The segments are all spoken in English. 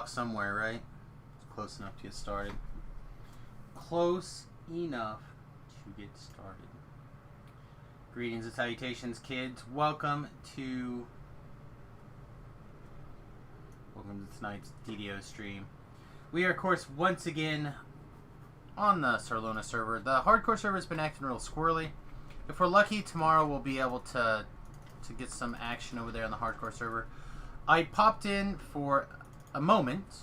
Somewhere, right? It's close enough to get started. Close enough to get started. Greetings and salutations, kids. Welcome to tonight's DDO stream. We are, of course, once again on the Sarlona server. The hardcore server has been acting real squirrely. If we're lucky, tomorrow we'll be able to get some action over there on the hardcore server. I popped in for a moment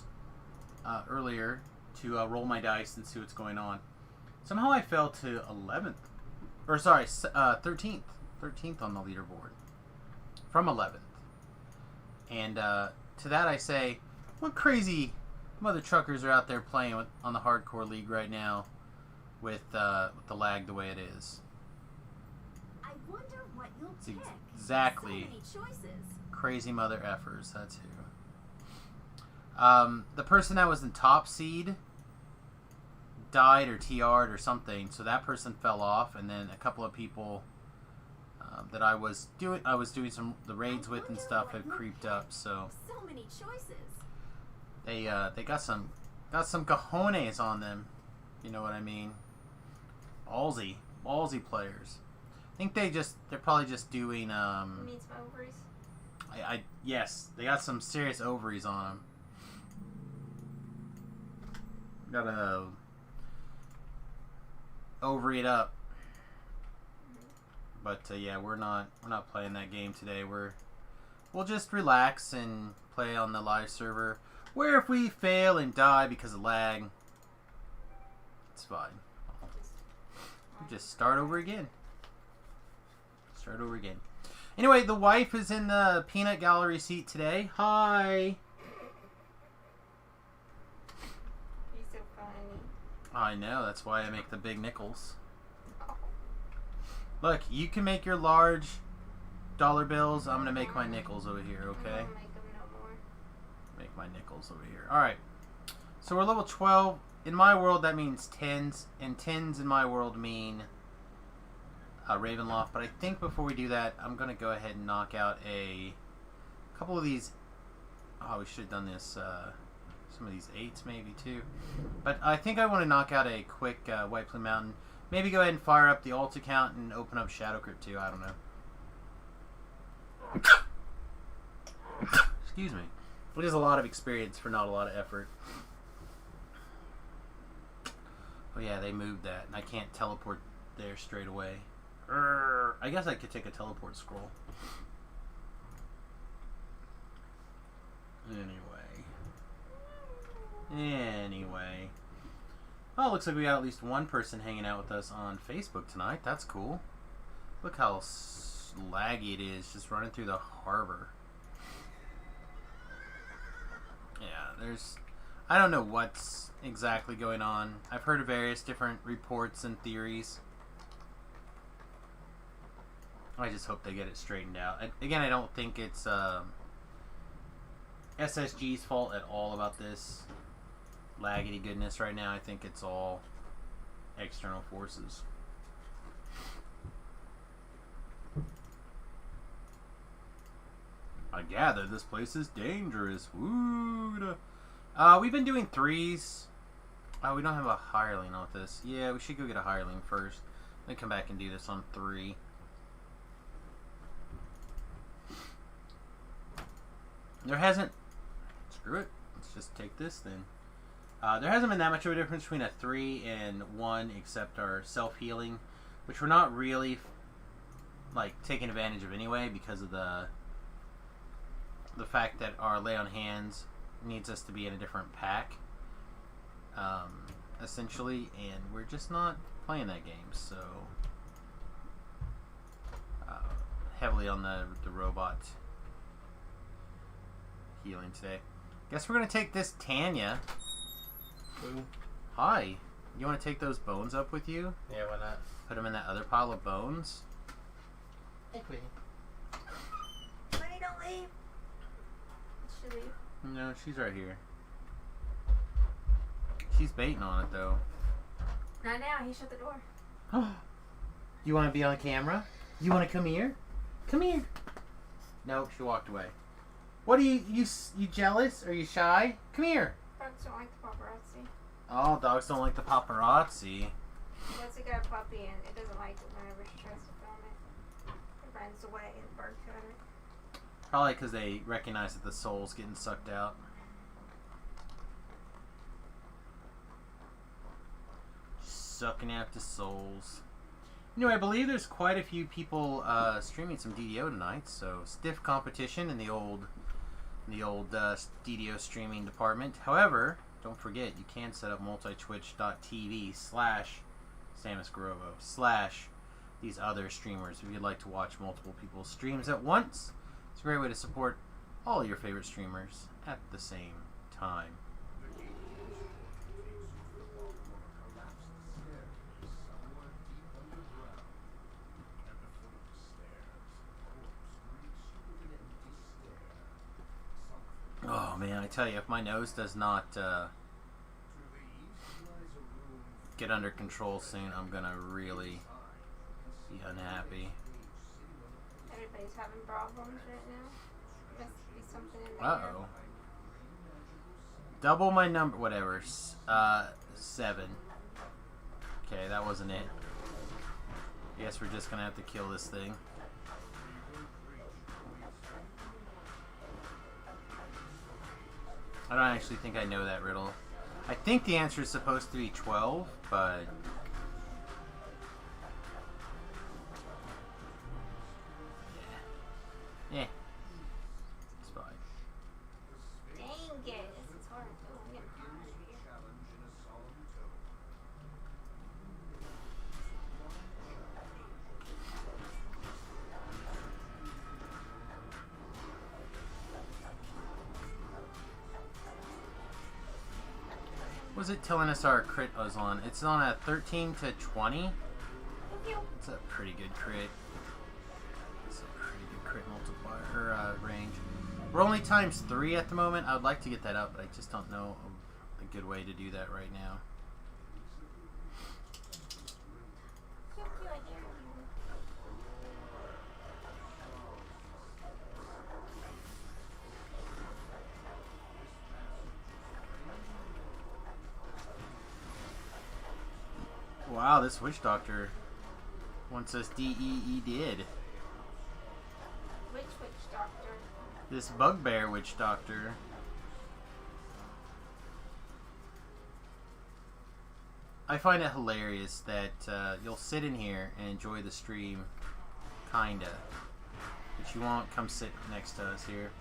earlier to roll my dice and see what's going on. Somehow I fell to 11th, or sorry, 13th on the leaderboard from 11th. And to that I say, what crazy mother truckers are out there playing on the hardcore league right now with the lag the way it is. I wonder what you'll It's pick. exactly So many choices. crazy mother effers. That's who. The person that was in top seed died or TR'd or something, so that person fell off, and then a couple of people that I was doing the raids with and stuff have creeped up. So many choices. they got some cojones on them. You know what I mean? Ballsy players. I think they're probably just doing You mean some ovaries? Yes, they got some serious ovaries on them. Gotta ovary it up. But yeah, we're not playing that game today. We'll just relax and play on the live server. Where if we fail and die because of lag, it's fine. We'll just start over again. Anyway, the wife is in the peanut gallery seat today. Hi. You're so funny. I know, that's why I make the big nickels. Look, you can make your large dollar bills. I'm gonna make my nickels over here, okay? I don't make them no more. Make my nickels over here. Alright. So we're level 12. In my world, that means tens. And tens in my world mean Ravenloft. But I think before we do that, I'm gonna go ahead and knock out a couple of these. Oh, we should have done this. Some of these 8s maybe too. But I think I want to knock out a quick White Plume Mountain. Maybe go ahead and fire up the alt account and open up Shadow Crypt too. I don't know. Excuse me. It is a lot of experience for not a lot of effort. Oh yeah, they moved that. And I can't teleport there straight away. I guess I could take a teleport scroll. Anyway. Oh, it looks like we got at least one person hanging out with us on Facebook tonight. That's cool. Look how laggy it is just running through the harbor. Yeah, I don't know what's exactly going on. I've heard of various different reports and theories. I just hope they get it straightened out. Again, I don't think it's SSG's fault at all about this laggedy goodness right now. I think it's all external forces. I gather this place is dangerous. Woo! We've been doing 3s. Oh, we don't have a hireling on this. Yeah, we should go get a hireling first. Then come back and do this on 3. There hasn't... Screw it. Let's just take this then. There hasn't been that much of a difference between a 3 and 1 except our self-healing, which we're not really taking advantage of anyway because of the fact that our lay on hands needs us to be in a different pack, essentially, and we're just not playing that game, so heavily on the robot healing today. Guess we're gonna take this Tanya. Ooh. Hi. You want to take those bones up with you? Yeah, why not? Put them in that other pile of bones? Hey, Queenie. Wait, don't leave. Did she leave? No, she's right here. She's baiting on it, though. Not now. He shut the door. You want to be on camera? You want to come here? Come here. Nope, she walked away. What are you jealous? Are you shy? Come here. Dogs don't like the paparazzi. Oh, dogs don't like the paparazzi. Once it got a puppy and it doesn't like it whenever she tries to film it. It runs away and barks at it. Probably because they recognize that the soul's getting sucked out. Sucking out the souls. Anyway, I believe there's quite a few people streaming some DDO tonight, so stiff competition in the old DDO streaming department. However, don't forget you can set up multitwitch.tv/SamusGarovo/ these other streamers if you'd like to watch multiple people's streams at once. It's a great way to support all your favorite streamers at the same time. Oh man, I tell you, if my nose does not get under control soon, I'm gonna really be unhappy. Everybody's having problems right now. Must be something in there. Uh-oh. Double my number, whatever. 7. Okay, that wasn't it. I guess we're just gonna have to kill this thing. I don't actually think I know that riddle. I think the answer is supposed to be 12, but... Yeah. It's fine. Dang it. This is hard. Oh, I'm getting tired of you. What was it telling us our crit was on? It's on a 13 to 20. Thank you. It's a pretty good crit. It's a pretty good crit multiplier, or range. We're only ×3 at the moment. I would like to get that up, but I just don't know a good way to do that right now. Thank you. I dare you. Wow, this witch doctor wants us DEE did. Which witch doctor? This bugbear witch doctor. I find it hilarious that you'll sit in here and enjoy the stream, kinda, but you won't come sit next to us here.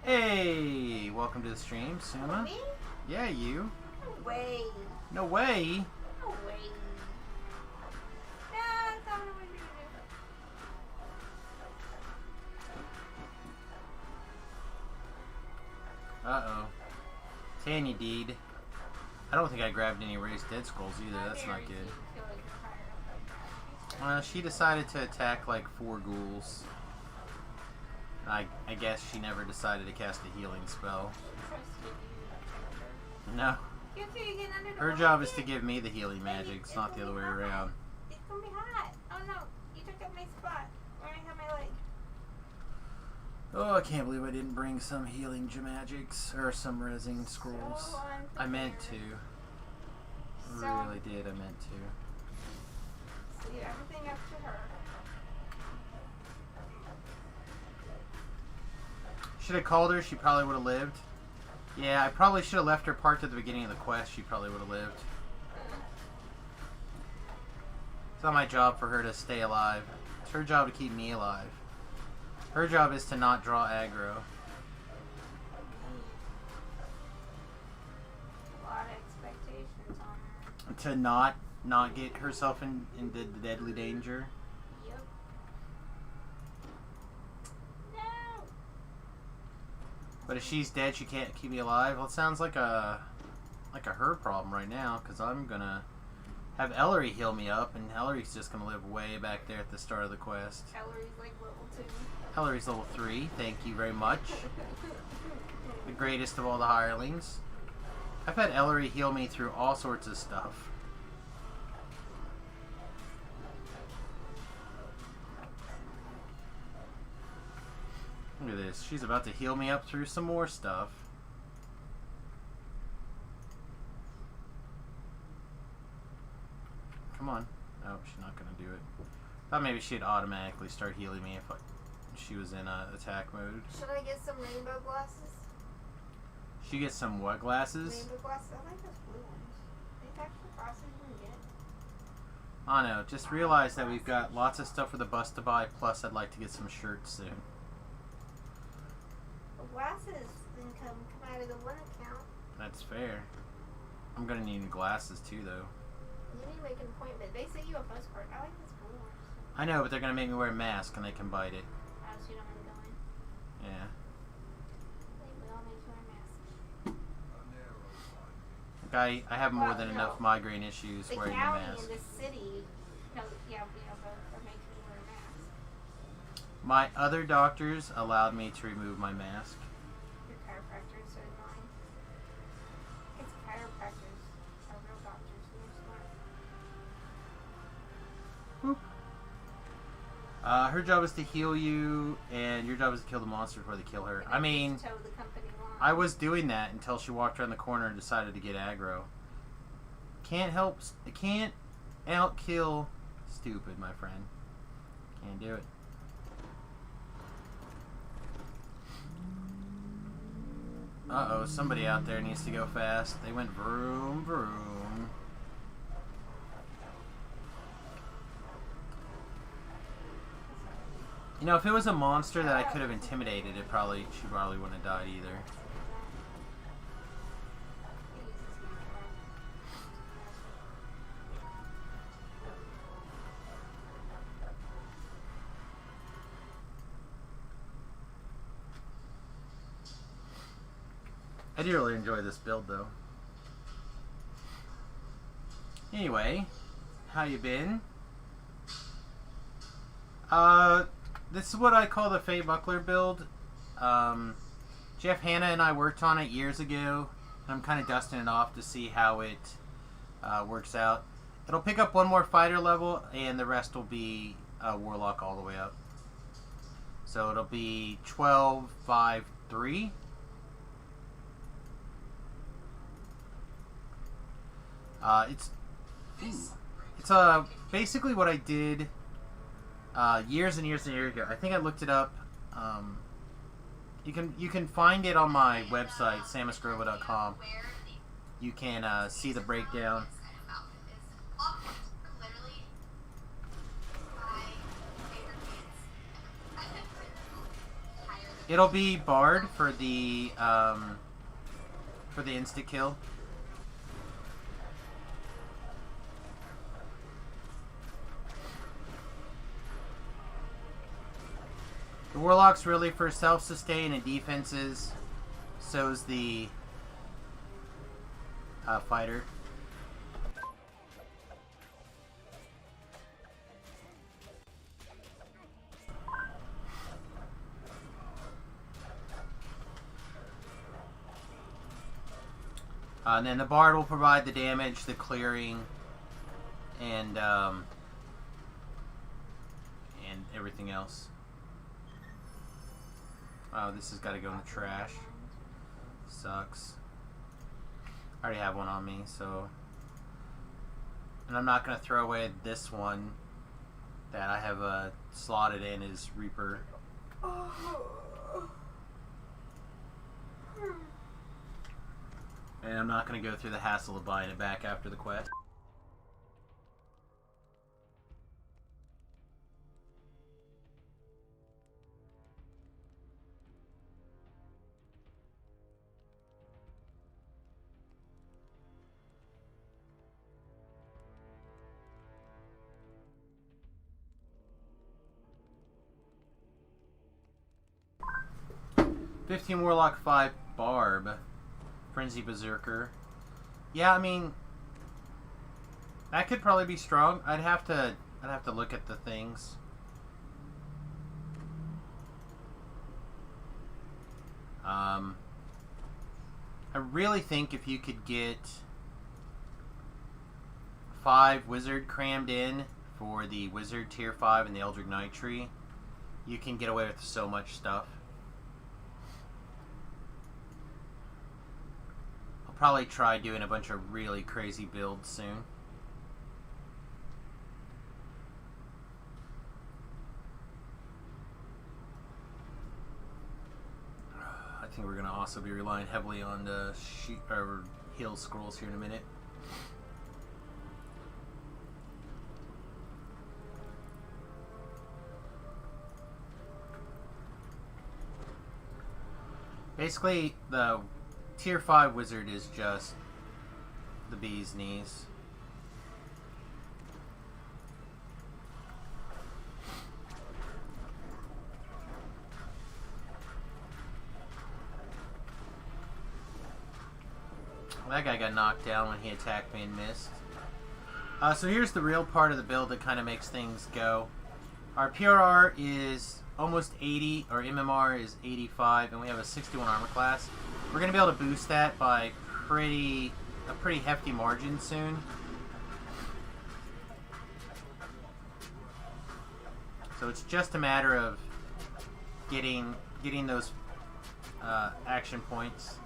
Hey, welcome to the stream, Suma. Me? Yeah, you. No way. No way. No way. No, that's not what I wanted to do. Uh-oh. Tanya deed. I don't think I grabbed any raised dead scrolls either. That's not good. Feel like you're fired up. She decided to attack like 4 ghouls. I guess she never decided to cast a healing spell. Trusted you. No. You feel you're getting under the Her job is to blanket? give me the healing magic. It's not the other way around. It's gonna be hot. Oh no, you took up my spot where I have my leg. Oh, I can't believe I didn't bring some healing magics or some resing scrolls. So I meant to. So- Really did. I meant to. Leave everything up to her. Should have called her. She probably would have lived. Yeah, I probably should have left her part at the beginning of the quest. She probably would have lived. It's not my job for her to stay alive. It's her job to keep me alive. Her job is to not draw aggro. A lot of expectations on her. To not get herself into deadly danger. Yep. No. But if she's dead, she can't keep me alive. Well, it sounds like a her problem right now, because I'm gonna have Ellery heal me up, and Ellery's just gonna live way back there at the start of the quest. Ellery's like level 2. Ellery's level 3. Thank you very much. The greatest of all the hirelings. I've had Ellery heal me through all sorts of stuff. Look at this. She's about to heal me up through some more stuff. Come on. Oh, she's not going to do it. Thought maybe she'd automatically start healing me if she was in attack mode. Should I get some rainbow glasses? She gets some what glasses? Rainbow glasses? I like those blue ones. They have the glasses you can get. I know. Just realize that we've got lots of stuff for the bus to buy, plus I'd like to get some shirts soon. The glasses income come out of the one account. That's fair. I'm going to need glasses too, though. You need to make an appointment. They say you a bus card. I like this blue one. I know, but they're going to make me wear a mask and they can bite it. Oh, so you don't want to go in? Yeah. They will make you wear a mask. Like I have more than enough migraine issues The wearing a county mask. and the city, they're making you wear a mask. My other doctors allowed me to remove my mask. Your chiropractor is so annoying. It's chiropractors are real doctors and they're smart. Boop. Her job is to heal you, and your job is to kill the monster before they kill her. And I they mean, just toe the company line. I was doing that until she walked around the corner and decided to get aggro. Can't outkill stupid, my friend. Can't do it. Uh-oh, somebody out there needs to go fast. They went vroom, vroom. You know, if it was a monster that I could have intimidated, she probably wouldn't have died either. I do really enjoy this build, though. Anyway, how you been? This is what I call the Feybuckler build. Jeff Hanna and I worked on it years ago. And I'm kind of dusting it off to see how it works out. It'll pick up one more fighter level, and the rest will be Warlock all the way up. So it'll be 12, 5, 3. It's basically what I did years and years and years ago. I think I looked it up. You can find it on my website, samusgrova.com. You can see the breakdown. It'll be Bard for the insta kill. The Warlock's really for self-sustain and defenses. So's the fighter. And then the Bard will provide the damage, the clearing, and everything else. Oh, this has got to go in the trash. Sucks. I already have one on me, so... And I'm not going to throw away this one that I have slotted in as Reaper. And I'm not going to go through the hassle of buying it back after the quest. $15 Warlock, 5 Barb. Frenzy Berserker. Yeah, I mean, that could probably be strong. I'd have to look at the things. I really think if you could get 5 Wizard crammed in for the Wizard Tier 5 and the Eldritch Knight tree, you can get away with so much stuff. probably try doing a bunch of really crazy builds soon. I think we're going to also be relying heavily on the heal scrolls here in a minute. Basically, the Tier 5 wizard is just the bee's knees. That guy got knocked down when he attacked me and missed. So here's the real part of the build that kind of makes things go. Our PRR is almost 80, or MMR is 85, and we have a 61 armor class. We're going to be able to boost that by a pretty hefty margin soon. So it's just a matter of getting those action points.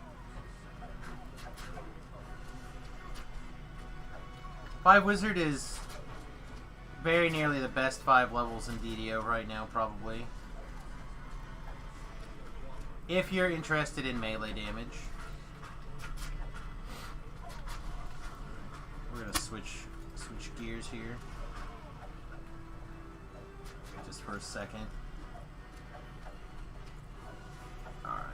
5 Wizard is very nearly the best 5 levels in DDO right now, probably. If you're interested in melee damage. We're gonna switch gears here. Just for a second. Alright.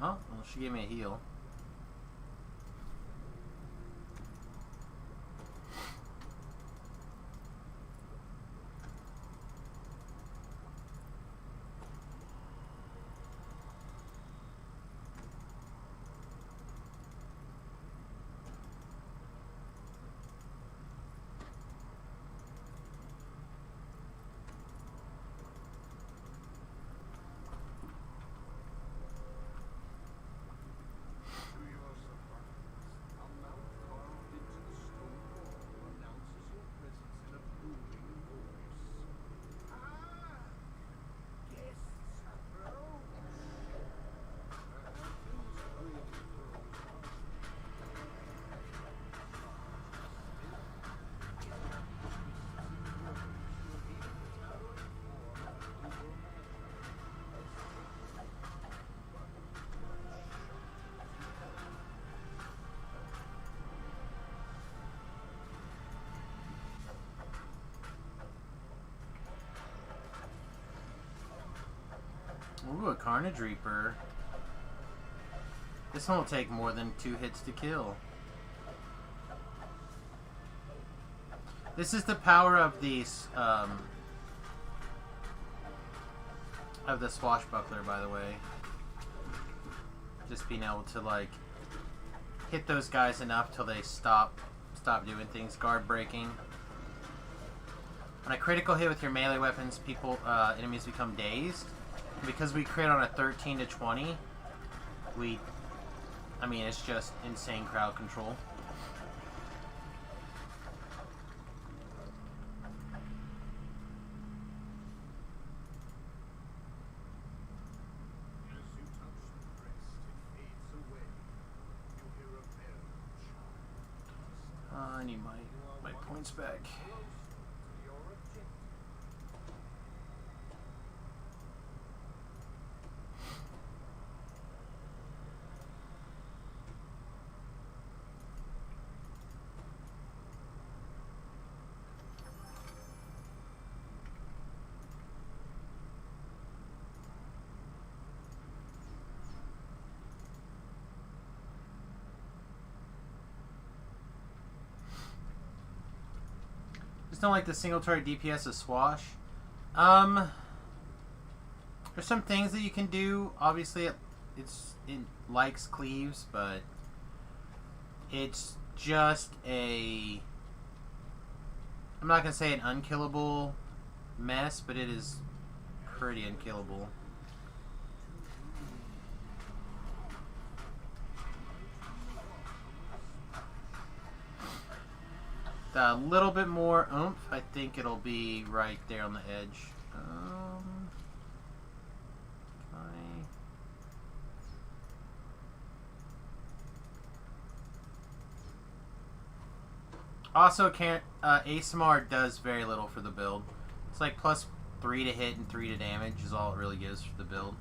Oh, well, she gave me a heal. Ooh, a Carnage Reaper. This one will take more than 2 hits to kill. This is the power of these, of the Swashbuckler, by the way. Just being able to, like, hit those guys enough till they stop doing things. Guard breaking. When a critical hit with your melee weapons, enemies become dazed. Because we crit on a 13 to 20, I mean, it's just insane crowd control. I need my points back. Just don't like the single target DPS of Swash. There's some things that you can do. Obviously, it likes cleaves, but it's just a... I'm not gonna say an unkillable mess, but it is pretty unkillable. a little bit more oomph, I think it'll be right there on the edge. Also, ASMR does very little for the build. It's like plus 3 to hit and 3 to damage is all it really gives for the build.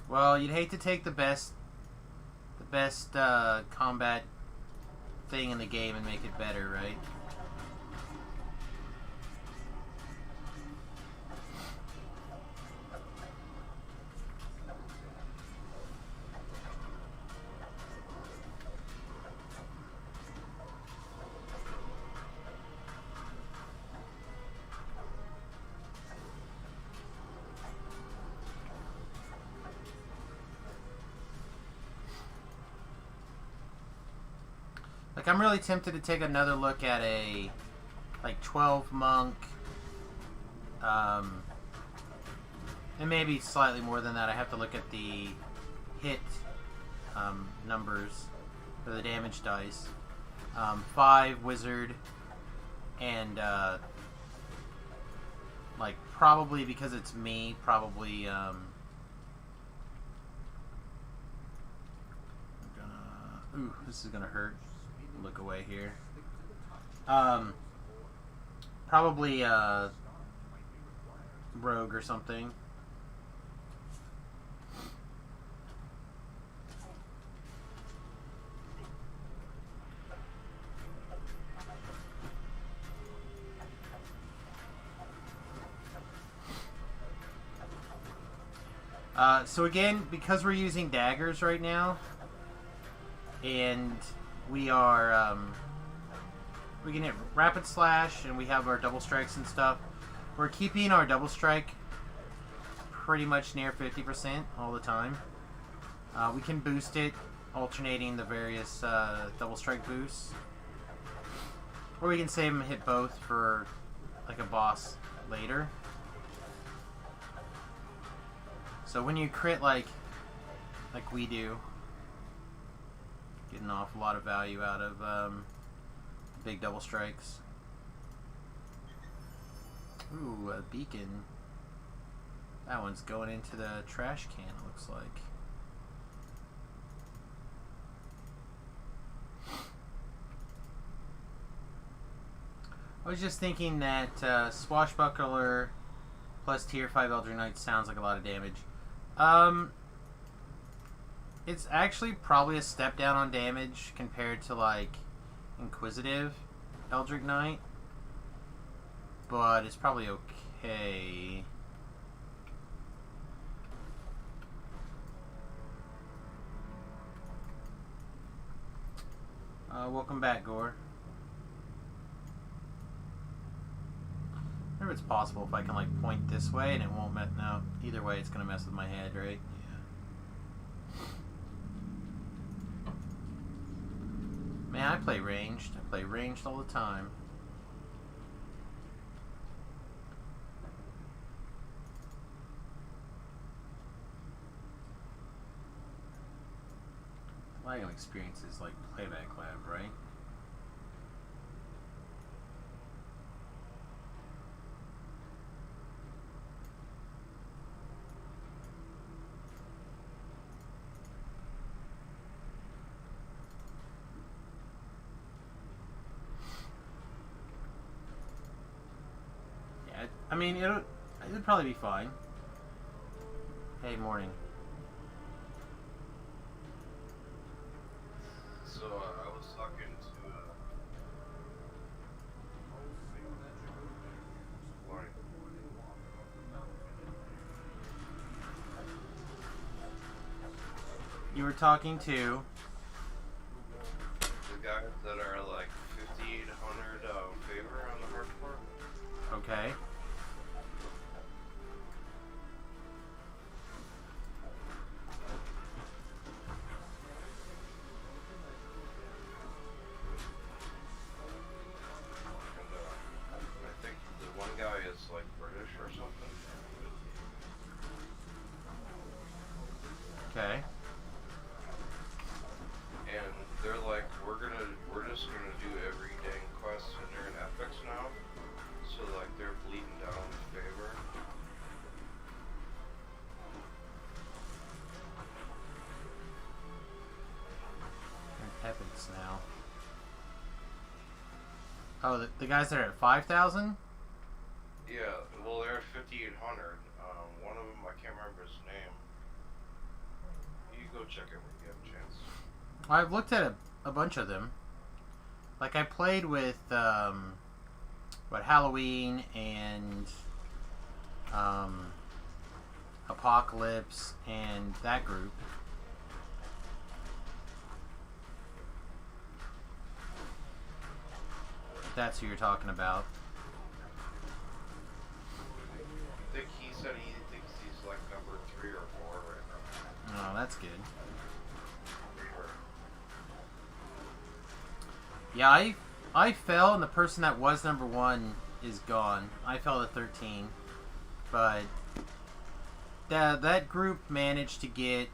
Well, you'd hate to take the best combat thing in the game and make it better, right? Like, I'm really tempted to take another look at a, like, 12 monk, and maybe slightly more than that. I have to look at the hit numbers for the damage dice. 5 wizard, and, like, probably because it's me, probably, ooh, this is gonna hurt. Look away here. Probably rogue or something. So again, because we're using daggers right now, and we are, we can hit rapid slash, and we have our double strikes and stuff. We're keeping our double strike pretty much near 50% all the time. We can boost it, alternating the various double strike boosts. Or we can save and hit both for like a boss later. So when you crit like we do, get an awful lot of value out of big double strikes. Ooh, a beacon. That one's going into the trash can, it looks like. I was just thinking that Swashbuckler plus tier 5 Eldritch Knight sounds like a lot of damage. It's actually probably a step down on damage compared to like Inquisitive Eldritch Knight, but it's probably okay. Welcome back, Gore. I wonder if it's possible if I can like point this way and it won't mess. No, either way it's gonna mess with my head, right? Man, I play ranged. I play ranged all the time. Lagging experience is like playback lab, right? I mean, it'll probably be fine. Hey, morning. So, I was talking to, Lauren. You were talking to The guys that are like 5,800 favor on the hardcore. okay. I think the one guy is like British or something. Okay. max now. Oh, the guys that are at 5,000? Yeah, well, they're at 5,800. One of them, I can't remember his name. You go check it when you have a chance. I've looked at a bunch of them. Like, I played with, Halloween and, Apocalypse and that group. That's who you're talking about. I think he said he thinks he's like number 3 or 4 right now. Oh, that's good. Sure. Yeah, I fell, and the person that was number 1 is gone. I fell to 13, but that group managed to get.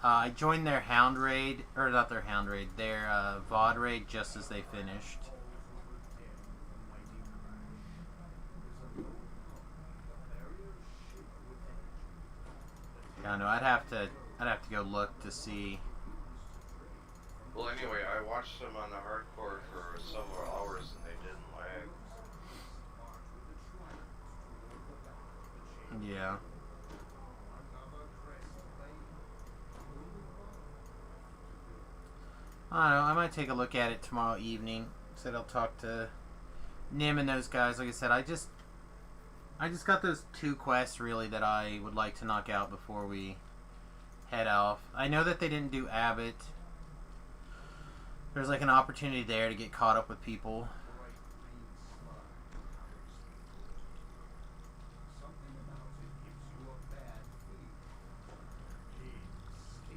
I joined their Hound Raid, or not their Hound Raid, their VOD Raid just as they finished. Yeah, no, I'd have to go look to see. Well, anyway, I watched them on the hardcore for several hours and they didn't lag. Yeah. I don't know. I might take a look at it tomorrow evening. Said I'll talk to Nim and those guys. Like I said, I just got those 2 quests really that I would like to knock out before we head off. I know that they didn't do Abbott. There's like an opportunity there to get caught up with people.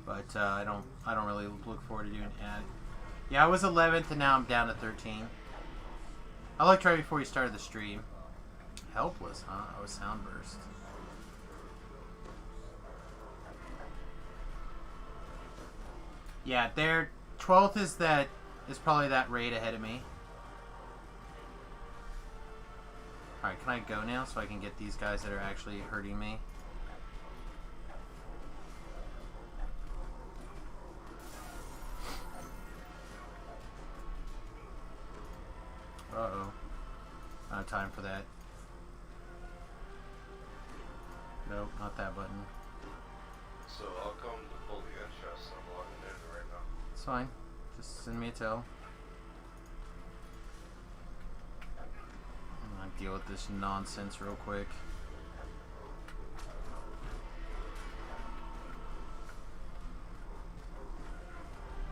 But I don't really look forward to doing ad. Yeah, I was 11th and now I'm down to 13. I looked right before you started the stream. Helpless, huh? Oh, sound burst. Yeah, their 12th is probably that raid ahead of me. Alright, can I go now so I can get these guys that are actually hurting me? Uh-oh. I don't have time for that. Nope, not that button. So I'll come to pull the gun chest. I'm logging in right now. It's fine. Just send me a tell. I'm gonna deal with this nonsense real quick.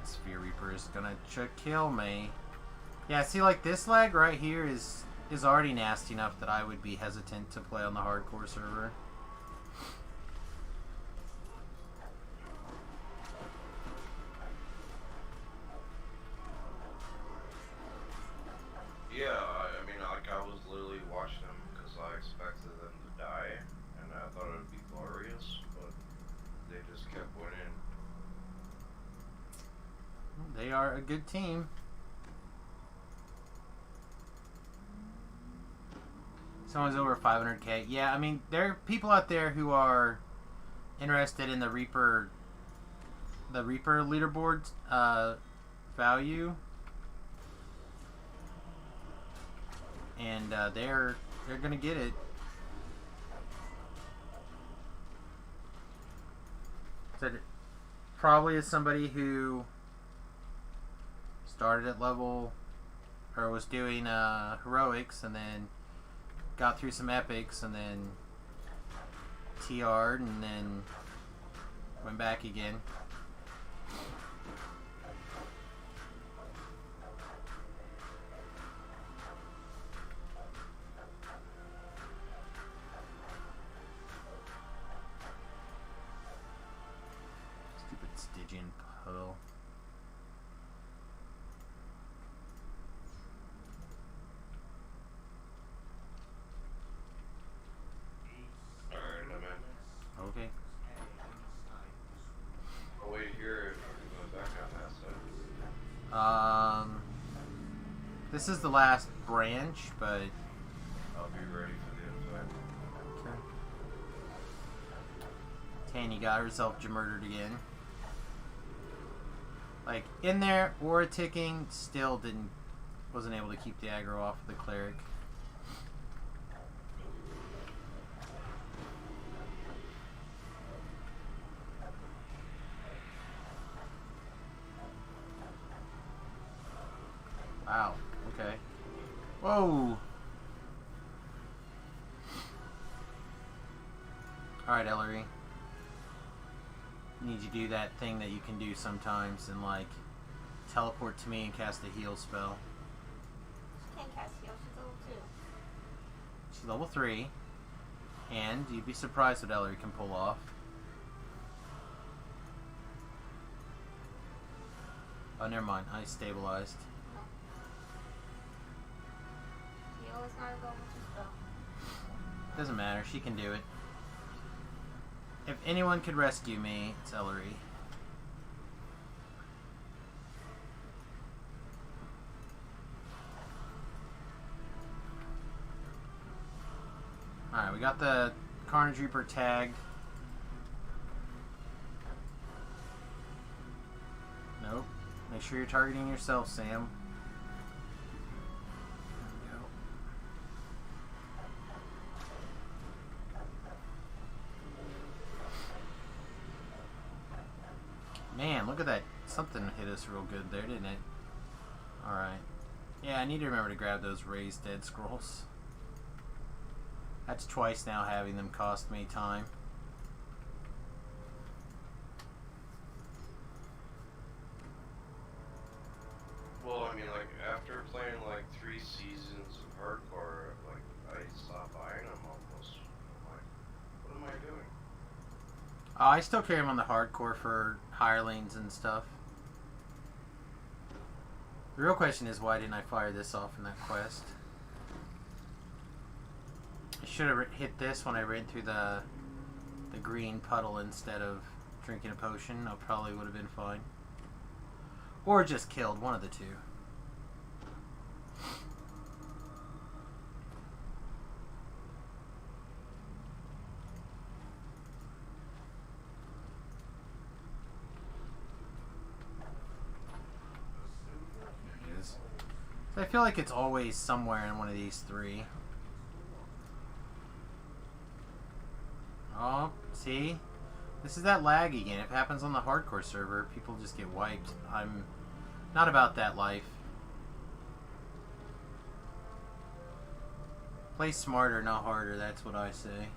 This Fear Reaper is gonna kill me. Yeah, see, like this lag right here is already nasty enough that I would be hesitant to play on the hardcore server. Yeah, I mean, like, I was literally watching them because I expected them to die, and I thought it would be glorious, but they just kept winning. They are a good team. Someone's over 500k. Yeah, I mean, there are people out there who are interested in the Reaper leaderboard value, and they're gonna get it. So probably is somebody who started at level or was doing heroics and then got through some epics and then TR'd and then went back again. Stupid Stygian puddle. Alright, I'm in. Okay. I'll wait here if I'm going back on that side. This is the last branch, but I'll be ready for the other side. okay. Tanny got herself murdered again. Like, in there, aura ticking, still wasn't able to keep the aggro off of the cleric. Wow, okay. Whoa! Alright, Ellery. Need you to do that thing that you can do sometimes and, like, teleport to me and cast a heal spell. She can't cast heal, she's level 2. She's level 3. And you'd be surprised what Ellery can pull off. Oh, never mind. I stabilized. Heal is not a level 2 spell. Doesn't matter. She can do it. If anyone could rescue me, it's Ellery. Alright, we got the Carnage Reaper tagged. Nope. Make sure you're targeting yourself, Sam. There we go. Man, look at that. Something hit us real good there, didn't it? Alright. Yeah, I need to remember to grab those raised dead scrolls. That's twice now having them cost me time. Well, I mean, like, after playing, like, 3 seasons of hardcore, like, I stopped buying them almost. I'm like, what am I doing? I still carry them on the hardcore for hirelings and stuff. The real question is, why didn't I fire this off in that quest? I should have hit this when I ran through the green puddle instead of drinking a potion. I probably would have been fine. Or just killed, one of the two. There it is. So I feel like it's always somewhere in one of these 3. Oh, see? This is that lag again. If it happens on the hardcore server, people just get wiped. I'm not about that life. Play smarter, not harder, that's what I say.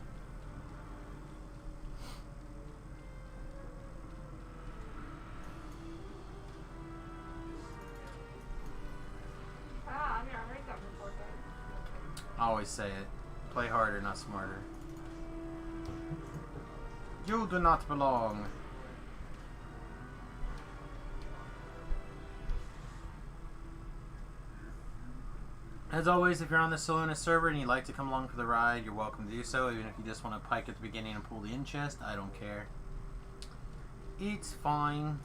Ah, I never heard that before, though. I always say it. Play harder, not smarter. You do not belong. As always, if you're on the Soluna server and you'd like to come along for the ride, you're welcome to do so. Even if you just want to pike at the beginning and pull the in chest, I don't care. It's fine.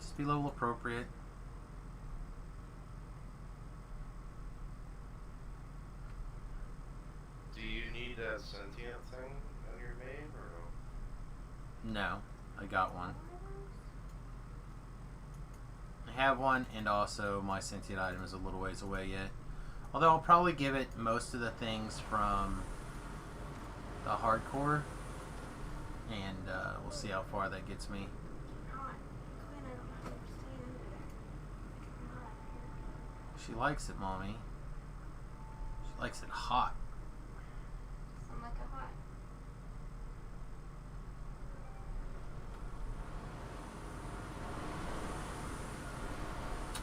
Just be level appropriate. Do you need that sentient thing on your main, or no? No, I got one. I have one, and also my sentient item is a little ways away yet. Although I'll probably give it most of the things from the hardcore, and we'll see how far that gets me. She likes it, Mommy. She likes it hot. Sound like a hot.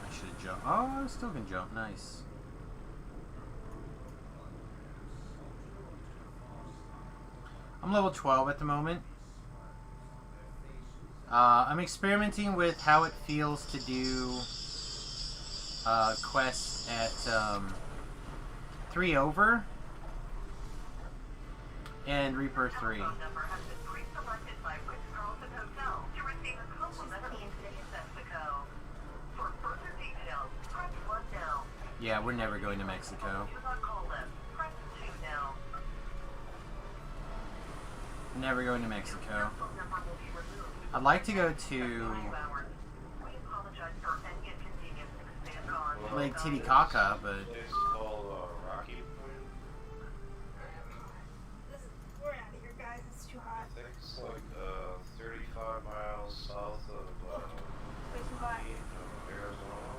I should have jumped. Oh, I still can jump. Nice. I'm level 12 at the moment. I'm experimenting with how it feels to do quests at 3 over and Reaper 3. Yeah, we're never going to Mexico. Never going to Mexico. I'd like to go to Lake Titicaca, but It's called Rocky Point. We're out of here, guys. It's too hot. I think it's like 35 miles south of Way too hot. Arizona.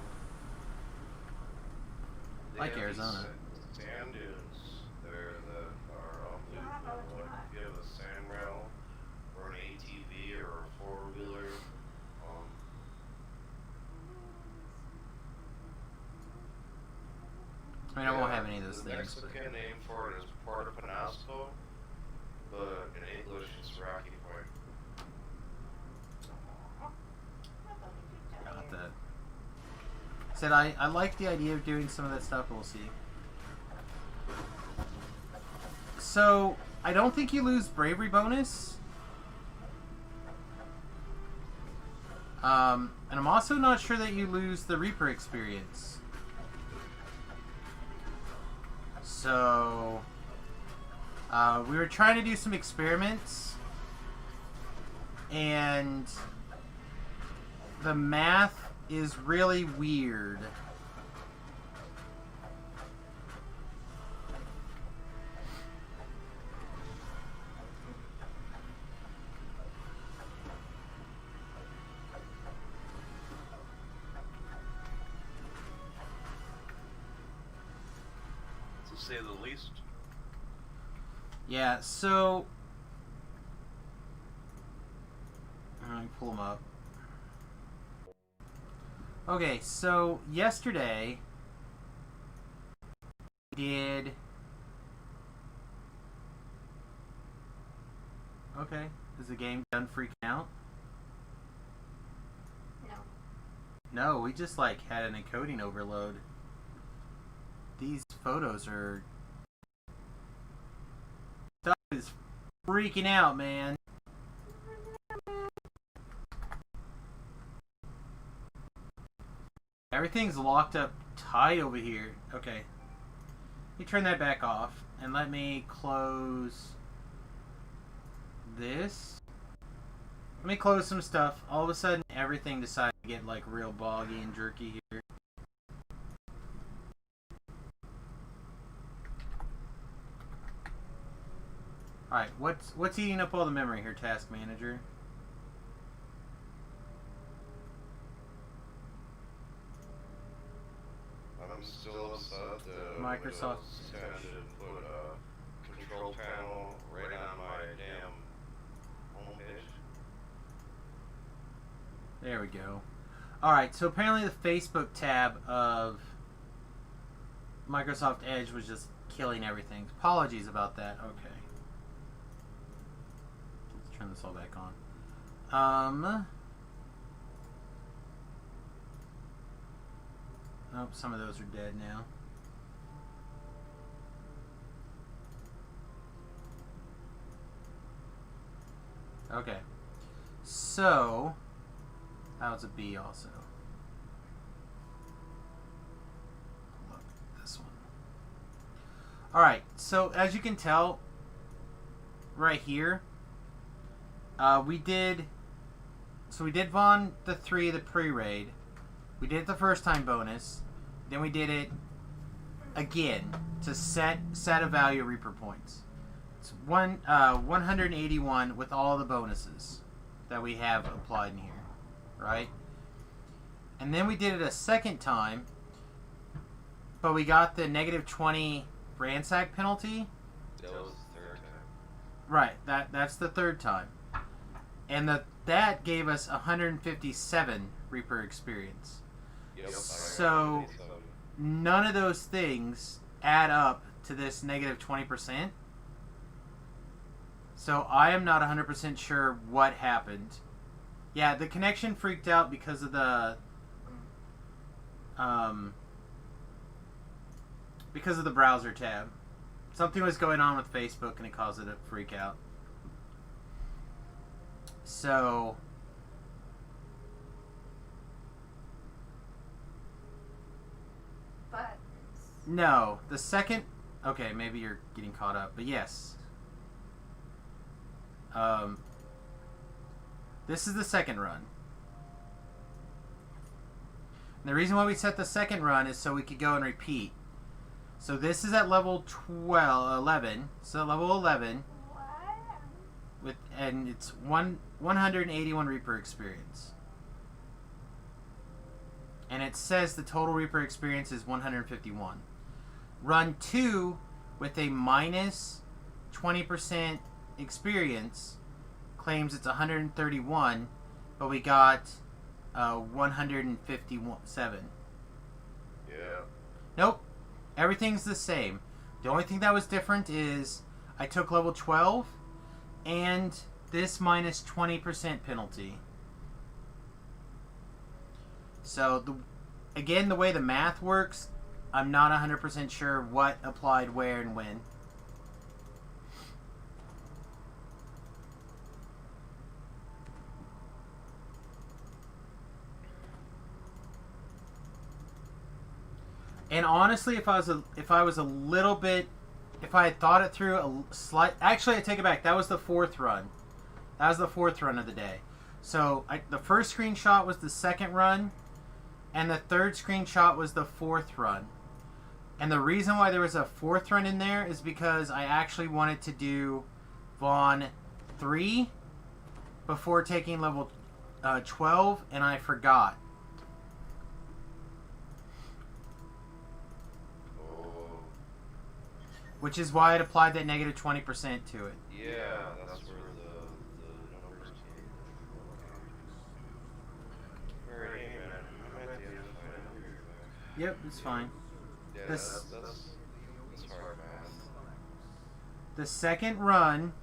They Like have Arizona. these sand dunes there that are unbelievable. Like if you have a sand rail or an ATV or a four-wheeler, I mean, I won't have any of those the things. But Mexican name for it is Puerto Penasco, but in English it's Rocky Point. got that. Said I like the idea of doing some of that stuff, but we'll see. So, I don't think you lose bravery bonus. And I'm also not sure that you lose the Reaper experience. So, we were trying to do some experiments, and the math is really weird. To say the least. Yeah, so let me pull them up. Okay, so yesterday we did. Okay, is the game done freaking out? No. No, we just like had an encoding overload. These photos are. Stuff is freaking out, man. Everything's locked up tight over here. Okay. Let me turn that back off and let me close this. Let me close some stuff. All of a sudden, everything decided to get like real boggy and jerky here. Alright, what's eating up all the memory here, Task Manager? I'm still upset that Microsoft. Windows decided to put a control panel right on my damn homepage. There we go. Alright, so apparently the Facebook tab of Microsoft Edge was just killing everything. Apologies about that. Okay. Let's turn this all back on. Oh, some of those are dead now. Okay. So, that was a B also. Look, this one. Alright, so as you can tell, right here, we did Vaughn the 3, the pre-raid. We did it the first time bonus. Then we did it again to set a value of Reaper points. It's 181 with all the bonuses that we have applied in here, right? And then we did it a second time, but we got the -20 ransack penalty. That was the third time. Right, that's the third time. And that gave us 157 Reaper experience. Yep. So none of those things add up to this -20%. So I am not 100% sure what happened. Yeah, the connection freaked out because of the browser tab. Something was going on with Facebook and it caused it to freak out. So But no, the second. Okay, maybe you're getting caught up, but yes. This is the second run. And the reason why we set the second run is so we could go and repeat. So this is at level 11. So level 11. And it's 181 Reaper experience. And it says the total Reaper experience is 151. Run 2 with a minus 20% experience claims it's 131, but we got 157. Yeah. Nope. Everything's the same. The only thing that was different is I took level 12 and this minus 20% penalty. So, again, the way the math works, I'm not 100% sure what applied where and when. And honestly, if I had thought it through a slight, actually I take it back. That was the fourth run. That was the fourth run of the day. So the first screenshot was the second run, and the third screenshot was the fourth run. And the reason why there was a fourth run in there is because I actually wanted to do Vaughn 3 before taking level 12, and I forgot. Which is why it applied that negative 20% to it. Yeah, that's where the numbers came. Alright, man. I might be able to find it here. Yep, it's fine. Yeah, This- that's hard, man. The second run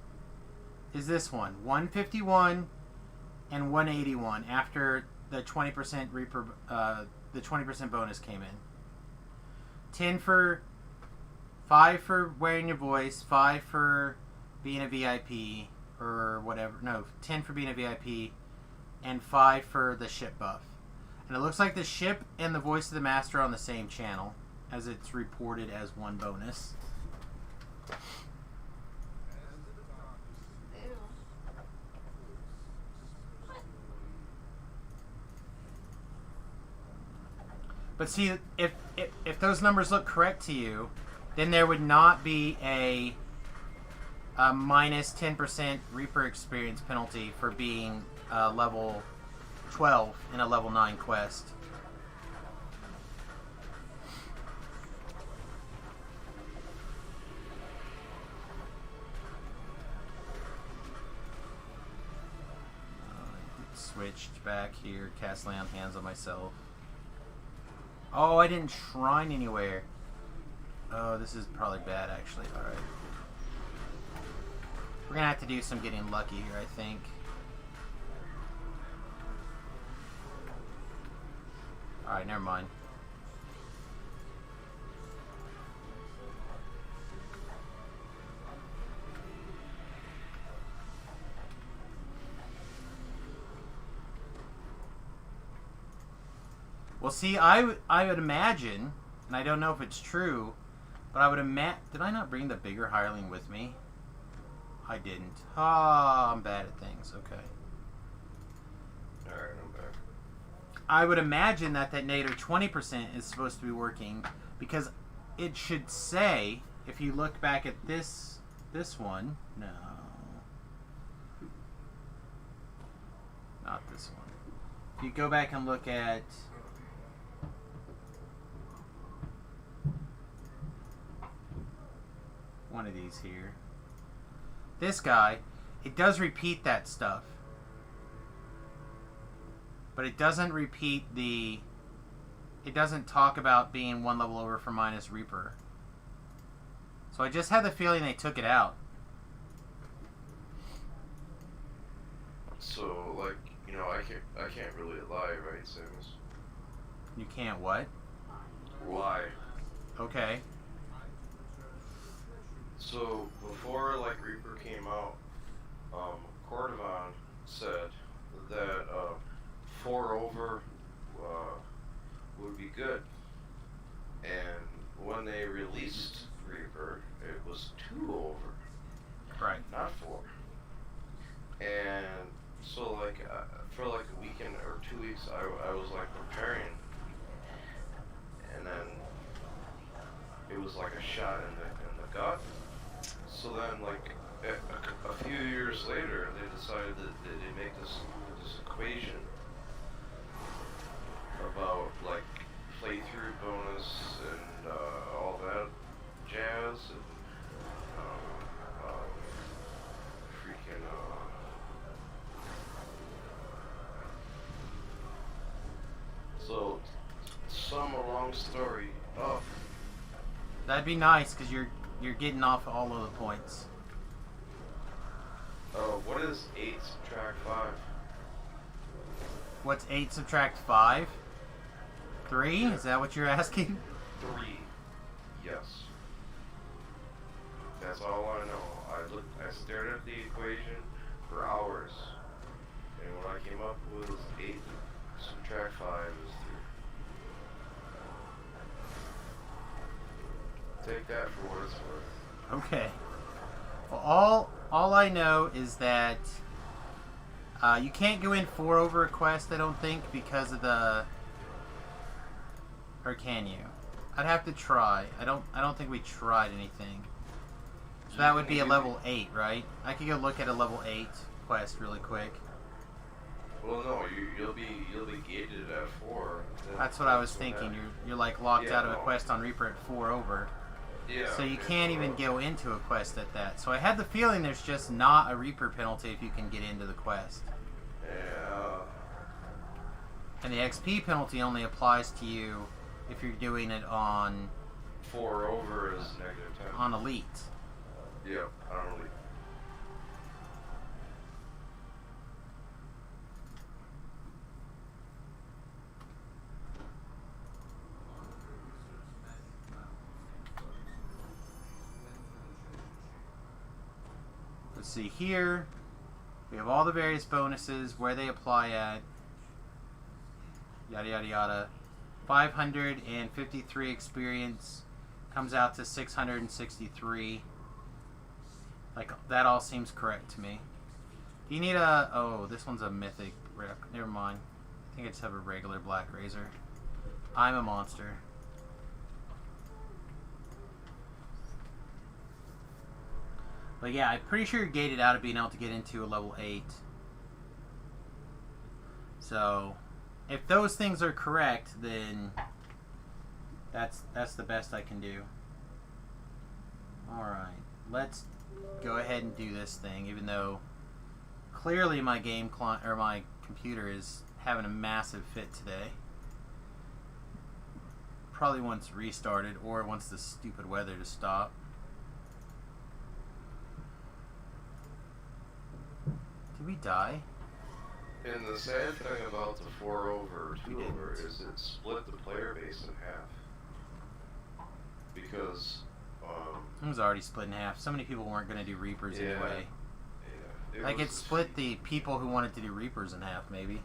is this one, 151 and 181 after the 20% Reaper, the 20% bonus came in. 5 for wearing your voice, 5 for being a VIP or whatever. No, 10 for being a VIP, and 5 for the ship buff. And it looks like the ship and the voice of the master are on the same channel, as it's reported as one bonus. Ew. But see, if those numbers look correct to you, then there would not be a minus 10% Reaper experience penalty for being level 12 in a level 9 quest. Switched back here, cast lay on hands on myself. Oh, I didn't shrine anywhere. Oh, this is probably bad, actually. Alright. We're gonna have to do some getting lucky here, I think. Alright, never mind. Well, see, I would imagine, and I don't know if it's true, but I would imagine... Did I not bring the bigger hireling with me? I didn't. Ah, I'm bad at things. Okay. Alright, I'm back. I would imagine that negative 20% is supposed to be working, because it should say, if you look back at this one... No. Not this one. If you go back and look at... one of these here. This guy, it does repeat that stuff. But it doesn't repeat the... It doesn't talk about being one level over for minus Reaper. So I just had the feeling they took it out. So, like, you know, I can't really lie, right, Sims? You can't what? Lie. Okay. So before like Reaper came out, Cordovan said that 4 over would be good, and when they released Reaper, it was 2 over, Right. not 4. And so like for like a weekend or 2 weeks, I was like preparing and then it was like a shot in the gut. So then, like a few years later, they decided that they make this equation about like playthrough bonus and all that jazz and freaking so sum a long story up. That'd be nice because you're getting off all of the points. What is 8 subtract 5? What's 8 subtract 5? 3? Is that what you're asking? 3. Yes. That's all I know. I stared at the equation for hours, and what I came up with was 8 subtract 5 is 3. Take that for what it's worth. Okay. Well, all I know is that you can't go in 4 over a quest, I don't think, because of the... Or can you? I'd have to try. I don't think we tried anything. So that would be a level 8, right? I could go look at a level 8 quest really quick. Well, no, you'll be gated at 4. That's what I was thinking. You're like locked Yeah, out of a no. quest on Reaper at 4 over. Yeah. So you can't even go into a quest at that. So I had the feeling there's just not a Reaper penalty if you can get into the quest. Yeah. And the XP penalty only applies to you if you're doing it on 4 over is negative 10. on Elite. Yeah, I don't really. Let's see here. We have all the various bonuses, where they apply at. Yada yada yada. 553 experience comes out to 663. Like, that all seems correct to me. Do you need a... Oh, this one's a mythic. Never mind. I think I just have a regular black razor. I'm a monster. But yeah, I'm pretty sure you're gated out of being able to get into a level 8. So, if those things are correct, then that's the best I can do. Alright, let's go ahead and do this thing, even though clearly my my computer is having a massive fit today. Probably wants restarted or wants the stupid weather to stop. Did we die? And the sad thing about the 4 over, We 2 didn't. over is it split the player base in half. Because, It was already split in half. So many people weren't going to do Reapers Yeah. anyway. yeah. Like, was it split the people who wanted to do Reapers in half, maybe.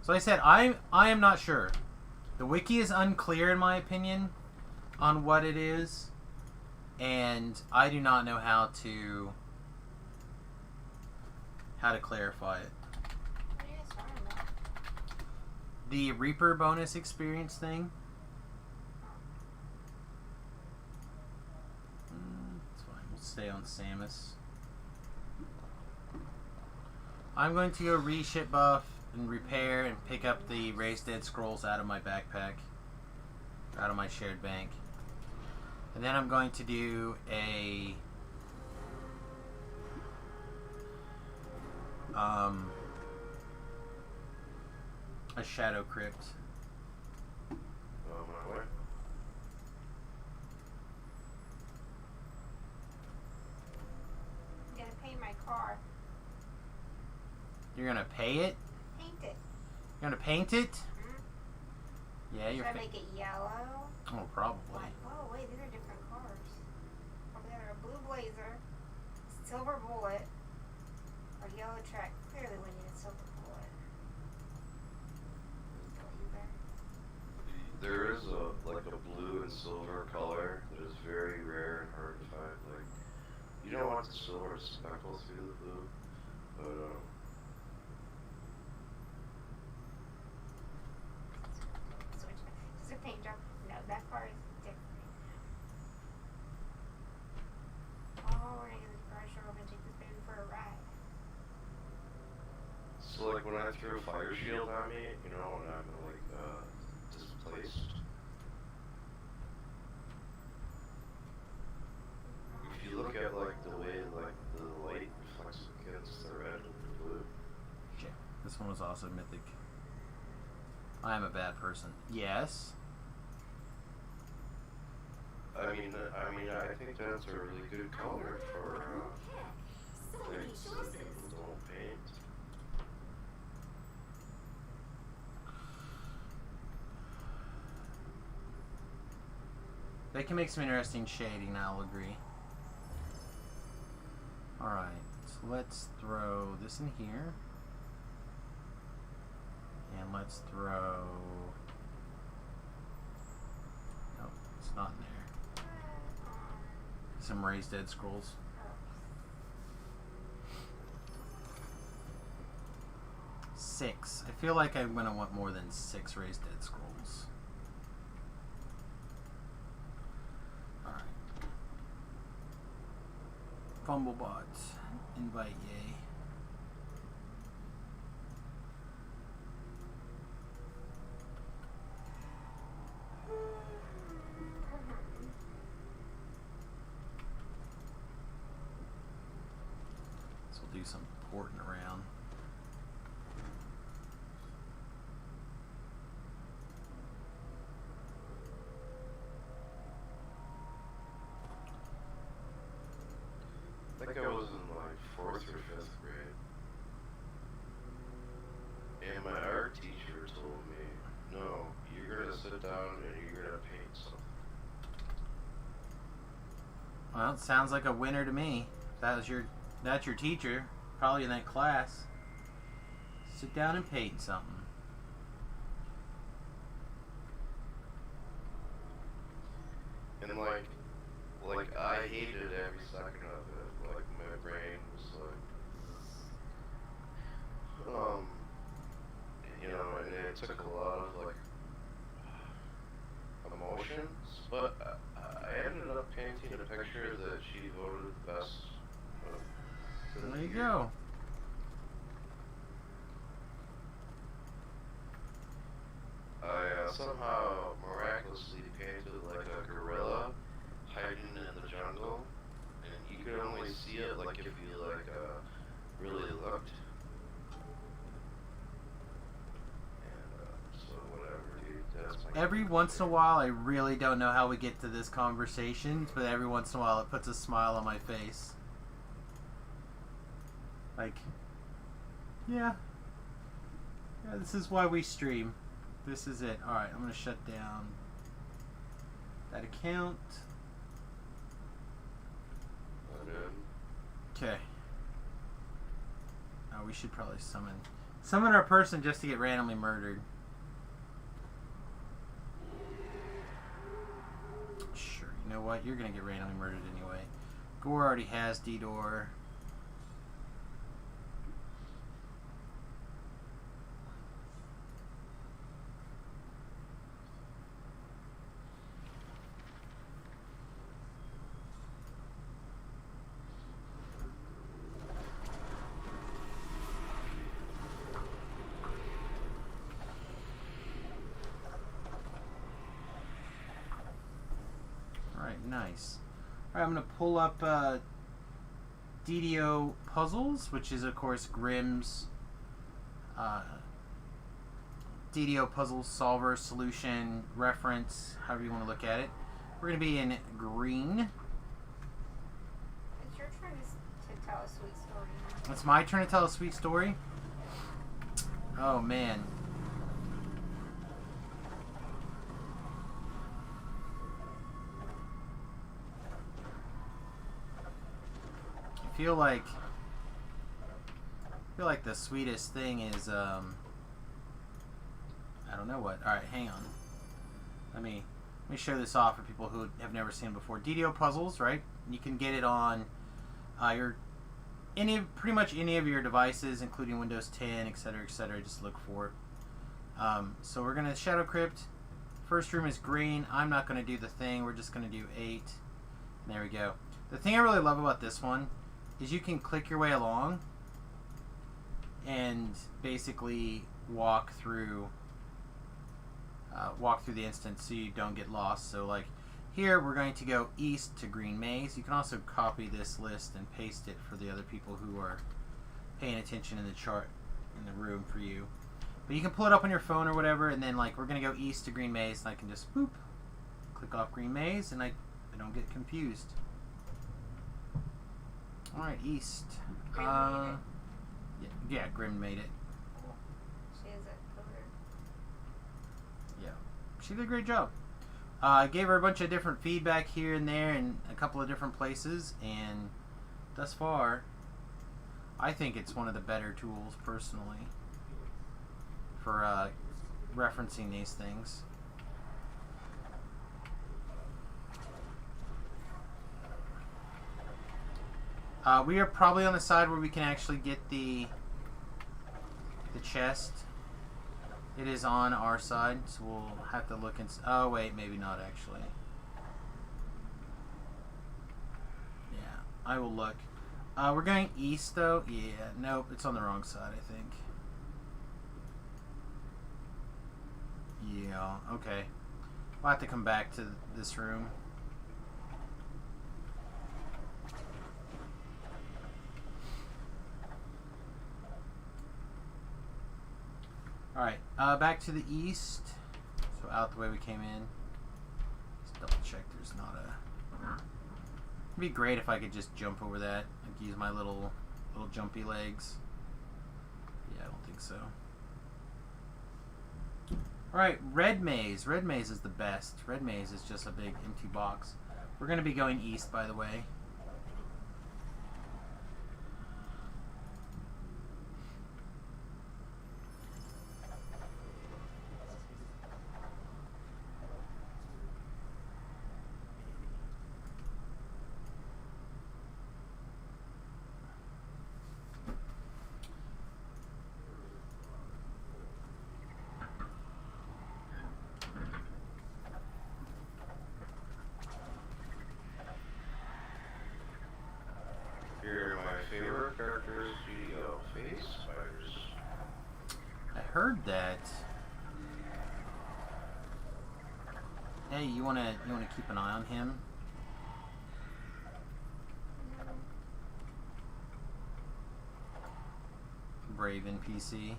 So like I said, I am not sure. The wiki is unclear in my opinion on what it is, and I do not know how to clarify it. What are you guys talking about? The Reaper bonus experience thing. That's fine. We'll stay on Samus. I'm going to go reship buff and repair and pick up the Raised Dead Scrolls out of my backpack, out of my shared bank. And then I'm going to do a Shadow Crypt. my way. I'm gonna paint my car. You're gonna pay it? Paint it. You're gonna paint it? Hmm? Yeah, Should you're I make it yellow? Oh, probably. Like, oh wait, these are different cars. Over there, a blue Blazer, silver Bullet, or yellow track. Clearly, we need a silver Bullet. There is a blue and silver color that is very rare and hard to find. Like, you don't want want the silver to speckle through the blue, but Switch. Just a paint job. No, that car is different. Oh, we're gonna get this garage door open and take this baby for a ride. so like when I threw a fire shield on me, you know, when I'm like displaced. If you look at like the way like the light reflects against the red and the blue. Shit. This one was also mythic. I am a bad person. Yes. I mean, I think that's a really good color for things that people don't paint. They can make some interesting shading, I'll agree. Alright, so let's throw this in here. And let's throw... Nope, it's not in there. Some raised dead scrolls. 6. I feel like I'm gonna want more than 6 raised dead scrolls. Alright. Fumblebot. Invite yay. So we'll do some porting around. I think I was in like 4th or 5th grade. And my art teacher told me, no, you're gonna sit down and you're gonna paint something. Well, it sounds like a winner to me. That's your teacher, probably in that class. Sit down and paint something. And like I hated every second of it. Like my brain was like, you know, and it took a lot of like emotions. But I ended up painting a picture that she voted the best. For the There you year. go. I somehow miraculously painted like a gorilla hiding in the jungle, and you could only see it like if you like really looked. And so whatever, dude. That's my Every once in a while, I really don't know how we get to this conversation, but every once in a while it puts a smile on my face. Like, yeah, this is why we stream. This is it. Alright, I'm going to shut down that account. Okay. Oh, we should probably summon our person just to get randomly murdered. Sure, you know what? You're going to get randomly murdered anyway. Gore already has D-Door. Nice. Alright, I'm going to pull up DDO Puzzles, which is, of course, Grimm's DDO Puzzle Solver Solution Reference, however you want to look at it. We're going to be in green. It's your turn to tell a sweet story now. It's my turn to tell a sweet story? Oh, man. I feel like the sweetest thing is I don't know what. All right, hang on. Let me show this off for people who have never seen it before. DDO Puzzles, right? You can get it on pretty much any of your devices, including Windows 10, etc., etc. Just look for it. So we're gonna Shadow Crypt. First room is green. I'm not gonna do the thing. We're just gonna do 8. And there we go. The thing I really love about this one is you can click your way along and basically walk through the instance so you don't get lost. So like here we're going to go east to Green Maze. You can also copy this list and paste it for the other people who are paying attention in the chart in the room for you. But you can pull it up on your phone or whatever, and then like we're gonna go east to Green Maze, and I can just boop, click off Green Maze, and I don't get confused. All right, east. Grim made it. Yeah, Grim made it. Cool. She is a coder. Yeah, she did a great job. I gave her a bunch of different feedback here and there in a couple of different places, and thus far, I think it's one of the better tools, personally, for referencing these things. We are probably on the side where we can actually get the chest. It is on our side, so we'll have to look and... Oh, wait, maybe not, actually. Yeah, I will look. We're going east, though. Yeah, nope, it's on the wrong side, I think. Yeah, okay. We'll have to come back to this room. Alright, back to the east. So out the way we came in. Let's double check there's not a... It'd be great if I could just jump over that. Like use my little jumpy legs. Yeah, I don't think so. Alright, Red Maze. Red Maze is the best. Red Maze is just a big empty box. We're going to be going east, by the way. Here are my favorite characters, Studio Face Spiders. I heard that. Hey, you wanna keep an eye on him? Brave NPC.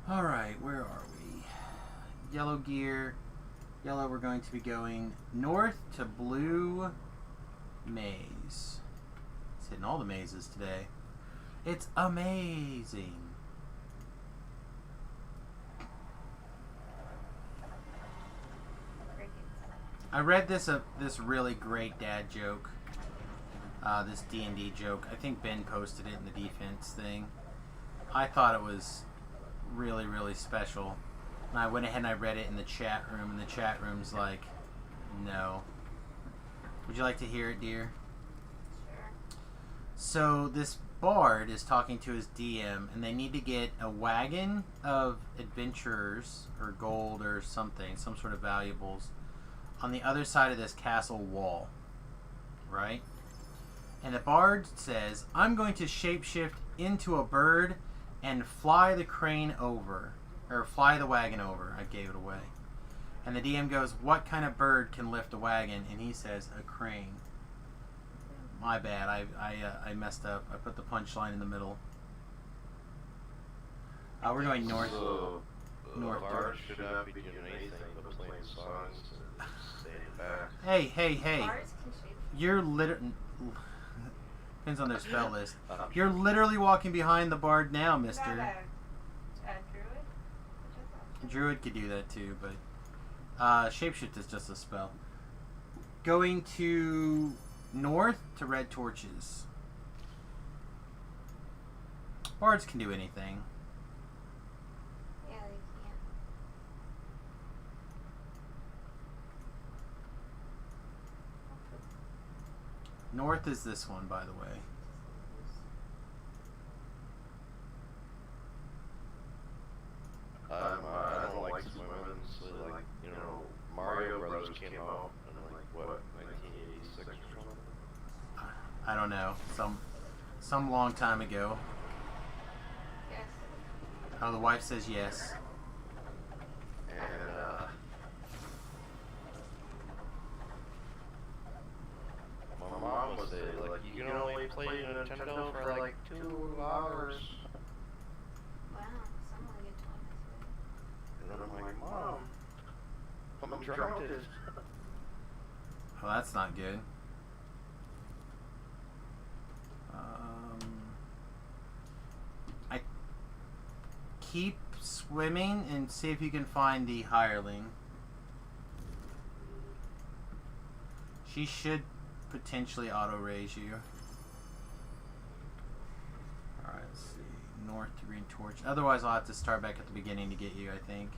Alright, where are we? Yellow gear. Yellow, we're going to be going north to Blue Maze. It's hitting all the mazes today. It's amazing. I read this really great dad joke. This D&D joke. I think Ben posted it in the defense thing. I thought it was really, really special. And I went ahead and I read it in the chat room, and the chat room's like, no. Would you like to hear it, dear? Sure. So this bard is talking to his DM, and they need to get a wagon of adventurers, or gold or something, some sort of valuables, on the other side of this castle wall. Right? And the bard says, I'm going to shapeshift into a bird and fly the crane over. Or fly the wagon over. I gave it away. And the DM goes, what kind of bird can lift a wagon? And he says, a crane. My bad. I messed up. I put the punchline in the middle. We're going north. So, North. Bard should not be doing anything but playing songs and staying back. Hey. Bars can shape. You're literally... Depends on their spell list. You're literally walking behind the bard now, mister. Is that a druid? Which is that? Druid could do that too, but shapeshift is just a spell. Going to north to red torches. Bards can do anything. Yeah, they can. North is this one, by the way. I don't like swimming, so like, you know, Mario Brothers came out in like, what, 1986 or something? I don't know. Some long time ago. Yes. Oh, the wife says yes. And, my mom would say, like, you can only play Nintendo for like 2 hours. Wow, someone get told this. And then I'm like, Mom, I'm drowning. Well, that's not good. I keep swimming and see if you can find the hireling. She should potentially auto raise you. Alright, let's see. North to green torch. Otherwise, I'll have to start back at the beginning to get you, I think.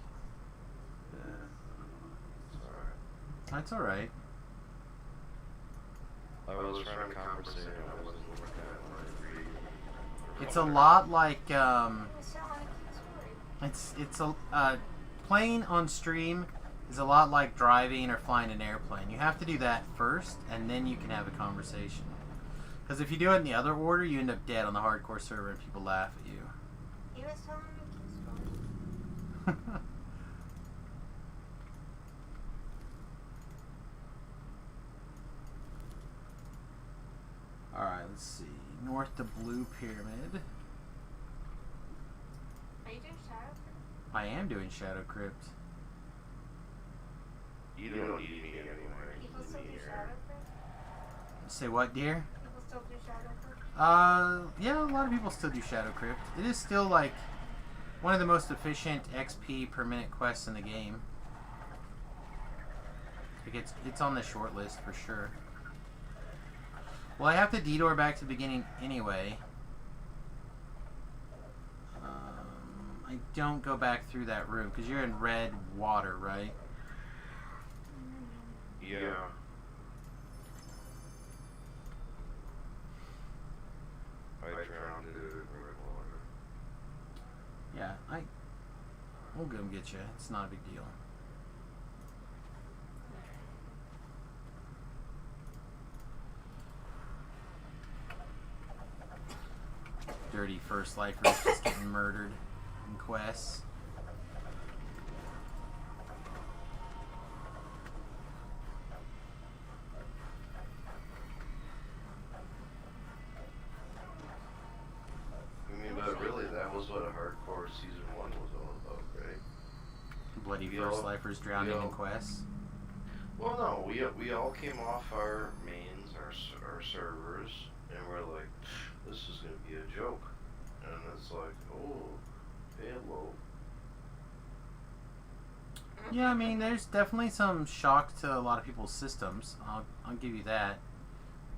That's alright. I was trying to conversate and I wasn't looking at reading. It's a lot like, It was telling a cute story. it's a, playing on stream is a lot like driving or flying an airplane. You have to do that first, and then you can have a conversation. Because if you do it in the other order, you end up dead on the hardcore server and people laugh at you. He was telling a cute story. Alright, let's see. North to Blue Pyramid. Are you doing Shadow Crypt? I am doing Shadow Crypt. You don't need me anyway. People still do Shadow Crypt? Say what, dear? People still do Shadow Crypt? Yeah, a lot of people still do Shadow Crypt. It is still, like, one of the most efficient XP per minute quests in the game. Like, it's on the short list for sure. Well, I have to detour back to the beginning anyway. I don't go back through that room, because you're in red water, right? Yeah. I drowned in red water. Yeah, we'll go and get you. It's not a big deal. Dirty first lifers just getting murdered in quests. I mean, but really, that was what a hardcore season 1 was all about, right? Bloody We first all- lifers drowning we in all- quests. Well, no, we all came off our mains, our servers, and we're like, this is gonna be a joke, and it's like, oh, hello. Yeah, I mean, there's definitely some shock to a lot of people's systems. I'll give you that.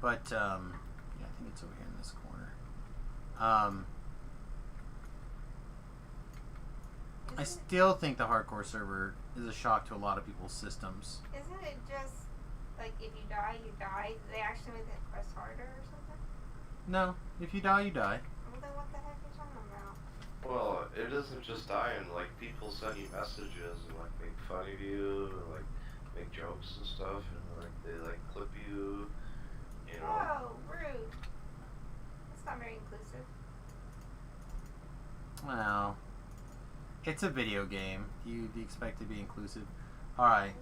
But yeah, I think it's over here in this corner. I still think the hardcore server is a shock to a lot of people's systems. Isn't it just like if you die, you die? Do they actually make that quest harder or something? No, if you die, you die. Well, then what the heck are you talking about? Well, it isn't just dying, like, people send you messages and, like, make fun of you, and, like, make jokes and stuff, and, like, they, like, clip you, you know. Whoa, rude. That's not very inclusive. Well, it's a video game. Do you expect to be inclusive? Alright.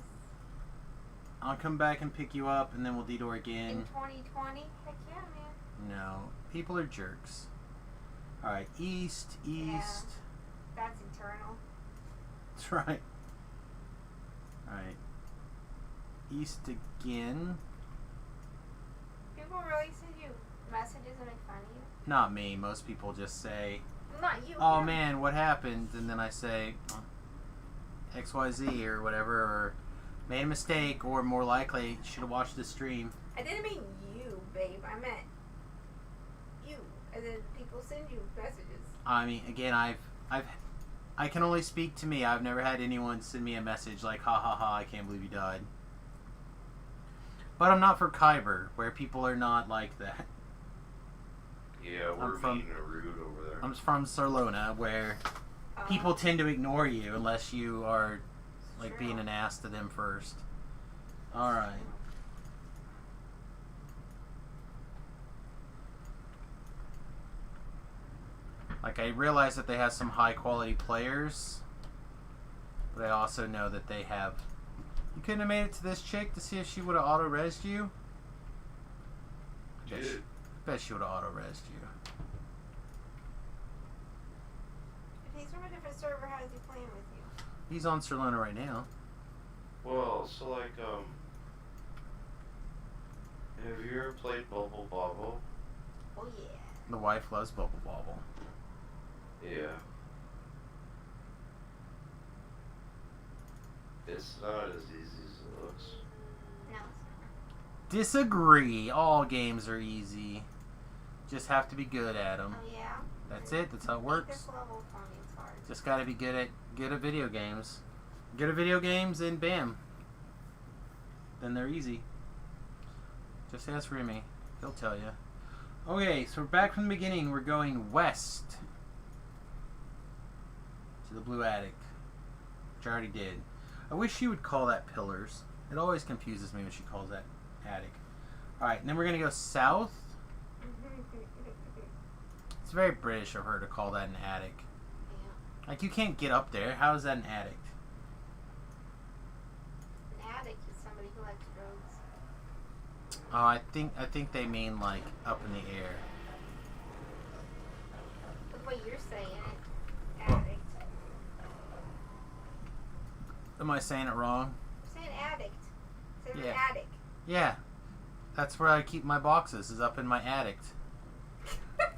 I'll come back and pick you up, and then we'll detour again. In 2020? Heck yeah, man. No. People are jerks. Alright, east. That's eternal. That's right. Alright. East again. People really send you messages and make fun of you? Not me. Most people just say, Not you. oh him. man, what happened? And then I say, XYZ or whatever, or made a mistake, or more likely, should have watched the stream. I didn't mean you, babe. I meant you. And then people send you messages. I mean, again, I can only speak to me. I've never had anyone send me a message like, ha ha ha, I can't believe you died. But I'm not for Kyber, where people are not like that. Yeah, we're from- being rude over there. I'm from Sarlona, where people tend to ignore you unless you are like True. being an ass to them first. Alright. Like, I realize that they have some high quality players, but I also know that they have... You couldn't have made it to this chick to see if she would have auto-resed you? Dude, Bet she would have auto-resed you. If he's from a different server, how is he playing with you? He's on Sarlona right now. well, so like, have you ever played Bubble Bobble? Oh yeah. The wife loves Bubble Bobble. Yeah. It's not as easy as it looks. No, it's Disagree. All games are easy. Just have to be good at them. not. Oh yeah. That's it. That's how it Beat works. This level for me, it's hard. Just gotta be good at video games. Good at video games and bam. Then they're easy. Just ask Remy. He'll tell you. Okay, so we're back from the beginning. We're going west. To the blue attic. Which I already did. I wish she would call that pillars. It always confuses me when she calls that attic. Alright, and then we're gonna go south. It's very British of her to call that an attic. Yeah. Like, you can't get up there. How is that an attic? An addict is somebody who likes drugs. Oh, I think they mean like up in the air. The way you're saying it, addict. Am I saying it wrong? You're saying addict. Instead of Yeah. an addict. Yeah. That's where I keep my boxes, is up in my attic. Yes,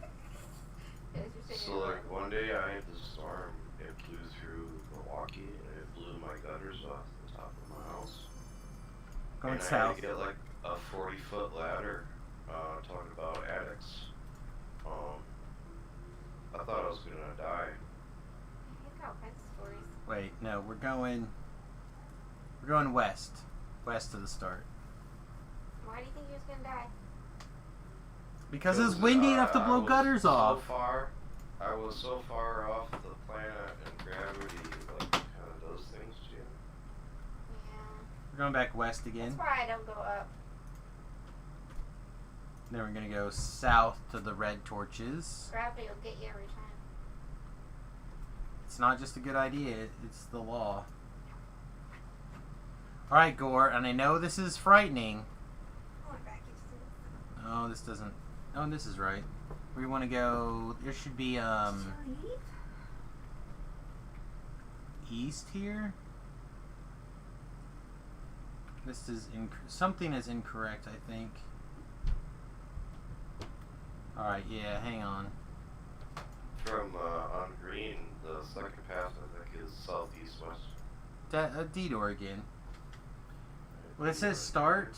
you're saying So it like one day I had this storm. It blew through Milwaukee and it blew my gutters off the top of my house. Going and I south. had to get like a 40-foot ladder. Talking about attics. I thought I was gonna die. You've got all kinds of stories. Wait, no, we're going west. West of the start. Why do you think he was gonna die? Because it's windy enough to I blow was gutters off. I was so far off the planet and gravity like kind of does things to you. Yeah. We're going back west again. That's why I don't go up. Then we're gonna go south to the red torches. Gravity will get you every time. It's not just a good idea, it's the law. Alright, Gore, and I know this is frightening. Oh, my back is still. Oh, this doesn't... Oh, this is right. We want to go... There should be, Sleep? east here? This is... Something is incorrect, I think. Alright, yeah, hang on. From on green, the second path I think is southeast west. A detour again. Well, it says start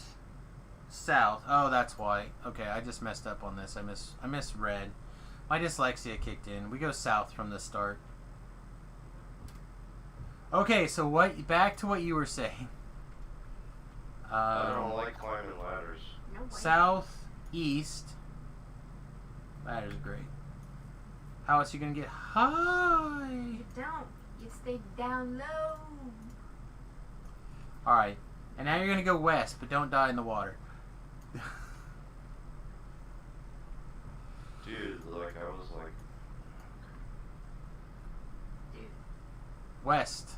south. Oh, that's why. Okay, I just messed up on this. I misread. My dyslexia kicked in. We go south from the start. Okay, so back to what you were saying. I don't like climbing ladders. No way. South, east. Ladder's great. How else you gonna get high? You don't. You stay down low. Alright. And now you're gonna go west, but don't die in the water. Dude, like I was like, Dude. West.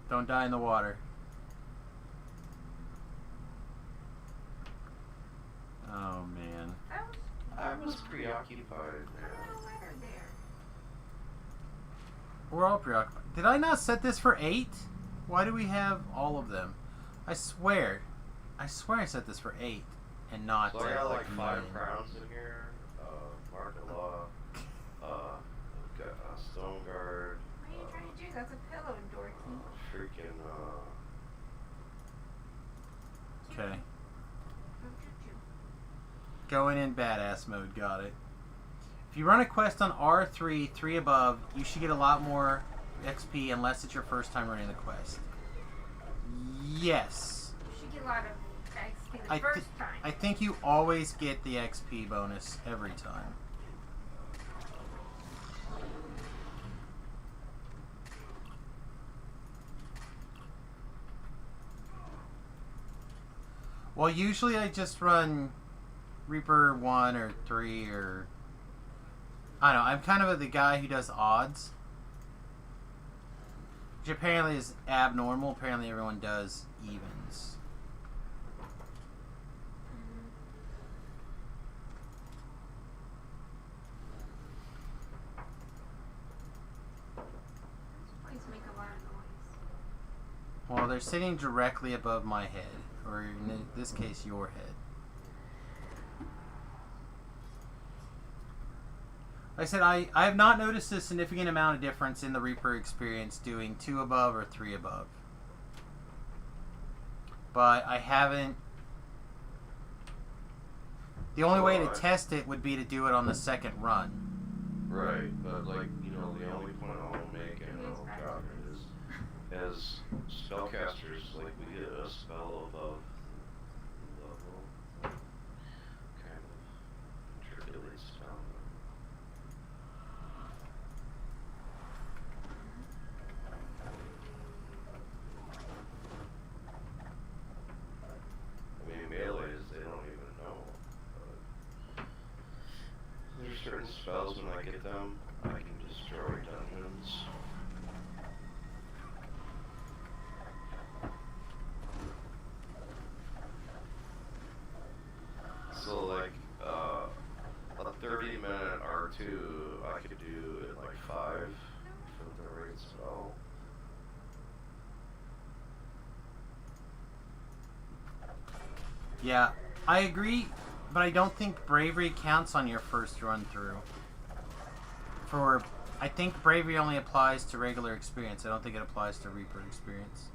Don't die in the water. Oh man. I was preoccupied, man. No ladder there. We're all preoccupied. Did I not set this for 8? Why do we have all of them? I swear I set this for 8 and not So I got like 5 9. crowns in here. Market law. I've got a stone guard. What are you trying to do? That's a pillow, dorky. Freaking Okay. Don't shoot you. Going in badass mode, got it. If you run a quest on R3, 3 above, you should get a lot more XP unless it's your first time running the quest. Yes. You should get a lot of XP. XP the I first time. I think you always get the XP bonus every time. Well, usually I just run Reaper 1 or 3 or... I don't know, I'm kind of the guy who does odds. Which apparently is abnormal. Apparently everyone does evens. These make a lot of noise. Well, they're sitting directly above my head. Or in this case, your head. Like I said, I have not noticed a significant amount of difference in the Reaper experience doing 2 above or 3 above. But I haven't... The only way to test it would be to do it on the second run. Right, but like, you know, the only point I'll make, and I'll drop it, is as spellcasters, like, we get a spell above level. Kind of contributes spell. I mean, melees, they don't even know. There's certain spells when I get them, I can destroy dungeons. So like, a 30-minute R2 I could do in like 5 for the right spell. Yeah, I agree, but I don't think bravery counts on your first run through. I think bravery only applies to regular experience. I don't think it applies to Reaper experience.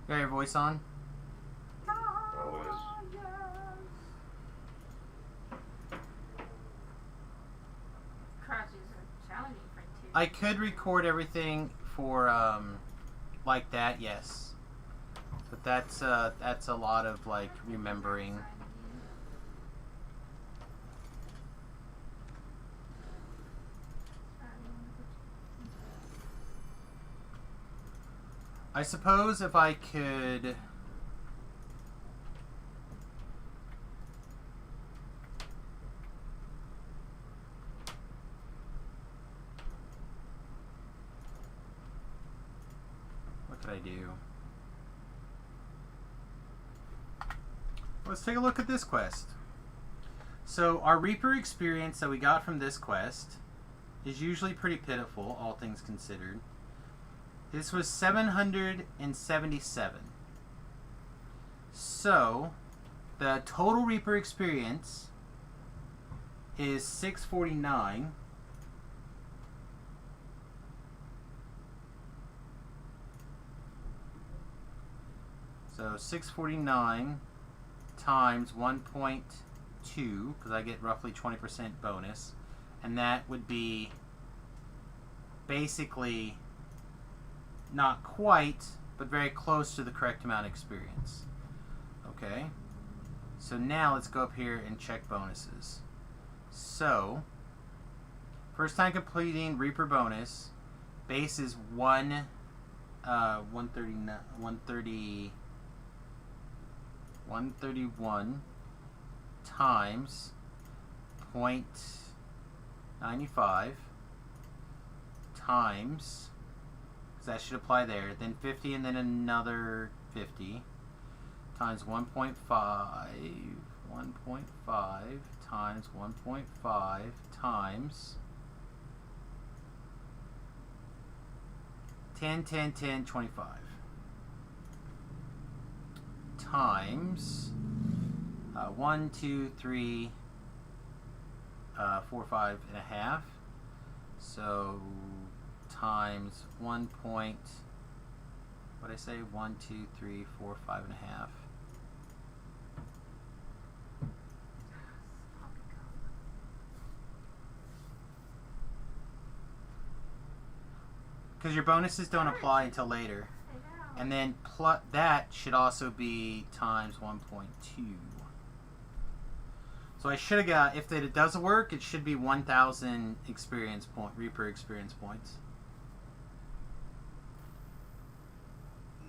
You got your voice on? Always. Crouches are challenging for 2. I could record everything for like that, yes. But that's a lot of like remembering. I suppose if I could... What could I do? Let's take a look at this quest. So our Reaper experience that we got from this quest is usually pretty pitiful, all things considered. This was 777. So, the total Reaper experience is 649. So 649 times 1.2, because I get roughly 20% bonus, and that would be basically not quite, but very close to the correct amount of experience. Okay, so now let's go up here and check bonuses. So, first time completing Reaper bonus, base is 131 times 0.95 times, because that should apply there, then 50 and then another 50 times 1.5 times 1.5 times 10, 10, 10, 25 times 1, 2, 3, 4, 5 and a half. So times 1 point, what did I say? 1, 2, 3, 4, 5 and a half. because your bonuses don't apply until later. I know. And then that should also be times 1.2. So I should have got, if it does work, it should be 1,000 Reaper experience points.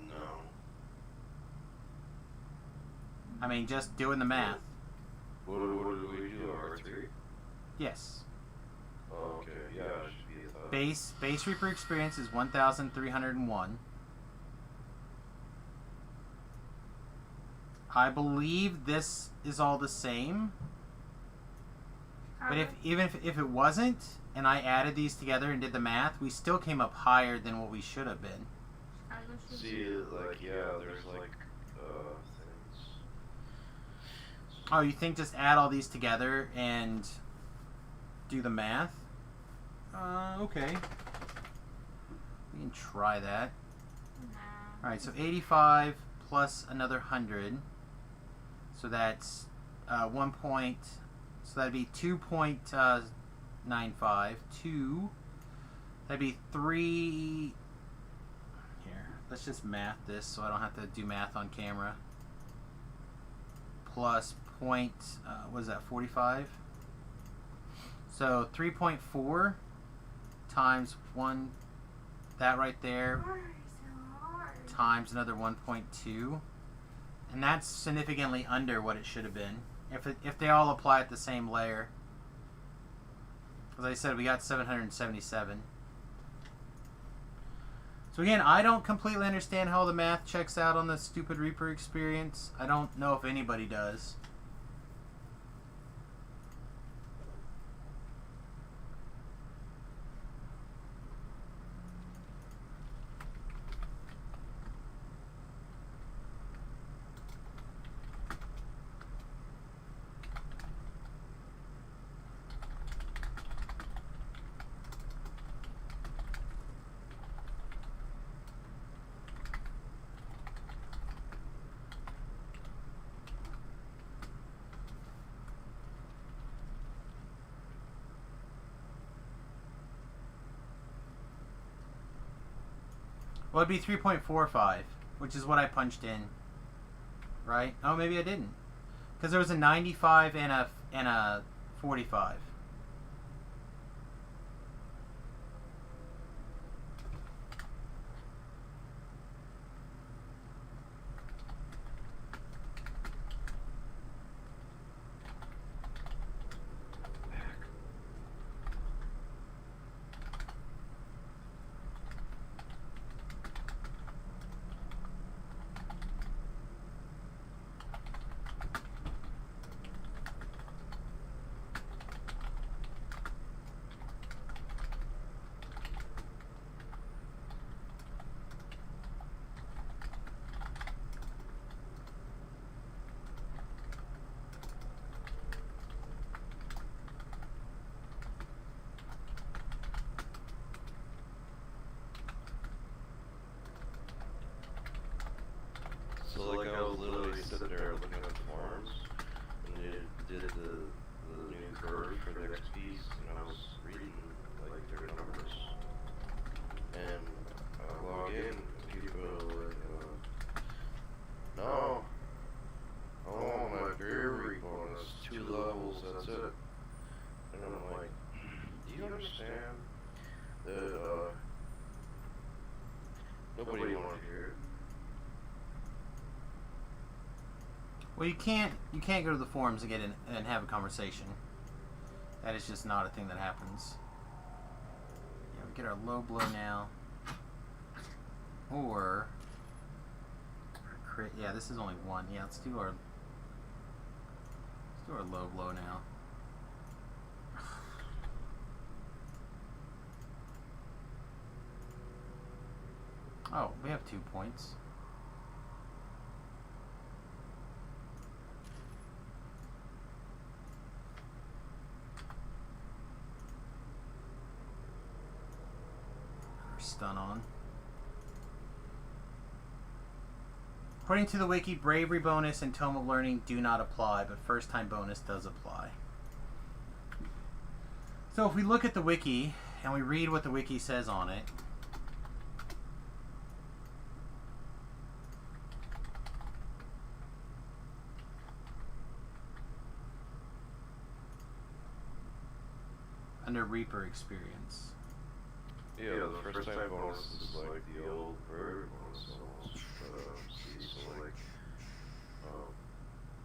No. I mean, just doing the math. What do we do? R3? Yes. Oh, okay. Yeah, it should be 1,000. Base Reaper experience is 1,301. I believe this is all the same. But even if it wasn't, and I added these together and did the math, we still came up higher than what we should have been. See, like, yeah, there's like things. Oh, you think just add all these together and do the math? Okay. We can try that. Alright, so 85 plus another 100. So that's 1 point. So that'd be 2.95. 2. That'd be 3. Here, let's just math this so I don't have to do math on camera. Plus point, what is that, 45? So 3.4 times 1, that right there, times another 1.2. And that's significantly under what it should have been. If they all apply at the same layer. As I said, we got 777. So again, I don't completely understand how the math checks out on the stupid Reaper experience. I don't know if anybody does. Well, it'd be 3.45, which is what I punched in, right? Oh, maybe I didn't, because there was a 95 and a 45. So like I was literally sitting there looking at the forums, and it did the new curve for the XPs, and I was reading like their numbers, and I log in, and people are like, no, I want my bravery bonus, 2 levels, that's it. And I'm like, do you understand that nobody wanted to hear it? Well, you can't go to the forums and get in and have a conversation. That is just not a thing that happens. Yeah, we get our low blow now. Or yeah, this is only 1. Yeah, let's do our low blow now. Oh, we have 2 points. Stun on. According to the wiki, bravery bonus and tome of learning do not apply, but first time bonus does apply. So if we look at the wiki and we read what the wiki says on it, under Reaper experience. Yeah, the first time bonus is like the old bird bonus almost. See, so like,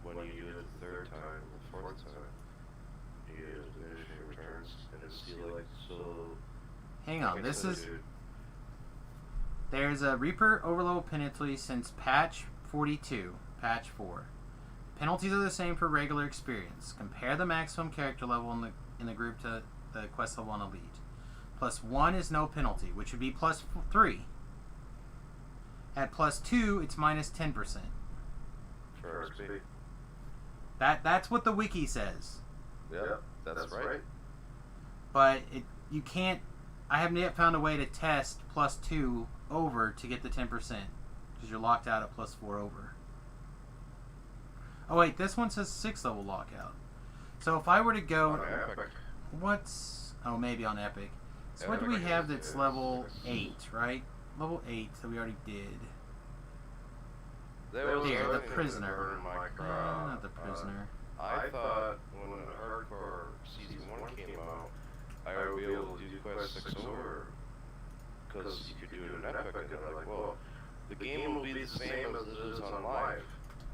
when you do it the third time, the fourth time, you get diminishing returns, and it's still like, so... Hang on, like I this said, is... dude, There's a Reaper overlevel penalty since patch 42, patch 4. Penalties are the same for regular experience. Compare the maximum character level in the group to the quest level on Elite. +1 is no penalty, which would be +3. At +2, it's -10%. for XP. That's what the wiki says. Yeah, that's right. But you can't. I haven't yet found a way to test +2 over to get the 10%, because you're locked out at +4 over. Oh wait, this one says 6 level lockout. So if I were to go, On Epic. what's maybe on Epic. So Yeah, what do we Epic have is- that's is level 6. 8, right? Level 8 that we already did. That was There, the another thing that prisoner. burned my Not the prisoner. I thought when Hardcore Season 1 came out, I would be able to do Quest 6 over. Because you could do it in Epic, and they're like, well, the game will be the same as it is on live.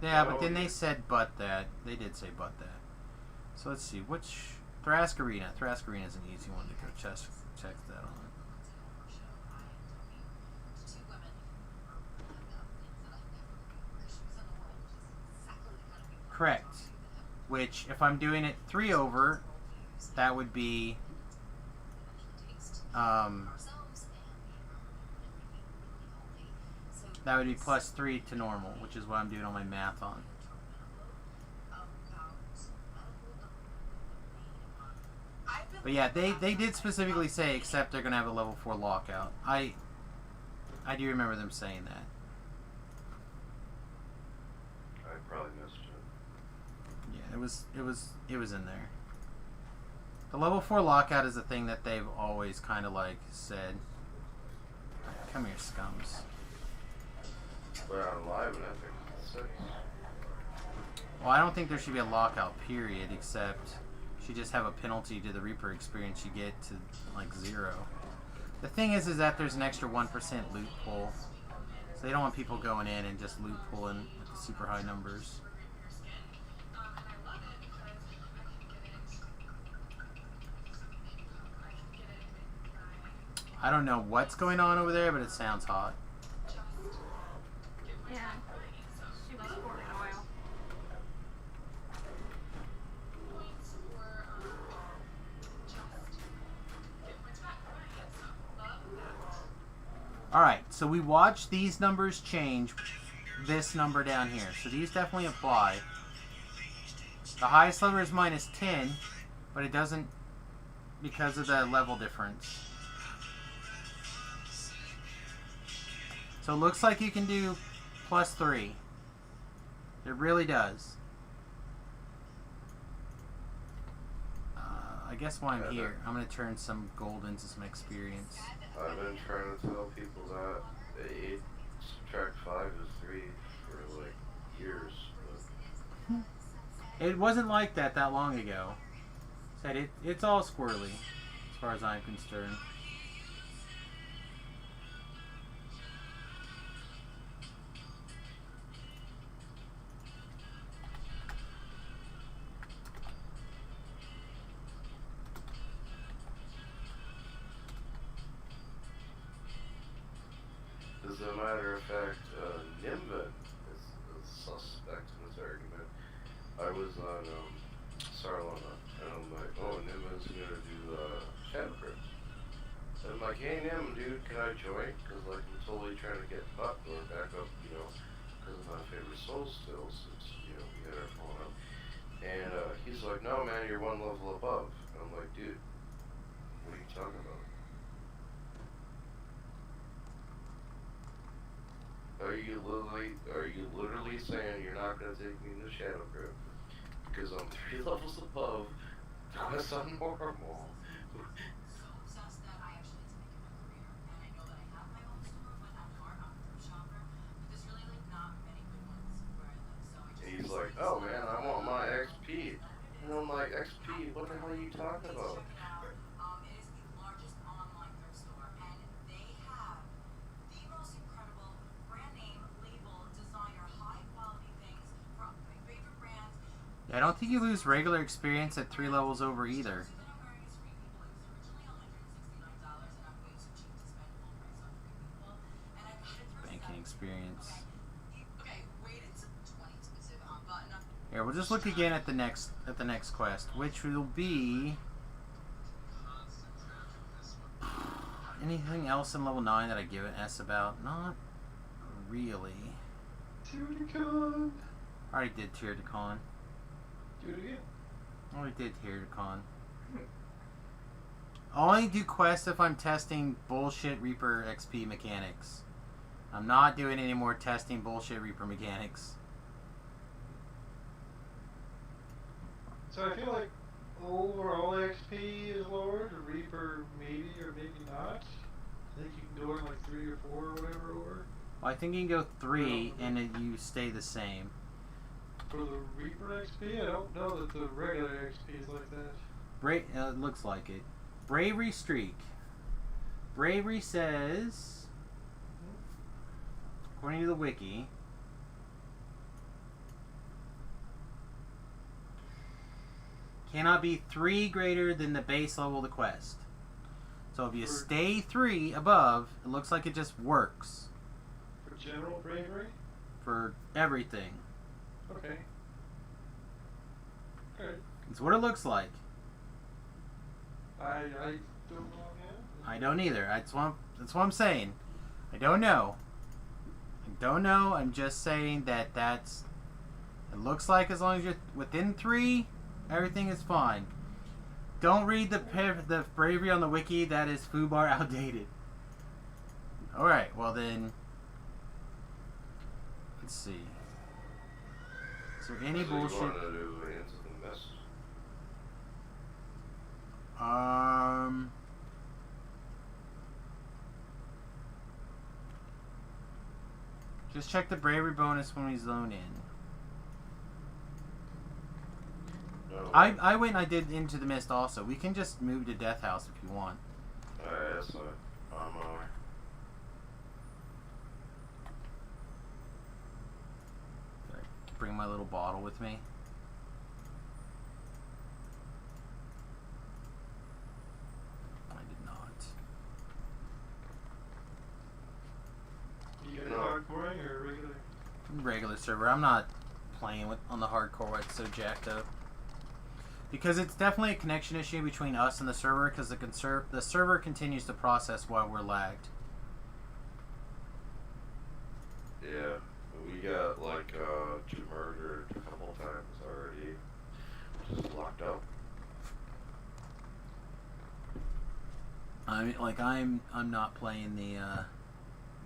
Yeah, but then they said but that. They did say but that. So let's see, which... Thrask Arena. Thrask Arena is an easy one to go check that on. Correct. Which, if I'm doing it 3 over, that would be... that would be +3 to normal, which is what I'm doing all my math on. But yeah, they did specifically say, except they're going to have a level 4 lockout. I do remember them saying that. I probably missed it. Yeah, it was in there. The level 4 lockout is a thing that they've always kind of like said. Come here, scums. But on live in Epic, it's 6. Well, I don't think there should be a lockout period, except you just have a penalty to the Reaper experience you get to like 0. The thing is that there's an extra 1% loot pull, so they don't want people going in and just loot pulling with the super high numbers. I don't know what's going on over there, but it sounds hot. Yeah. She was pouring oil. Alright, so we watched these numbers change this number down here. So these definitely apply. The highest level is -10, but it doesn't because of the level difference. So it looks like you can do +3. It really does. I guess while I'm here, I'm going to turn some gold into some experience. I've been trying to tell people that 8 subtract 5 is 3 for like years. It wasn't like that long ago. Said it's all squirrely, as far as I'm concerned. As a matter of fact, Nimbin is a suspect in this argument. I was on Sarlona, and I'm like, oh, Nimbin's gonna do Shadow Crypt. And I'm like, hey Nim, dude, can I join? Because like, I'm totally trying to get Butler back up, you know, because of my favorite soul still, since, you know, we had our phone up. And he's like, no man, you're 1 level above. And I'm like, dude, what are you talking about? Are you literally saying you're not gonna take me into Shadow Crypt because I'm 3 levels above the quest on normal? And he's like, oh man, I want my XP. And I'm like, XP? What the hell are you talking about? I don't think you lose regular experience at 3 levels over either. Banking experience. Here, we'll just look again at the next quest, which will be anything else in level 9 that I give an S about? Not really. Tier-to-con. I already did Tier to Con. Do it again. I already did Tier to Con. I'll only do quests if I'm testing bullshit Reaper XP mechanics. I'm not doing any more testing bullshit Reaper mechanics. So I feel like overall XP is lower. The Reaper maybe or maybe not. I think you can go in like 3 or 4 or whatever over. Well, I think you can go 3 and then you stay the same. For the Reaper XP, I don't know that the regular XP is like that. It looks like it. Bravery streak. Bravery says, according to the wiki, cannot be 3 greater than the base level of the quest. So if you stay 3 above, it looks like it just works. For general bravery? For everything. Okay. Okay. It's what it looks like. I don't know, man. I don't either. That's what I'm saying. I don't know. I don't know. I'm just saying that that's... It looks like as long as you're within 3, everything is fine. Don't read the bravery on the wiki. That is foobar outdated. Alright, well then... Let's see. Is there any bullshit? You want to do answer the message? Just check the bravery bonus when we zone in. No. I went and I did Into the Mist also. We can just move to Death House if you want. Alright, that's fine. Bring my little bottle with me. I did not. You got hardcoring or regular? Regular server. I'm not playing on the hardcore where it's so jacked up. Because it's definitely a connection issue between us and the server, because the server continues to process while we're lagged. Yeah, we got like murdered a couple times already. Just locked up. I'm not playing the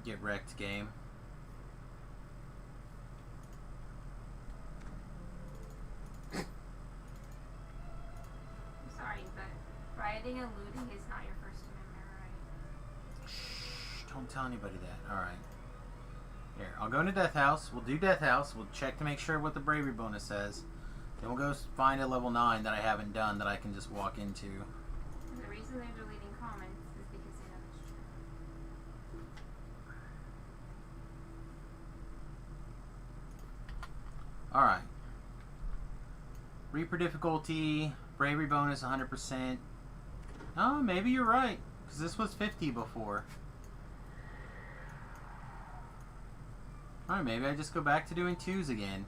get wrecked game. Rioting and looting is not your First Amendment right. Shh, don't tell anybody that. Alright. Here, I'll go into Death House. We'll do Death House. We'll check to make sure what the bravery bonus says. Then we'll go find a level 9 that I haven't done that I can just walk into. And the reason they're deleting comments is because they know it's true. Alright. Reaper difficulty, bravery bonus 100%. Oh, maybe you're right. Because this was 50 before. Alright, maybe I just go back to doing 2s again.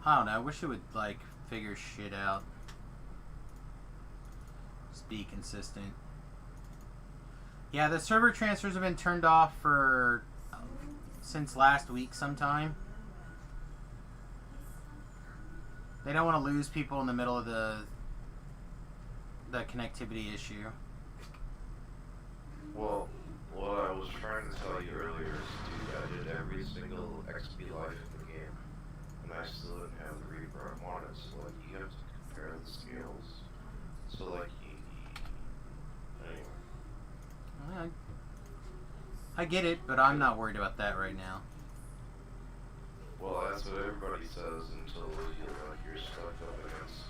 I don't know. I wish it would, like, figure shit out. Just be consistent. Yeah, the server transfers have been turned off for... since last week sometime. They don't want to lose people in the middle of the connectivity issue. Well, what I was trying to tell you earlier is, dude, I did every single XP life in the game, and I still didn't have the Reaper I wanted, so, like, you have to compare the scales. So, like, anyway. I get it, but I'm not worried about that right now. Well, that's what everybody says until you're stuck up against.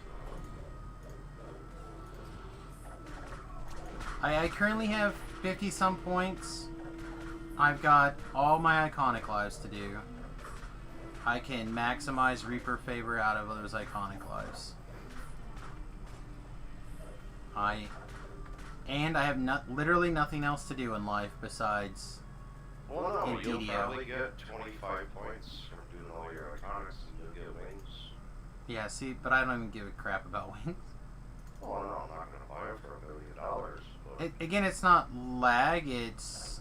I currently have 50 some points. I've got all my iconic lives to do. I can maximize Reaper favor out of those iconic lives. I have literally nothing else to do in life besides Well, no, in you'll DDO. probably get 25 points from doing all your iconics and you'll get wings. Yeah, see, but I don't even give a crap about wings. Well, no, I'm not gonna buy it for $1 million. But Again, it's not lag, it's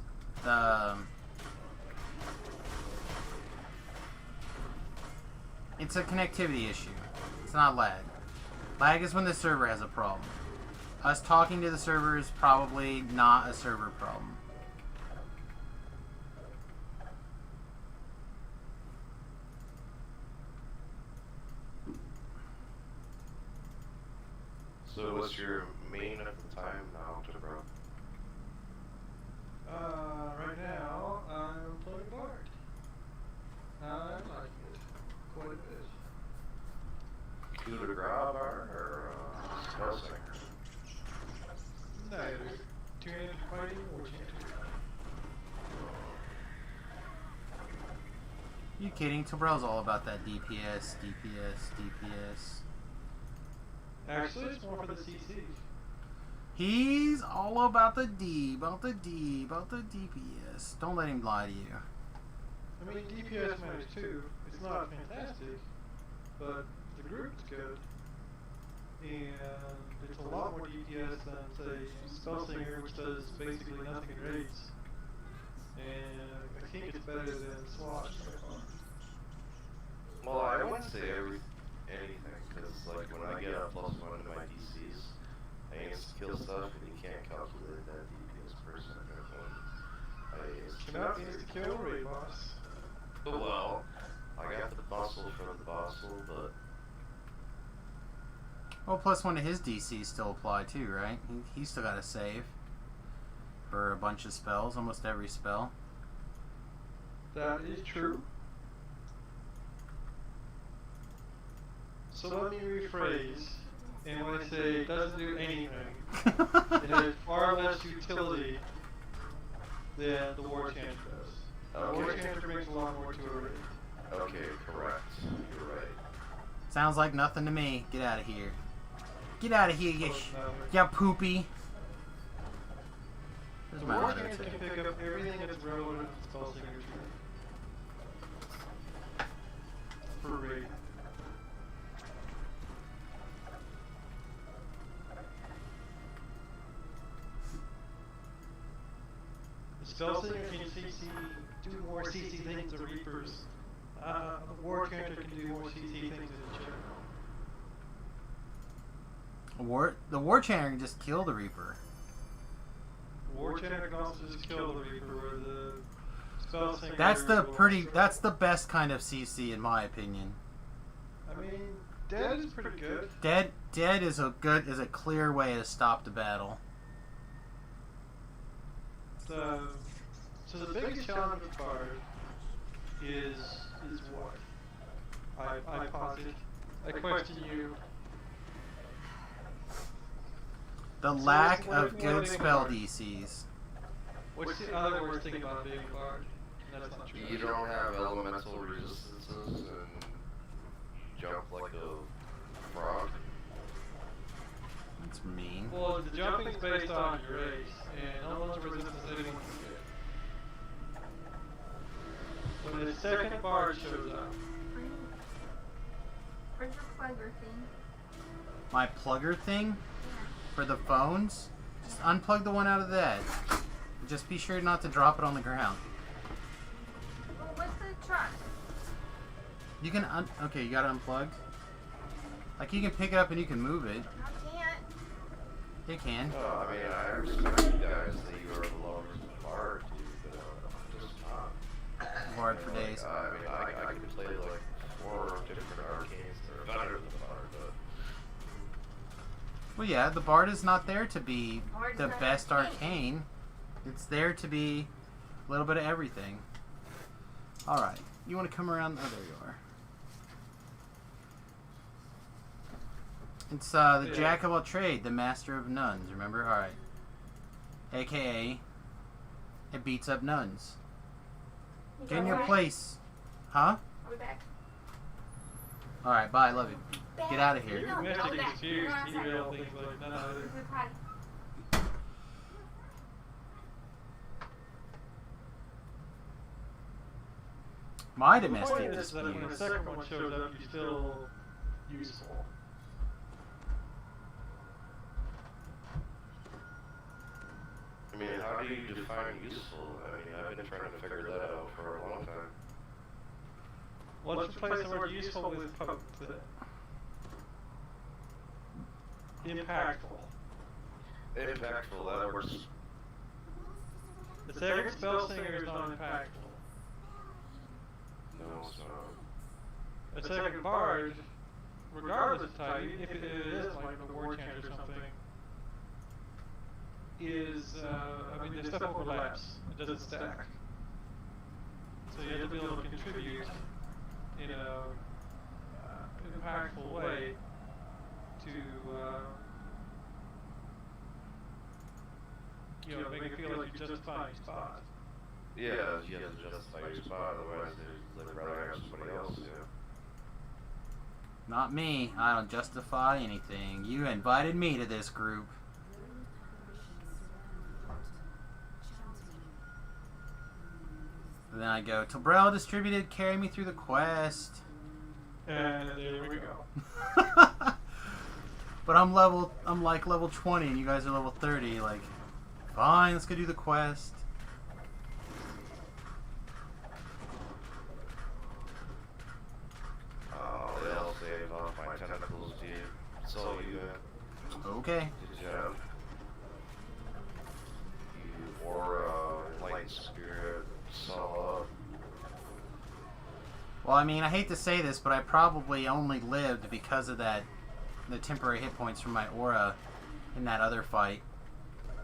it's a connectivity issue. It's not lag. Lag is when the server has a problem. Us talking to the server is probably not a server problem. so what's your main at the time now, bro? Right now, I'm playing Bard. I'm liking it quite a bit. Coup de grace or Spellsinger? Neither. Two-handed fighting or chanting. You kidding? Tobrell's all about that DPS, DPS, DPS. Actually, it's more for the CC. He's all about the D, about the D, about the DPS. Don't let him lie to you. I mean, DPS matters too. It's not fantastic, but the group's good. And it's a lot more DPS than, say, Spellsinger, which does basically nothing in raids. And I think it's better than SWAT so far. Well, I wouldn't say anything, because like when I get a +1 to my DCs, I insta-kill stuff and you can't calculate that DPS percent when I Cannot insta-kill. insta-kill raid boss. Well, I got the bustle from the bustle, but Well, +1 to his DCs still apply too, right? He's still got to save for a bunch of spells, almost every spell. That is true. So let me rephrase, and when I say it doesn't do anything, it has far less utility than the War Chanter does. The War Okay. Chanter brings a lot more to a raid. okay, correct. You're right. Sounds like nothing to me. Get out of here. Get out of here, you poopy. There's The my War letter Chanter too. can pick up everything that's relevant to Spellsinger's raid. For raid. The Spellsinger can do more CC things than Reapers. The War Chanter can do more CC things than Chip. The War Chanter can just kill the Reaper. War Chanter can also just kill the Reaper, where the Spellsinger... That's the best kind of CC in my opinion. I mean, Dead is pretty good. Dead is a clear way to stop the battle. So the biggest challenge with Bard is what? I posit. I question you. The So lack what of if good being spell Bard? DCs. What's the other worst thing about being Bard? That's not true. You don't have elemental resistances and jump like a frog. That's mean. Well, the jumping's based on your race, and elemental resistance anyone can get. When the second Bard shows up, Where's your plugger thing? My plugger thing Yeah. for the phones, just unplug the one out of that. Just be sure not to drop it on the ground. Well, what's the truck? You can okay, you got it unplugged? Like you can pick it up and you can move it. I can't. You can. I mean, I respect you guys that you are the lowest Bard, dude, but I'm just not. Bard for days. I mean, I could play like 4 different arcanes that are better than the Bard, but Well, yeah, the Bard is not there to be Bard's the not best arcane. arcane. It's there to be a little bit of everything. Alright, you want to come around? Oh, there you are. It's the Yeah. Jack of all trade, the master of nuns, remember? Alright. AKA, it beats up nuns. You Get in got your back? place. Huh? Are we back? Alright, bye. Love you. Get out of here. You're domestic confused, email things like none of it. My The point domestic is that when the disputes. second one shows up, you're still useful. I mean, how do you define useful? I mean, I've been trying to figure that out for a long time. Well, let's replace the word useful with potent. Impactful. Impactful, that works. The second spell singer is not impactful. No, it's not. A second bard, regardless of type, if it is like a war chant or something, is, I mean, the stuff overlaps. It doesn't stack. So you have to be able to contribute in a impactful way to, you know, make it feel like you're justifying your spot. Yeah, you have to justify your spot, otherwise they'd rather have somebody else, yeah. Not me. I don't justify anything. You invited me to this group. And then I go, Tobrel distributed, carry me through the quest. And there we go. But I'm like level 20 and you guys are level 30. Like, fine, let's go do the quest. Oh, they'll save off my tentacles, dude. That's all you got. Okay. Good job. You aura, light spirit, solid. Well, I mean, I hate to say this, but I probably only lived because of the temporary hit points from my aura in that other fight.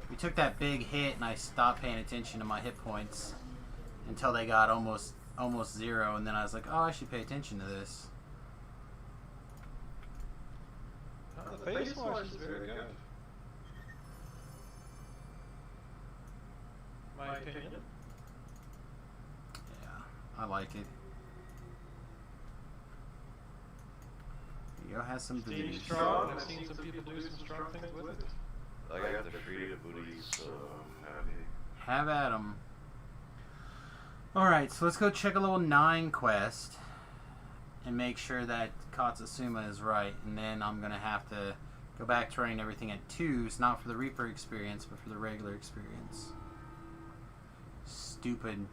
We took that big hit and I stopped paying attention to my hit points until they got almost zero, and then I was like, oh, I should pay attention to this. The face wash is very good. My opinion. Yeah, I like it. Yo has some Steam booties. strong. I've seen some people do some strong things with it. I got the freedom booties, so I'm happy. Have at 'em. Alright, so let's go check a level 9 quest and make sure that Katsushima is right, and then I'm going to have to go back to running everything at 2s, not for the Reaper experience, but for the regular experience. Stupid.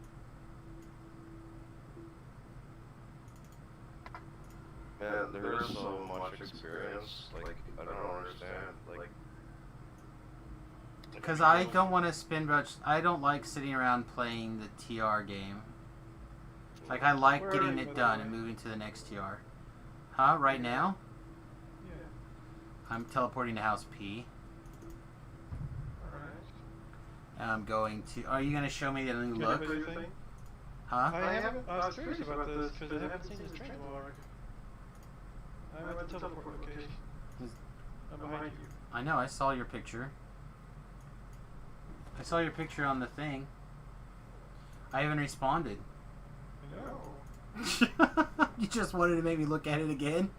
Man, there is so much experience, like, I don't understand, like... Because I don't want to spend much... I don't like sitting around playing the TR game. Like, I like Where getting are you, it by the done way? and moving to the next TR. Huh? Right now? Yeah. I'm teleporting to House P. Alright. And I'm going to... Are you going to show me the new Can look? anybody think? Huh? I was curious about this because I haven't seen this train before. I'm at the teleport location. I'm behind you. I know, I saw your picture. I saw your picture on the thing. I haven't responded. No. You just wanted to make me look at it again?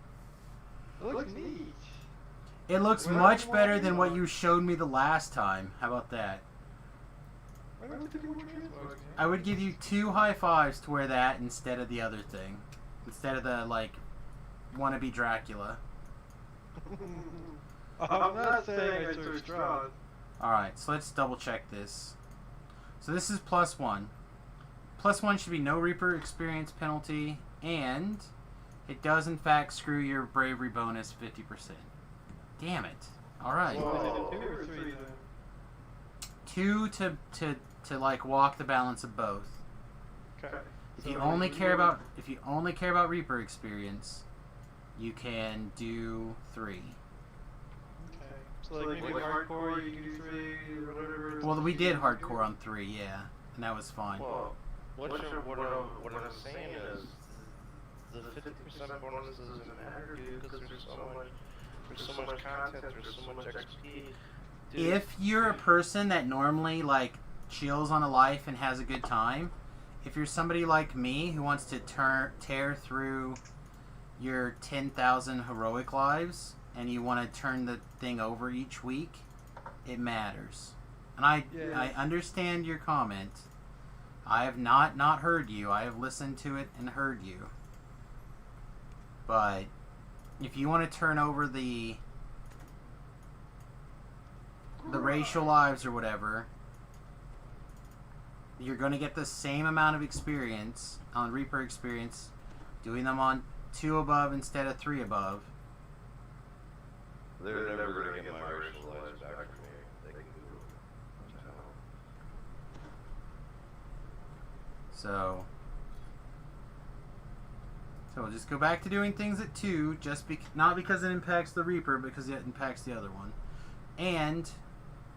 It looks neat. It looks Well, much why better do than you what want- you showed me the last time. How about that? Why don't you do more transmogs? I would give you 2 high fives to wear that instead of the other thing. Instead of the, like, wannabe Dracula. I'm not saying I took Strahd. Alright, so let's double check this. So this is +1. +1 should be no Reaper experience penalty, and it does in fact screw your bravery bonus 50%. Damn it. Alright. Well, is it a 2 or 3 then? 2 to like walk the balance of both. Okay. If you only care about Reaper experience, you can do 3. Okay. So like maybe hardcore, you can do 3 or whatever. Well, we did hardcore on 3, yeah, and that was fine. Well, what I'm saying is, the 50% bonus doesn't matter, dude, because there's so much content, there's so much XP. Dude, If you're a person that normally like chills on a life and has a good time, if you're somebody like me who wants to tear through your 10,000 heroic lives and you want to turn the thing over each week, it matters. And I understand your comment. I have not heard you. I have listened to it and heard you. But if you want to turn over the racial lives or whatever, you're going to get the same amount of experience on Reaper experience doing them on 2 above instead of 3 above. They're never going to get my racial lives back from me. They can do it. So we'll just go back to doing things at 2, not because it impacts the Reaper, because it impacts the other one. And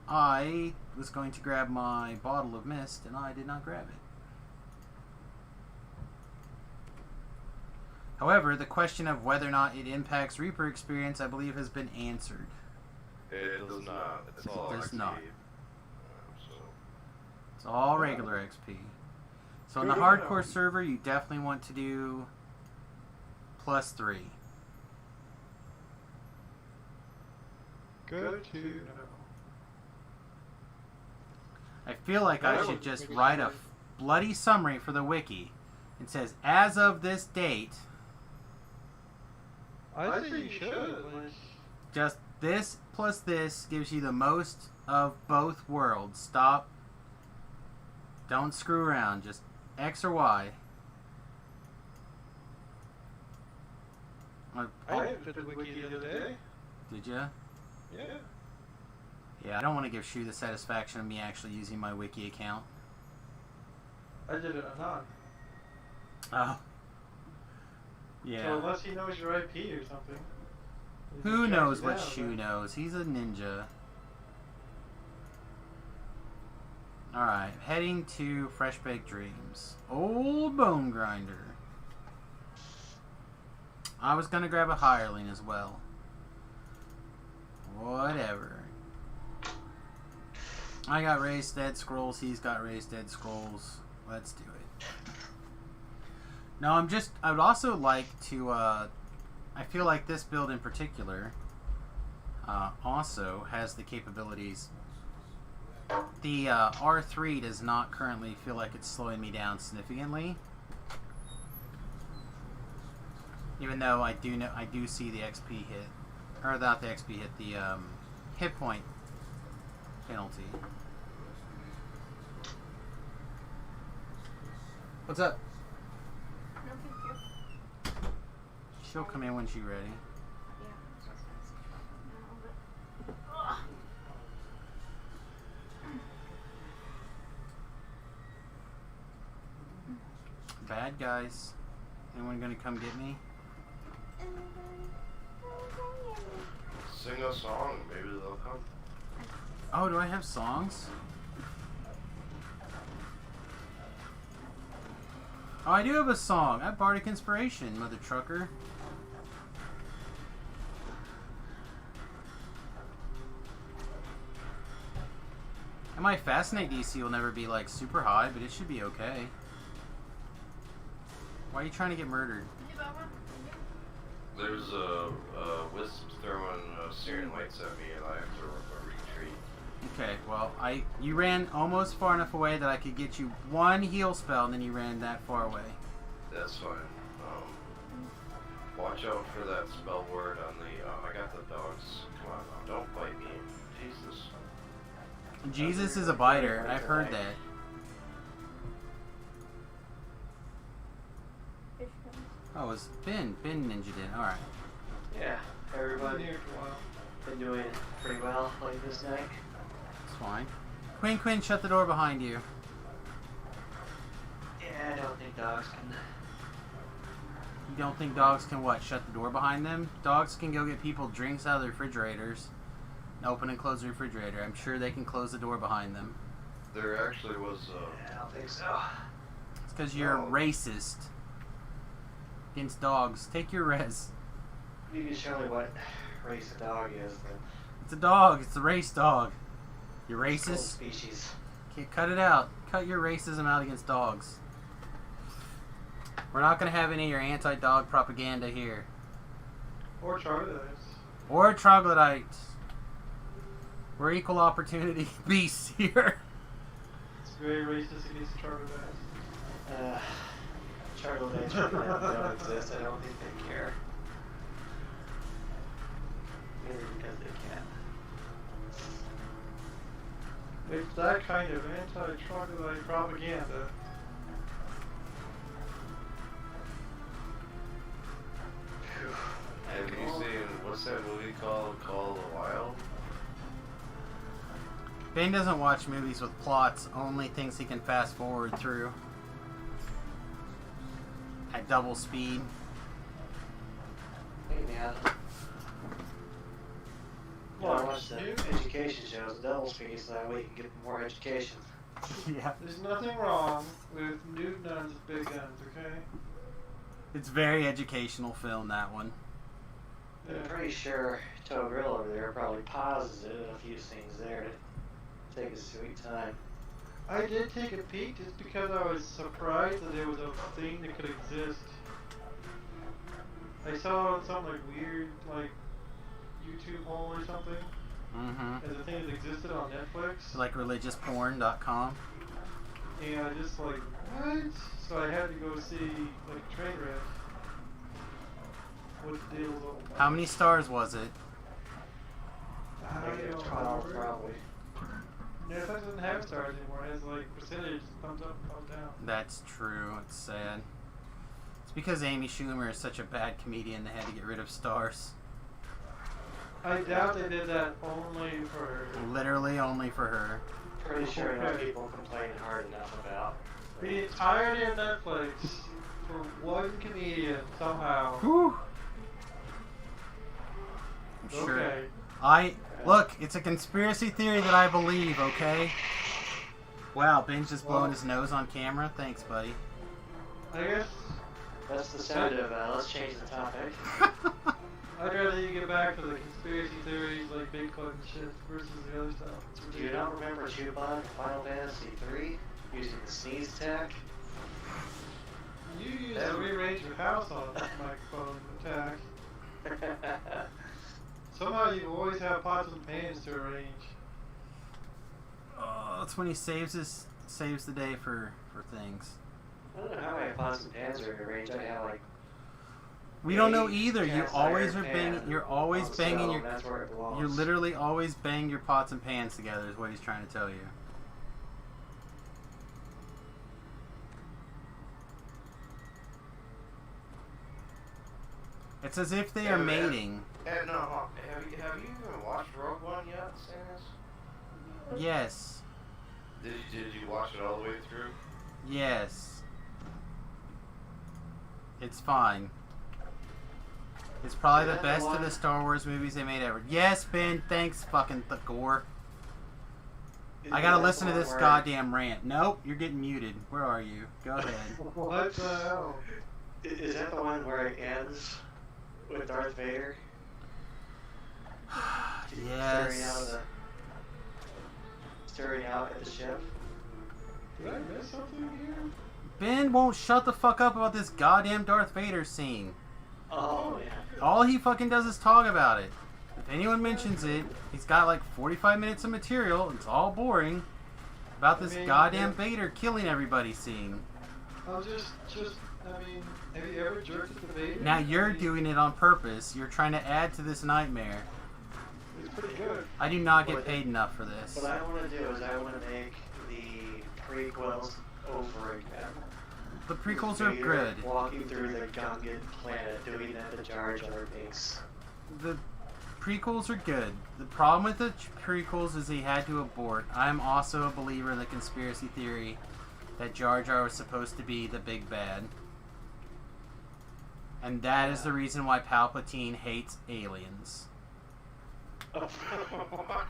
I was going to grab my bottle of mist, and I did not grab it. However, the question of whether or not it impacts Reaper experience, I believe, has been answered. It does not. It's all It does XP. not. So, It's all regular XP. So in the hardcore server, you definitely want to do +3. Good to know. I feel like I should just write a bloody summary for the wiki. It says, as of this date, I think you should. Like, just this plus this gives you the most of both worlds. Stop. Don't screw around. Just X or Y. I looked at the wiki the other day. Did ya? Yeah. Yeah, I don't want to give Shu the satisfaction of me actually using my wiki account. I did it anon. Oh. Yeah. So unless he knows your IP or something. he Who can knows track you what down, Shu but- knows? He's a ninja. Alright, heading to Fresh Baked Dreams. Old Bone Grinder. I was gonna grab a hireling as well. Whatever. I got raised dead scrolls, he's got raised dead scrolls. Let's do it. No, I would also like to, I feel like this build in particular also has the capabilities. The R3 does not currently feel like it's slowing me down significantly. Even though I do see the XP hit, or not the XP hit, the hit point penalty. What's up? No, thank you. She'll come in when she's ready. Yeah, that's what I was gonna say. No, but... Ugh. Bad guys. Anyone gonna come get me? sing a song. Maybe they'll come. Oh, do I have songs? Oh, I do have a song. I have Bardic Inspiration, Mother Trucker. And my Fascinate DC will never be like super high, but it should be okay. Why are you trying to get murdered? There's a wisp throwing Syrian lights at me, and I have to retreat. Okay, well, you ran almost far enough away that I could get you one heal spell, and then you ran that far away. That's fine. Watch out for that spell word on the. I got the dogs. Come on now, don't bite me, Jesus. Jesus is a biter. I've heard that. Oh, it was Ben. Ben ninja in. Alright. Yeah, Been everybody here for a while. been doing pretty well like this night. It's fine. Quinn, shut the door behind you. Yeah, I don't think dogs can. You don't think dogs can what? Shut the door behind them? Dogs can go get people drinks out of the refrigerators. And open and close the refrigerator. I'm sure they can close the door behind them. There actually was. Yeah, I don't think so. It's because you're Oh. racist against dogs. Take your res. You can show me what race a dog is, then. It's a dog. It's a race dog. You're It's called racist. species. Okay, cut it out. Cut your racism out against dogs. We're not going to have any of your anti-dog propaganda here. Or troglodytes. Or troglodytes. We're equal opportunity beasts here. It's very racist against troglodytes. Troglodytes don't exist. I don't think they care. Mainly because they can. It's that kind of anti-troglodyte propaganda. Have you seen, what's that movie called? Call the Wild? Ben doesn't watch movies with plots, only things he can fast forward through. At double speed. Hey man. Well, I watch the education shows double speed so that way you can get more education. Yeah. There's nothing wrong with nude nuns with big guns, okay? It's very educational film, that one. I'm pretty sure Toe Grill over there probably pauses it a few scenes there to take his sweet time. I did take a peek just because I was surprised that there was a thing that could exist. I saw something like weird, like YouTube hole or something, Mm-hmm. as a thing that existed on Netflix. Like religionsporn.com. And I just like, what? So I had to go see like Trainwreck. What the deal was all about. How many stars was it? I Negative don't 12 remember. probably. Netflix doesn't have stars anymore. It has like percentage, thumbs up, thumbs down. That's true. It's sad. It's because Amy Schumer is such a bad comedian they had to get rid of stars. I doubt they did that only for her. Literally only for her. Pretty sure enough people complain hard enough about. The entirety of Netflix for one comedian somehow. Whew. I'm sure. Okay. Look, it's a conspiracy theory that I believe, okay? Wow, Ben's just blowing his nose on camera. Thanks, buddy. I guess That's the sound of, let's change the topic. I'd rather you get back to the conspiracy theories like Bigfoot and shit versus the other stuff. It's Do you not remember Chuban in Final Fantasy III using the sneeze attack? You used to rearrange your house on this microphone attack. Somehow you always have pots and pans to arrange. Oh, that's when he saves the day for things. I don't know how many pots and pans are arranged. I have like. We don't know 8 either. You cast always iron are banging. pan You're always on banging stone, your. That's where it belongs. You're literally always banging your pots and pans together. Is what he's trying to tell you. It's as if they are mating. And no, have you even watched Rogue One yet, Stannis? Yes. Did you watch it all the way through? Yes. It's fine. It's probably the Is that best the of the one- Star Wars movies they made ever. Yes, Ben. Thanks, fucking the gore. Is I gotta that listen the to one this where- goddamn rant. Nope, you're getting muted. Where are you? Go ahead. What the hell? Is that the one where it ends with Darth Vader? Yes. Staring out at the ship. Did I miss something here? Ben won't shut the fuck up about this goddamn Darth Vader scene. Oh, yeah. All he fucking does is talk about it. If anyone mentions it, he's got like 45 minutes of material. It's all boring. About this goddamn Vader killing everybody scene. I'm just, I mean, have you ever jerked at the Vader? Now you're I mean, doing it on purpose. You're trying to add to this nightmare. It's pretty good. I do not get paid enough for this. What I want to do is I want to make the prequels over again. The prequels are Vader good. Walking through the Gungan planet, doing that to Jar Jar Binks. The prequels are good. The problem with the prequels is he had to abort. I'm also a believer in the conspiracy theory that Jar Jar was supposed to be the big bad. And that is the reason why Palpatine hates aliens. What?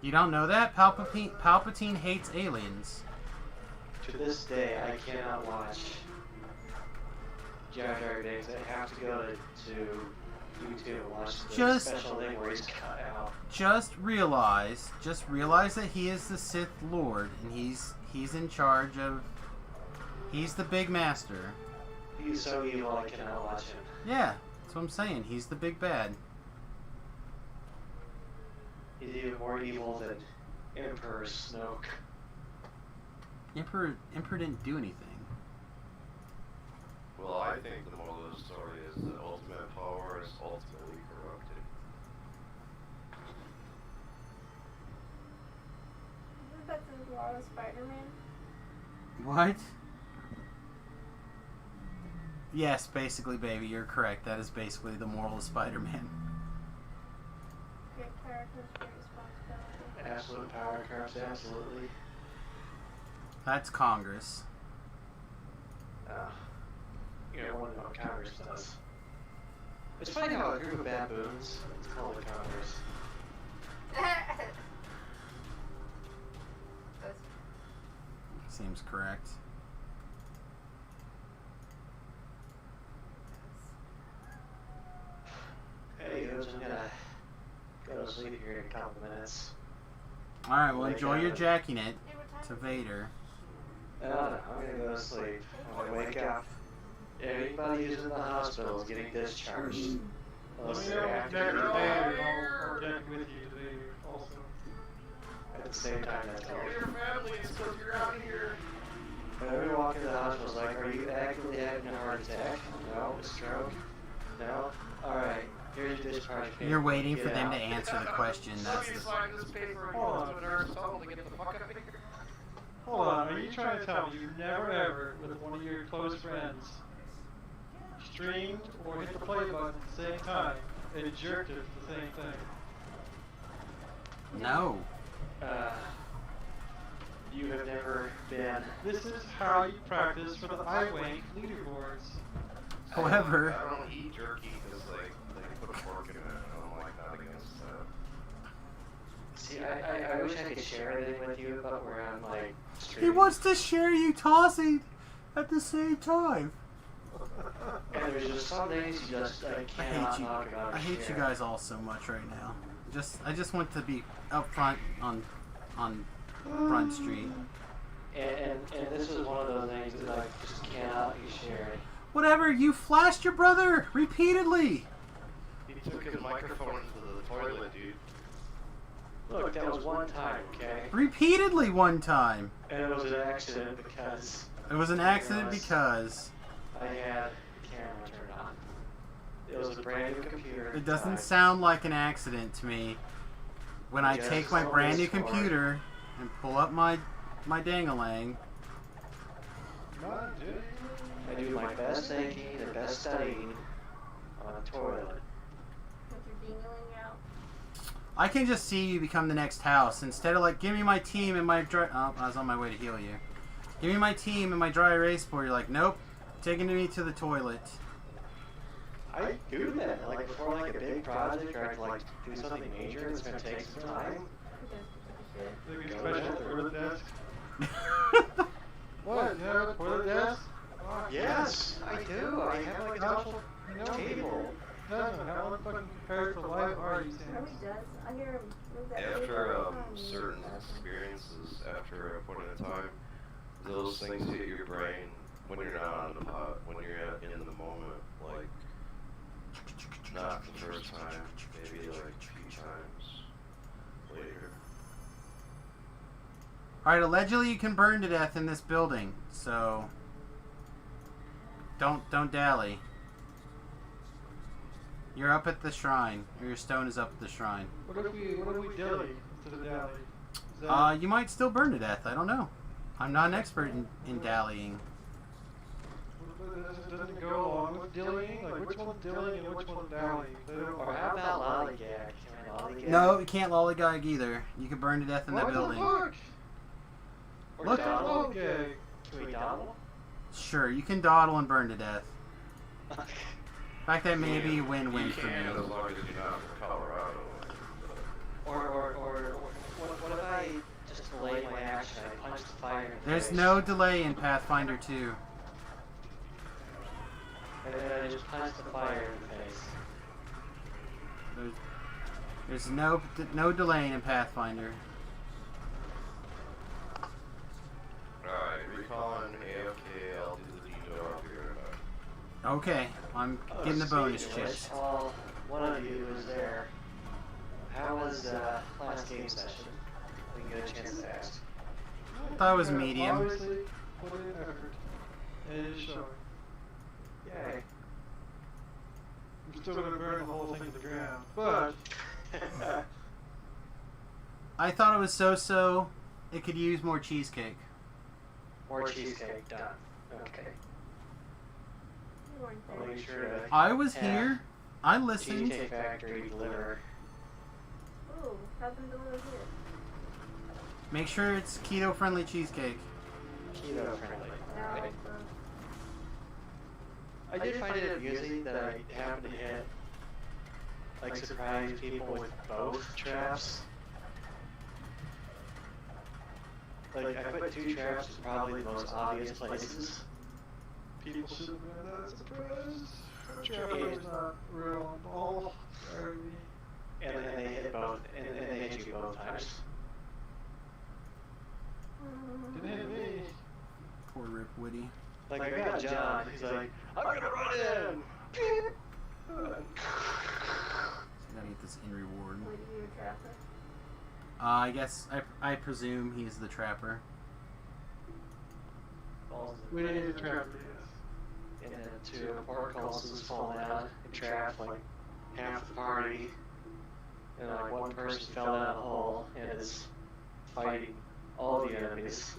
You don't know that? Palpatine hates aliens. To this day, I cannot watch Jar Jar Binks. I have to go to YouTube and watch the Just- special thing where he's cut out. Just realize that he is the Sith Lord and he's in charge of He's the big master. He's so evil I cannot watch him. Yeah, that's what I'm saying. He's the big bad. He's even more evil than Emperor Snoke. Emperor didn't do anything. Well, I think the moral of the story is that ultimate power is ultimately corrupted. Isn't that the law of Spider-Man? What? Yes, basically, baby, you're correct. That is basically the moral of Spider-Man. Great power comes great responsibility. Absolute power corrupts absolutely. That's Congress. You don't want to know what Congress does. It's funny how a group of baboons, it's called a Congress. Seems correct. Hey, I'm gonna go to sleep here in a couple minutes. Alright, well, Wake enjoy your up. jacking it Hey, what time to is it? Vader. No, I'm gonna go to sleep. When I wake up, anybody who's in the hospital is getting discharged. Let Unless me know they're when after Jack you. is there, and I'll Jack with you today also. At the same time, that's all. Your family is because you're out here. Whenever we walk into the hospital, it's like, are you actively having a heart attack? No. A stroke? No? Alright, here's your discharge paper. You're waiting Get for them out. to answer the question. That's Somebody the... sign this paper and Hold go on. to a nurse, tell them to get the fuck out of here. Hold on, are you trying to tell me you've never ever, with one of your close friends, streamed or hit the play button at the same time and jerked it at the same thing? No. You have never been. This is how you practice for the iWank leaderboards. However, I don't eat jerky because they put pork in it. I'm like not against that. See, I wish I could share everything with you, but we're on like he streaming. wants to share you tossing at the same time. And there's just some things you just I cannot hate you. talk about. I or hate you share. guys all so much right now. I just want to be up front on Front Street. And this is one of those things that like just cannot be shared. Whatever, you flashed your brother repeatedly. He took his microphone into the toilet, dude. Look, that was one time, okay? Repeatedly one time. And it was an accident because It was an accident because I had the camera turned on. It was a brand new computer. it doesn't sound like an accident to me. When I Yes, take my it's brand new always hard. computer and pull up my dangalang, Come on, dude. I do my best thinking, the best studying on a toilet. With your dingling out. I can just see you become the next house. Instead of like, give me my team and my dry... Oh, I was on my way to heal you. Give me my team and my dry erase board. You're like, nope. Taking me to the toilet. I do that, like before like a big project or I have to like do something major that's gonna take some time. Maybe Go special ahead. toilet desk. What? You have a toilet desk? Fuck. Yes, I do. I have like a special table. Doesn't. How fucking prepared for life are you, Sam? Probably does. I hear him move that After paper all the time. certain experiences, after a point in time, those things hit your brain when you're not on the pot, when you're in the moment, like not the first time, maybe like a few times later. Alright, allegedly you can burn to death in this building, so don't dally. You're up at the shrine, or your stone is up at the shrine. What if we dilly to the dally? Is that, You might still burn to death, I don't know. I'm not an expert in dallying. doesn't it go along with dillying? Like which one's dillying and which one's dallying? They don't. Or how about lollygag? Can I lollygag? No, you can't lollygag either. You can burn to death in that What the building. fuck? Or Look. dawdle? Okay. Can we dawdle? Sure, you can dawdle and burn to death. In fact, that may be a win-win You for me. can as long as you're not from Colorado. Or what if I just delay my action? I punch the fire in the There's face. no delay in Pathfinder 2. And then I just punch the fire in the face. There's no delay in Pathfinder. Alright, recalling AFK Okay, I'm Oh, getting the bonus speaking of chest. which, while one of you was there, how was last game session? We get a chance to ask. Thought it was You have medium. Obviously, put in effort, and it's showing. Yay. I'm still gonna burn the whole thing to the ground, but I thought it was so-so. It could use more cheesecake. More cheesecake done. Okay. You weren't I'll there. make sure to I was have here. I listened. Cheesecake Factory deliver. Ooh, have them deliver here. Make sure it's keto-friendly cheesecake. Keto friendly. No, Right. I did find it amusing that I happened to hit, like, surprise people with both traps. Like, I put 2 traps in probably the most obvious places. people should have been that surprised. Trevor was not real on ball. Sorry. And then they hit both, and they hit you both times. Didn't hit me. Poor Rip Whitty. Like, I got John, he's like, I'm gonna run in! So I gotta get this in reward. Would you a trapper? I guess, I presume he's the trapper. We need a trapper, yes. And then 2 oracles falling out and trapped like half the party. And like one person fell down the hole and is fighting all the enemies.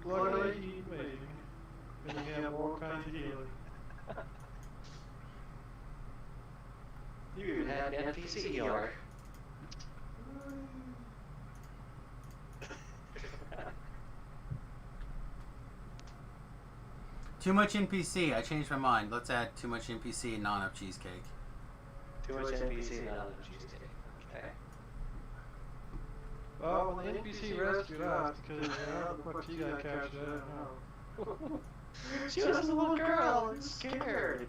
Luckily, he made me. And we have all kinds of healing. You even had an NPC healer. Too much NPC. I changed my mind. Let's add too much NPC and not enough cheesecake. Too much NPC, not enough cheesecake. Okay. Well, when the NPC rescued us, because what she got captured, I don't know. She was a little girl and scared.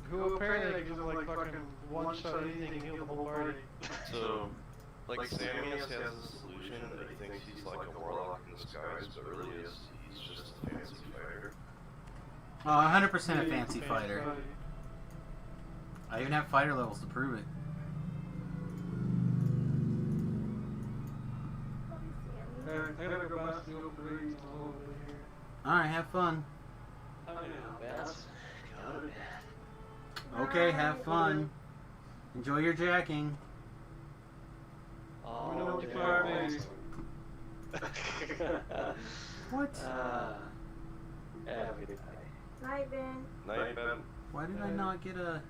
Who apparently can like fucking one-shot anything and heal the whole party. So, like Samus has a solution that he thinks he's like a warlock in disguise, but really he's just a fancy fighter. Oh, 100% a Yeah, fancy fighter. I even have fighter levels to prove it. I gotta go past the open reads a little bit here. Alright, have fun. I'm gonna go best. Go to bed. Okay, have fun. Enjoy your jacking. All We know what day you fire long. me. What? Every night. Night, Ben. Night, Ben. Why did I not get a...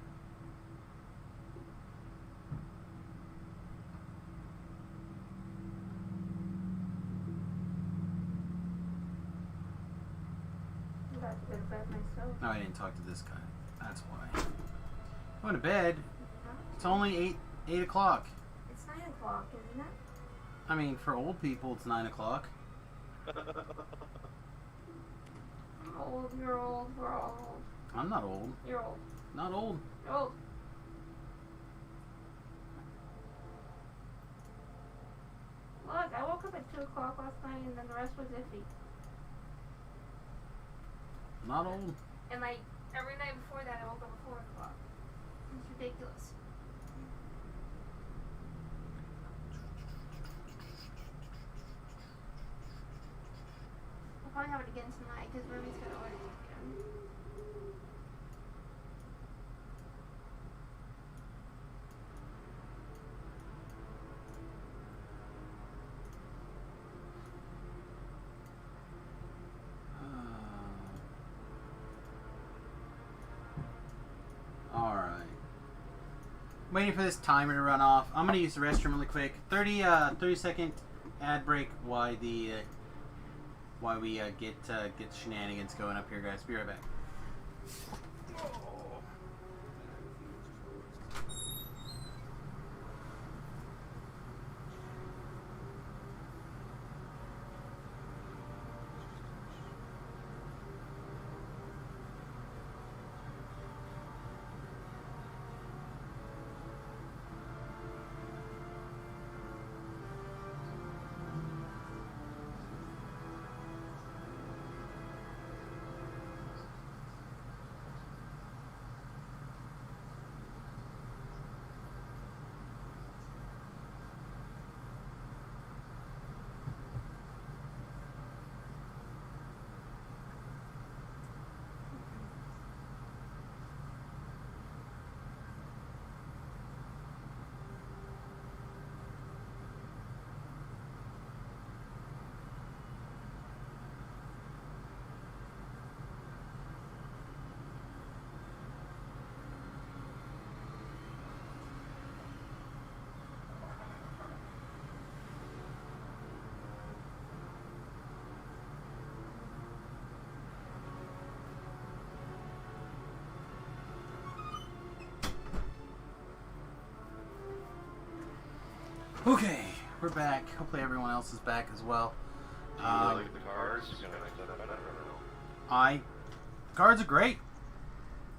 I'm about to go to bed myself. No, I didn't talk to this guy. That's why. Going to bed. It's only 8 o'clock. It's 9 o'clock, isn't it? I mean, for old people, it's 9 o'clock. I'm old, you're old, we're all old. I'm not old. You're old. Not old. You're old. Look, I woke up at 2 o'clock last night and then the rest was iffy. Not old. And like, every night before that I woke up at 4 o'clock. It's ridiculous. I'll probably have it again tonight because Ruby's gonna order it again. Alright. Waiting for this timer to run off. I'm gonna use the restroom really quick. 30-second ad break while we get shenanigans going up here, guys. Be right back. Okay, we're back. Hopefully everyone else is back as well. Do you like the cards? You're gonna make that better. Cards are great.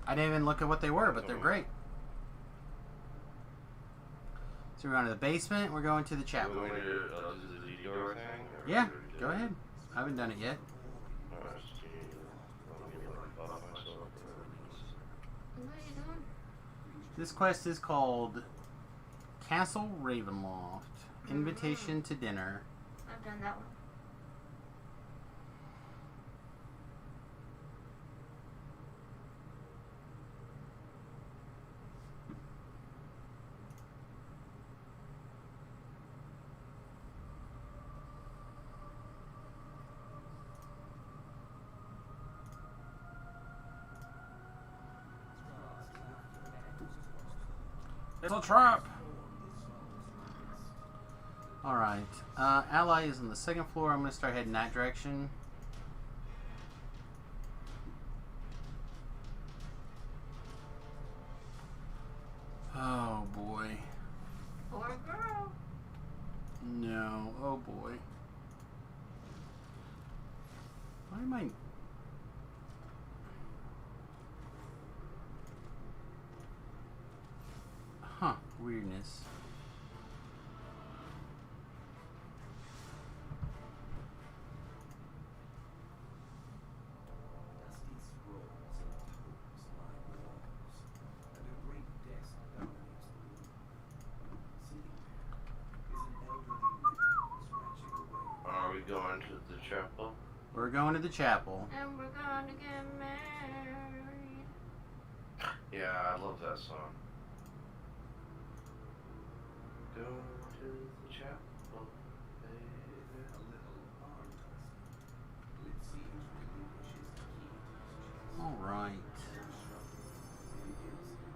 I didn't even look at what they were, but they're great. So we're going to the basement. We're going to the chapel. We're going to do the DDR thing? Yeah, go ahead. I haven't done it yet. What are you doing? This quest is called Castle Ravenloft. Invitation to dinner. I've done that one. It's a trap! Alright. Ally is on the second floor. I'm going to start heading that direction. Oh boy. Poor girl. No. Oh boy. Why am I... Huh. Weirdness. Dusty scrolls and tomes line the walls, and a great desk dominates the room. Sitting there is an elderly man scratching away. Are we going to the chapel? We're going to the chapel. And we're going to get married. Yeah, I love that song. Go to the chapel, baby. A little arm twisting, who it seems relinquishes the key to his chest. Alright. Then shrugging, he begins to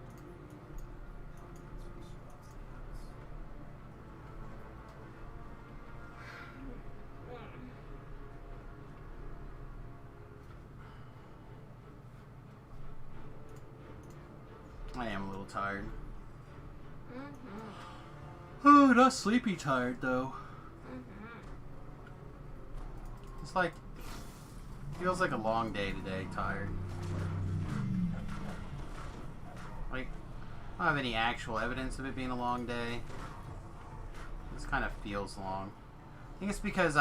confidence responds the house. I am a little tired. Mm-hmm. Oh, not sleepy tired though. Mm-hmm. It's like feels like a long day today. Tired. Like I don't have any actual evidence of it being a long day. This kind of feels long. I think it's because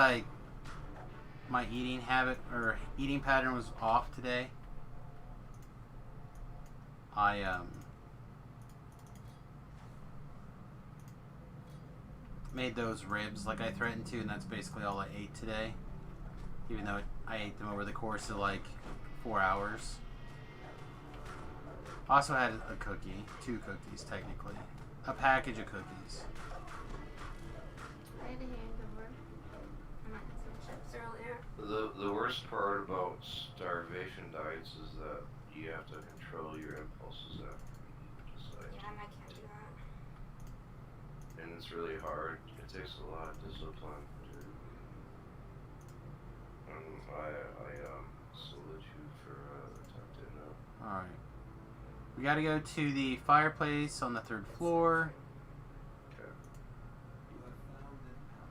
my eating habit or eating pattern was off today. I made those ribs like I threatened to, and that's basically all I ate today. Even though I ate them over the course of like 4 hours. Also had a cookie, 2 cookies technically, a package of cookies. I had a hangover. I might have some chips earlier. The worst part about starvation diets is that you have to control your impulses after you eat. Just like, Yeah, and I can't do that. and it's really hard. It takes a lot of discipline to. I salute you for attempting that. Alright. We gotta go to the fireplace on the 3rd floor. Okay. You have found an ally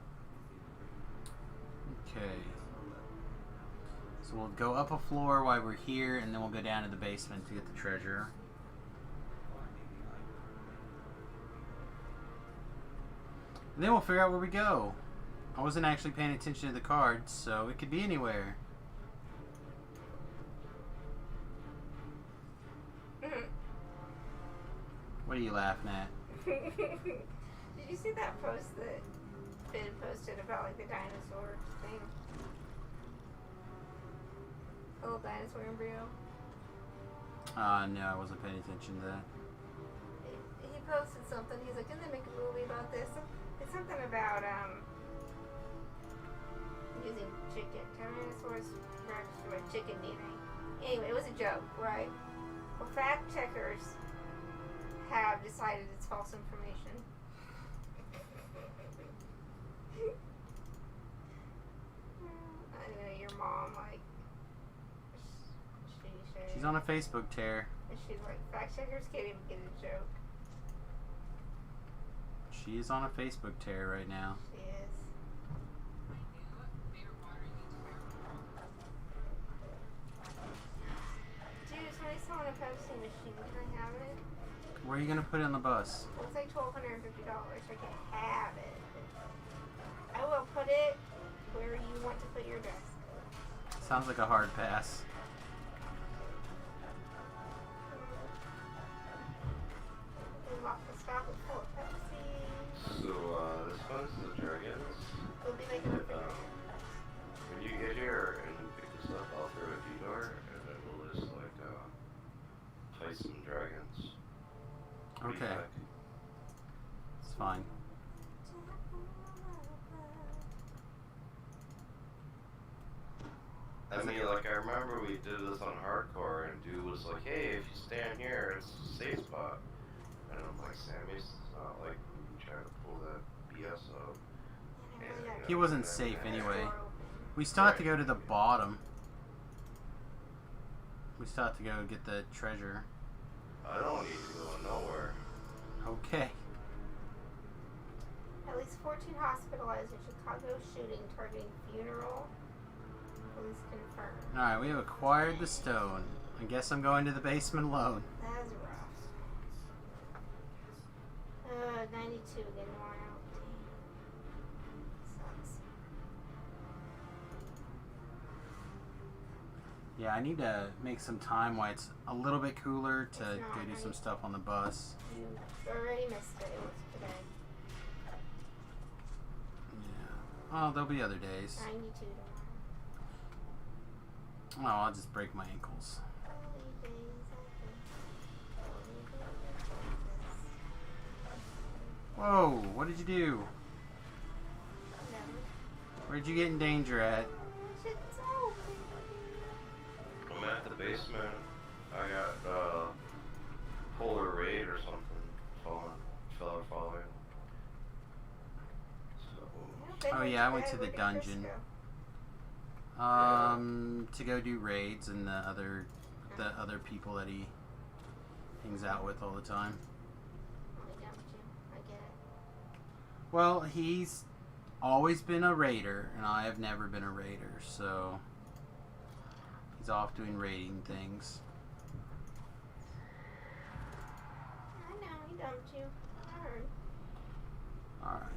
within Okay. range of 11. So we'll go up a floor while we're here, and then we'll go down to the basement to get the treasure. Finding the icon And then we'll figure out where we go. I wasn't actually paying attention to the cards, so it could be anywhere. What are you laughing at? Did you see that post that Finn posted about like the dinosaur thing? The little dinosaur embryo? No, I wasn't paying attention to that. He posted something. He's like, "Didn't they make a movie about this?" It's something about using chicken. Tyrannosaurus rex with chicken DNA. Anyway, it was a joke, right? Well, fact checkers have decided it's false information. I know your mom, like, She's on a Facebook tear. and she's like, fact checkers can't even get a joke. She's on a Facebook tear right now. She is. Dude, somebody selling a Pepsi machine. Can I have it? Where are you gonna put it on the bus? It's like $1,250. I can have it. I will put it where you want to put your desk. Sounds like a hard pass. We locked the stop with full of Pepsi. So, this one's the dragons. We'll be making a When you get here and pick this up, I'll throw a detour, and then we'll just, like, fight some dragons. What do you Okay. think? It's fine. I mean, like, I remember we did this on hardcore, and dude was like, hey, if you stand here, it's a safe spot. And I'm like, Sammy's not like trying to pull that BS up. And, you know, He wasn't and safe then- anyway. We still have to go to the bottom. We still have to go get the treasure. I don't need to go nowhere. Okay. At least 14 hospitalized in Chicago shooting targeting funeral. Police confirmed. Alright, we have acquired the stone. I guess I'm going to the basement alone. That's rough. 92 getting worn out. Damn. Sucks. Yeah, I need to make some time while it's a little bit cooler to It's go not, do honey. some stuff on the bus. You already missed it. It was today. Yeah. Oh, there'll be other days. 92 Oh, I'll just break my ankles. tomorrow. Holy days of Whoa, what did you do? Whatever. Where'd you get in danger at? Shit's open. I'm at the basement. I got, polar raid or something fella following. So, Oh, yeah, I went to the dungeon. To go do raids and the other people that he hangs out with all the time. I dumped you. I get it. Well, he's always been a raider, and I have never been a raider, so he's off doing raiding things. I know, he dumped you. I heard. Alright.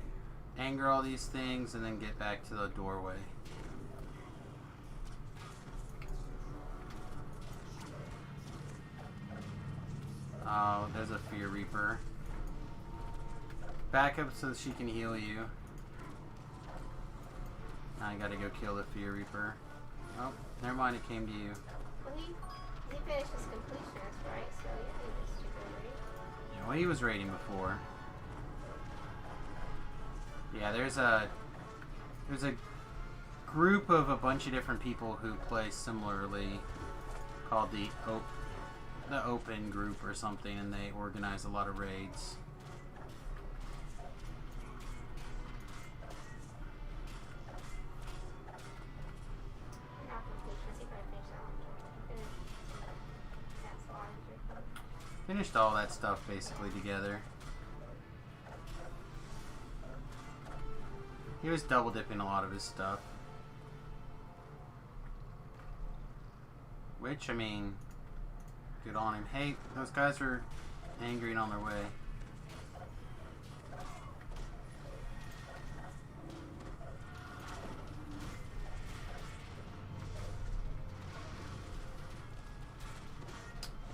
Anger all these things and then get back to the doorway. Oh, there's a Fear Reaper. Back up so she can heal you. Now I gotta go kill the Fear Reaper. Oh, never mind, it came to you. Well, he finished his completionist, right? So yeah, he missed you, right? Yeah, well, he was raiding before. Yeah, there's a group of a bunch of different people who play similarly, called the Open Group or something, and they organize a lot of raids. Not completionist. He probably finished that one. That's a lot easier. Finished all that stuff basically together. He was double dipping a lot of his stuff. Which, I mean, good on him. Hey, those guys are angry and on their way.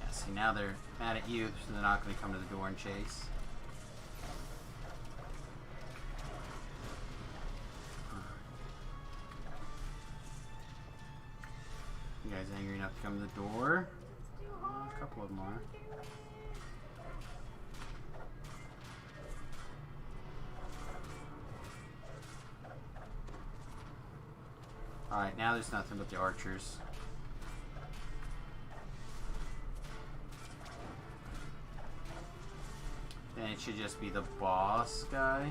Yeah, see, now they're mad at you, so they're not going to come to the door and chase. You guys angry enough to come to the door? A couple of them are. Alright, now there's nothing but the archers. Then it should just be the boss guy.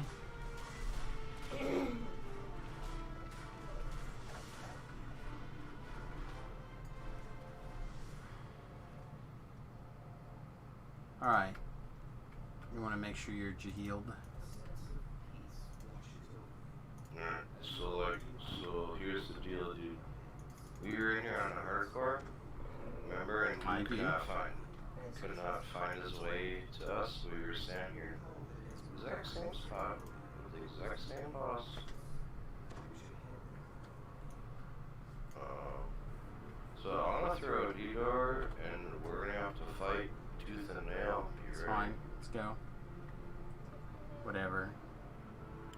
Alright. You want to make sure you're healed. We were in here on the hardcore, remember, and I we do. could not find his way to us. We were standing here, the exact same spot, with the exact same boss. So I'm gonna throw a detour, and we're gonna have to fight tooth and nail. It's You ready? fine. Let's go. Whatever.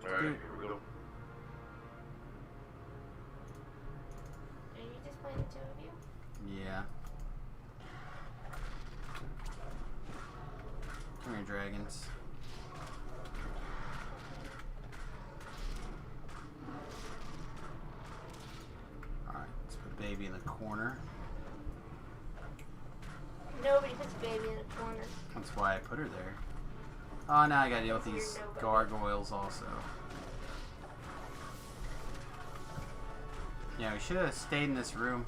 Alright, Dude. here we go. Are you just playing the two of you? Yeah. Come here, dragons. Alright, let's put baby in the corner. Nobody puts baby in a corner. That's why I put her there. Oh, now I gotta deal with these gargoyles also. Yeah, we should have stayed in this room.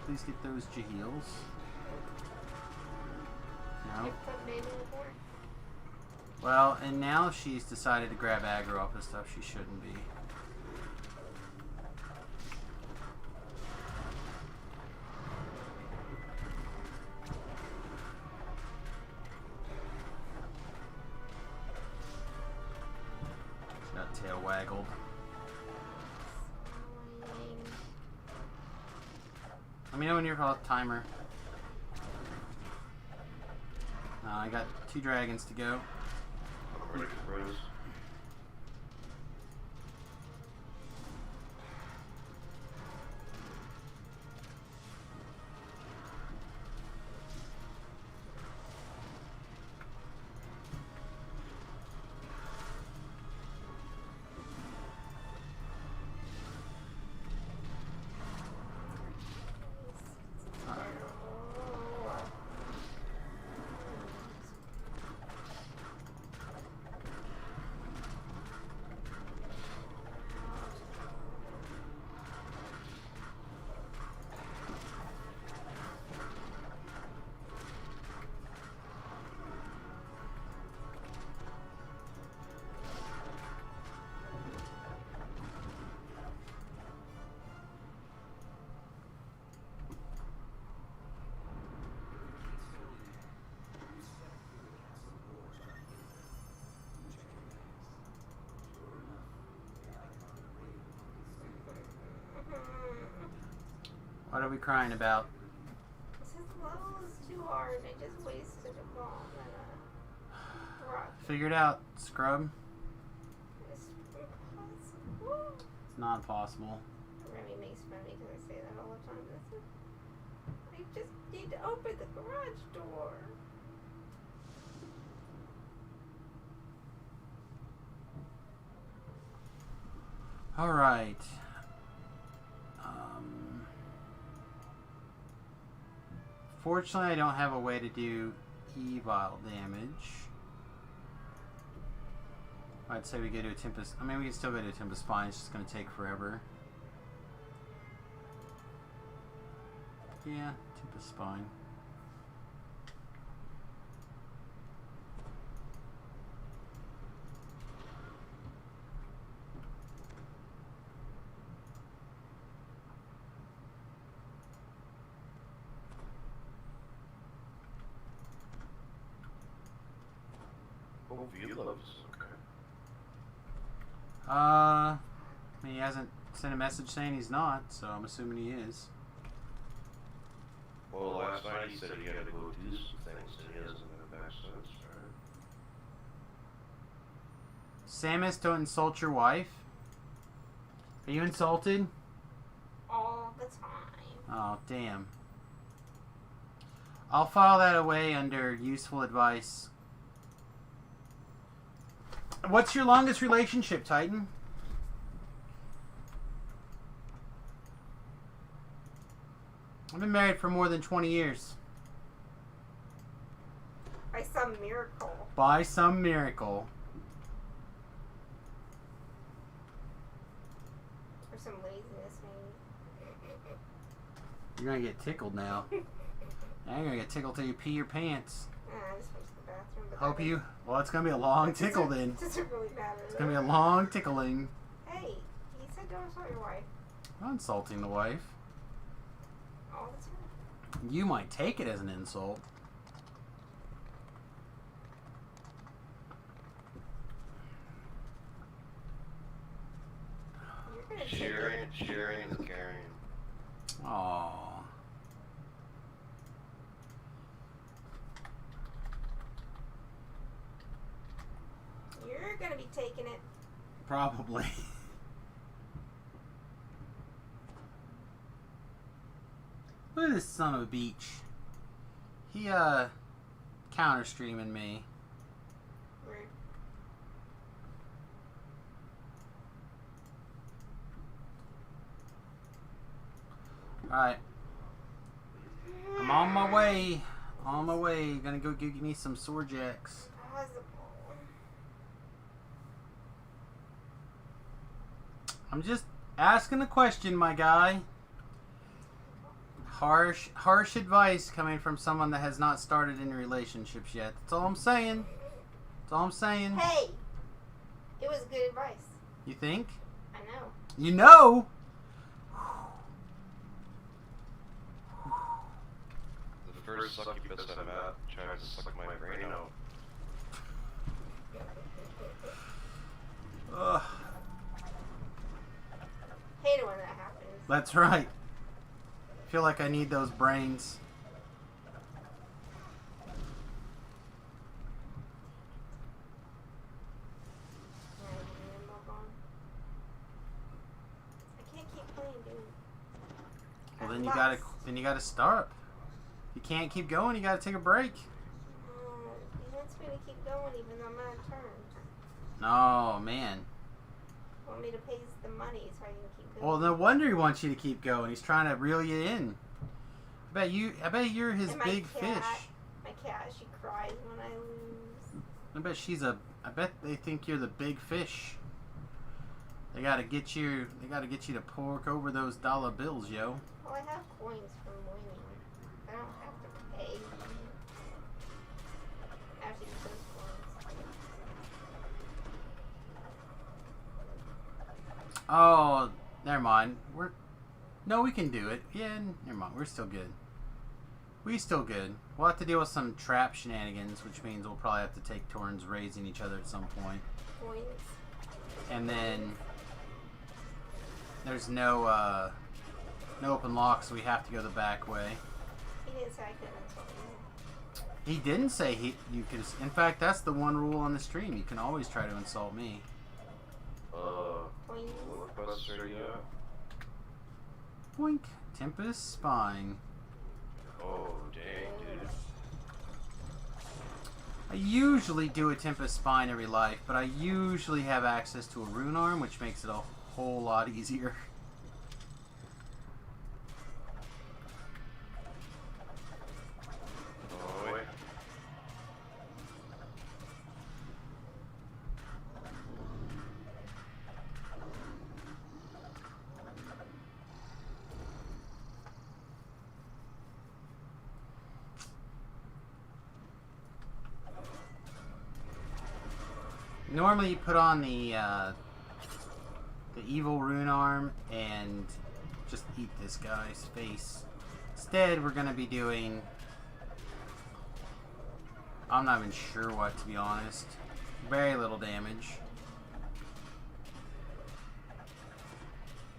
Please get those Jaheels. No. You put baby in the corner. Well, and now she's decided to grab aggro off of stuff she shouldn't be. She got tail waggled. Let me know when you're called timer. I got 2 dragons to go. I'm ready for bros. What are we crying about? This level is too hard. I just wasted a bomb and a rock. Figure it out, scrub. It's impossible. It's not possible. Remy makes fun of me because I say that all the time. I just need to open the garage door. Alright. Fortunately, I don't have a way to do evil damage. I'd say we go to a Tempest. I mean, we can still go to a Tempest Spine. It's just going to take forever. Yeah, Tempest Spine. Oh, V-Love's okay. I mean, he hasn't sent a message saying he's not, so I'm assuming he is. Well, last night he said he had to go do some things and he hasn't been back since, right? Samus, don't insult your wife. Are you insulted? All the time. Oh, damn. I'll file that away under useful advice. What's your longest relationship, Titan? I've been married for more than 20 years. By some miracle. By some miracle. Or some laziness, maybe. You're gonna get tickled now. Now you're gonna get tickled till you pee your pants. I just went to the bathroom, Hope you. Well, it's gonna be a long tickle then. It doesn't really matter. It's gonna be a long tickling. Hey, he said don't insult your wife. I'm not insulting the wife. All the time. You might take it as an insult. You're gonna take it. Sharing is caring. Aww. You're gonna be taking it. Probably. Look at this son of a beach. He, counter streaming me. Rude. Alright. I'm on my way. On my way. Gonna go give me some sword jacks. Possible. I'm just asking a question, my guy. Harsh advice coming from someone that has not started any relationships yet. That's all I'm saying. That's all I'm saying. Hey! It was good advice. You think? I know. You know? The first succubus I met tried to suck my brain out. Ugh. Hate it when that happens. That's right. Feel like I need those brains. I can't keep playing, dude. Well, I'm then lost. you gotta stop. You can't keep going. You gotta take a break. He wants me to keep going even though I'm out of turns. Oh man. Want me to pay the money so I can keep going. Well, no wonder he wants you to keep going. He's trying to reel you in. I bet you're his And my big cat, fish. My cat, she cries when I lose. I bet they think you're the big fish. They gotta get you to pork over those dollar bills, yo. Well, I have coins from winning. I don't have to pay. I have to use those coins. Oh, never mind. No, we can do it. Yeah, never mind. We're still good. We still good. We'll have to deal with some trap shenanigans, which means we'll probably have to take turns raising each other at some point. Coins. And then there's no open locks, so we have to go the back way. He didn't say I couldn't insult you. He didn't say you could. In fact, that's the one rule on the stream. You can always try to insult me. Coins. What bus are you at? Boink. Tempest Spine. Oh, dang, dude. I usually do a Tempest Spine every life, but I usually have access to a rune arm, which makes it a whole lot easier. Oh, wait. Normally you put on the evil rune arm and just eat this guy's face. Instead, we're going to be doing... I'm not even sure what, to be honest. Very little damage.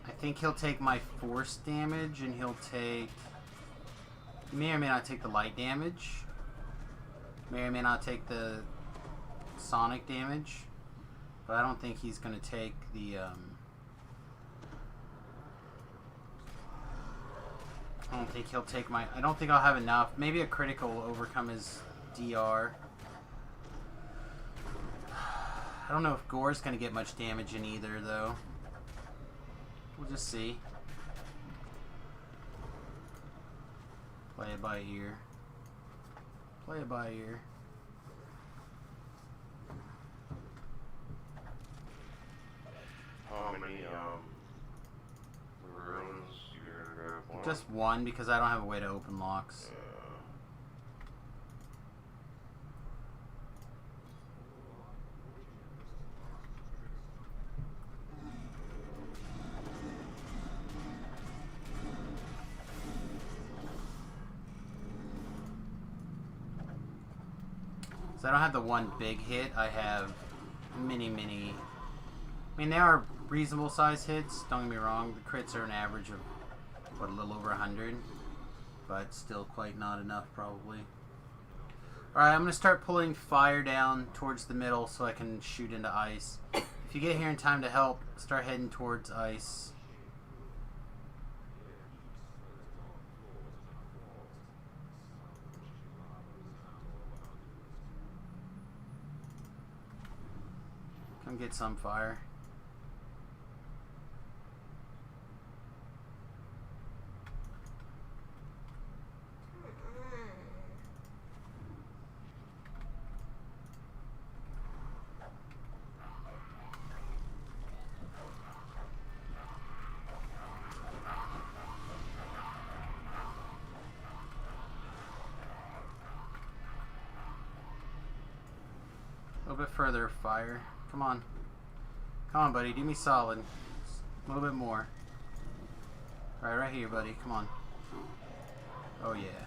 I think he'll take my force damage, and he'll take... He may or may not take the light damage. May or may not take the sonic damage. But I don't think he's going to take the... I don't think he'll take my... I don't think I'll have enough. Maybe a critical will overcome his DR. I don't know if Gore's going to get much damage in either, though. We'll just see. Play it by ear. Play it by ear. How many, runes you're gonna grab? One? Just one, because I don't have a way to open locks. So I don't have the one big hit. I have many. I mean, they are reasonable size hits. Don't get me wrong. The crits are an average of what, a little over 100, but still quite not enough probably. All right, I'm gonna start pulling fire down towards the middle so I can shoot into ice. If you get here in time to help, start heading towards ice. Come get some fire. A little bit further, fire. Come on. Come on, buddy. Do me solid. A little bit more. Alright, right here, buddy. Come on. Oh, yeah.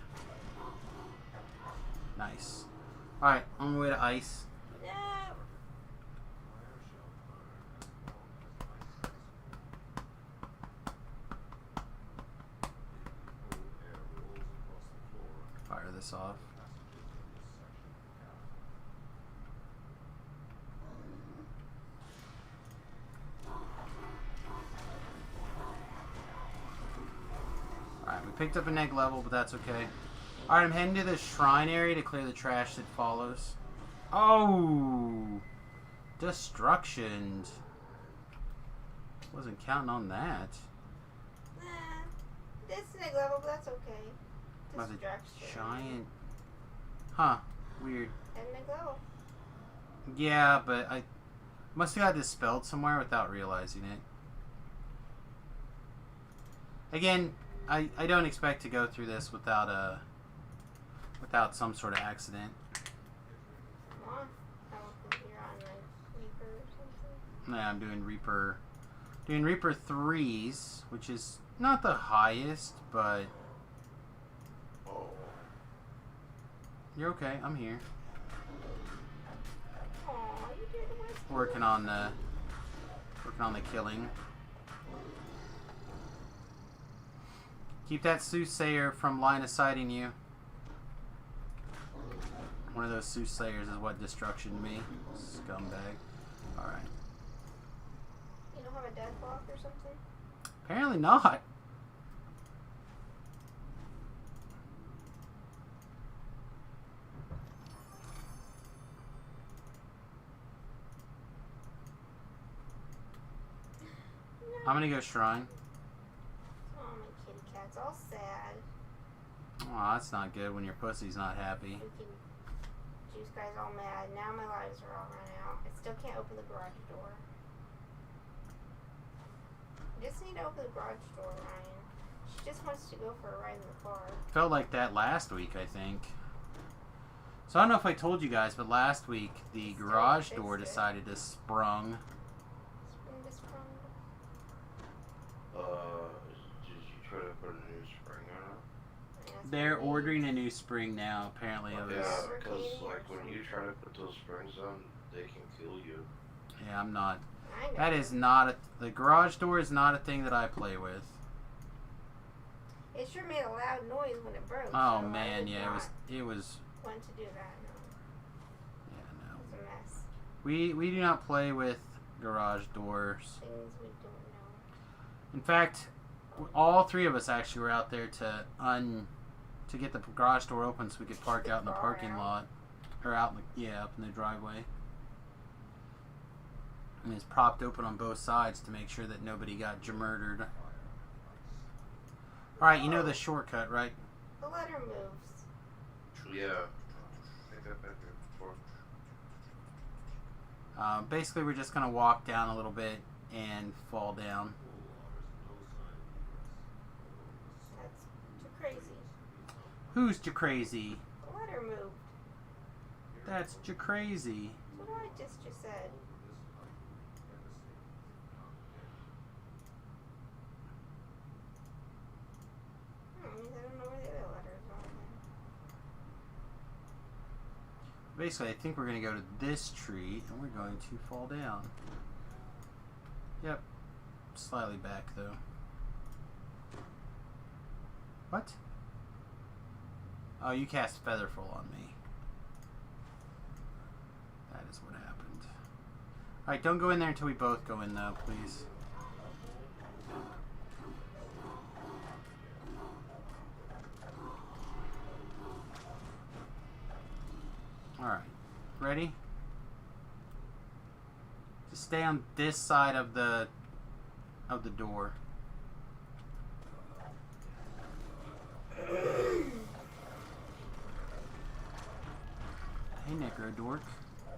Nice. Alright, on my way to ice. No. Fire this off. Alright, we picked up a neg level, but that's okay. Alright, I'm heading to the shrine area to clear the trash that follows. Oh! Destruction. Wasn't counting on that. This next level, but that's okay. About the Distraction. giant. Huh. Weird. And next level. Yeah, but I must have got dispelled somewhere without realizing it. Again, I don't expect to go through this without some sort of accident. Come on. I don't think you're on like Reaper or something. Yeah, I'm doing Reaper 3s, which is not the highest, but you're okay. I'm here. Aw, you did the West. Working on the killing. Keep that soothsayer from line of sighting you. One of those soothsayers is what destruction me. Scumbag. Alright. You don't have a death block or something? Apparently not. I'm gonna go shrine. Oh, my kitty cat's all sad. Aw, that's not good when your pussy's not happy. We can. Juice guy's all mad. Now my lives are all run out. I still can't open the garage door. I just need to open the garage door, Ryan. She just wants to go for a ride in the car. Felt like that last week, I think. So I don't know if I told you guys, but last week the garage door decided to sprung. Spring to sprung. Did you try to put a new spring on it? Yeah, that's They're what we need. ordering a new spring now, apparently. It was, Yeah, because like when you try to put those springs on, they can kill you. yeah, I'm not. I know. That is not the garage door is not a thing that I play with. It sure made a loud noise when it broke. Oh so I man, did yeah, not it was. want to do that. No, Yeah, no. it's a mess. We do not play with garage doors. Things we don't know. In fact, all three of us actually were out there to get the garage door open so we could park out in the Far parking out. lot, or out in the, up in the driveway. And it's propped open on both sides to make sure that nobody got murdered. All right, you know the shortcut, right? The letter moves. Yeah. Basically, we're just gonna walk down a little bit and fall down. That's too crazy. Who's you crazy? The letter moved. That's you crazy. What did I just said? Means I don't know where the other letters are. Basically, I think we're going to go to this tree, and we're going to fall down. Yep. Slightly back, though. What? Oh, you cast Featherfall on me. That is what happened. Alright, don't go in there until we both go in, though, please. Alright. Ready? Just stay on this side of the door. Hey, Necro Dork.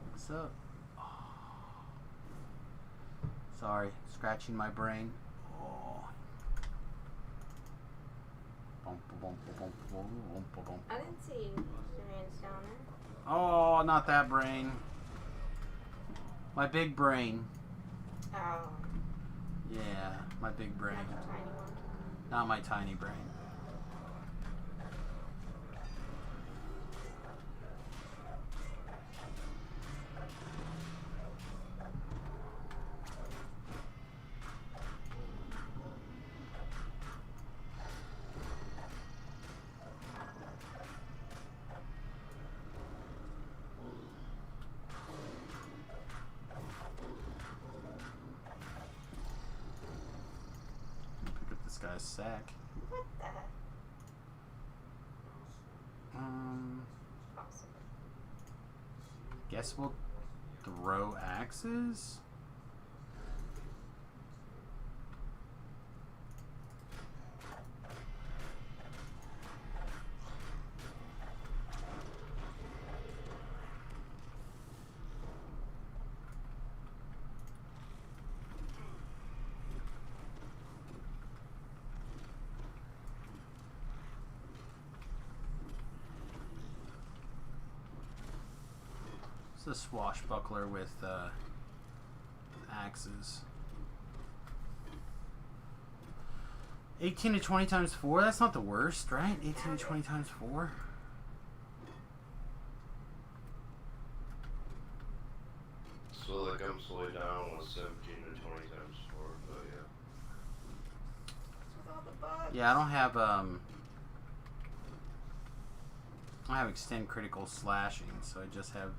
What's up? Oh. Sorry, scratching my brain. Oh. I didn't see Strands down there. Oh, not that brain. My big brain. Oh. Yeah, my big brain. Not the tiny one. Not my tiny brain. Pick up this guy's sack. What the heck? Awesome. Guess we'll throw axes? It's a swashbuckler with axes. 18 to 20 times 4? That's not the worst, right? 18 to 20 times 4? So like I'm slowing down with 17 to 20 times 4, but yeah. With all the bugs. Yeah, I don't have extend critical slashing, so I just have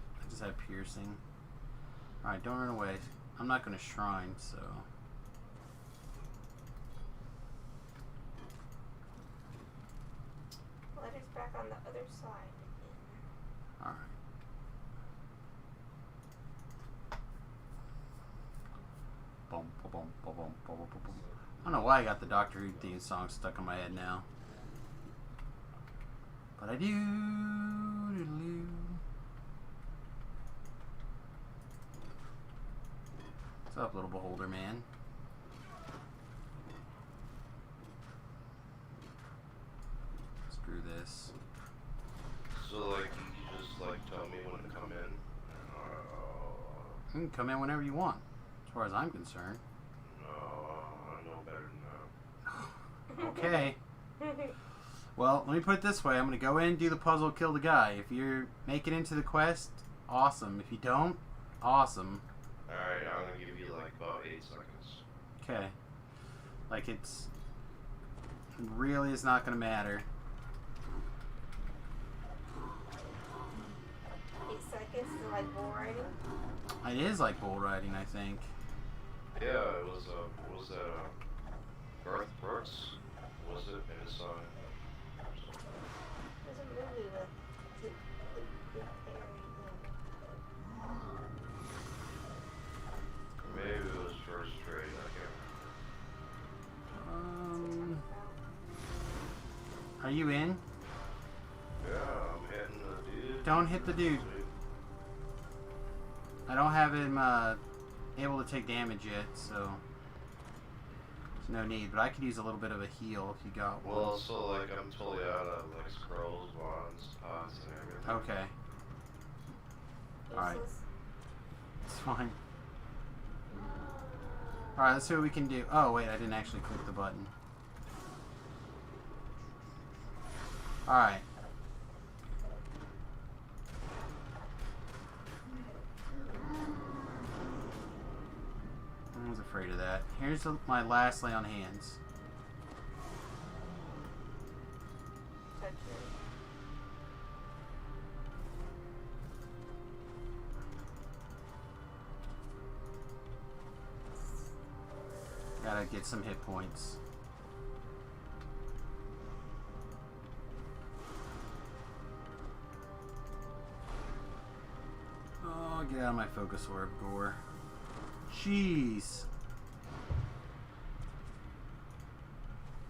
piercing. Alright, don't run away. I'm not gonna shrine, so Letter's back on the other side. alright. Boom, boom, boom, boom, boom, boom, boom, boom. I don't know why I got the Doctor Who theme song stuck in my head now. But I do. Doodaloo. What's up, little beholder man? Screw this. So like you just like tell me when to come in. You can come in whenever you want, as far as I'm concerned. I know better than that. Okay. Well, let me put it this way. I'm going to go in, do the puzzle, kill the guy. If you make it into the quest, awesome. If you don't, awesome. Alright, I'm gonna give you like about 8 seconds. Okay. Like it really is not going to matter. 8 seconds is like bull riding. It is like bull riding, I think. Yeah, it was what was that Garth Brooks? Was it in his song? There's a movie with Luke Perry. Maybe it was First Trade, I can't. Are you in? Yeah, I'm hitting the dude. Don't hit the dude. I don't have him able to take damage yet, so there's no need. But I could use a little bit of a heal if you got one. Well, so like I'm totally out of like scrolls, wands, pots, and everything. Okay. Alright. Useless. It's fine. Alright, let's see what we can do. Oh, wait, I didn't actually click the button. Alright. was afraid of that. Here's my last lay on hands. Touch it. Gotta get some hit points. Oh, get out of my focus orb, Gore. Jeez.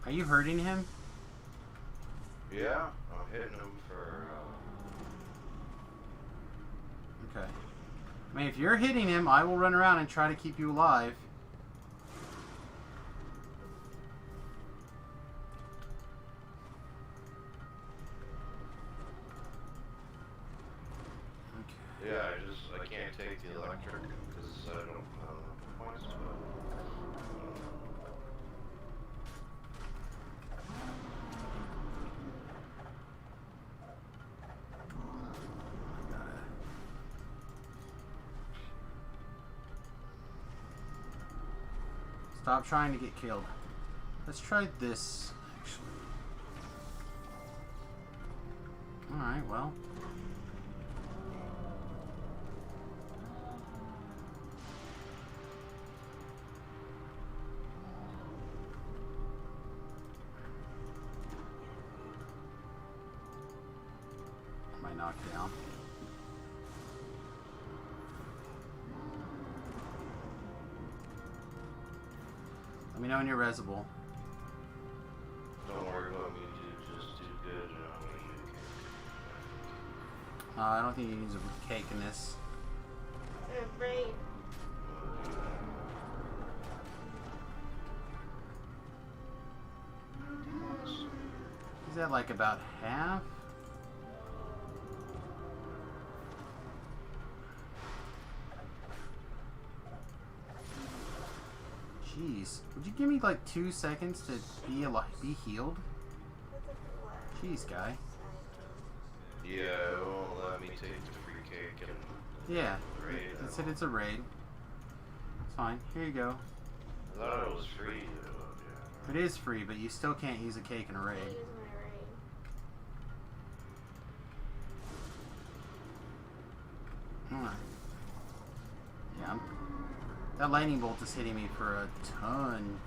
Are you hurting him? Yeah, I'm hitting him for. Okay. I mean, if you're hitting him, I will run around and try to keep you alive. Yeah, I can't take the electric because I don't have enough points. Stop trying to get killed. Let's try this, actually. Alright, well. My knockdown. Let me know when you're resable. Don't worry about me, dude. Just do good, and I'm gonna get I don't think you need a cake in this. Brain. Is that like about half? Jeez, would you give me like 2 seconds to be healed? Jeez, guy. Yeah, it won't let me take the free cake and Yeah, raid. it said it's a raid. It's fine. Here you go. I thought it was free. Yeah. It is free, but you still can't use a cake in a raid. Use my raid. Alright. Yeah, that lightning bolt is hitting me for a ton.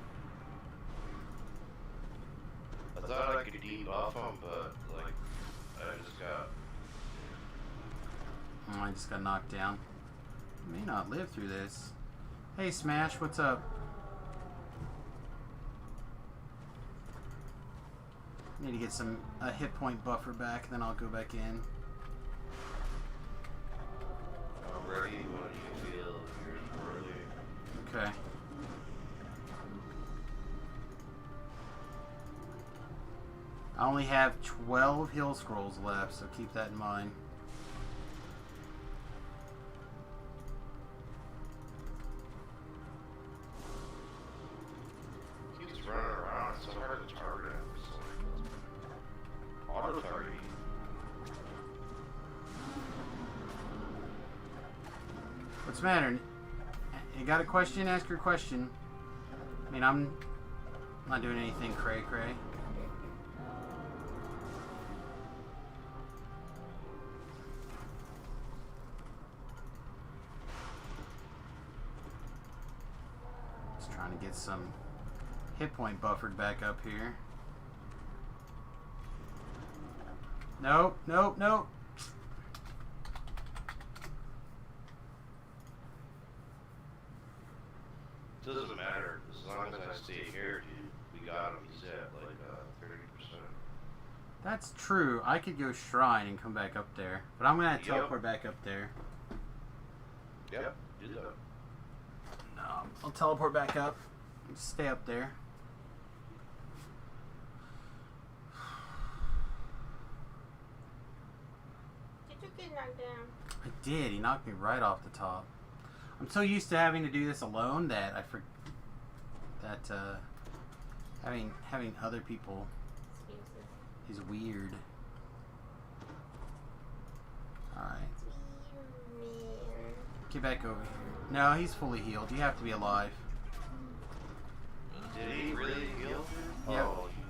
I thought I could debuff him, but like I just got. Oh, I just got knocked down. I may not live through this. Hey Smash, what's up? Need to get a hit point buffer back, then I'll go back in. I'm ready when you feel you're ready. Okay. I only have 12 heal scrolls left, so keep that in mind. He keeps running around. It's so hard to target him. Auto targeting. What's the matter? You got a question? Ask your question. I mean, I'm not doing anything cray-cray. Just trying to get some hit point buffered back up here. Nope, nope, nope. Doesn't matter as long as I stay here, dude. We got him. He's at like 30%. That's true. I could go shrine and come back up there, but I'm gonna have to Yep. teleport back up there. Yep. Do that. No, I'll teleport back up. Stay up there. Did you get knocked down? I did. He knocked me right off the top. I'm so used to having to do this alone that I forget that having other people is weird. All right, get back over here. No, he's fully healed. You have to be alive. Did he really heal? Yep. Oh, you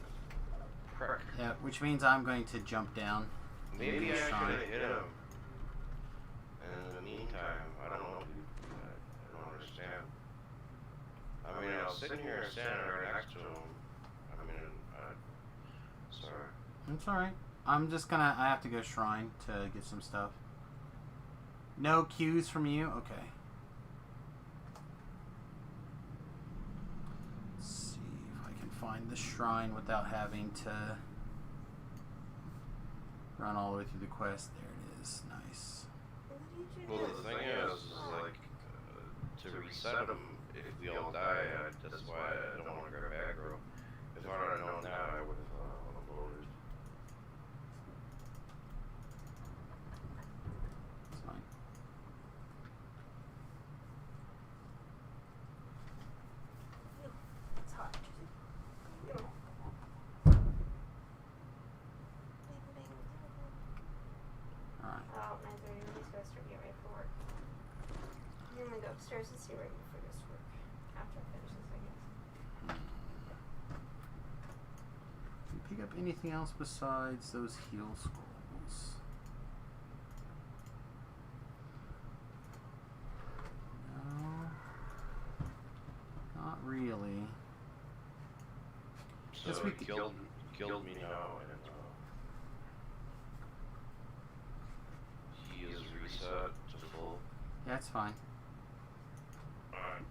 prick. Yeah, which means I'm going to jump down. Maybe I Use should Shrine. have hit him. And in the meantime, I don't know, dude. I don't understand. I mean, I was sitting here standing right next to him. I mean, sorry. It's alright. I'm just gonna. I have to go shrine to get some stuff. No cues from you? Okay. Let's see if I can find the shrine without having to run all the way through the quest. There it is. Nice. What did you Well, do? the thing is like, to reset him, if we all die, that's why I don't want to grab aggro. If I would have known that, I would have unloaded. It's fine. It's hot. Alright. Oh, 9:30. We're supposed to get ready for work. I'm gonna go upstairs and see where you for this work after I finish this, I guess. Can you pick up anything else besides those heal scrolls? No. Not really. So Yes, we he killed me now, and he is reset to full. Yeah, that's fine. Alright.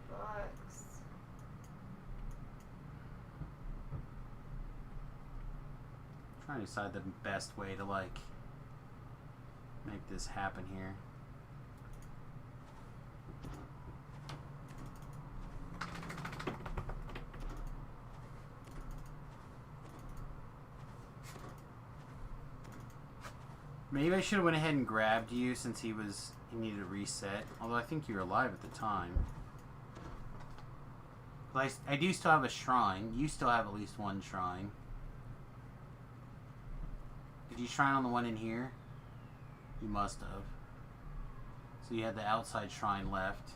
Bugs. Trying to decide the best way to like make this happen here. Maybe I should have went ahead and grabbed you since he needed a reset. Although I think you were alive at the time. But I do still have a shrine. You still have at least one shrine. Did you shrine on the one in here? You must have. So you had the outside shrine left.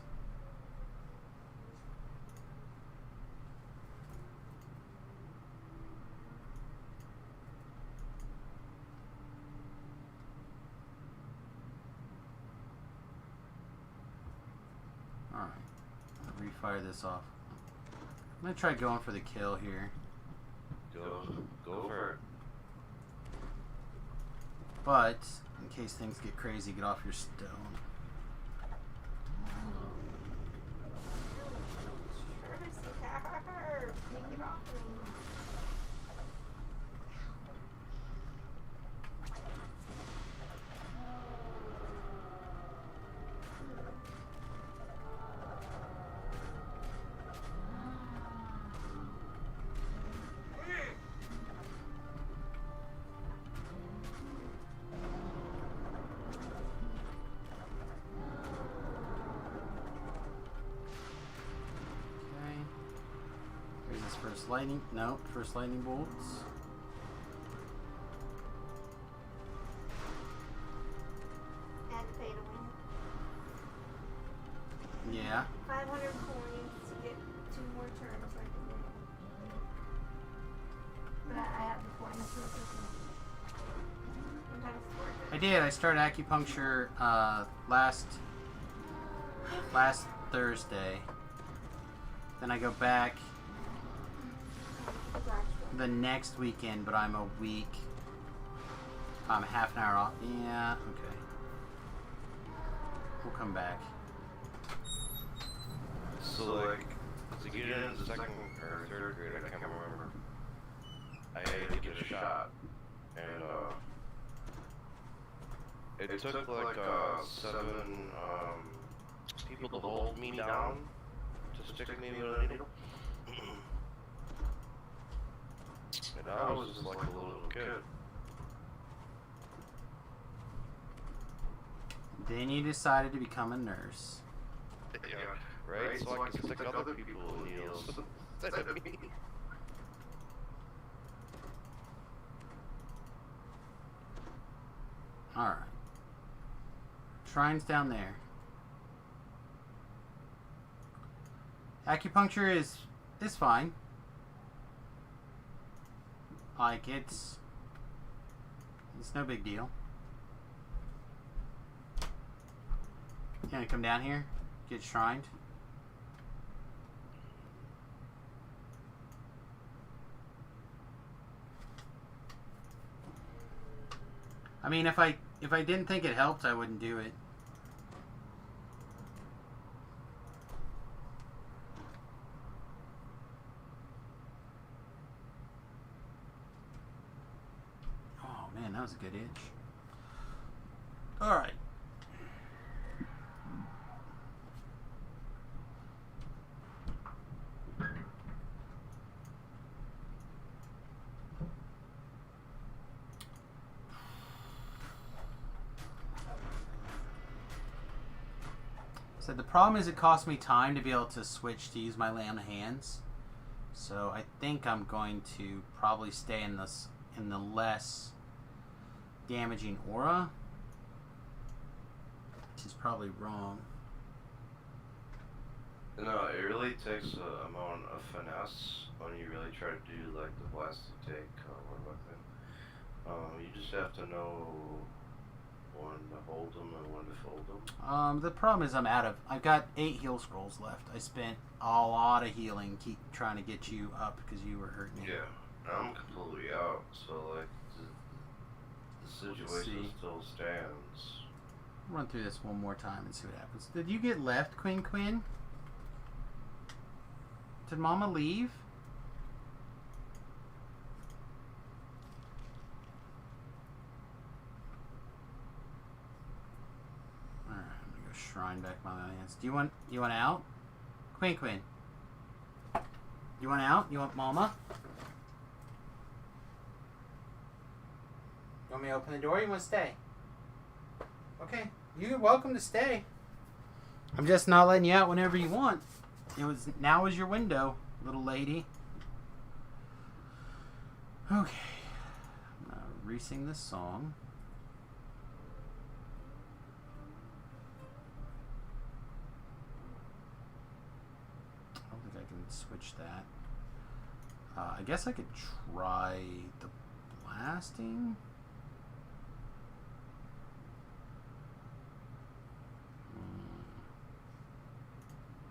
Alright. I'll refire this off. I'm gonna try going for the kill here. Go for it. But, in case things get crazy, get off your stone. Sure, it's the car. Take it off me. Okay. Here's his first lightning. No, first lightning bolts. And pay to win. Yeah. 500 coins to get 2 more turns. So I can win. But I have the coins. So sometimes it's worth I it. did. I started acupuncture last Thursday. Then I go back the next weekend, but I'm a week. I'm half an hour off. Yeah, okay. We'll come back. So like, to get into second or third grade, I can't remember. I had to get a shot, and it took like 7 people to hold me down to stick me with a needle. And I was just like a little kid. Then you decided to become a nurse. Yeah, right? So I can stick other people in needles instead of me. Alright. Shrine's down there. Acupuncture is fine. Like, it's no big deal. You gonna come down here? Get shrined? I mean, if I didn't think it helped, I wouldn't do it. Oh man, that was a good itch. All right. So the problem is it costs me time to be able to switch to use my lay on hands. So I think I'm going to probably stay in the less damaging aura, which is probably wrong. No, it really takes an amount of finesse when you really try to do like the plastic take or whatever. You just have to know when to hold them and when to fold them. The problem is I've got 8 heal scrolls left. I spent a lot of healing trying to get you up because you were hurting me. Yeah, I'm completely out, so like the situation still stands. Run through this one more time and see what happens. Did you get left, Quinn? Did Mama leave? Alright, I'm gonna go shrine back my hands. Do you want out? Quinn. You want out? You want Mama? You want me to open the door or you want to stay? Okay, you're welcome to stay. I'm just not letting you out whenever you want. Now is your window, little lady. Okay. I'm gonna re-sing this song. I don't think I can switch that. I guess I could try the blasting.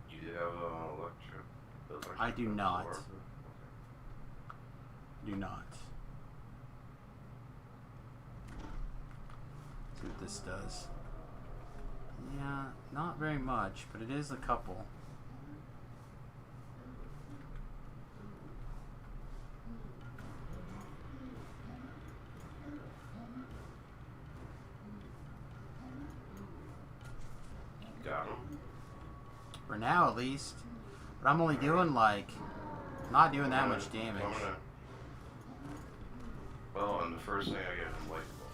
You have electric. I do not. Do not. See what this does. Yeah, not very much, but it is a couple. Got him. For now, at least. But I'm only doing not doing that much damage. Well, and the first thing I get is light bulb.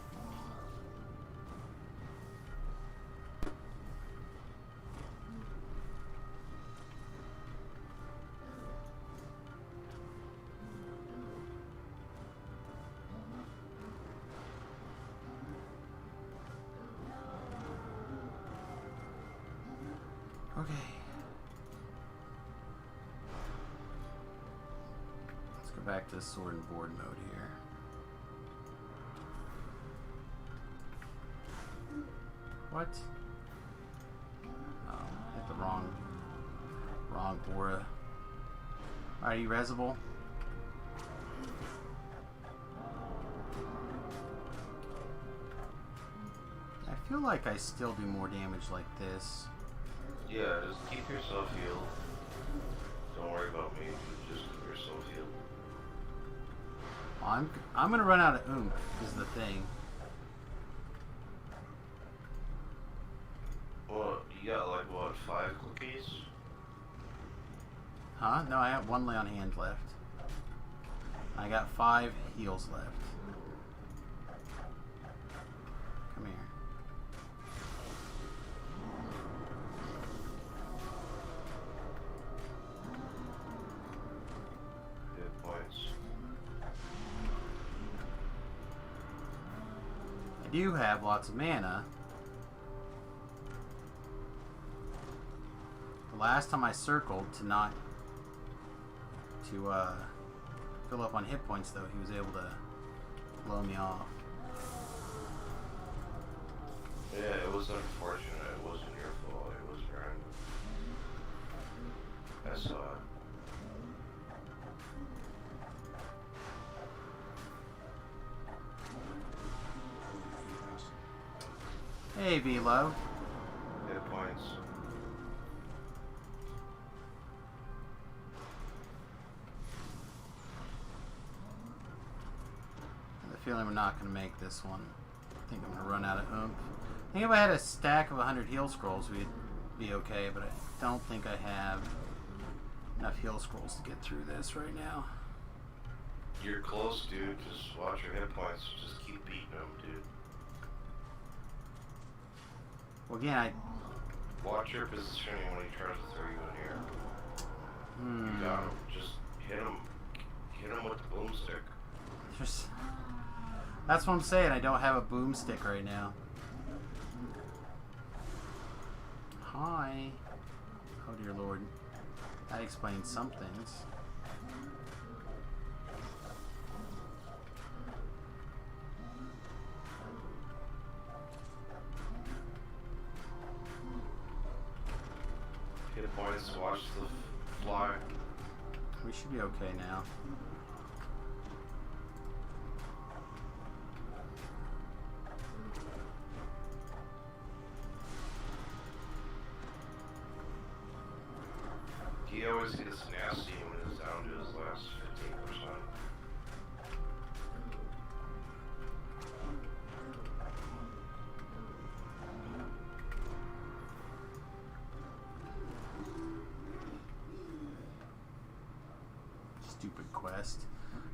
Okay. Let's go back to sword and board mode here. What? Oh, hit the wrong aura. Are you resable? I feel like I still do more damage like this. Yeah, just keep yourself healed. Don't worry about me. Just keep yourself healed. I'm gonna run out of oomph. Is the thing. Well, you got like what, 5 cookies? Huh? No, I have 1 lay on hand left. I got 5 heals left. Come here. I do have lots of mana. The last time I circled to not fill up on hit points, though, he was able to blow me off. Yeah, it was unfortunate. It wasn't your fault. It was random. I saw it. Hey, V-Love. Hit points. I have a feeling we're not going to make this one. I think I'm going to run out of oomph. I think if I had a stack of 100 heal scrolls, we'd be okay, but I don't think I have enough heal scrolls to get through this right now. You're close, dude. Just watch your hit points. Just keep beating them, dude. Well, again, Watch your positioning when he tries to throw you in here. You got him. Just hit him. Hit him with the boomstick. That's what I'm saying. I don't have a boomstick right now. Hi. Oh dear lord. That explains some things. Hit points. Watch the fly. We should be okay now. He always gets nasty when it's down to his last 15%. Stupid quest.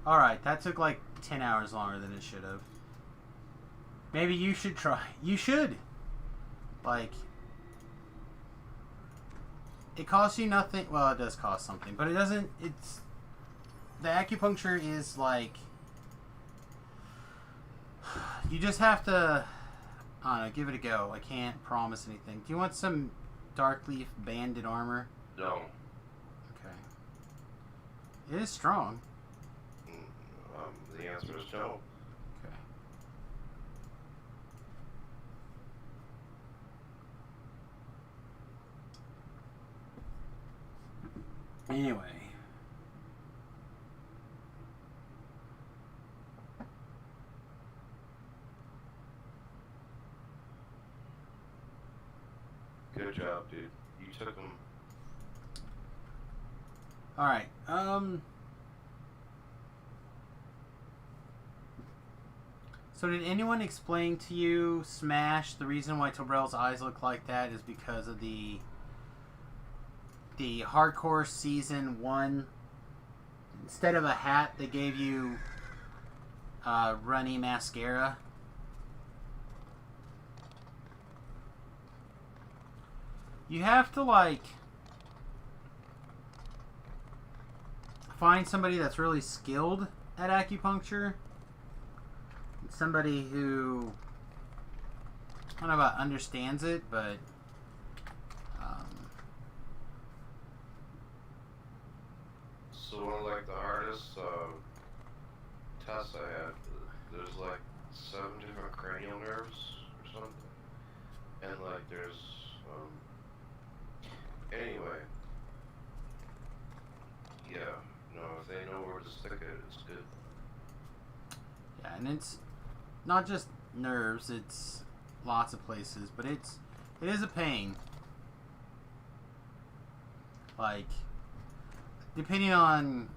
Alright, that took like 10 hours longer than it should have. Maybe you should try. You should! Like, it costs you nothing. Well, it does cost something, but it doesn't. It's. The acupuncture is like. You just have to. I don't know, give it a go. I can't promise anything. Do you want some dark leaf banded armor? No. Okay. It is strong. The answer is no. Okay. Anyway. Good job, dude. You took him. Alright, so did anyone explain to you, Smash, the reason why Tobrel's eyes look like that is because of the Hardcore Season 1, instead of a hat, they gave you runny mascara? You have to, like, find somebody that's really skilled at acupuncture. Somebody who, I don't know about understands it, but So one of like the hardest tests I had, there's like 7 different cranial nerves or something, and like there's anyway, yeah, no, if they know where to stick it, it's good. yeah, and it's not just nerves; it's lots of places, but it is a pain. Like, depending on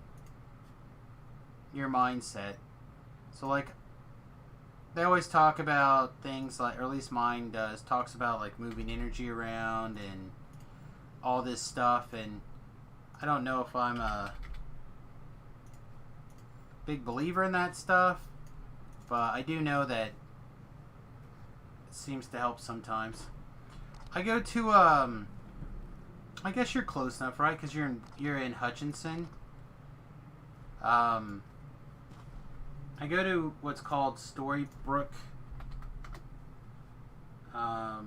your mindset. So, like, they always talk about things like, or at least mine does, talks about, like, moving energy around and all this stuff. And I don't know if I'm a big believer in that stuff, but I do know that it seems to help sometimes. I go to, I guess you're close enough, right? Because you're in Hutchinson. I go to what's called Storybrooke Let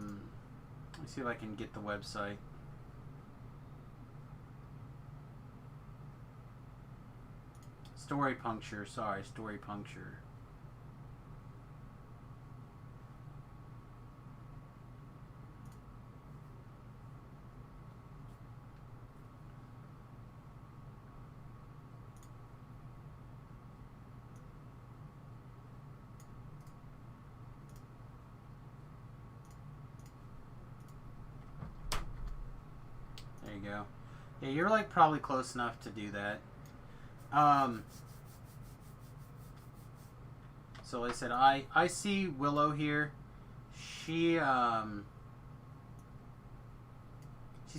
me see if I can get the website. Story Puncture. Sorry, Story Puncture. There you go. Yeah, you're like probably close enough to do that. So like I said, I see Willow here. She's done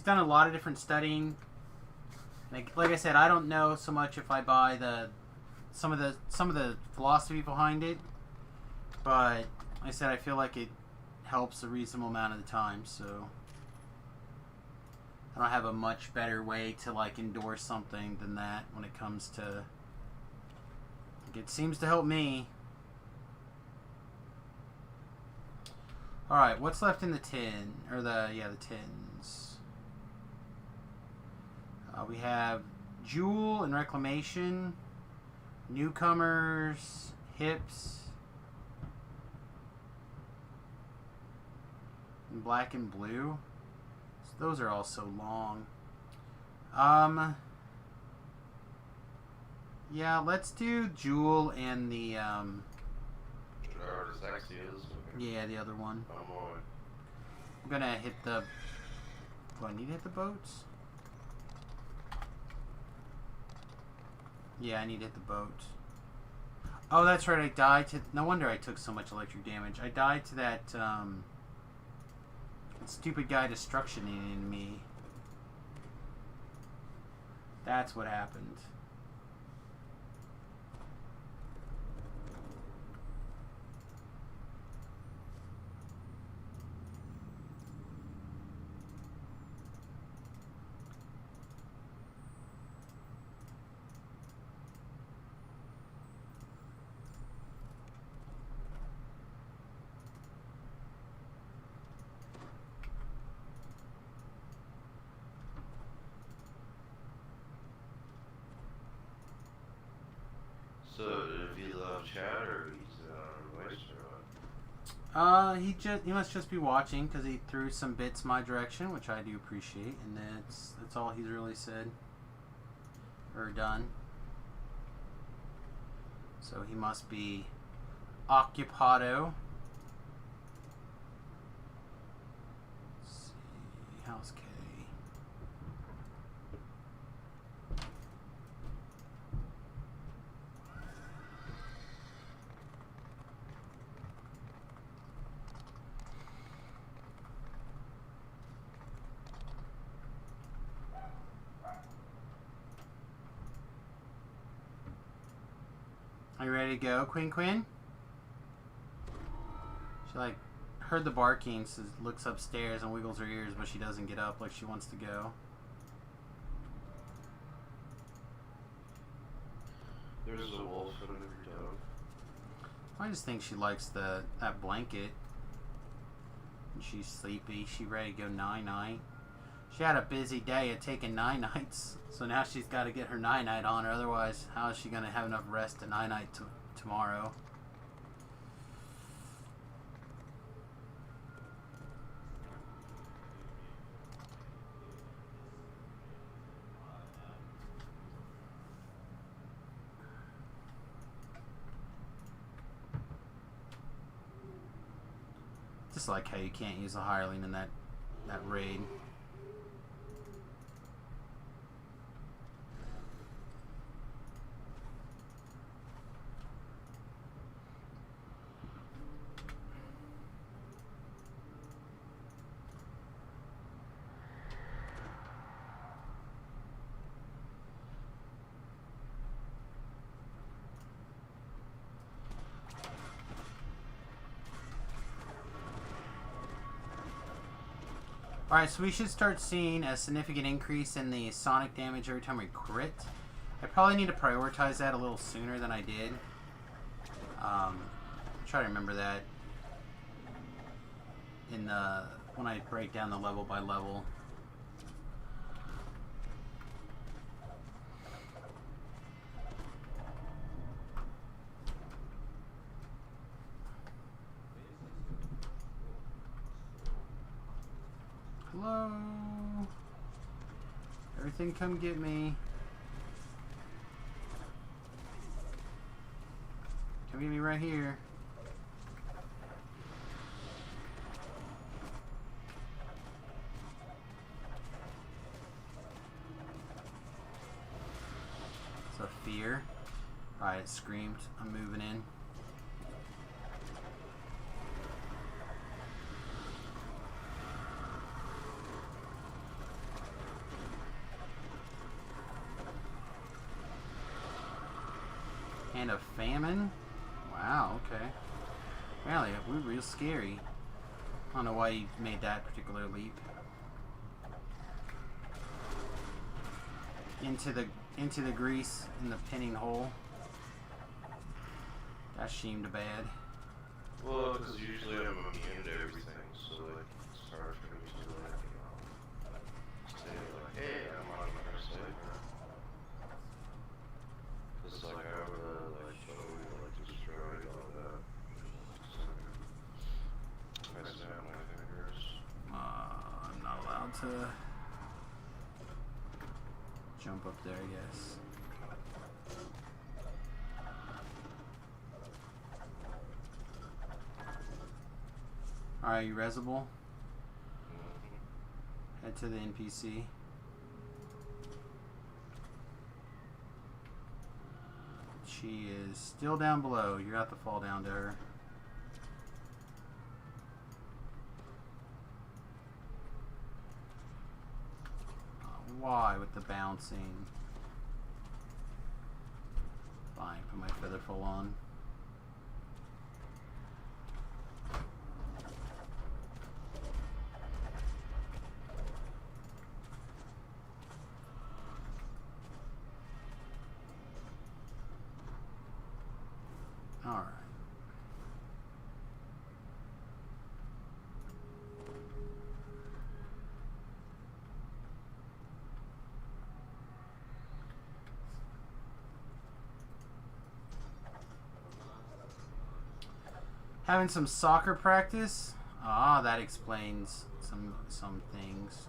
a lot of different studying. Like I said, I don't know so much if I buy some of the philosophy behind it, but like I said, I feel like it helps a reasonable amount of the time. So I don't have a much better way to like endorse something than that when it comes to. Like, it seems to help me. All right, what's left in the tin or the tins? We have Jewel and Reclamation, Newcomers, Hips, and Black and Blue. So those are all so long. Yeah, let's do Jewel and the yeah, the other one. I'm gonna hit the. Do I need to hit the boats? Yeah, I need to hit the boats. Oh, that's right. I died to. No wonder I took so much electric damage. I died to that stupid guy destructioning me. That's what happened. So, if he love chat or he's voice or what? He must just be watching because he threw some bits my direction, which I do appreciate, and that's all he's really said or done. So he must be occupado. Let's see, how's K? Are you ready to go, Queen? She like heard the barking, so looks upstairs and wiggles her ears, but she doesn't get up like she wants to go. There's a wolf in every dog. I just think she likes that blanket. And she's sleepy. She ready to go night-night. She had a busy day of taking night-nights, so now she's got to get her night-night on her. Otherwise, how is she going to have enough rest to night-night tomorrow? Just like how you can't use a hireling in that raid. Alright, so we should start seeing a significant increase in the sonic damage every time we crit. I probably need to prioritize that a little sooner than I did. Try to remember that. in the when I break down the level by level. Hello. Everything come get me. Come get me right here. It's a fear. Alright, it screamed. I'm moving in. And a famine? Wow, okay. Apparently, we're real scary. I don't know why he made that particular leap. Into the grease in the pinning hole. That seemed bad. Well, because usually I'm immune to everything, so like it's hard for me to like, you know, say like, hey, I'm on my side. Because like I would like totally like destroyed all that. So, I snap my fingers. I'm not allowed to jump up there, I guess. Alright, you resable? Head to the NPC. She is still down below. You're going to have to fall down to her. Why with the bouncing? Fine, put my featherfall on. Alright. Having some soccer practice? Ah, that explains some things.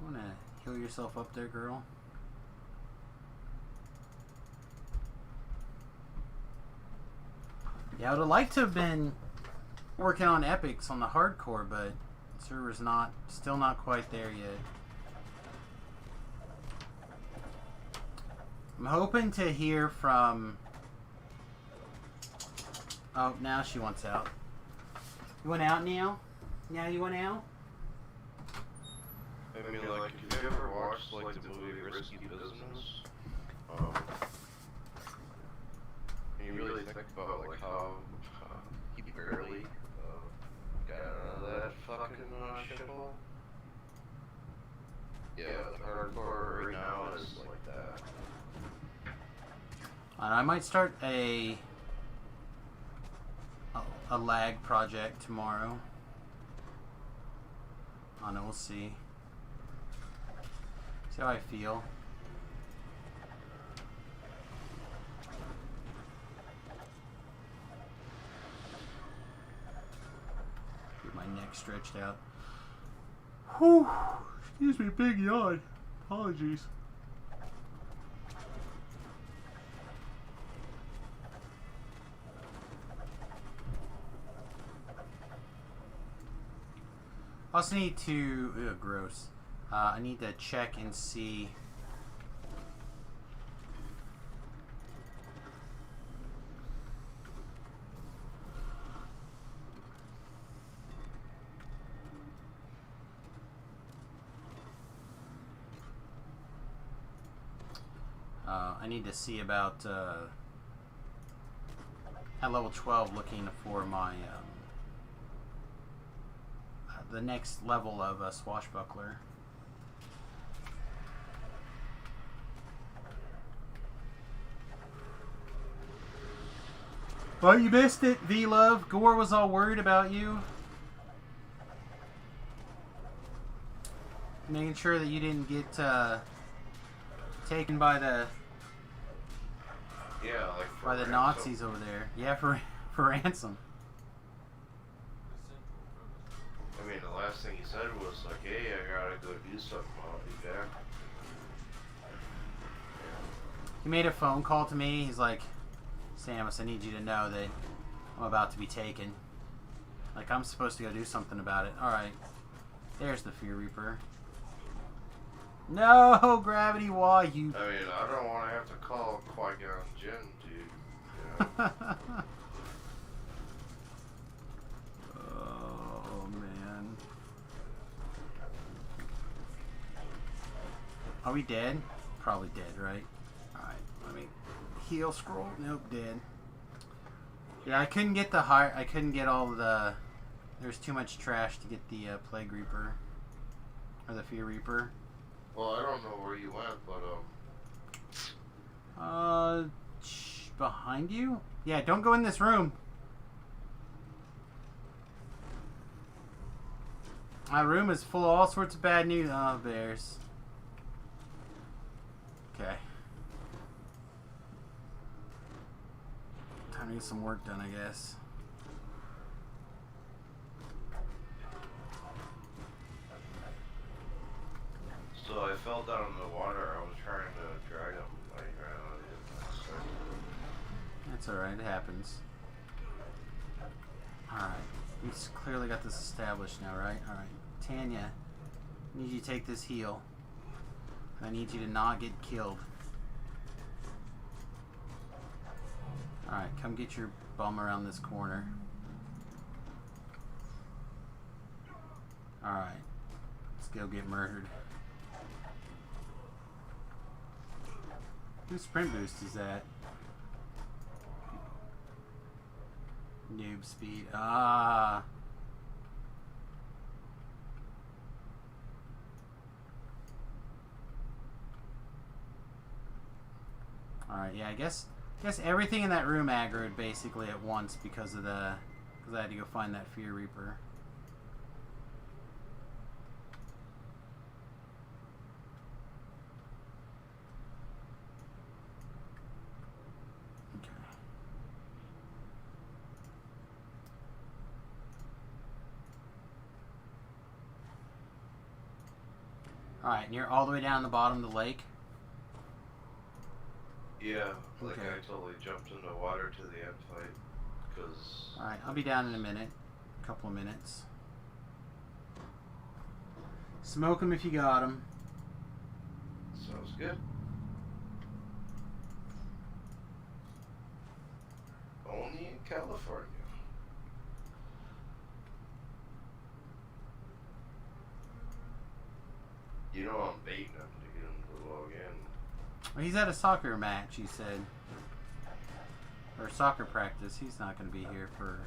Wanna heal yourself up there, girl? Yeah, I would have liked to have been working on epics on the hardcore, but the server's still not quite there yet. I'm hoping to hear from... Oh, now she wants out. You want out now? Now you want out? I mean, like, if you ever watched like the movie Risky Business, and you really think about like how he barely got out of that fucking shithole. Yeah, the hardcore right now is like that. I might start a lag project tomorrow. I don't know, we'll see. See how I feel. Get my neck stretched out. Whew. Excuse me, big yawn. Apologies. I also need to... Ew, gross. I need to check and see... I need to see about at level 12 looking for my the next level of Swashbuckler. Well, you missed it, V-Love. Gore was all worried about you. Making sure that you didn't get taken by the Yeah, like for by the ransom. Nazis over there. Yeah, for ransom. I mean, the last thing he said was like, "Hey, I gotta go do something. I'll be back." He made a phone call to me. He's like, Samus, I need you to know that I'm about to be taken. Like, I'm supposed to go do something about it. Alright. There's the Fear Reaper. No, Gravity Wall, you... I mean, I don't want to have to call Qui-Gon Jinn, dude. You know? Oh, man. Are we dead? Probably dead, right? Alright, let me heal scroll. Nope, dead. Yeah, I couldn't get the high. I couldn't get all the... There's too much trash to get the Plague Reaper. Or the Fear Reaper. Well, I don't know where you went, but Behind you? Yeah, don't go in this room. My room is full of all sorts of bad news. Oh, bears. Okay. Time to get some work done, I guess. so I fell down in the water. I was trying to drag him. Like, That's alright, it happens. Alright. We've clearly got this established now, right? Alright. Tanya, I need you to take this heal. I need you to not get killed. Alright, come get your bum around this corner. Alright. Let's go get murdered. Whose sprint boost is that? Noob speed. Ah. Alright, yeah, I guess everything in that room aggroed basically at once because of I had to go find that Fear Reaper. Okay. Alright, and you're all the way down the bottom of the lake? yeah, like Okay. I totally jumped in the water to the end fight. Because... Alright, I'll be down in a minute. A couple of minutes. Smoke them if you got them. Sounds good. Only in California. You know I'm baiting him to get him to log in. Well, he's at a soccer match, he said. Or soccer practice. He's not going to be here for...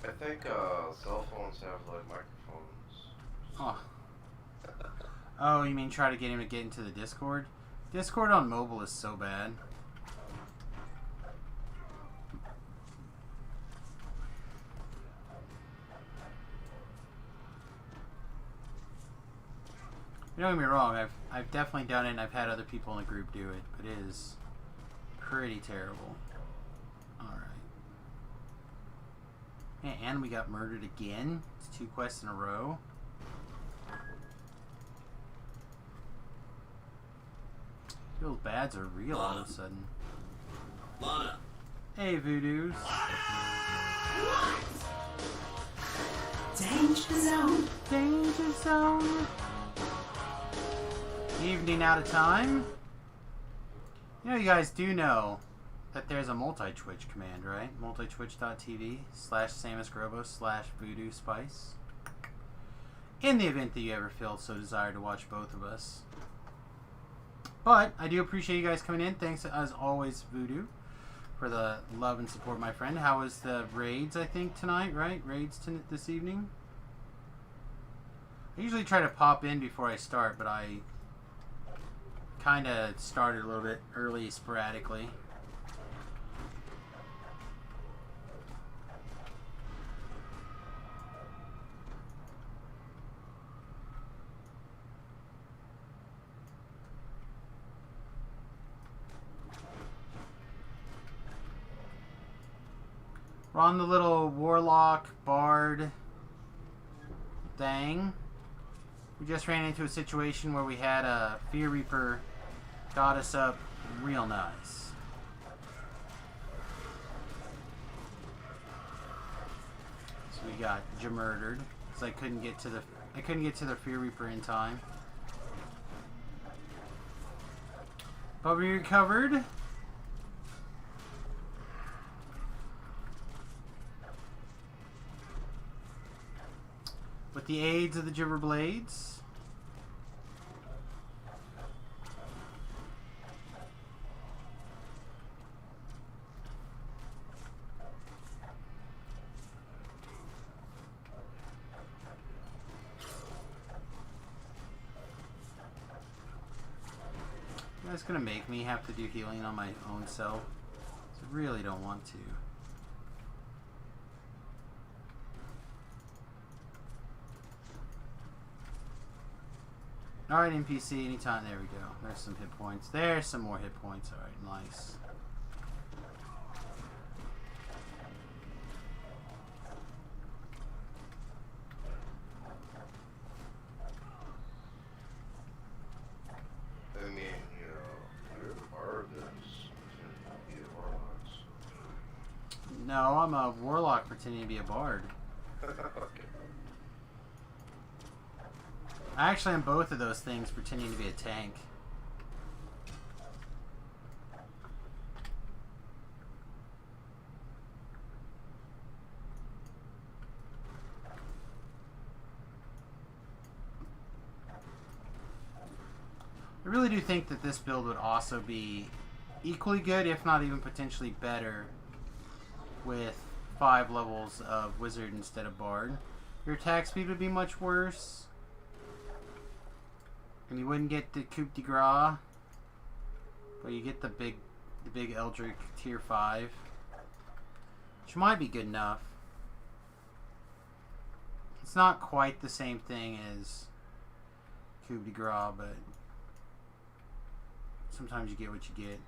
I think cell phones have like microphones. Oh. Oh, you mean try to get him to get into the Discord? Discord on mobile is so bad. Don't get me wrong, I've definitely done it and I've had other people in the group do it, but it is pretty terrible. Alright. Yeah, and we got murdered again. It's 2 quests in a row. Those bads are real all of a sudden. Lana. Hey, Voodoos. Danger zone. Danger zone. Evening out of time. You know, you guys do know that there's a multi-twitch command, right? multitwitch.tv/SamusGrobos/VoodooSpice. In the event that you ever feel so desire to watch both of us. But I do appreciate you guys coming in. Thanks as always, Voodoo, for the love and support, my friend. How was the raids, I think, tonight, right? Raids this evening? I usually try to pop in before I start, but I kind of started a little bit early sporadically. We're on the little warlock bard thing. We just ran into a situation where we had a Fear Reaper got us up real nice. So we got murdered because I couldn't get to the Fear Reaper in time. But we recovered. With the aids of the Gibber Blades. That's gonna make me have to do healing on my own self. So I really don't want to. Alright, NPC, anytime. There we go. There's some hit points. There's some more hit points. Alright, nice. I mean, you know, you're part of this. Pretending to be a warlocks. No, I'm a warlock pretending to be a bard. Okay. I actually am both of those things pretending to be a tank. I really do think that this build would also be equally good, if not even potentially better, with 5 levels of wizard instead of bard. Your attack speed would be much worse. And you wouldn't get the coup de grace, but you get the big Eldritch tier 5, which might be good enough. It's not quite the same thing as coup de grace, but sometimes you get what you get.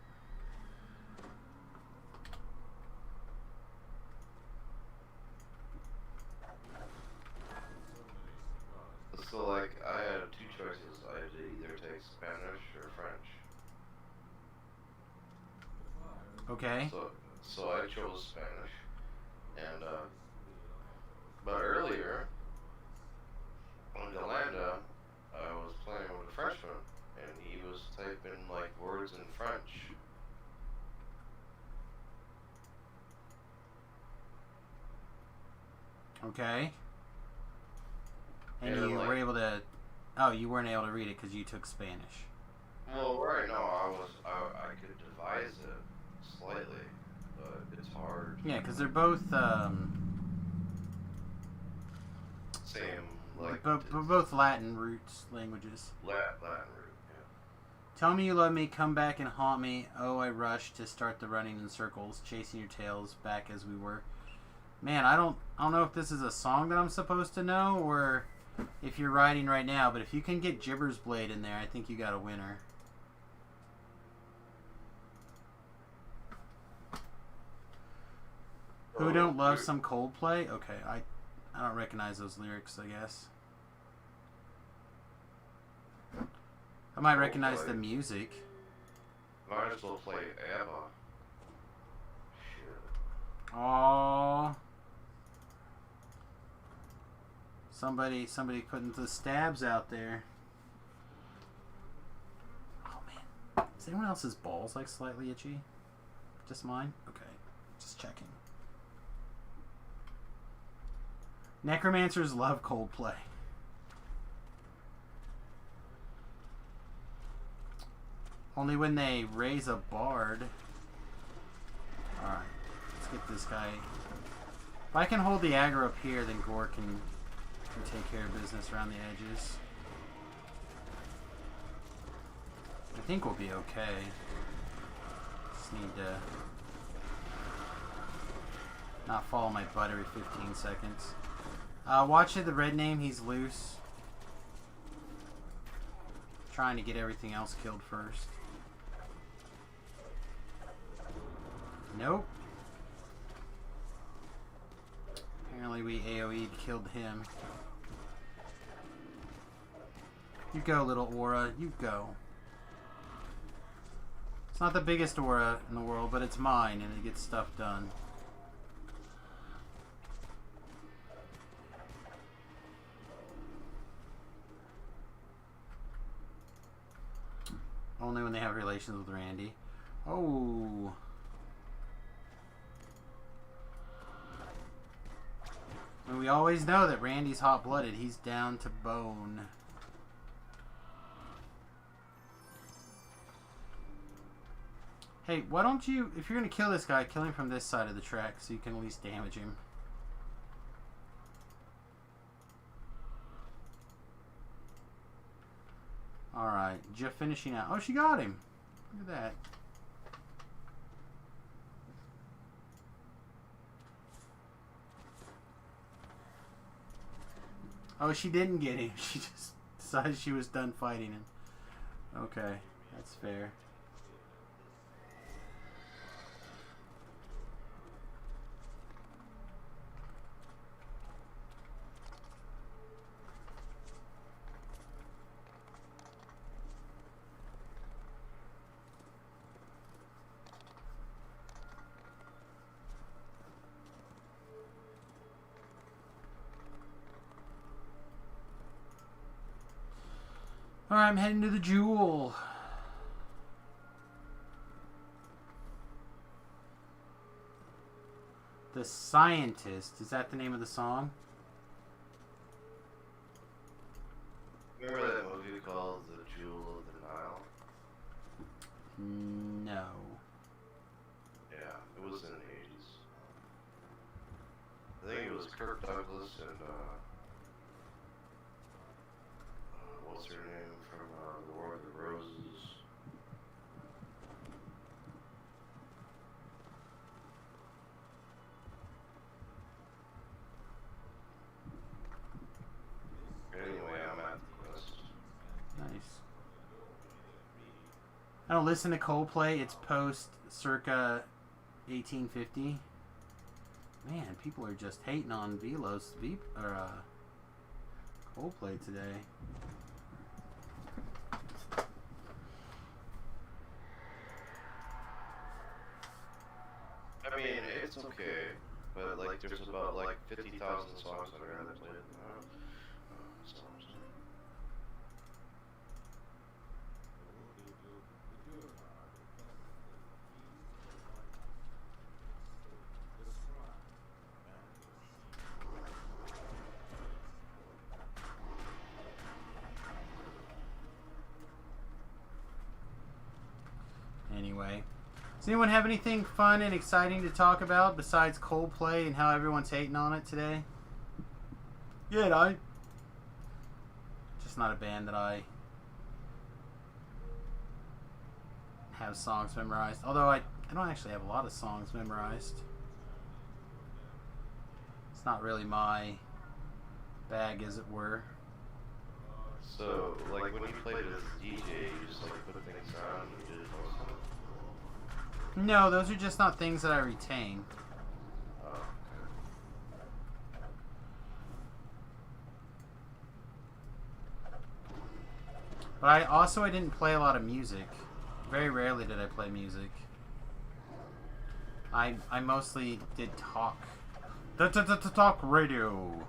So, like, I had 2 choices. I had to either take Spanish or French. Okay. So I chose Spanish. And, but earlier, on Yolanda, I was playing with a Frenchman, and he was typing, like, words in French. Okay. And Yeah, you like- were able to... Oh, you weren't able to read it because you took Spanish. Well, right now, I could devise it slightly, but it's hard. Yeah, because they're both... Same, like, both Latin roots languages. Latin root, yeah. Tell me you love me, come back and haunt me. Oh, I rush to start the running in circles, chasing your tails back as we were. Man, I don't know if this is a song that I'm supposed to know or if you're writing right now, but if you can get Gibber's Blade in there, I think you got a winner. Who don't love some Coldplay? Okay, I don't recognize those lyrics, I guess. I might recognize the music. Might as well play ABBA. Shit. Aww. Somebody putting the stabs out there. Oh man. Is anyone else's balls like slightly itchy? Just mine? Okay. Just checking. Necromancers love Coldplay. Only when they raise a bard. Alright. Let's get this guy. If I can hold the aggro up here, then Gore can take care of business around the edges. I think we'll be okay. Just need to not follow my butt every 15 seconds. Watch it, the red name, he's loose. Trying to get everything else killed first. Nope. Apparently we AoE'd killed him. You go, little aura. You go. It's not the biggest aura in the world, but it's mine, and it gets stuff done. Only when they have relations with Randy. Oh. And we always know that Randy's hot-blooded. He's down to bone. Hey, why don't you, if you're going to kill this guy, kill him from this side of the track so you can at least damage him. Alright, Jeff finishing out. Oh, she got him. Look at that. Oh, she didn't get him. She just decided she was done fighting him. Okay, that's fair. Alright, I'm heading to the Jewel. The Scientist. Is that the name of the song? Remember that movie called The Jewel of the Nile? No. Yeah, it was in the 80s. I think it was Kirk Douglas and, what's her name from The War of the Roses? Anyway, I'm at the quest. Nice. I don't listen to Coldplay. It's post circa 1850. Man, people are just hating on Coldplay today. I mean, it's okay, but like, there's about like 50,000 songs that I'd rather play than songs. Anyway. Does anyone have anything fun and exciting to talk about besides Coldplay and how everyone's hating on it today? Yeah, just not a band that I have songs memorized. Although I don't actually have a lot of songs memorized. It's not really my bag, as it were. So, like, when you played as a DJ, you just like put things on and you did it all. No, those are just not things that I retain. Oh, okay. But I didn't play a lot of music. Very rarely did I play music. I mostly did talk. Talk radio.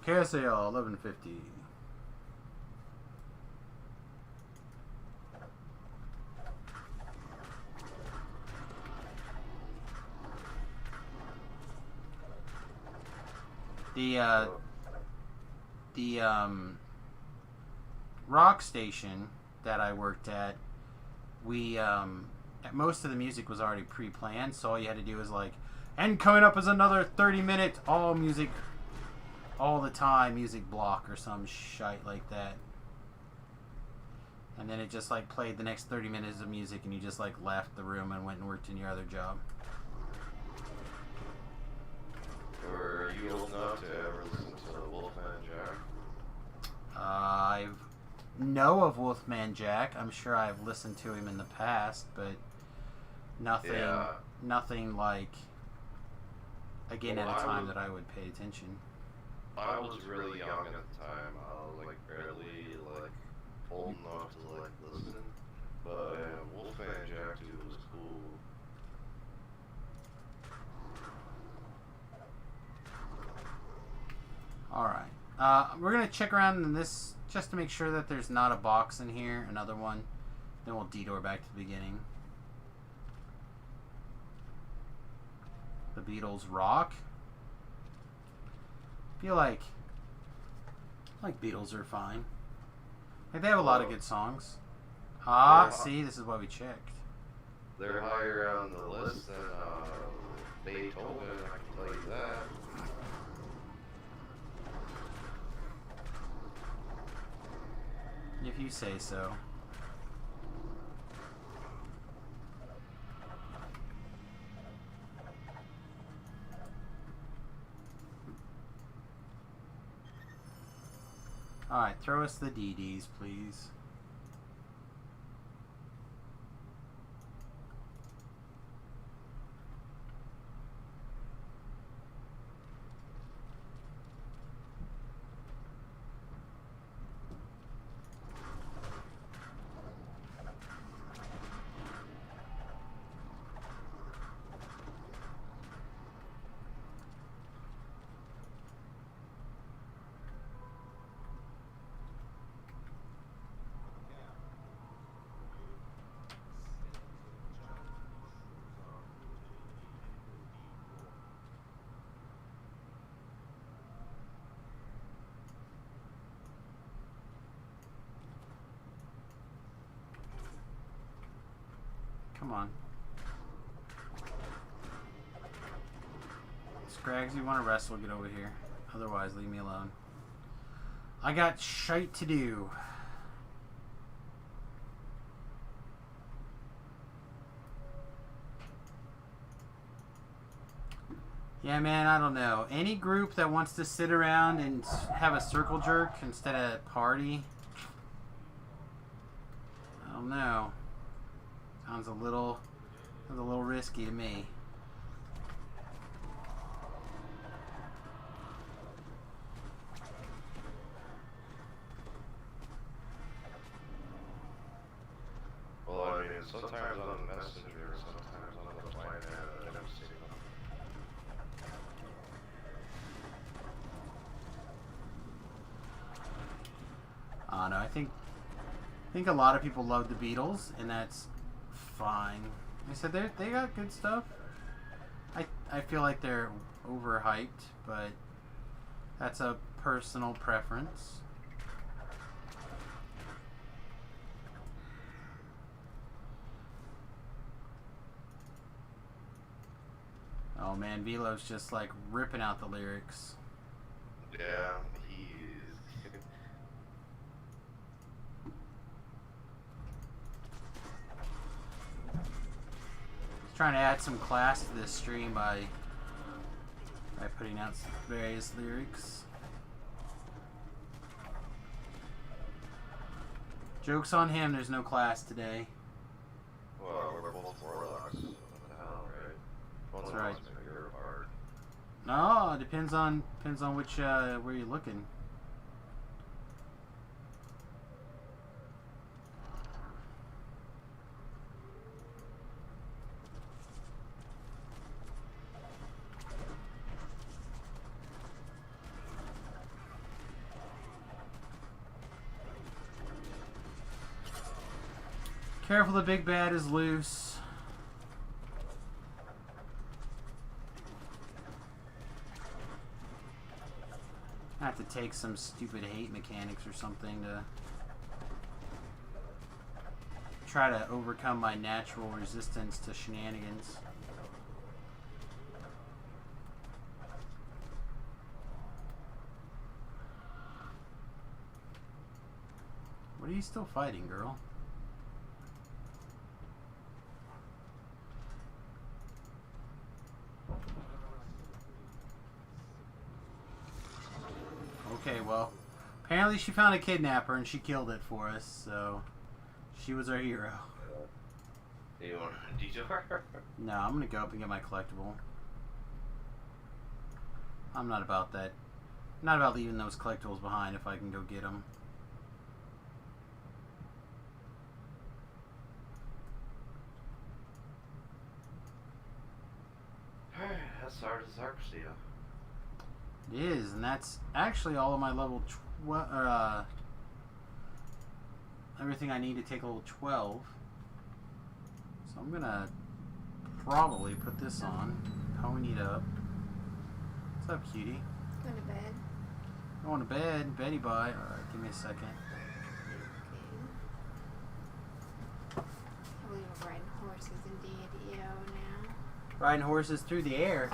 KSAL 1150. The rock station that I worked at, most of the music was already pre-planned, so all you had to do was like, and coming up is another 30-minute all music, all the time music block or some shite like that. And then it just like played the next 30 minutes of music and you just like left the room and went and worked in your other job. Were you old enough to ever listen to Wolfman Jack? I know of Wolfman Jack. I'm sure I've listened to him in the past, but nothing like again Well, at a I time was- that I would pay attention. I was really young at the time. I was like barely like old enough to like listen. But Wolfman Jack 2 was cool. Alright. We're going to check around in this just to make sure that there's not a box in here. Another one. Then we'll detour back to the beginning. The Beatles rock. Feel like Beatles are fine. Like they have a lot of good songs. Ah, Yeah. see, this is why we checked. They're higher on the list than Beethoven, I can tell you that. If you say so. Alright, throw us the DDs, please. Come on. Scrags, you want to wrestle, get over here. Otherwise, leave me alone. I got shite to do. Yeah, man, I don't know. Any group that wants to sit around and have a circle jerk instead of party, I don't know. Sounds a little risky to me. Well, I mean, sometimes on Messenger, sometimes on the planet, I don't see them. No, I think a lot of people love the Beatles, and that's fine. I said they got good stuff. I feel like they're overhyped, but that's a personal preference. Oh man, Velo's just like ripping out the lyrics. Yeah, he is. He's trying to add some class to this stream by putting out some various lyrics. Joke's on him, there's no class today. Well, we're both warlocks. So what the hell, right? Well, That's no, right. it's maybe your part. No, it depends on which where you're looking. Careful, the big bad is loose. I have to take some stupid hate mechanics or something to try to overcome my natural resistance to shenanigans. What are you still fighting, girl? Okay, well, apparently she found a kidnapper and she killed it for us, so she was our hero. You want a detour? No, I'm gonna go up and get my collectible. I'm not about that. Not about leaving those collectibles behind if I can go get them. That's hard as Arcsia. It is, and that's actually all of my level 12. Everything I need to take level 12. So I'm gonna probably put this on. Pony it up. What's up, cutie? Go to bed. Going to bed. Betty bye. Alright, give me a second. Okay. I believe we're riding horses in D&D now. Riding horses through the air.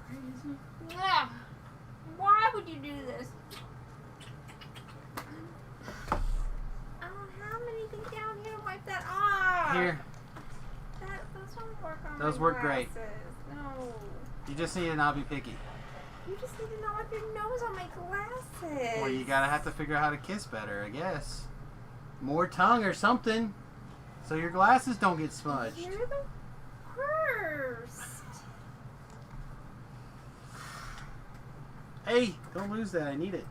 Crazy. Yeah. Why would you do this? I don't have anything down here to wipe that off. Here. Those don't work on Those my work great. glasses. No. You just need to not be picky. You just need to not wipe your nose on my glasses. Well, you gotta have to figure out how to kiss better, I guess. More tongue or something. So your glasses don't get smudged. You're the worst. Hey, don't lose that. I need it.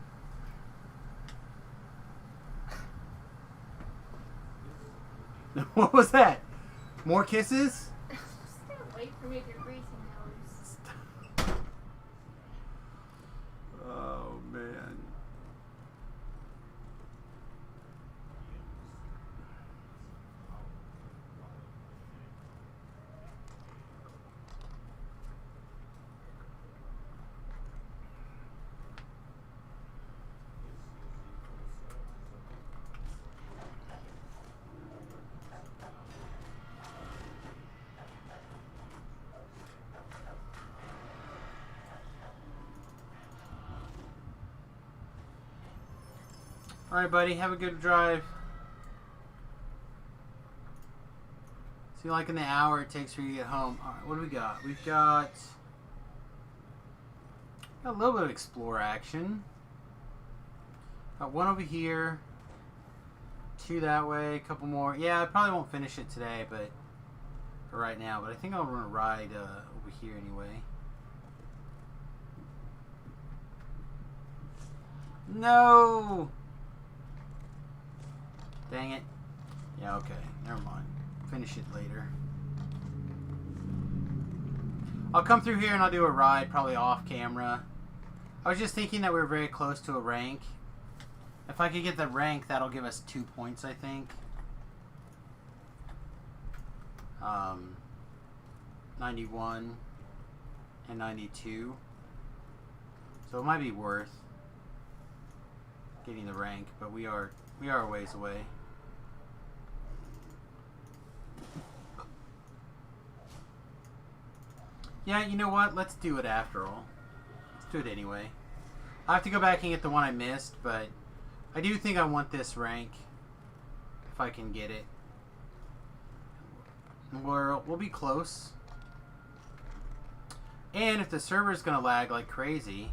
What was that? More kisses? Stay away from me with your greasy nose. Oh, man. Alright, buddy. Have a good drive. See, like in the hour it takes for you to get home. Alright, what do we got? We've got a little bit of explore action. Got one over here. Two that way. A couple more. Yeah, I probably won't finish it today, but for right now. But I think I'll run a ride over here anyway. No! Dang it. Yeah, okay. Never mind. Finish it later. I'll come through here and I'll do a ride, probably off camera. I was just thinking that we were very close to a rank. If I could get the rank, that'll give us 2 points, I think. 91 and 92. So it might be worth getting the rank, but we are a ways away. Yeah, you know what? Let's do it after all. Let's do it anyway. I have to go back and get the one I missed, but I do think I want this rank if I can get it. We'll be close. And if the server's gonna lag like crazy,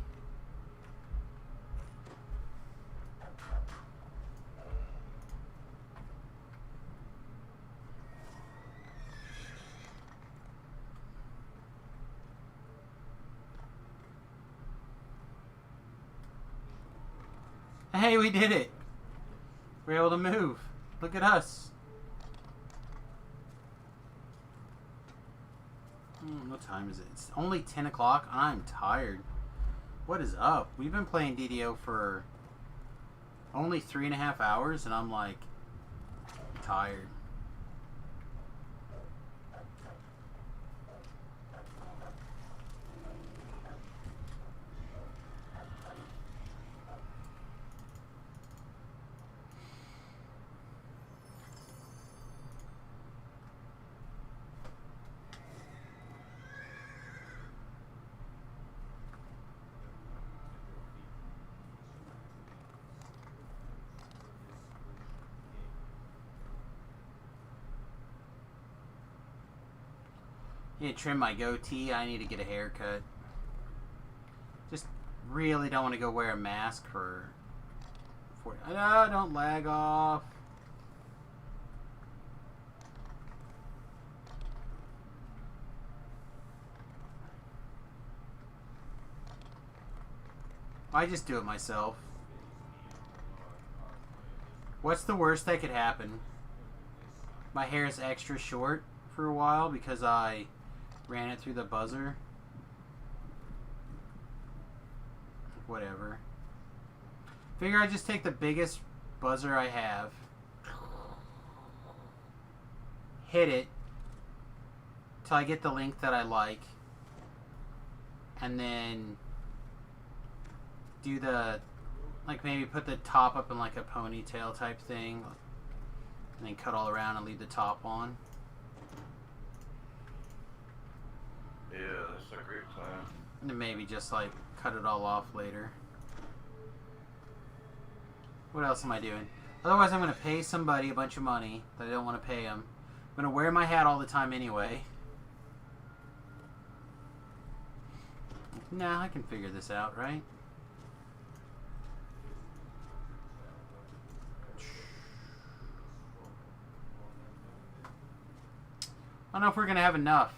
hey, we did it! We're able to move. Look at us. What time is it? It's only 10 o'clock. I'm tired. What is up? We've been playing DDO for only 3.5 hours, and I'm like tired. I need to trim my goatee. I need to get a haircut. Just really don't want to go wear a mask for no, don't lag off. I just do it myself. What's the worst that could happen? My hair is extra short for a while because I ran it through the buzzer. Whatever. Figure I just take the biggest buzzer I have, hit it till I get the length that I like, and then do the, like, maybe put the top up in like a ponytail type thing, and then cut all around and leave the top on. Yeah, that's a great plan. And then maybe just like cut it all off later. What else am I doing? Otherwise I'm going to pay somebody a bunch of money that I don't want to pay them. I'm going to wear my hat all the time anyway. Nah, I can figure this out, right? I don't know if we're going to have enough.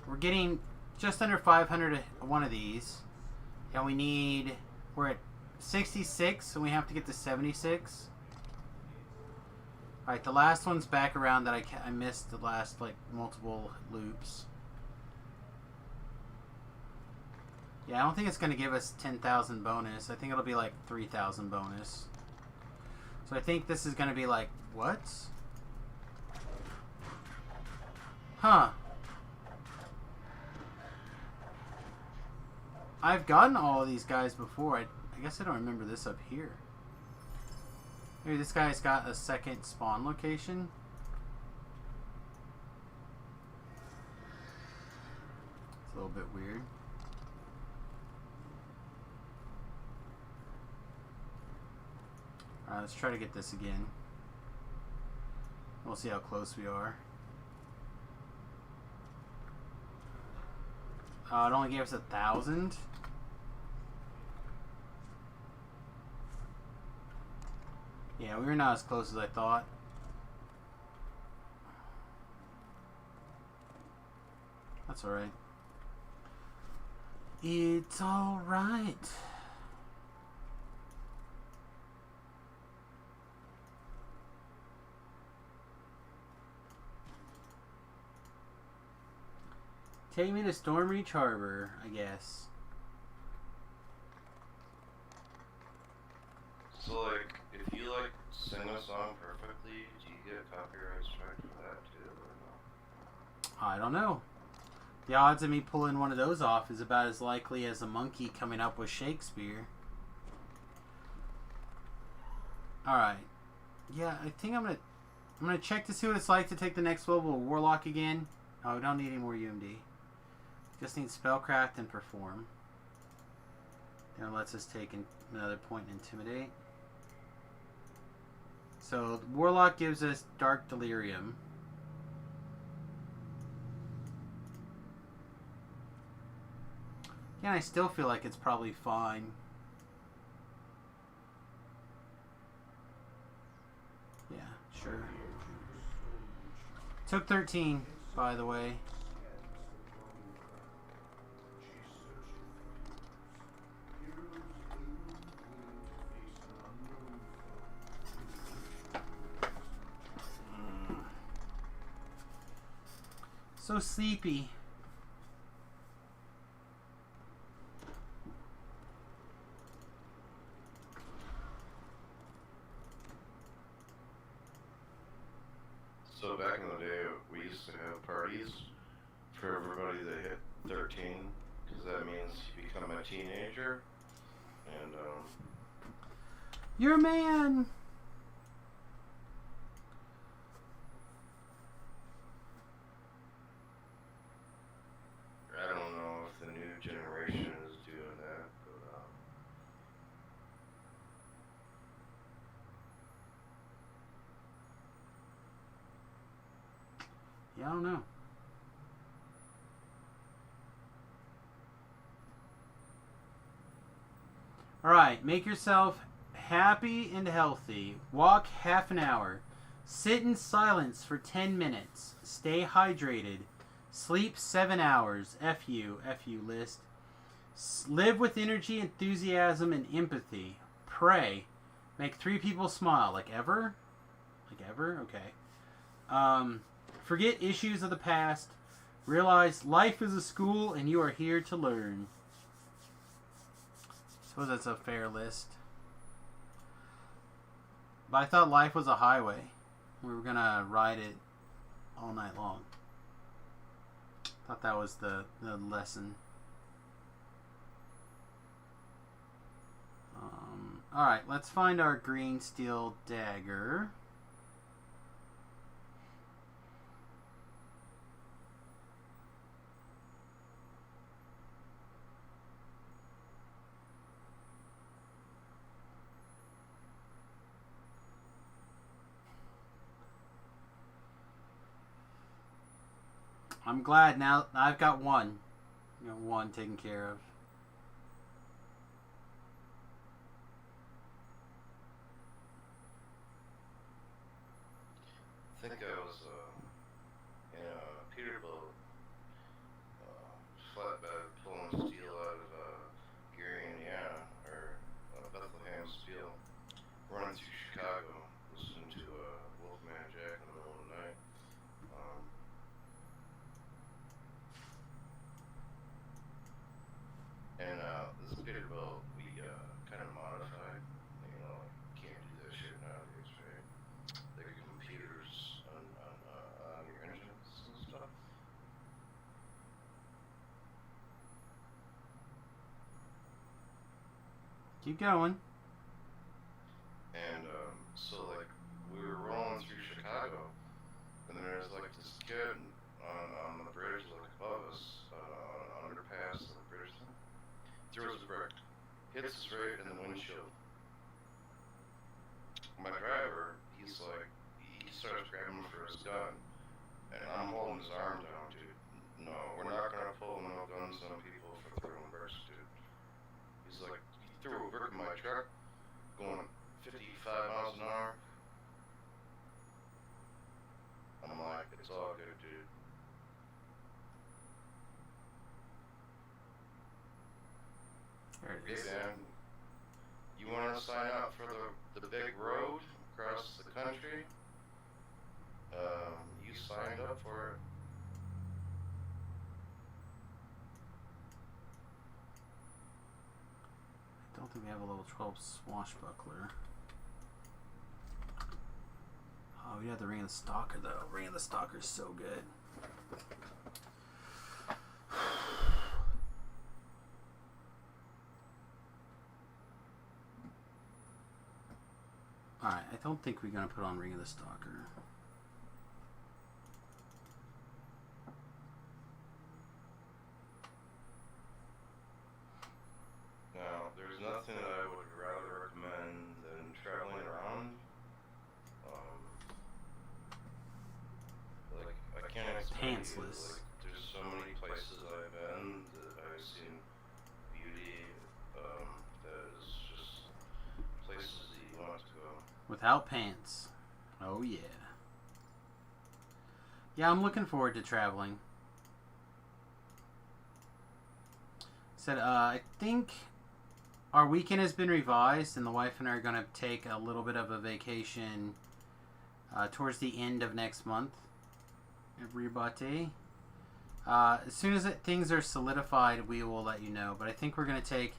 We're getting just under 500 one of these. And we need... We're at 66, and we have to get to 76. Alright, the last one's back around that I missed the last, like, multiple loops. Yeah, I don't think it's going to give us 10,000 bonus. I think it'll be like 3,000 bonus. So I think this is going to be like... What? Huh. I've gotten all of these guys before. I guess I don't remember this up here. Maybe this guy's got a second spawn location. It's a little bit weird. Alright, let's try to get this again. We'll see how close we are. It only gave us 1,000. Yeah, we were not as close as I thought. That's alright. It's alright. Take me to Storm Reach Harbor, I guess. So, like, if you, like, sing a song perfectly, do you get a copyright strike for that, too, or no? I don't know. The odds of me pulling one of those off is about as likely as a monkey coming up with Shakespeare. Alright. Yeah, I think I'm gonna check to see what it's like to take the next level of Warlock again. Oh, we don't need any more UMD. Just need Spellcraft and Perform. Then it lets us take another point and Intimidate. So, Warlock gives us Dark Delirium. Yeah, I still feel like it's probably fine. Yeah, sure. Took 13, by the way. So sleepy. So back in the day, we used to have parties for everybody that hit 13, because that means you become a teenager, and, You're a man! I don't know if the new generation is doing that, but, Yeah, I don't know. Alright, make yourself happy and healthy. Walk half an hour. Sit in silence for 10 minutes. Stay hydrated. Sleep 7 hours. F you list. Live with energy, enthusiasm, and empathy. Pray. Make 3 people smile. Like ever? Like ever? Okay. Forget issues of the past. Realize life is a school and you are here to learn. Suppose that's a fair list. But I thought life was a highway. We were gonna ride it all night long. Thought that was the lesson. Alright, let's find our green steel dagger. I'm glad now I've got one. One taken care of. I think I was in a Peterbilt flatbed pulling steel out of Gary, Indiana, or Bethlehem Steel, running through Chicago, listening to Wolfman Jack in the middle of the night. And this Peterbilt we kind of modified. You know, like, can't do that shit nowadays, right? There are computers on your engines and stuff. Keep going. And so like we were rolling through Chicago, and there's like this kid on the bridge like above us, on underpass, the bridge thing. Throws a brick, hits us right in the windshield. My driver, he starts grabbing for his gun, and I'm holding his arm down, dude. No, we're not gonna pull no guns on people for throwing bricks, dude. He's like, he threw a brick in my truck, going 55 miles an hour. I'm like, it's all good, dude. There it Hey, is. Dan, you want to sign up for the big road across the country? You signed up for it. I don't think we have a level 12 swashbuckler. Oh, we have the Ring of the Stalker though. Ring of the Stalker is so good. Alright, I don't think we're going to put on Ring of the Stalker. Now, there's nothing that I would rather recommend than traveling around. Like, I can't explain to you, Pantsless. like, there's so many places I've been that I've seen beauty, that is just places that you want to go. Without pants. Oh yeah. Yeah, I'm looking forward to traveling. Said, I think our weekend has been revised, and the wife and I are going to take a little bit of a vacation towards the end of next month. Everybody. As soon as things are solidified, we will let you know. But I think we're going to take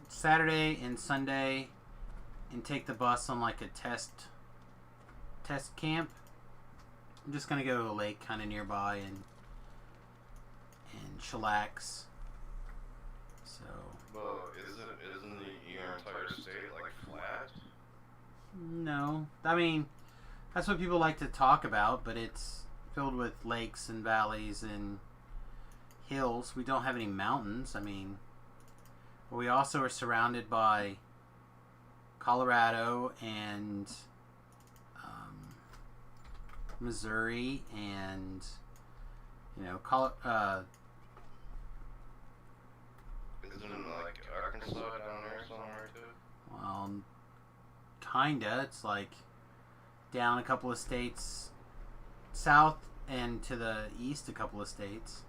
Saturday and Sunday and take the bus on like a test camp. I'm just going to go to a lake kind of nearby and chillax. So. Well, isn't your entire state like flat? No, I mean that's what people like to talk about, but it's filled with lakes and valleys and hills. We don't have any mountains. I mean, we also are surrounded by Colorado and Missouri and Isn't like Arkansas down there somewhere too? well, kinda. It's like down a couple of states south and to the east a couple of states.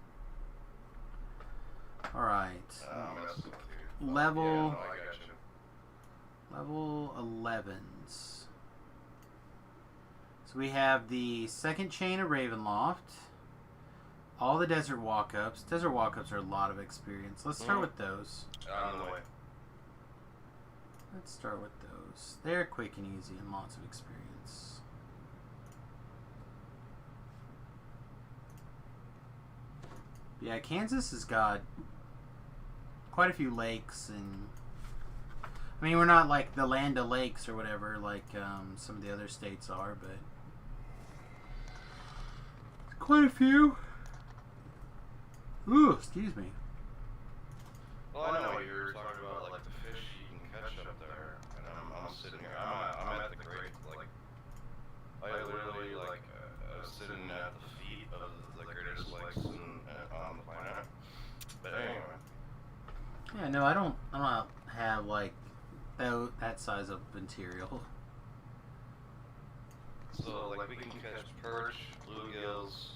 Alright. Messing with you. Level- Yeah, no, I got you. Level 11s. So we have the second chain of Ravenloft. All the desert walk-ups. Desert walk-ups are a lot of experience. Let's start with those. On the way. Let's start with those. They're quick and easy and lots of experience. Yeah, Kansas has got quite a few lakes, and I mean, we're not like the land of lakes or whatever like some of the other states are, but quite a few. Ooh, excuse me. Well, I know what you were talking about, like the fish you can catch up there, and I'm sitting here. I'm at the great, like, I literally like sitting at the feet of the greatest lakes on the planet. But anyway. Yeah, no, I don't have like that size of material. So like we can catch perch, bluegills,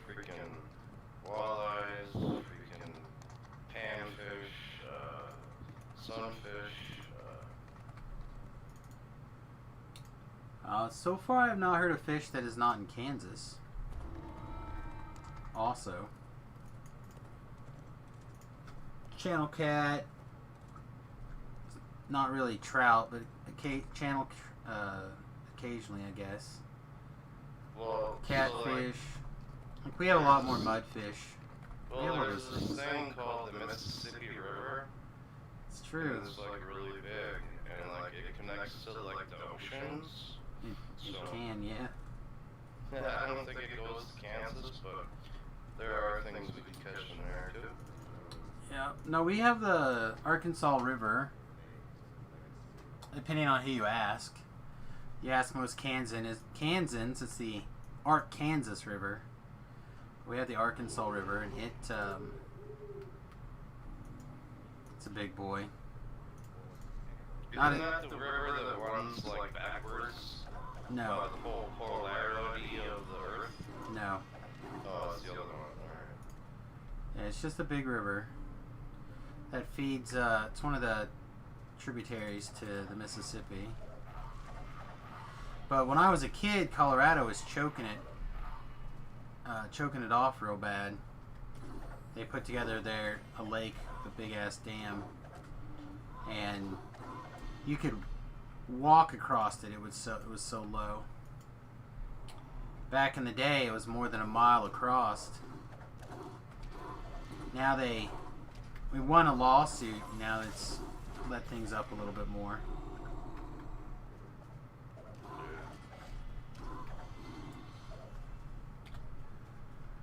freaking walleyes, freaking panfish, sunfish. So far, I have not heard of fish that is not in Kansas. Also, channel cat, not really trout, but occasionally, I guess. Well, Catfish. so, like, Like we have a lot more mudfish. well, Yeah, there's what is this this? thing called the Mississippi River. It's true. And it's like really big, and like it connects to like the oceans. You So- can, yeah. I don't think it goes to Kansas, but there are things we can catch in there too. Yeah. No, we have the Arkansas River. Depending on who you ask. You ask most Kansans, it's the Arkansas River. We have the Arkansas River, and it's a big boy. Not Isn't that the river that runs like backwards? No, By the whole polarity of the Earth? no. Oh, it's the other one. Alright. Yeah, it's just a big river that feeds. It's one of the tributaries to the Mississippi. But when I was a kid, Colorado was choking it off real bad. They put together a lake, a big ass dam, and you could walk across it. It was so low. Back in the day, it was more than a mile across. Now we won a lawsuit. Now it's let things up a little bit more.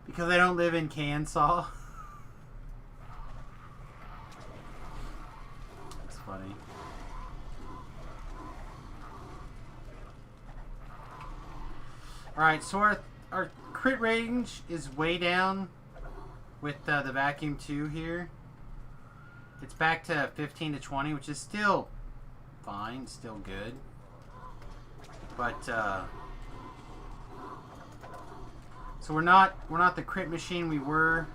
Because I don't live in Kansas. That's funny. Alright, so our crit range is way down with the vacuum 2 here. It's back to 15 to 20, which is still fine, still good. But so we're not the crit machine we were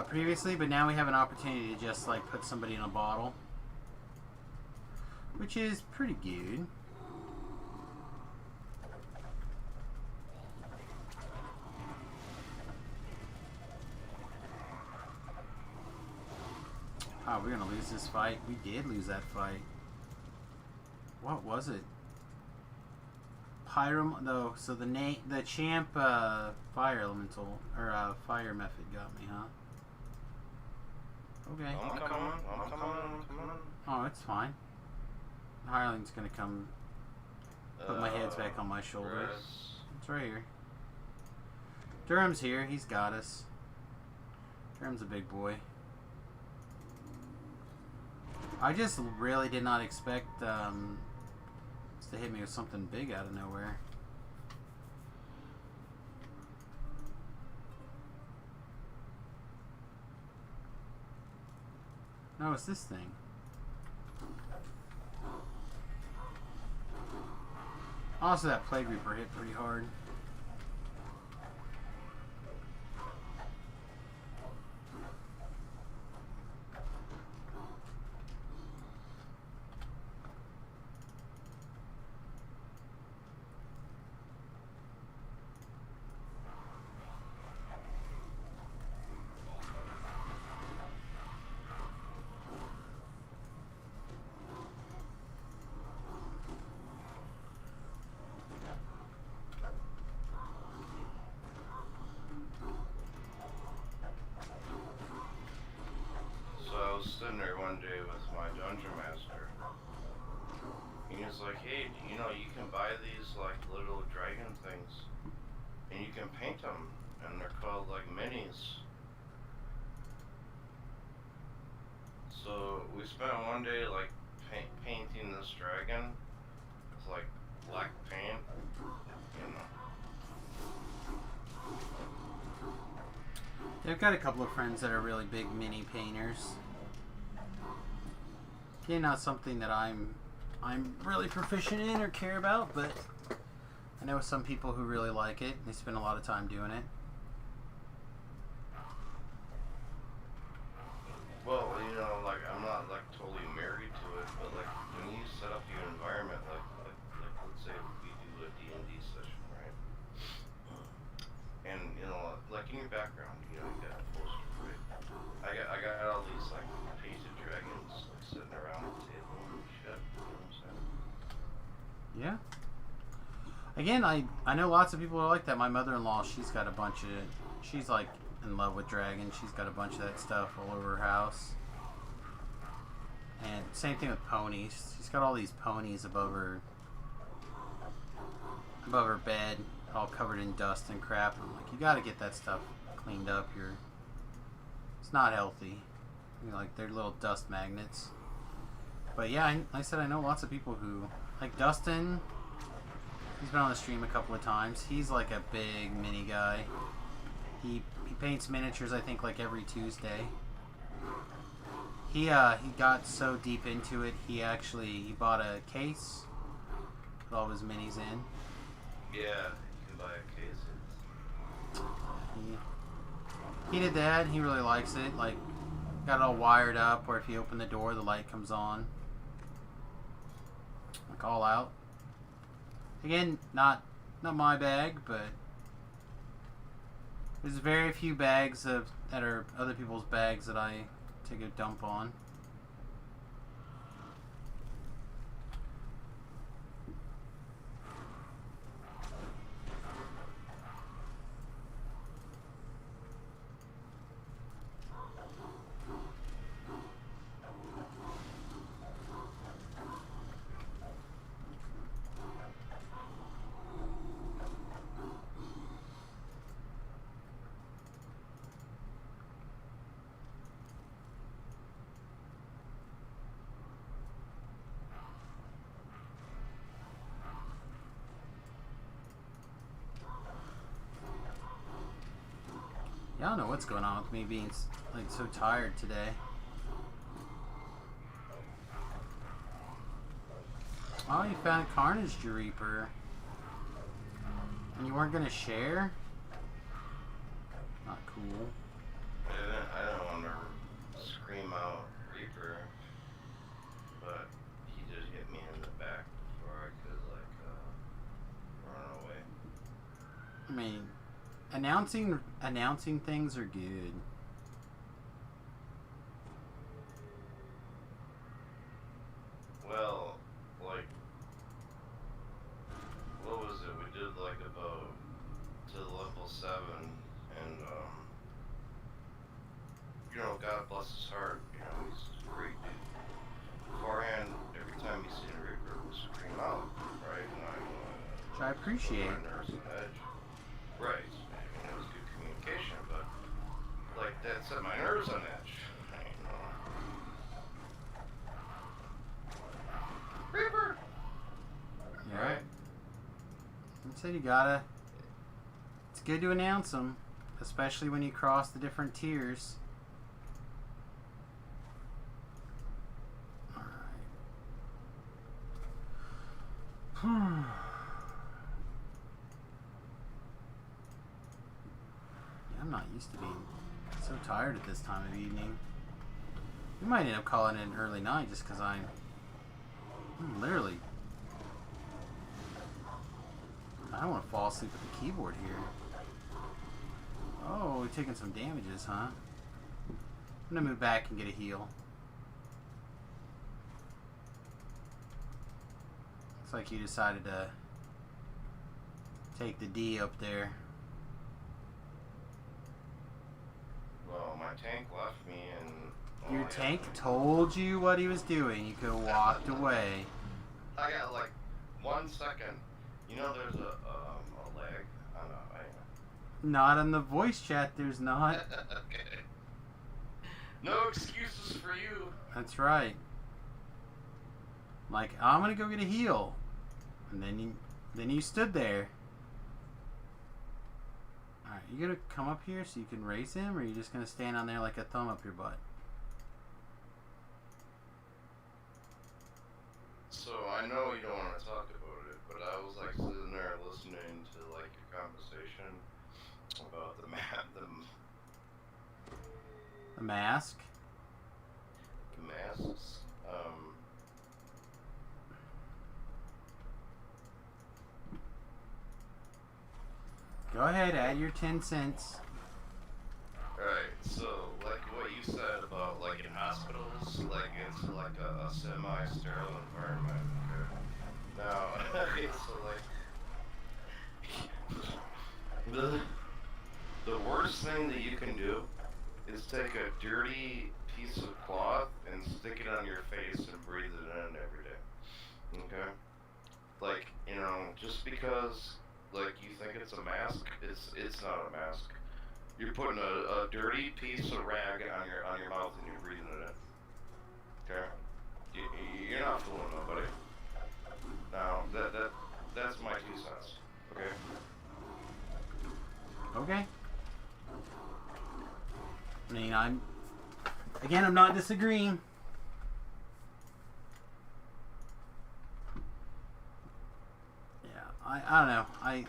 previously, but now we have an opportunity to just like put somebody in a bottle, which is pretty good. Oh, we're gonna lose this fight. We did lose that fight. What was it? No, so the champ fire elemental or fire method got me, huh? Okay. I'm coming. Oh, it's fine. Hireling's gonna come put my heads back on my shoulders. It's right here. Durham's here. He's got us. Durham's a big boy. I just really did not expect to hit me with something big out of nowhere. No, it's this thing. Also, that Plague Reaper hit pretty hard. day with my dungeon master. And he was like, hey, you know, you can buy these like little dragon things, and you can paint them, and they're called like minis. So we spent one day like painting this dragon with like black paint, you know. I've got a couple of friends that are really big mini painters. Again, not something that I'm really proficient in or care about, but I know some people who really like it. They spend a lot of time doing it. Well, you know, like I'm not like totally married to it, but like when you set up your environment, like let's say we do a D&D session, right? And you know, like in your background, you know, you got a poster, right? I got all these like painted dragons like sitting around the table and shit. You know what I'm saying? Yeah. Again, I know lots of people are like that. My mother-in-law, she's got a bunch of... She's like in love with dragons. She's got a bunch of that stuff all over her house. And same thing with ponies. She's got all these ponies above her bed, all covered in dust and crap. I'm like, you got to get that stuff cleaned up. It's not healthy. You know, like they're little dust magnets. But yeah, like I said, I know lots of people who like Dustin. He's been on the stream a couple of times. He's like a big mini guy. He paints miniatures, I think, like every Tuesday. He got so deep into it, he bought a case with all of his minis in. Yeah, you can buy a case. He did that. He really likes it. Like, got it all wired up, where if you open the door, the light comes on. Like all out. Again, not my bag, but there's very few bags that are other people's bags that I take a dump on. Yeah, I don't know what's going on with me being like so tired today. Oh, you found Carnage Reaper. And you weren't gonna share? Not cool. I don't want to scream out Reaper, but he did hit me in the back before I could run away. I mean, announcing things are good. Well, like, what was it? We did like about to level 7, and you know, God bless his heart. You know, he's a great dude. Beforehand, every time he seen a Reaper, would scream out, right? And Which I appreciate. my nerves on edge. Right. I mean, it was good communication, but like that set my nerves on edge. You know. Reaper. Yeah. Right. I said it's good to announce them, especially when you cross the different tiers. Alright. I'm not used to being so tired at this time of evening. We might end up calling it an early night just because I'm literally... I don't want to fall asleep at the keyboard here. Oh, we're taking some damages, huh? I'm going to move back and get a heal. Looks like you decided to take the D up there. Well, my tank left me, and Oh, Your yeah. tank told you what he was doing. You could have walked away. I got like 1 second. You know, there's a lag. I know. Not in the voice chat, there's not. Okay. No excuses for you. That's right. Like, I'm gonna go get a heal. And then you stood there. Alright, you gonna come up here so you can race him, or are you just gonna stand on there like a thumb up your butt? So I know you don't want to talk about it, but I was like sitting there listening to like your conversation about the map, The mask? the masks. Go ahead, add your 10 cents. Right. So like what you said about like in hospitals, like it's like a semi-sterile environment. Okay. Now, so like the worst thing that you can do is take a dirty piece of cloth and stick it on your face and breathe it in every day. Okay? Like, you know, just because like you think it's a mask, it's not a mask. You're putting a dirty piece of rag on your mouth and you're breathing it in. Okay? You're not fooling nobody. Now that's my 2 cents. Okay? Okay. I mean, I'm not disagreeing. Yeah, I don't know. I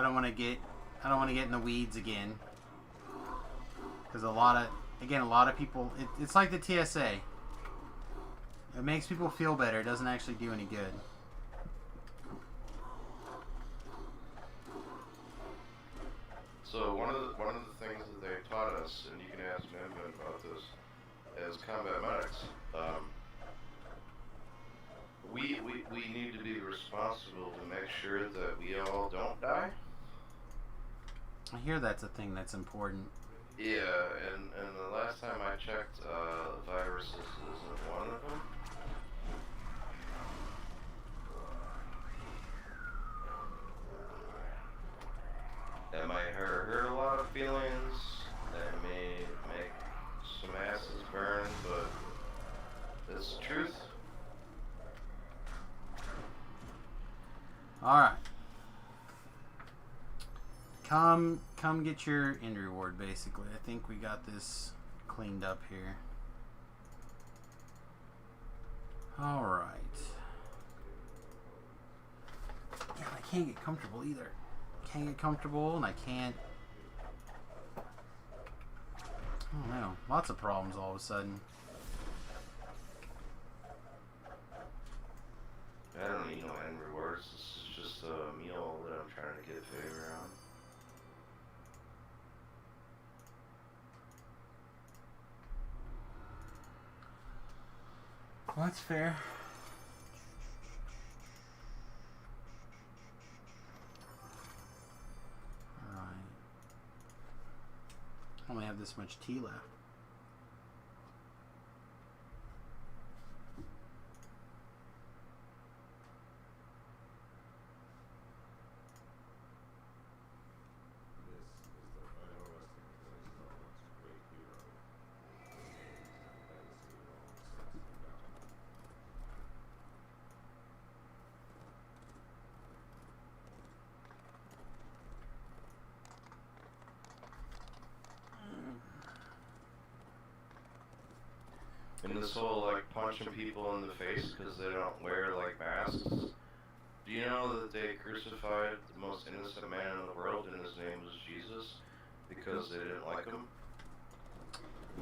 don't want to get in the weeds again. Because a lot of people, it's like the TSA. It makes people feel better. It doesn't actually do any good. So one of the things that they taught us, and you can ask Navin about this, as combat medics, we need to be responsible to make sure that we all don't die. I hear that's a thing that's important. Yeah, and the last time I checked, viruses isn't one of them. That might hurt a lot of feelings. That may make some asses burn, but it's the truth. Alright. Come get your end reward, basically. I think we got this cleaned up here. Alright. Yeah, I can't get comfortable either. Can't get comfortable, and I can't... I don't know. Lots of problems all of a sudden. I don't need no end rewards. This is just a meal that I'm trying to get favor on. Well, that's fair. Alright. I only have this much tea left. This is the final resting place of our once great hero. His legacy long since forgotten. And this whole like punching people in the face because they don't wear like masks. Do you know that they crucified the most innocent man in the world and his name was Jesus because they didn't like him?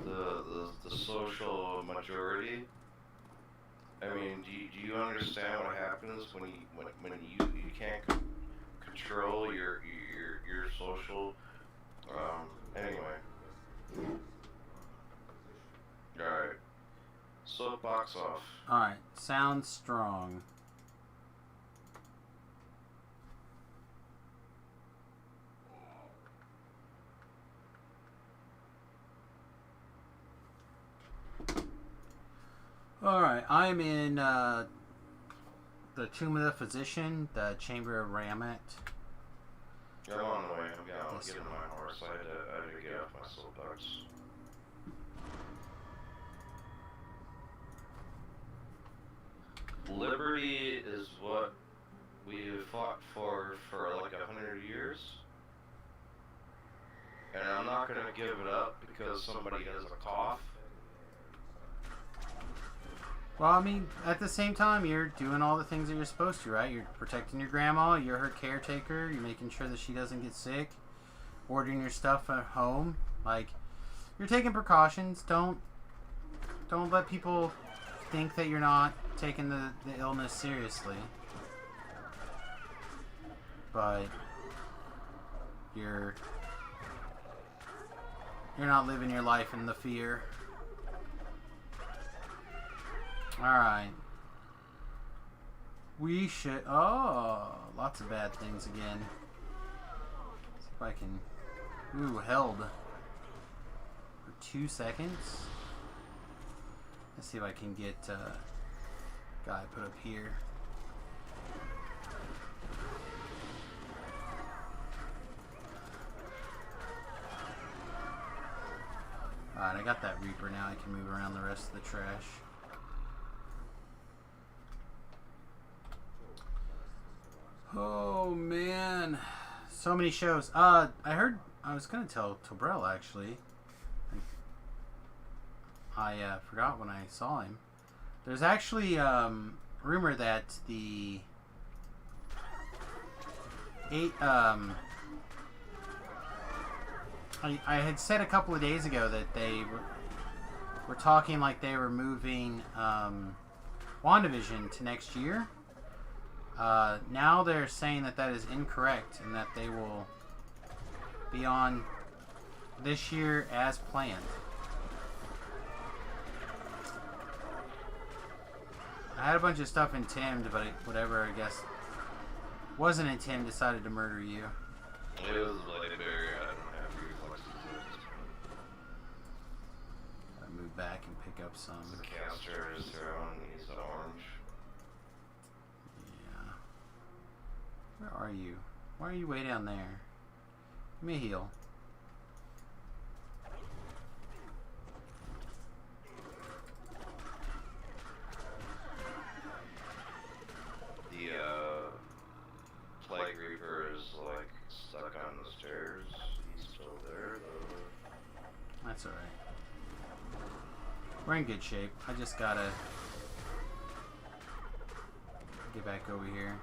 The social majority. I mean, do you understand what happens when you can't control your social anyway. Alright. Soapbox off. Alright, sounds strong. Alright, I'm in the Tomb of the Physician, the Chamber of Ramet. I'm on the way. I'm getting my horse. I had to get off my soapbox. Liberty is what we fought for like 100 years. And I'm not gonna give it up because somebody has a cough. Well, I mean, at the same time, you're doing all the things that you're supposed to, right? You're protecting your grandma, you're her caretaker, you're making sure that she doesn't get sick, ordering your stuff at home. Like, you're taking precautions. Don't let people think that you're not taking the illness seriously. But you're not living your life in the fear. Alright. We should... Oh, lots of bad things again. See if I can... Ooh, held. For 2 seconds. Let's see if I can get guy put up here. Alright, I got that Reaper now. I can move around the rest of the trash. Oh man, so many shows. I heard, I was gonna tell Tobrell actually. I forgot when I saw him. There's actually rumor that the I had said a couple of days ago that they were talking like they were moving WandaVision to next year. Now they're saying that is incorrect and that they will be on this year as planned. I had a bunch of stuff in Tim, but whatever, I guess, wasn't in Tim, decided to murder you. It was like very, I don't have reflexes. I move back and pick up some. The caster is thrown, he's orange. Where are you? Why are you way down there? Give me a heal. The Plague Reaper is like stuck on the stairs. He's still there though. That's alright. We're in good shape. I just gotta get back over here.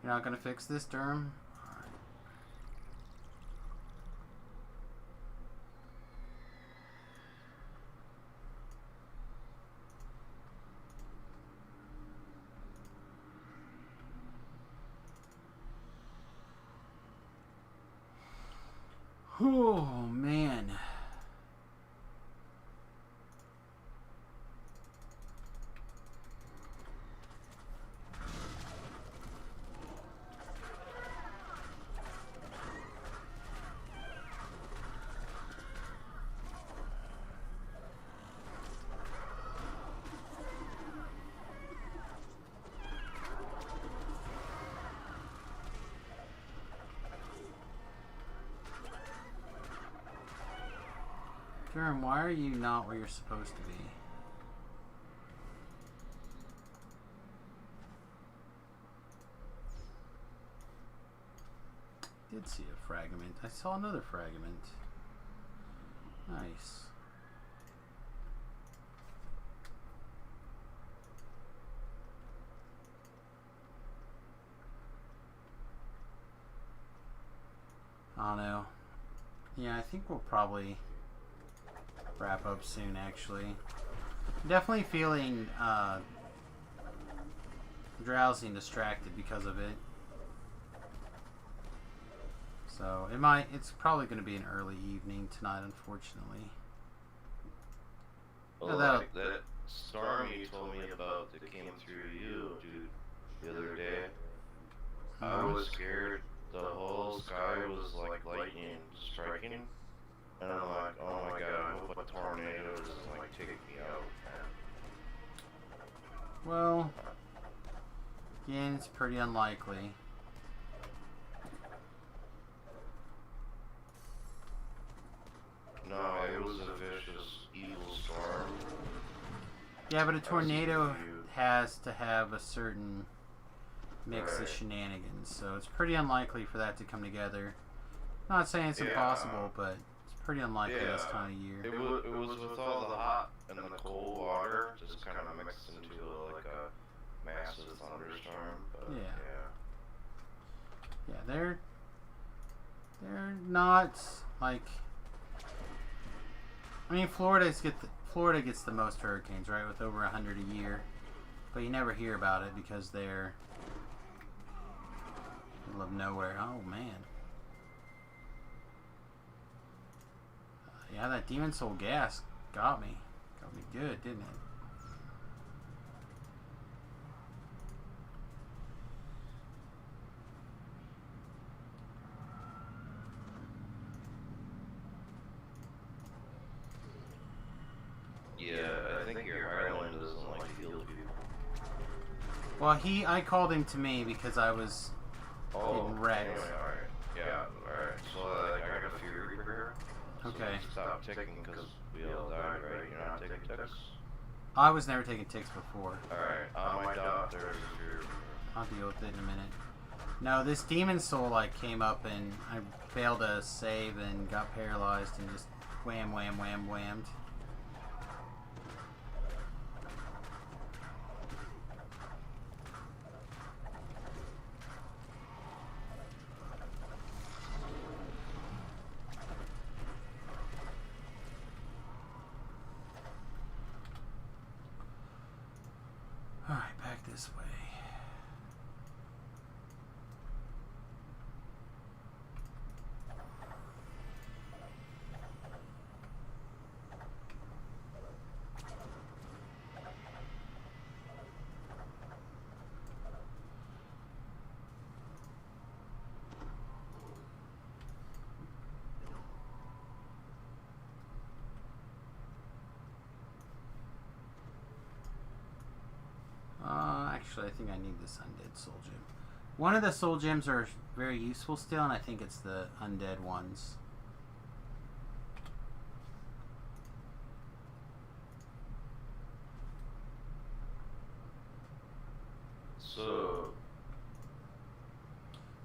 You're not gonna fix this, Durham? Oh man. Durham, why are you not where you're supposed to be? Did see a fragment. I saw another fragment. Nice. I don't know. Yeah, I think we'll probably wrap up soon, actually. Definitely feeling drowsy and distracted because of it. So it's probably going to be an early evening tonight, unfortunately. Well, that'll- like that storm you told me about that came through you, dude, the other day. I was scared. The whole sky was like lightning striking, and I'm like, oh my god, I hope a tornado doesn't like take me out, man. Well, again, it's pretty unlikely. No, it was a vicious, evil storm. Yeah, but a tornado That's you. has to have a certain mix of Right. shenanigans, so it's pretty unlikely for that to come together. Not saying it's Yeah. impossible, but it's pretty unlikely this Yeah. time of year. It was with all the hot and the cold water just kind of mixed into like a massive thunderstorm. But Yeah. yeah. Yeah, they're not like. I mean, Florida gets the most hurricanes, right, with over 100 a year, but you never hear about it because they're middle of nowhere. Oh man. Yeah, that Demon Soul gas got me good, didn't it? Yeah, I think your island doesn't like heal people. Well, I called him to me because I was getting wrecked. Anyway, alright. Yeah, alright. So, like, I got a Fury Reaper here. So Okay. stop ticking because we all died, right? You're not taking ticks? I was never taking ticks before. Alright, on my dot, there's a Fury Reaper. I'll deal with it in a minute. No, this Demon Soul like came up and I failed to save and got paralyzed and just wham, wham, wham, whammed. Alright, back this way. Actually, I think I need this undead soul gem. One of the soul gems are very useful still, and I think it's the undead ones.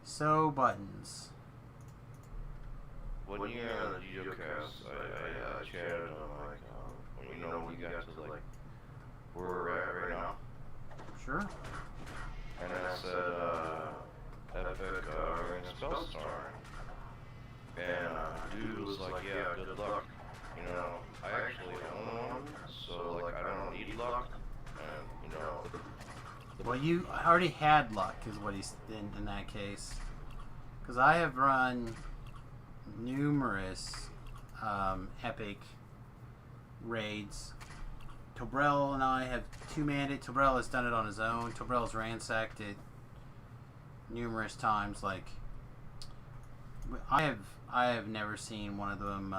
So buttons. When you're on the geocast, I chatted on like, when you got to like where we're at right now. Sure. And I said, epic ring spellstar. And dude was like, yeah, good luck. You know, I actually own one, so like I don't need luck. And you know. Well, you already had luck, is what he's in that case. Because I have run numerous epic raids. Tobrell and I have two-manned it. Tobrell has done it on his own. Tobrell's ransacked it numerous times. Like, I have never seen one of them,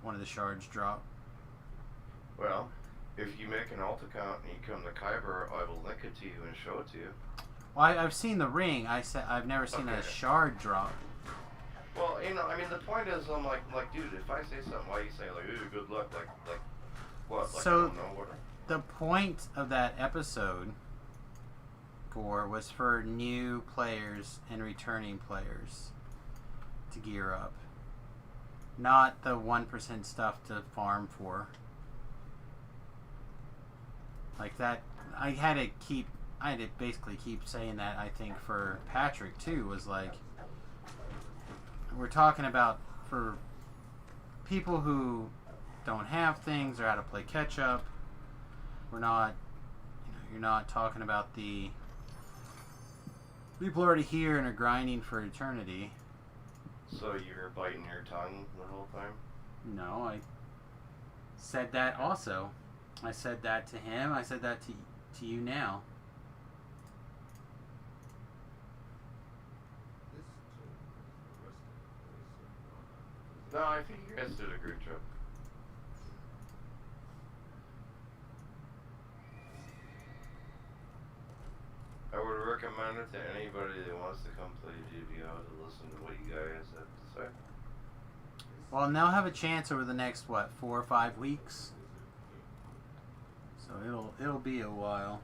one of the shards drop. Well, if you make an alt account and you come to Kyber, I will link it to you and show it to you. Well, I've seen the ring. I've never seen a Okay. shard drop. Well, you know, I mean, the point is, I'm like, dude, if I say something, why you say like, ooh, good luck, like, what? Like, So- I don't know what. The point of that episode, Gore, was for new players and returning players to gear up. Not the 1% stuff to farm for. Like that, I had to basically keep saying that, I think, for Patrick too, was like, we're talking about for people who don't have things or how to play catch up. We're not, you're not talking about the people already here and are grinding for eternity. So you were biting your tongue the whole time? No, I said that also. I said that to him. I said that to you now. No, I think you guys did a great job. I would recommend it to anybody that wants to come play GBO to listen to what you guys have to say. Well, and they'll have a chance over the next, what, 4 or 5 weeks? So it'll be a while.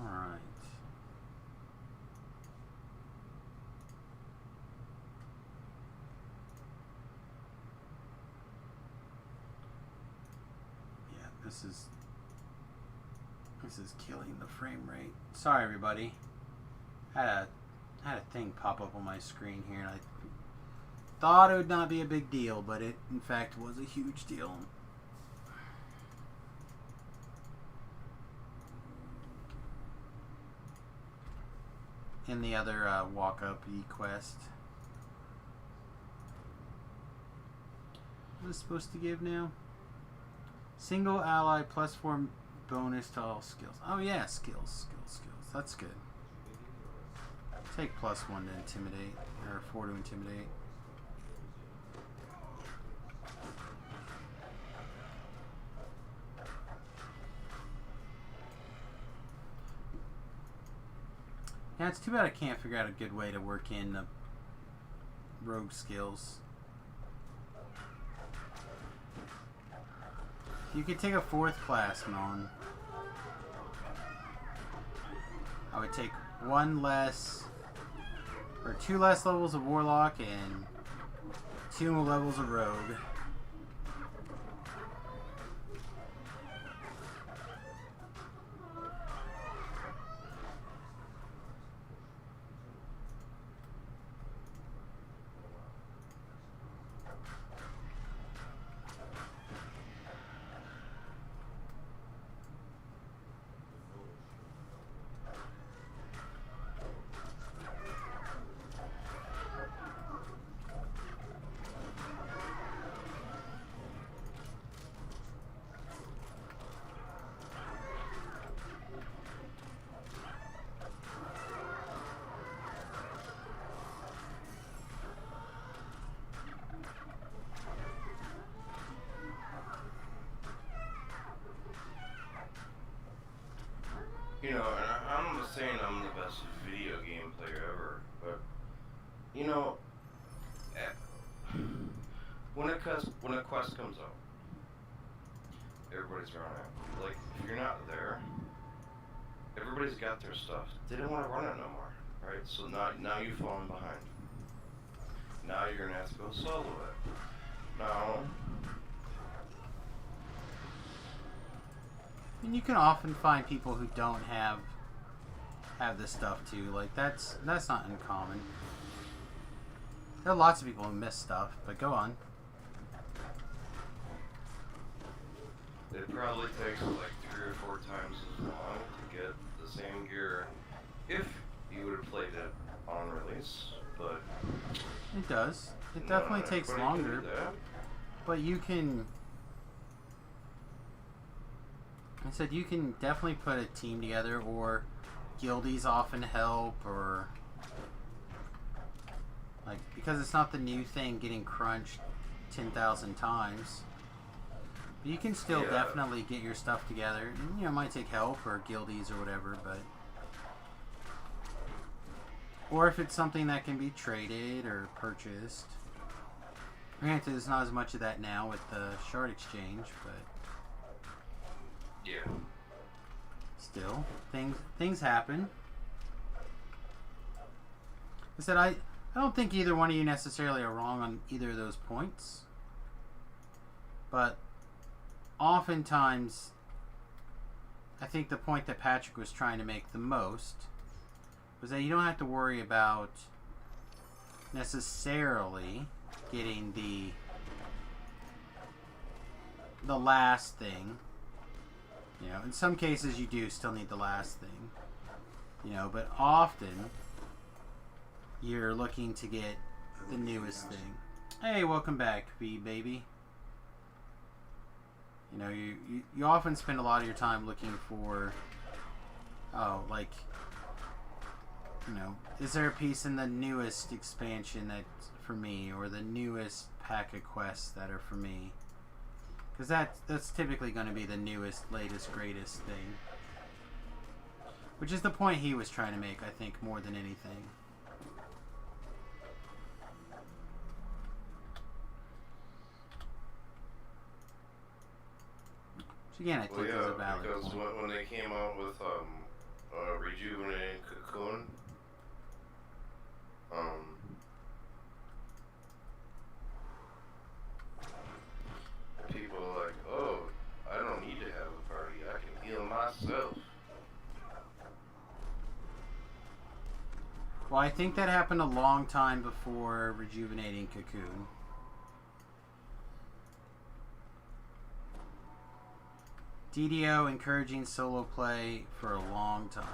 Alright. Yeah, this is killing the frame rate. Sorry everybody. Had a thing pop up on my screen here and I thought it would not be a big deal, but it in fact was a huge deal. In the other walk-up quest. What is it supposed to give now? Single ally plus 4 bonus to all skills. Oh yeah, skills. That's good. Take +1 to intimidate, or 4 to intimidate. Yeah, it's too bad I can't figure out a good way to work in the rogue skills. You could take a 4th class, Mon. I would take 1 less, or 2 less levels of Warlock and 2 more levels of Rogue. You know, and I'm not saying I'm the best video game player ever, but you know, when a quest comes out, everybody's running it. Like, if you're not there, everybody's got their stuff. They don't want to run it no more, right? So now you've fallen behind. Now you're gonna have to go solo it. Now. And you can often find people who don't have this stuff too. Like that's not uncommon. There are lots of people who miss stuff, but go on. It probably takes like 3 or 4 times as long to get the same gear if you would have played it on release, but It does. It definitely takes longer, but you can. I said you can definitely put a team together, or guildies often help, or like, because it's not the new thing getting crunched 10,000 times. But you can still definitely get your stuff together. You know, it might take help or guildies or whatever, but or if it's something that can be traded or purchased. Granted, there's not as much of that now with the shard exchange, but yeah. Still, things happen. I said I don't think either one of you necessarily are wrong on either of those points. But oftentimes, I think the point that Patrick was trying to make the most was that you don't have to worry about necessarily getting the last thing. You know, in some cases you do still need the last thing. You know, but often you're looking to get the newest thing. Hey, welcome back, baby. You know, you often spend a lot of your time looking for, like, you know, is there a piece in the newest expansion that's for me, or the newest pack of quests that are for me? Because that's typically going to be the newest, latest, greatest thing. Which is the point he was trying to make, I think, more than anything. Which again, I think is a valid because point. when they came out with Rejuvenating Cocoon, people are like, oh, I don't need to have a party, I can heal myself. Well, I think that happened a long time before Rejuvenating Cocoon. DDO encouraging solo play for a long time.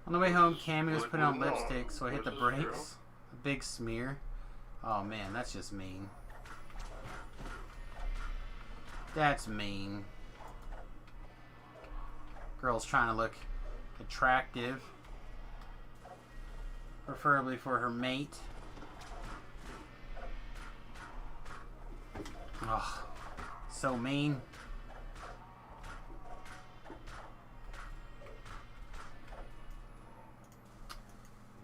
On the way home, Cammy was putting on lipstick, so I hit the brakes. A big smear. Oh man, that's just mean. That's mean. Girl's trying to look attractive. Preferably for her mate. Ugh. So mean.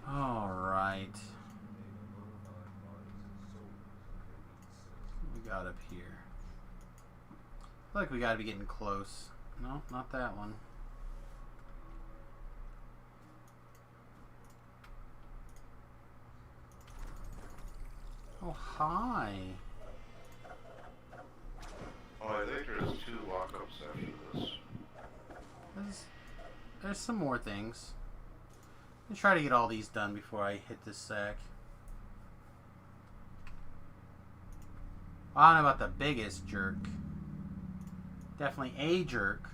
Alright. We got up here. I feel like we gotta be getting close. No, not that one. Oh, hi. Oh, I think there's 2 walk-ups after this. There's some more things. I'm gonna try to get all these done before I hit this sack. I don't know about the biggest jerk. Definitely a jerk.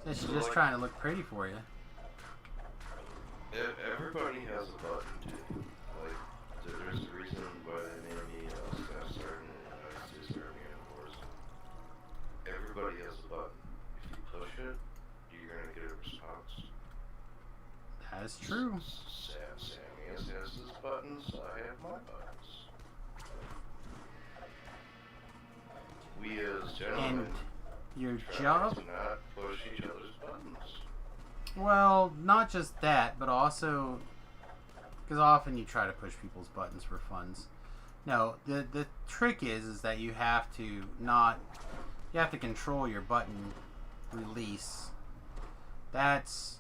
She's just trying to look pretty for you. Everybody has a button too. Like, there's a reason why they made me staff sergeant in the United States Army Air Force. Everybody has a button. If you push it, you're gonna get a response. That's true. Sammy has his buttons. I have my buttons. We as gentlemen. And your try job? to not push each other's buttons. Well, not just that, but also because often you try to push people's buttons for funds. No, the trick is that you have to control your button release. That's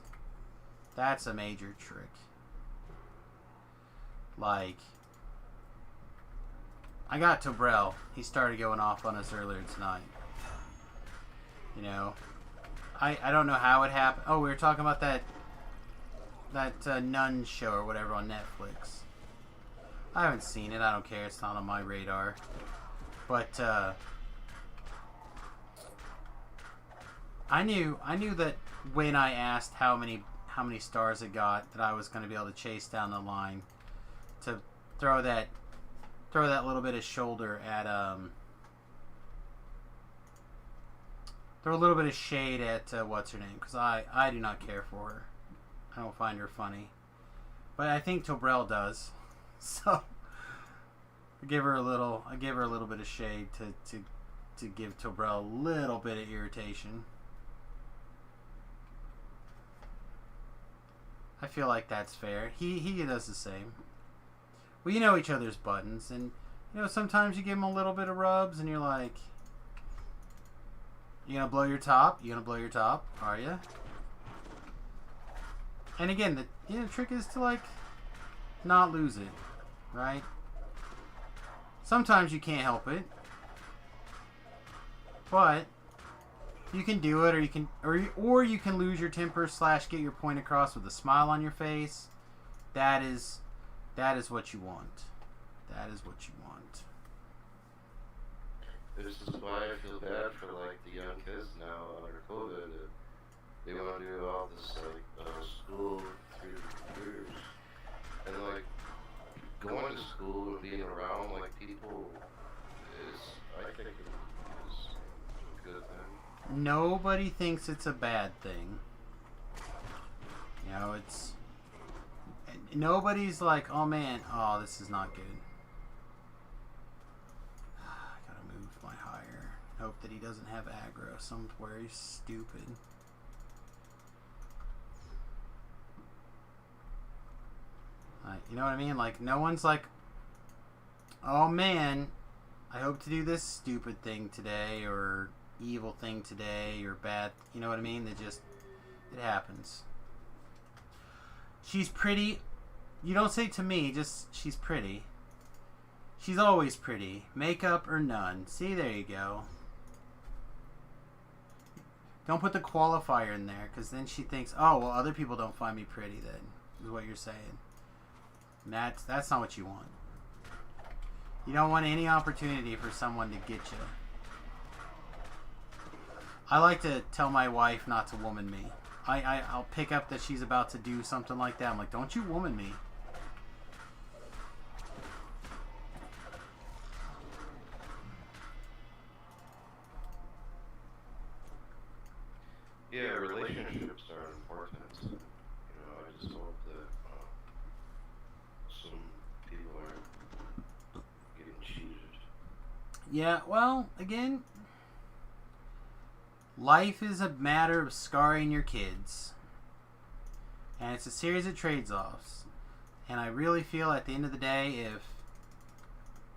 a major trick. Like, I got Tobrel. He started going off on us earlier tonight. You know, I don't know how it happened. Oh, we were talking about that nun show or whatever on Netflix. I haven't seen it. I don't care. It's not on my radar. But I knew that when I asked how many stars it got, that I was going to be able to chase down the line to throw that little bit of shoulder at throw a little bit of shade at what's her name, because I do not care for her. I don't find her funny, but I think Tobrell does. So I give her a little bit of shade to give Tobrell a little bit of irritation. I feel like that's fair. He does the same. Well, you know each other's buttons, and you know sometimes you give him a little bit of rubs, and you're like, "You gonna blow your top? You gonna blow your top? Are you?" And again, the trick is to like not lose it, right? Sometimes you can't help it, but you can do it, or you can, or you can lose your temper / get your point across with a smile on your face. That is what you want. That is what you want. This is why I feel bad for like the young kids now under COVID. They want to do all this like school through the computers, and like going to school and being around like people is, I think, is a good thing. Nobody thinks it's a bad thing. You know, it's nobody's like, oh man, oh this is not good. I gotta move my higher. Hope that he doesn't have aggro somewhere. He's stupid. You know what I mean? Like, no one's like, oh man, I hope to do this stupid thing today, or evil thing today, or bad. You know what I mean? It happens. She's pretty. You don't say to me, just she's pretty. She's always pretty. Makeup or none. See, there you go. Don't put the qualifier in there, because then she thinks, oh, well, other people don't find me pretty then, is what you're saying. And that's not what you want. You don't want any opportunity for someone to get you. I like to tell my wife not to woman me. I'll pick up that she's about to do something like that. I'm like, don't you woman me. Yeah, relationships are important. You know, I just hope that some people aren't getting cheated. Yeah, well, again, life is a matter of scarring your kids. And it's a series of trade-offs. And I really feel at the end of the day, if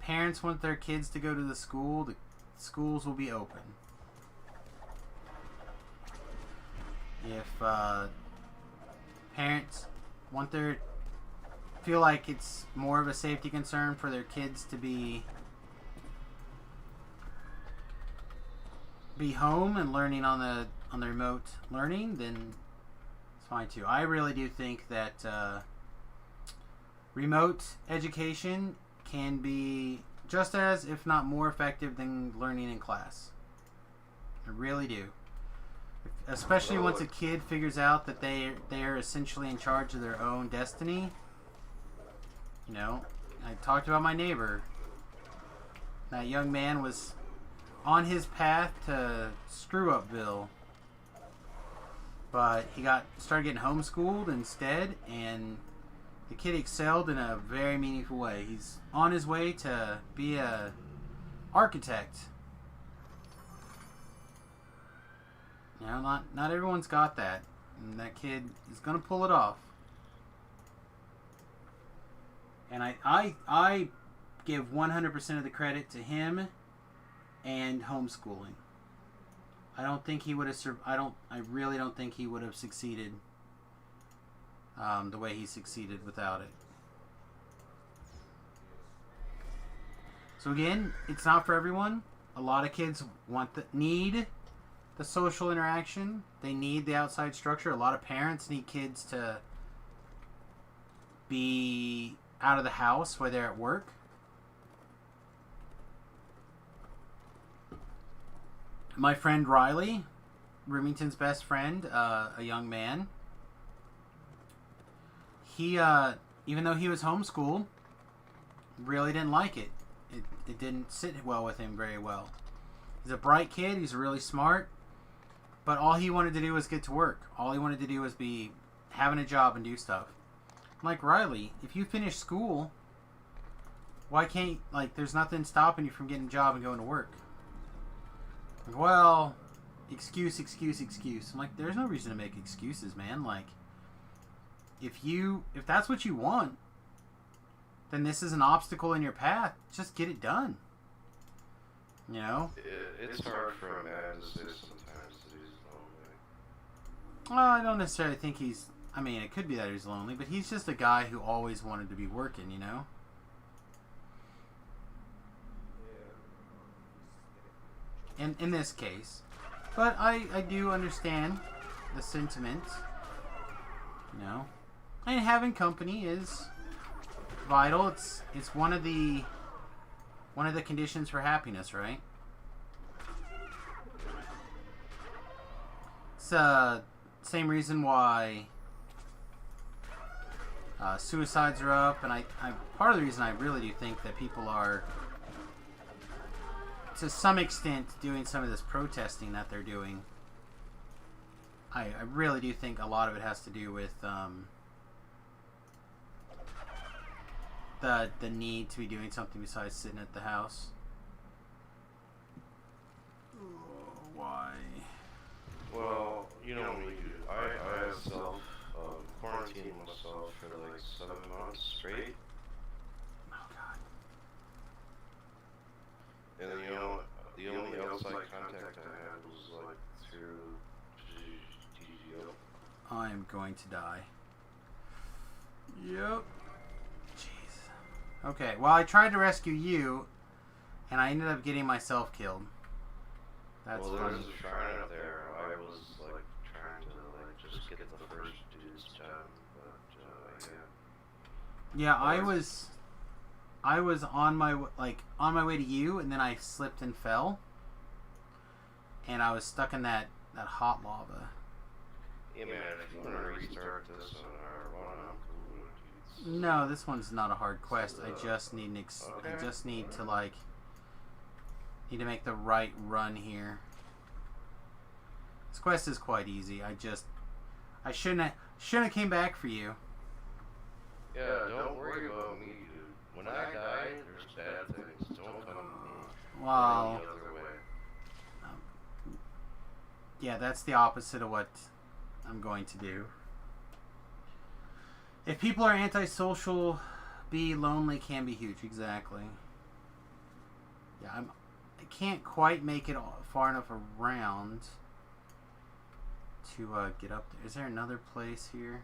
parents want their kids to go to the schools will be open. If parents feel like it's more of a safety concern for their kids to be home and learning on the remote learning, then it's fine too. I really do think that remote education can be just as, if not more effective than learning in class. I really do. Especially once a kid figures out that they're essentially in charge of their own destiny. You know, I talked about my neighbor. That young man was on his path to screw-upville, but he started getting homeschooled instead, and the kid excelled in a very meaningful way. He's on his way to be a architect. You know, not everyone's got that, and that kid is gonna pull it off. And I give 100% of the credit to him and homeschooling. I don't think he would have. I really don't think he would have succeeded the way he succeeded without it. So again, it's not for everyone. A lot of kids need the social interaction. They need the outside structure. A lot of parents need kids to be out of the house while they're at work. My friend Riley, Remington's best friend, a young man, he, even though he was homeschooled, really didn't like it. It didn't sit well with him very well. He's a bright kid. He's really smart. But all he wanted to do was get to work. All he wanted to do was be having a job and do stuff. I'm like, Riley, if you finish school, why can't, like, there's nothing stopping you from getting a job and going to work. Like, well, excuse. I'm like, there's no reason to make excuses, man. Like, if that's what you want, then this is an obstacle in your path. Just get it done. You know? It's hard for a man to say sometimes that he's lonely. Well, I don't necessarily think he's... I mean, it could be that he's lonely, but he's just a guy who always wanted to be working, you know? In this case. But I do understand the sentiment. You know? And having company is vital. It's one of the conditions for happiness, right? It's same reason why suicides are up, and I part of the reason I really do think that people are, to some extent, doing some of this protesting that they're doing. I really do think a lot of it has to do with the need to be doing something besides sitting at the house. Why? Well, you know me. I have quarantined myself for like 7 months straight. Oh God. And you know, the only outside contact I had was like through DGO. I am going to die. Yep. Jeez. Okay, well, I tried to rescue you, and I ended up getting myself killed. That's well, funny. there was a shrine up there. I was like trying to like just get the first dude's gem, but yeah. Yeah, I was on my way to you, and then I slipped and fell, and I was stuck in that hot lava. Yeah, man. If you want to restart this on our one, I'm cool with it. No, this one's not a hard quest. I just need I just need to need to make the right run here. This quest is quite easy. I shouldn't have came back for you. Yeah, don't worry about me, dude. When I die, there's bad things. Don't come to me. Well, Any other way. yeah, that's the opposite of what I'm going to do. If people are antisocial, be lonely can be huge. Exactly. Yeah, I can't quite make it far enough around to get up there. Is there another place here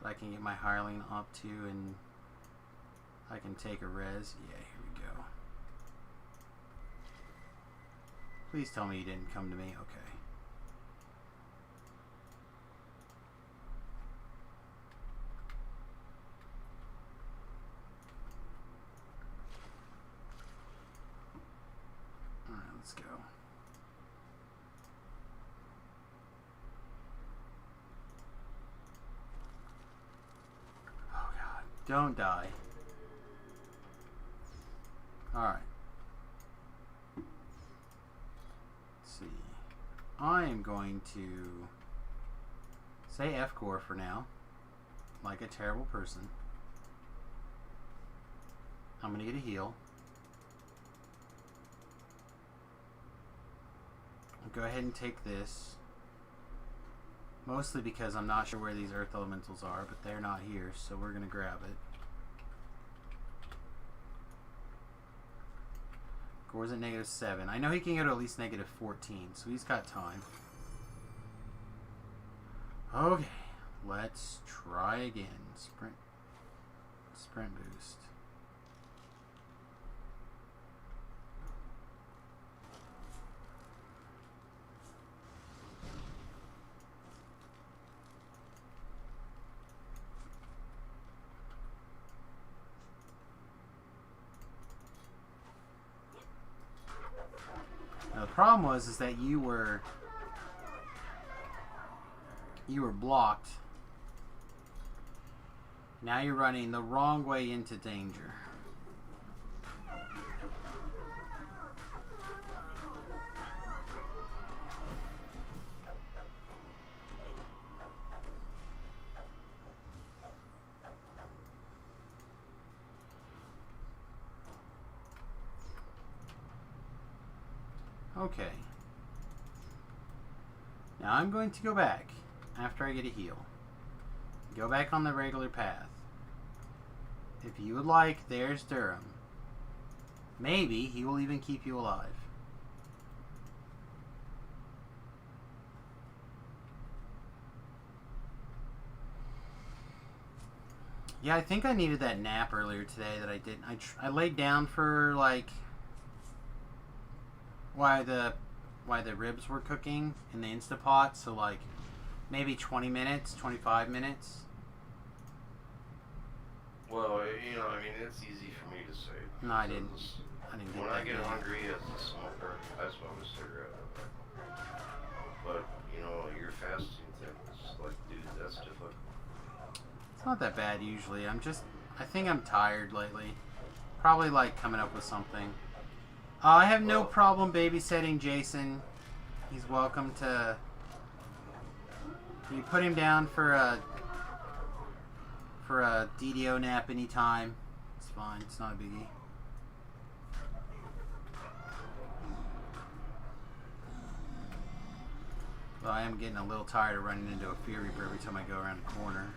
that I can get my hireling up to and I can take a res? Yeah, here we go. Please tell me you didn't come to me. Okay. Alright, let's go. Oh God, don't die. Alright. Let's see. I am going to say F-core for now. Like a terrible person. I'm going to get a heal. I'll go ahead and take this. Mostly because I'm not sure where these earth elementals are, but they're not here, so we're going to grab it. Gore's at -7. I know he can go to at least -14, so he's got time. Okay, let's try again. Sprint boost. Now the problem was that you were blocked Now you're running the wrong way into danger. Okay. Now I'm going to go back after I get a heal. Go back on the regular path. If you would like, there's Durham. Maybe he will even keep you alive. Yeah, I think I needed that nap earlier today that I didn't. I laid down for like while the ribs were cooking in the Instapot, so like maybe 20 minutes, 25 minutes. Well, you know, I mean, it's easy for me to say. No, I didn't. I didn't get When that I get yet. hungry as a smoker, I smoke a cigarette. But, you know, your fasting thing is like, dude, that's difficult. It's not that bad usually. I think I'm tired lately. Probably like coming up with something. I have no problem babysitting Jason. He's welcome to. You put him down for a DDO nap anytime. It's fine. It's not a biggie. Well, I am getting a little tired of running into a Fear Reaper every time I go around a corner.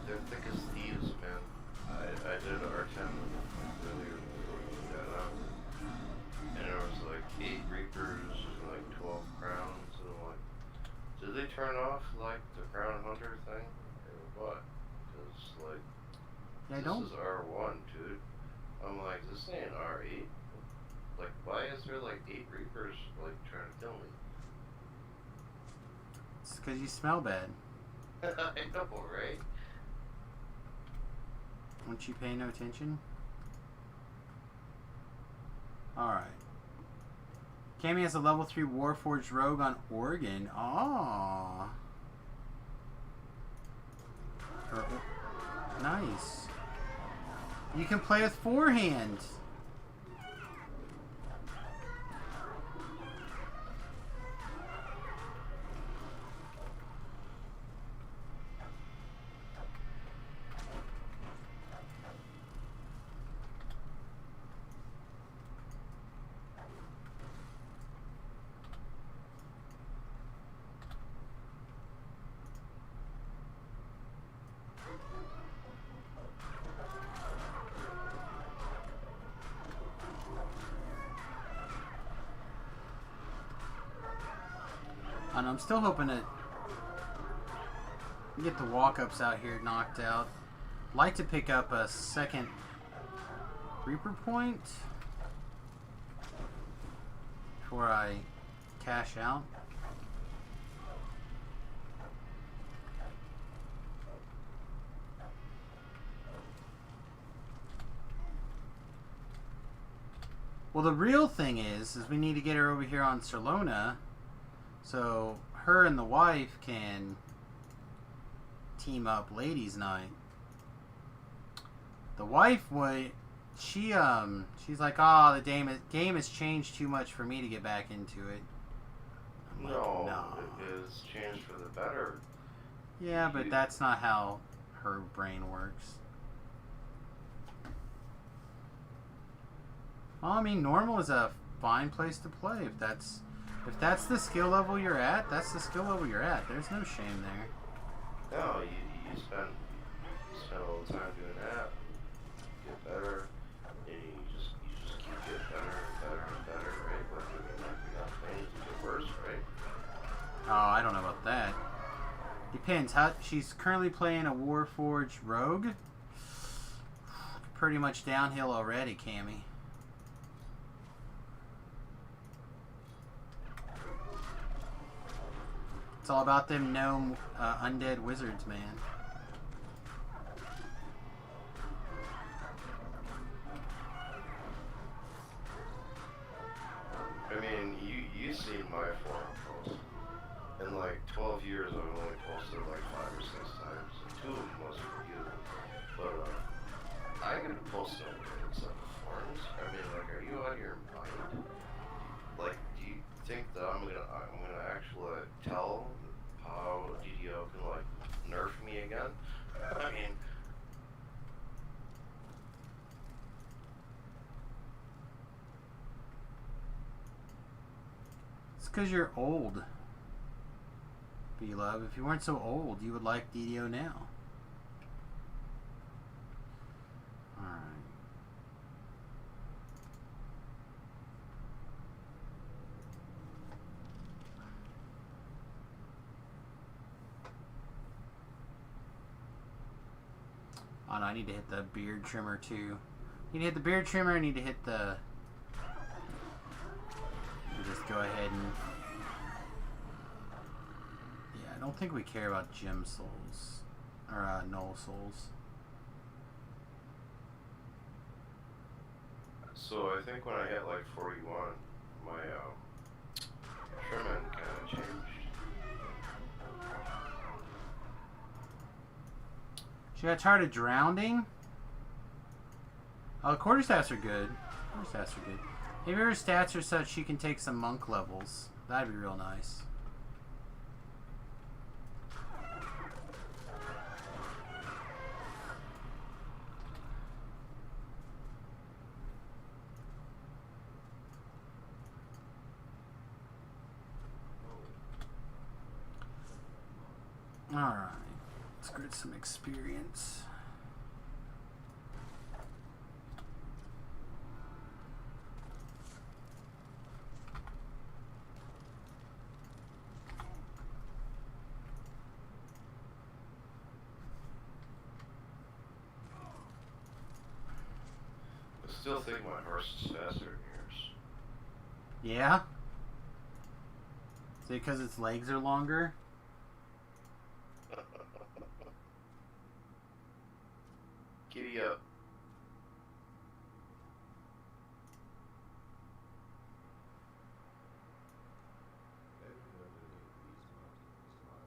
They're thick as thieves, man. I did an R10 earlier before we put that up. And there was like 8 Reapers and like 12 Crowns. And I'm like, did they turn off like the Crown Hunter thing? Or what? Because like, Yeah, this is R1, dude. I'm like, this ain't R8. Like, why is there like 8 Reapers like trying to kill me? It's because you smell bad. I know, right? Won't you pay no attention? Alright. Cammy has a level 3 Warforged Rogue on Oregon. Aww. Nice. You can play with forehand. And I'm still hoping to get the walk-ups out here knocked out. Like to pick up a second Reaper point before I cash out. Well, the real thing is we need to get her over here on Serlona, so her and the wife can team up ladies' night. The wife would, she's like, oh, the game has changed too much for me to get back into it. I'm like, No, no. it has changed for the better. Yeah, but that's not how her brain works. Well, I mean, normal is a fine place to play. If that's the skill level you're at, that's the skill level you're at. There's no shame there. No, you spend a little time doing that, get better, and you just keep getting better and better and better, right? Like, I mean, like, we got things to get worse, right? Oh, I don't know about that. Depends. She's currently playing a Warforged Rogue. Pretty much downhill already, Cammy. It's all about them gnome undead wizards, man. seen my forum post. In like 12 years, I've only posted like 5 or 6 times. 2 of them was for you. But I can post on except the forums. I mean, like, are you out of your mind? Like, do you think that I'm gonna actually tell how DDO can like nerf me again? I mean, It's because you're old. B-Love, if you weren't so old, you would like DDO now. Alright. Oh no, I need to hit the beard trimmer too. I need to hit the beard trimmer, I need to hit the... Just go ahead and... Yeah, I don't think we care about gem souls. Or null souls. so I think when I hit like 41, my trimming kind of changed. She got tired of drowning? Oh, quarterstaffs are good. Quarterstaffs are good. Maybe her stats are such she can take some monk levels. That'd be real nice. Alright. Let's get some experience. I still think my horse is faster than yours. Yeah? Is it because its legs are longer? Giddy up.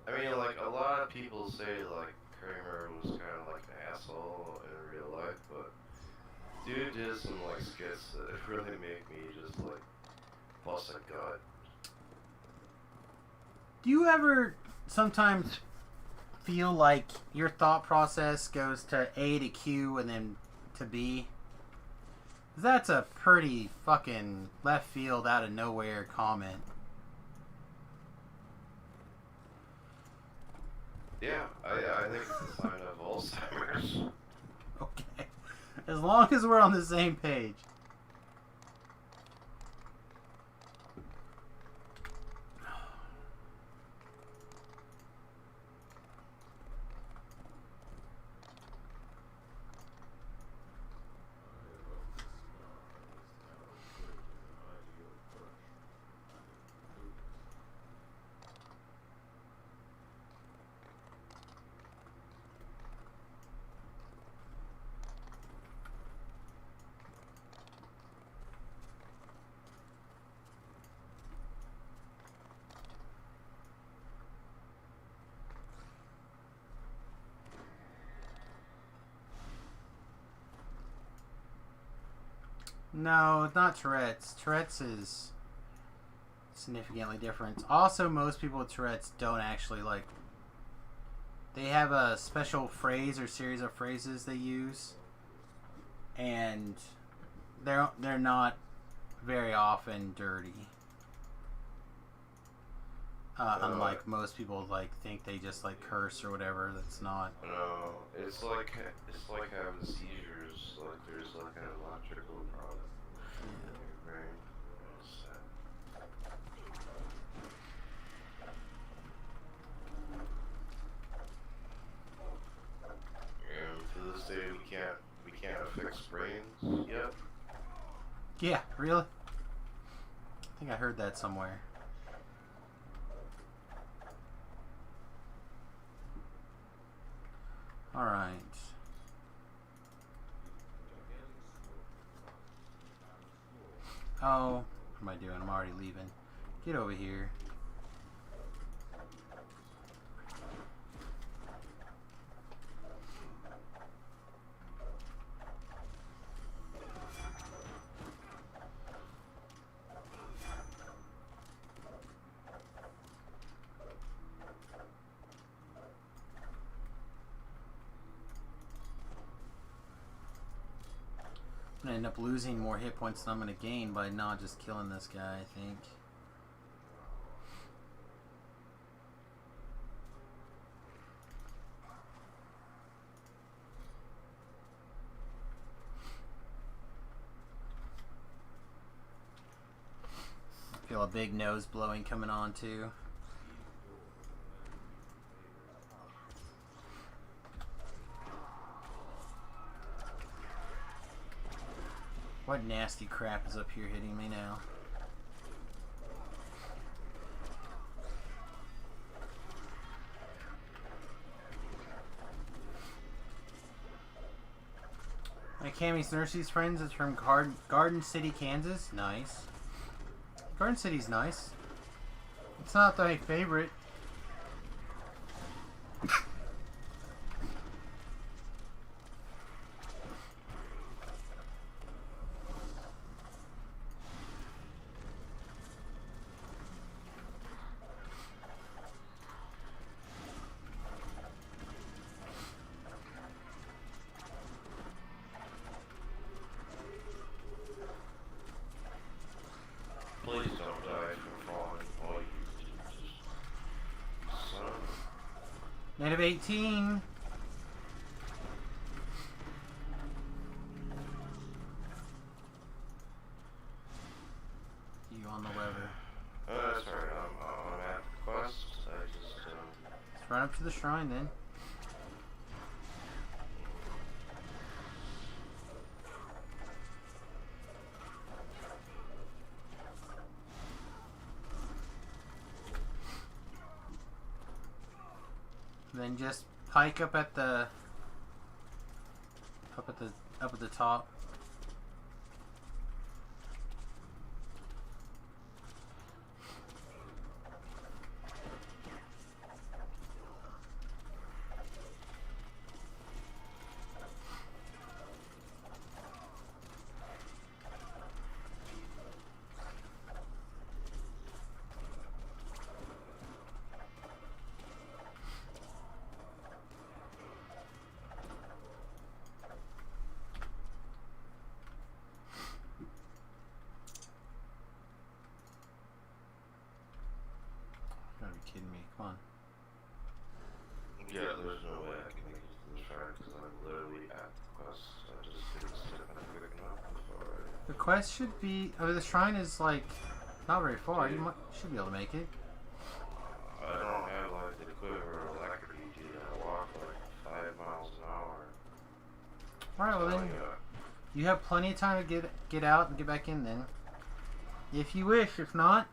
I mean, like, a lot of people say, like, Kramer was kind of like an asshole in real life, but dude did some, like, skits that really make me just, like, bust a gut. Do you ever sometimes feel like your thought process goes to A to Q and then to B? That's a pretty fucking left field, out of nowhere comment. Yeah, I think it's a sign of Alzheimer's. Okay. As long as we're on the same page. No, not Tourette's. Tourette's is significantly different. Also, most people with Tourette's don't actually, like... They have a special phrase or series of phrases they use. And they're not very often dirty. Unlike most people, like, think they just, like, curse or whatever. That's not. No, it's like having seizures. Like there's like an electrical problem in your brain. And to this day, we can't fix brains yet. Yeah, really? I think I heard that somewhere. Alright. Oh, what am I doing? I'm already leaving. Get over here. I'm gonna end up losing more hit points than I'm gonna gain by not just killing this guy, I think. I feel a big nose blowing coming on too. What nasty crap is up here hitting me now? My Cammy's Nursery's friends is from Garden City, Kansas. Nice. Garden City's nice. It's not my favorite. Please don't die from falling. Oh, you just son. Native 18. You on the lever. That's alright. I'm at the quest. I just Let's run up to the shrine then. Then just pike up at the top. You gotta be kidding me. Come on. yeah, there's no way I can make it to the shrine because I'm literally at the quest. I just didn't stick on it quick enough before The quest should be. I mean, the shrine is like not very far. You should be able to make it. I don't have like the quiver or alacrity to walk like 5 miles an hour. All right. Well then, you have plenty of time to get out and get back in then, if you wish. If not,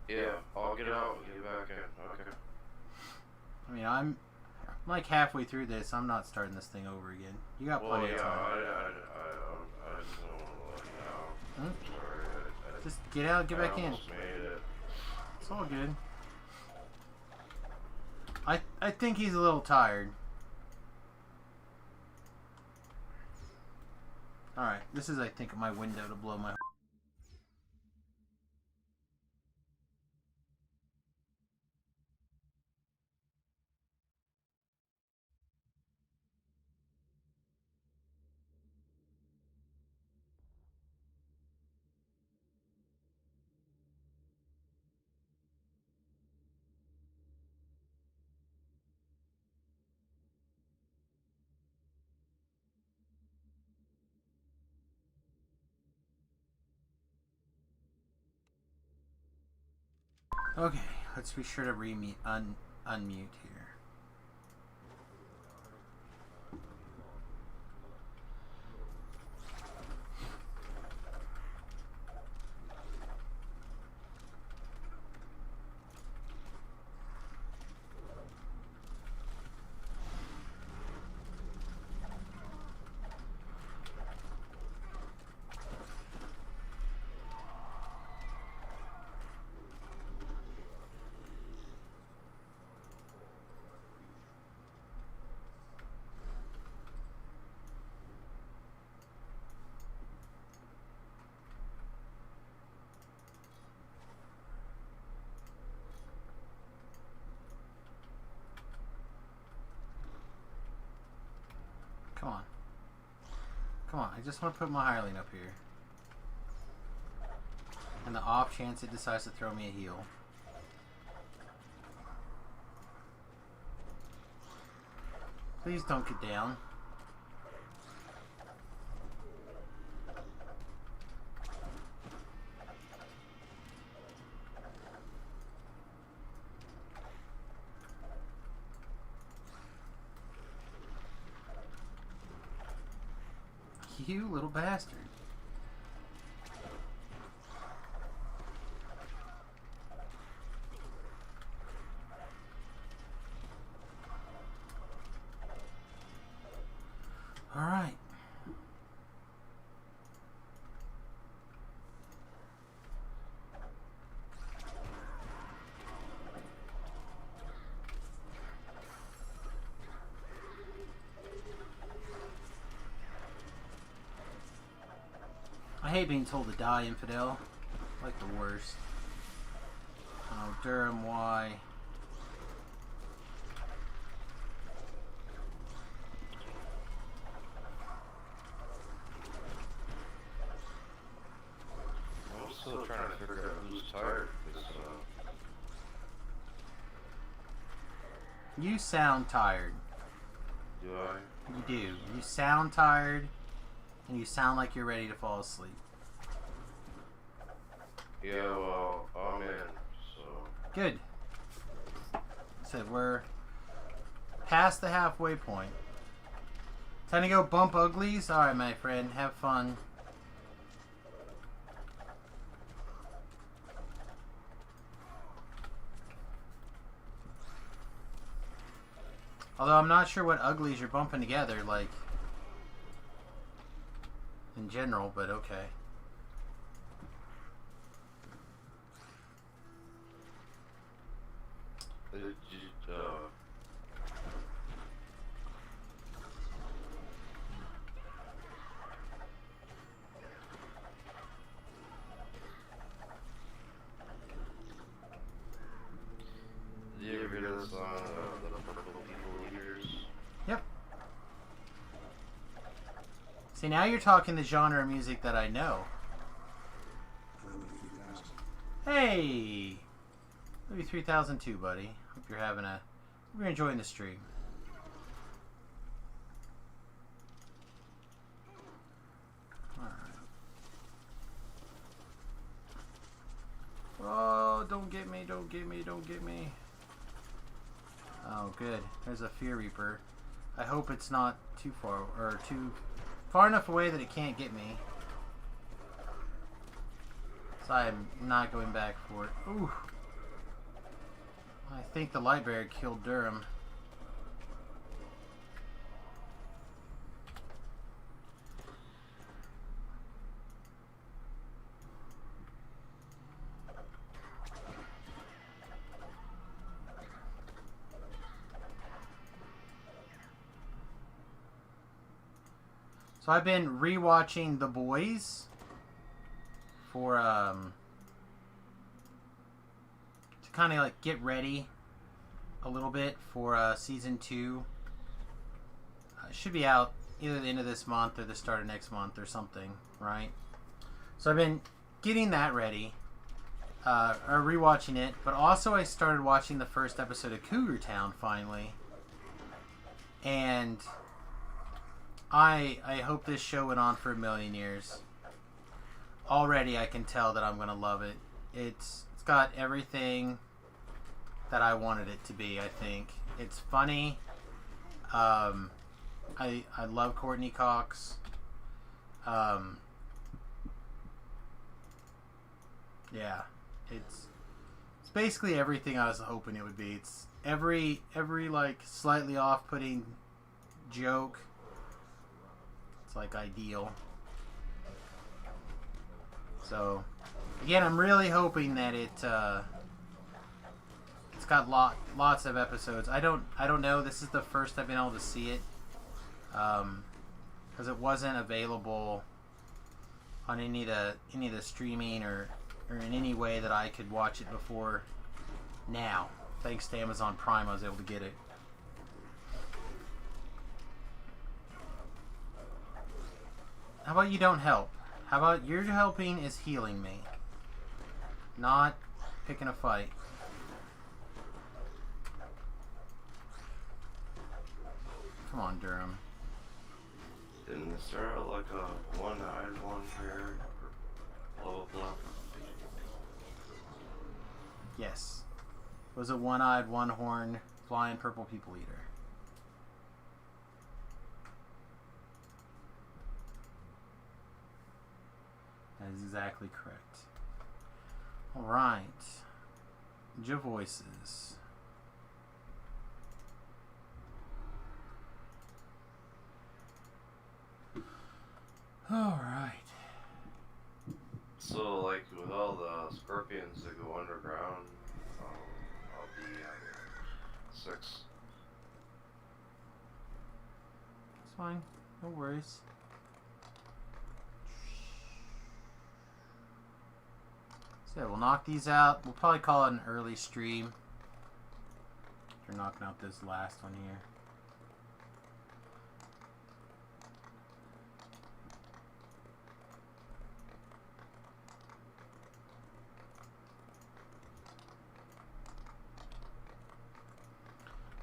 Yeah, I'll get out and get back in. Okay. I mean, I'm like halfway through this. I'm not starting this thing over again. You got Well, plenty yeah, of time. I just don't want to let you out. Hmm? Sorry, Just get out, get back I in. almost made it. It's all good. I think he's a little tired. Alright, this is, I think, my window to blow my... Okay, let's be sure to unmute here. Come on. Come on, I just want to put my hireling up here. And the off chance it decides to throw me a heal. Please don't get down. You little bastard. All right. I hate being told to die, Infidel. Like the worst. Oh, Durham, why? I'm still trying to figure out who's tired. Because, You sound tired. do I? You do. You sound tired, and you sound like you're ready to fall asleep. Yeah, well, I'm in, so... Good. So we're past the halfway point. Time to go bump uglies? Alright, my friend. Have fun. Although I'm not sure what uglies you're bumping together, like, in general, but okay. Did you ever hear the song, the Purple People Eaters? Yep. See, now you're talking the genre of music that I know. Hey! Maybe 3002, buddy. Hope you're having a... Hope you're enjoying the stream. Alright. Oh, don't get me, don't get me, don't get me. Oh, good. There's a Fear Reaper. I hope it's not too far, or too far enough away that it can't get me. So I am not going back for it. Ooh. I think the light bear killed Durham. So I've been rewatching The Boys for to kind of like get ready a little bit for season 2. It should be out either the end of this month or the start of next month or something, right? So I've been getting that ready, or rewatching it, but also I started watching the first episode of Cougar Town finally, and I hope this show went on for a million years. Already I can tell that I'm gonna love it. It's got everything that I wanted it to be, I think. It's funny. I love Courtney Cox. Yeah, it's basically everything I was hoping it would be. It's every like slightly off-putting joke. It's like ideal. So again, I'm really hoping that it's got lots of episodes. I don't know. This is the first I've been able to see it, because it wasn't available on any of the streaming or in any way that I could watch it before now. Thanks to Amazon Prime, I was able to get it. How about you don't help? How about your helping is healing me, not picking a fight. Come on, Durham. Didn't it start out like a one-eyed, one-pair, blah blah blah? Yes. It was a one-eyed, one-horned, flying purple people eater. That is exactly correct. Alright. Voices. Alright. So, like, with all the scorpions that go underground, I'll be 6. It's fine. No worries. So we'll knock these out. We'll probably call it an early stream. After knocking out this last one here.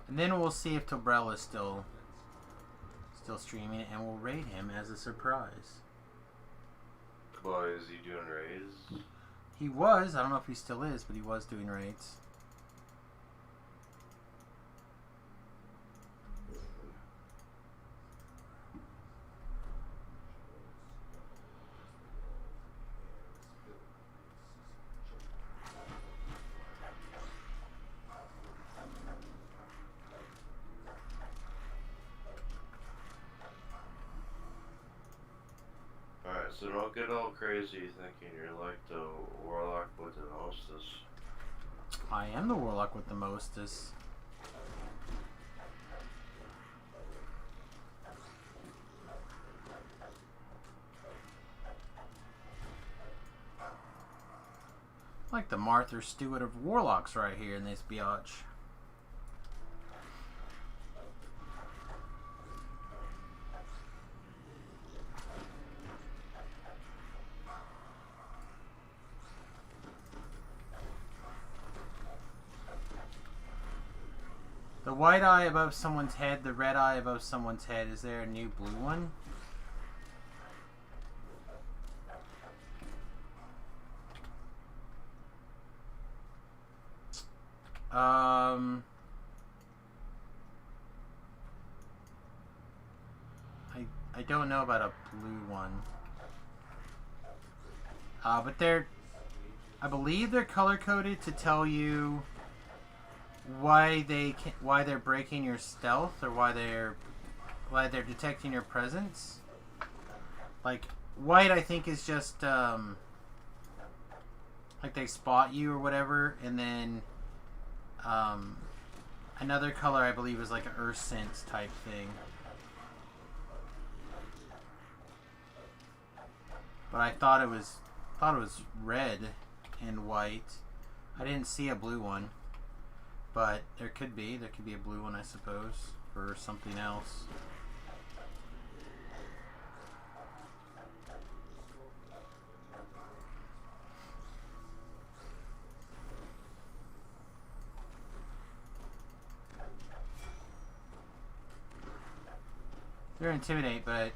And then we'll see if Tobrell is still streaming, and we'll raid him as a surprise. Boy, is he doing raids? He was. I don't know if he still is, but he was doing raids. Alright, so don't get all crazy thinking you're like the warlock with the hostess. I am the warlock with the mostest. Like the Martha Stewart of warlocks right here in this biatch. The white eye above someone's head, the red eye above someone's head. Is there a new blue one? I don't know about a blue one. But I believe they're color coded to tell you why they're breaking your stealth, or why they're detecting your presence. Like white, I think is just like they spot you or whatever, and then another color I believe is like an earth sense type thing. But I thought it was red and white. I didn't see a blue one. But there could be a blue one, I suppose, for something else. They're intimidate, but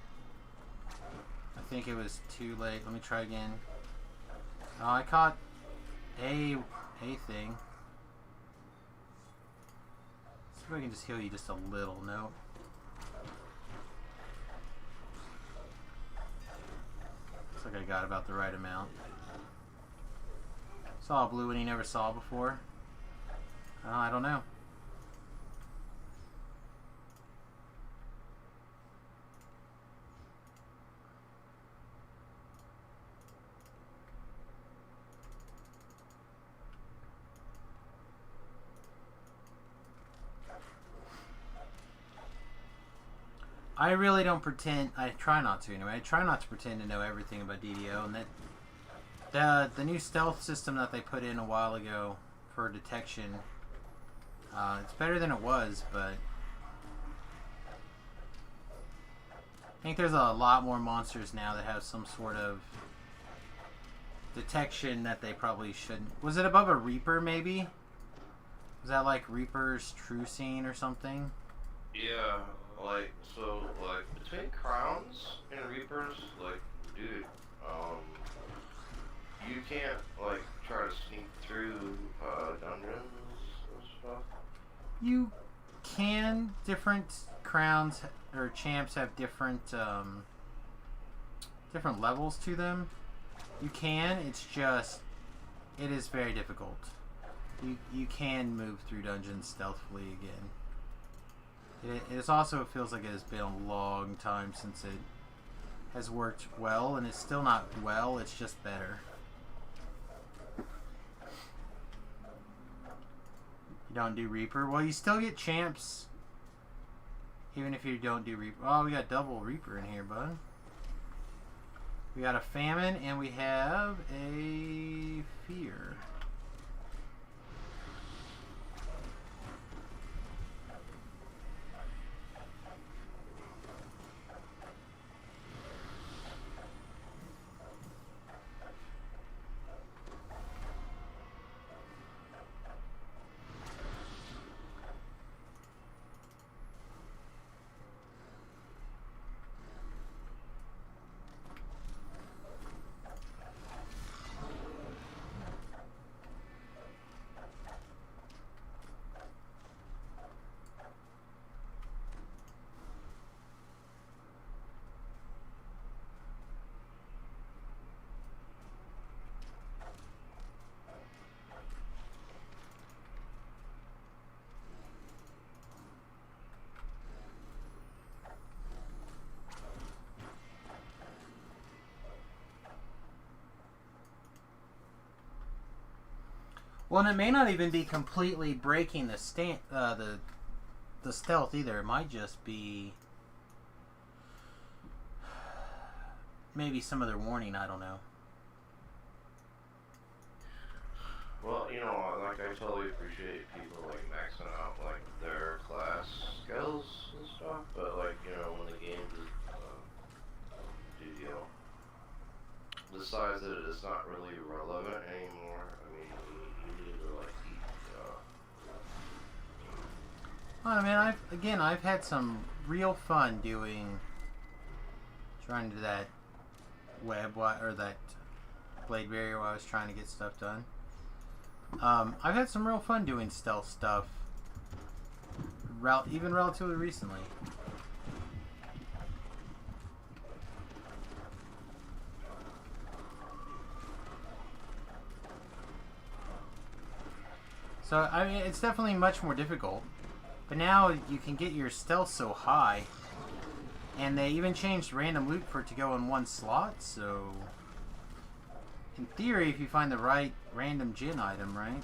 I think it was too late. Let me try again. Oh, I caught a thing. See if I can just heal you just a little. No. Looks like I got about the right amount. Saw a blue one he never saw before. I don't know. I really don't pretend. I try not to anyway. I try not to pretend to know everything about DDO, and that the new stealth system that they put in a while ago for detection, it's better than it was, but I think there's a lot more monsters now that have some sort of detection that they probably shouldn't. Was it above a Reaper, maybe? Was that like Reaper's true scene or something? Yeah, like, so, like, between Crowns and Reapers, like, dude, you can't, like, try to sneak through, dungeons and stuff. You can. Different crowns or champs have different different levels to them. You can. It's just it is very difficult. You can move through dungeons stealthily again. It also feels like it has been a long time since it has worked well, and it's still not well. It's just better. You don't do Reaper? Well, you still get champs. Even if you don't do Reaper. Oh, we got double Reaper in here, bud. We got a Famine, and we have a Fear. Well, and it may not even be completely breaking the the stealth either. It might just be maybe some other warning. I don't know. Well, you know, like, I totally appreciate people, like, maxing out, like, their class skills and stuff, but, like, you know, when the game you know, decides that it's not really relevant anymore, I mean, you need to, like, Well, man, I've had some real fun trying to do that or that blade barrier while I was trying to get stuff done. I've had some real fun doing stealth stuff, even relatively recently. So, I mean, it's definitely much more difficult. But now you can get your stealth so high. And they even changed random loot for it to go in one slot, so... In theory, if you find the right random gin item, right?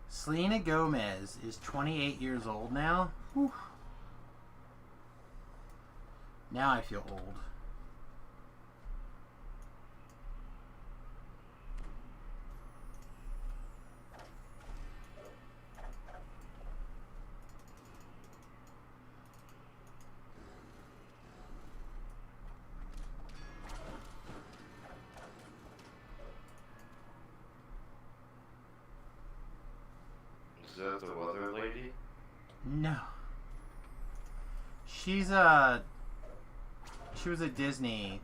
Selena Gomez is 28 years old now. Whew. Now I feel old. Is that the weather lady? No. She was a Disney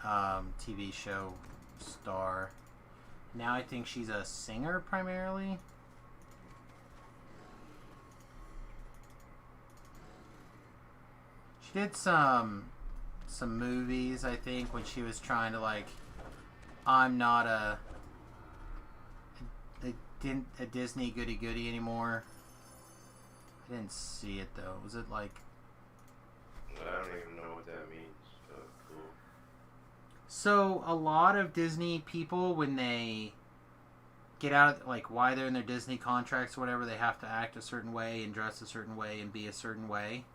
TV show star. Now I think she's a singer primarily. She did some movies, I think, when she was trying to, like, I'm not a Disney goody anymore. I didn't see it though. Was it like? I don't even know what that means. Cool. So a lot of Disney people, when they get out of, like, why they're in their Disney contracts or whatever, they have to act a certain way and dress a certain way and be a certain way,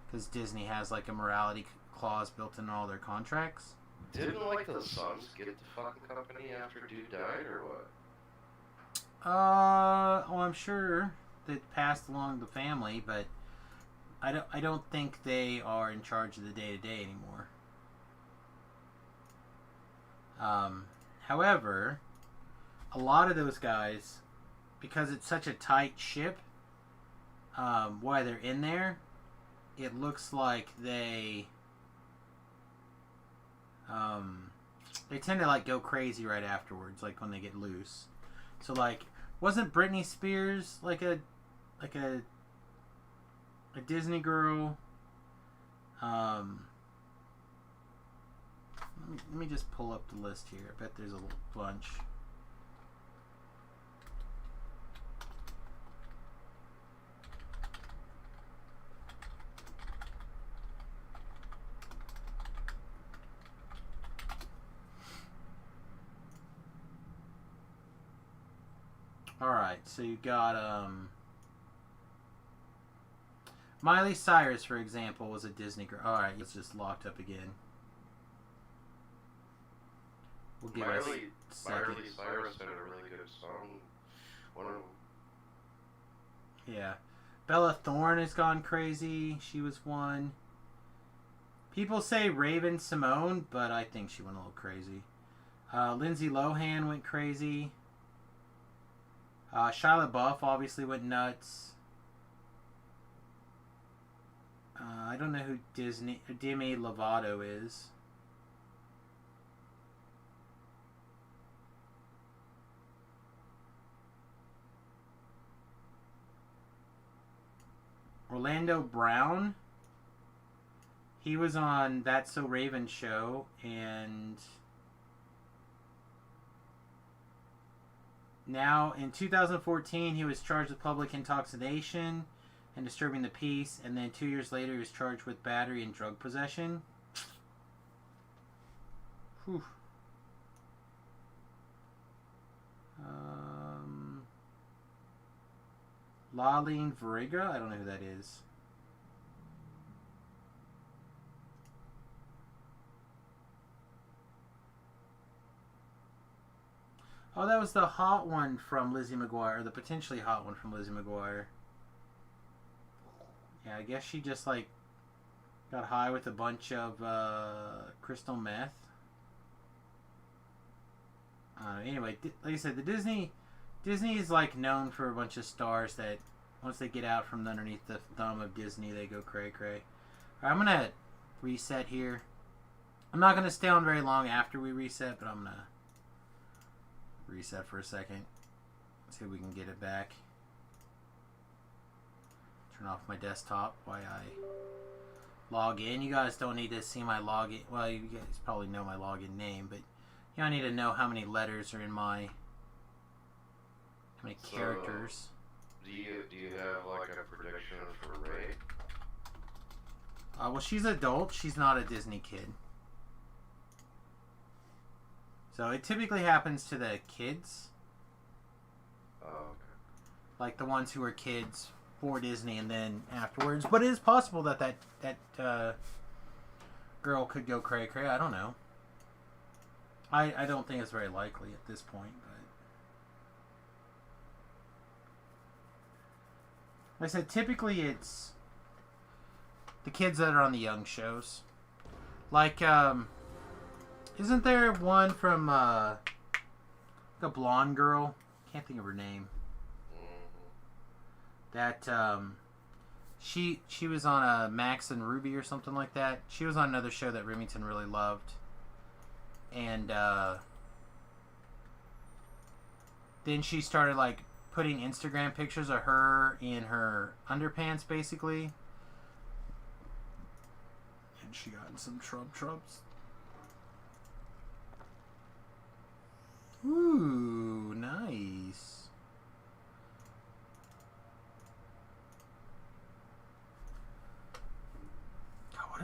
because Disney has like a morality clause built in all their contracts. Didn't like the Sons get the fucking company after dude died or what? Well, I'm sure that passed along the family, but I don't think they are in charge of the day-to-day anymore. However, a lot of those guys, because it's such a tight ship, while they're in there, it looks like they tend to like go crazy right afterwards, like when they get loose. So like, wasn't Britney Spears like a Disney girl? Let me just pull up the list here. I bet there's a bunch. Alright, so you got Miley Cyrus, for example, was a Disney girl. Alright, it's just locked up again. We'll give it a second. Miley Cyrus had a really good song. One of them. Yeah. Bella Thorne has gone crazy. She was one. People say Raven Simone, but I think she went a little crazy. Lindsay Lohan went crazy. Shia LaBeouf obviously went nuts. I don't know who Demi Lovato is. Orlando Brown. He was on That's So Raven show, and now in 2014 he was charged with public intoxication and disturbing the peace, and then 2 years later he was charged with battery and drug possession. Whew. Laline Variga? I don't know who that is. Oh, that was the hot one from Lizzie McGuire, or the potentially hot one from Lizzie McGuire. Yeah, I guess she just, like, got high with a bunch of crystal meth. Anyway, like I said, Disney is, like, known for a bunch of stars that once they get out from underneath the thumb of Disney, they go cray-cray. Alright, I'm going to reset here. I'm not going to stay on very long after we reset, but I'm going to reset for a second. See if we can get it back. Turn off my desktop while I log in. You guys don't need to see my login. Well, you guys probably know my login name, but you don't need to know how many letters are in my, how many characters. Do you have like a prediction for Ray? Well, she's adult. She's not a Disney kid. So it typically happens to the kids. Oh, okay. Like the ones who are kids for Disney and then afterwards. But it is possible that girl could go cray-cray. I don't know. I don't think it's very likely at this point. But like I said, typically it's the kids that are on the young shows. Like, isn't there one from a blonde girl? Can't think of her name. That she was on a Max and Ruby or something like that. She was on another show that Remington really loved, and then she started like putting Instagram pictures of her in her underpants, basically, and she got in some trubs.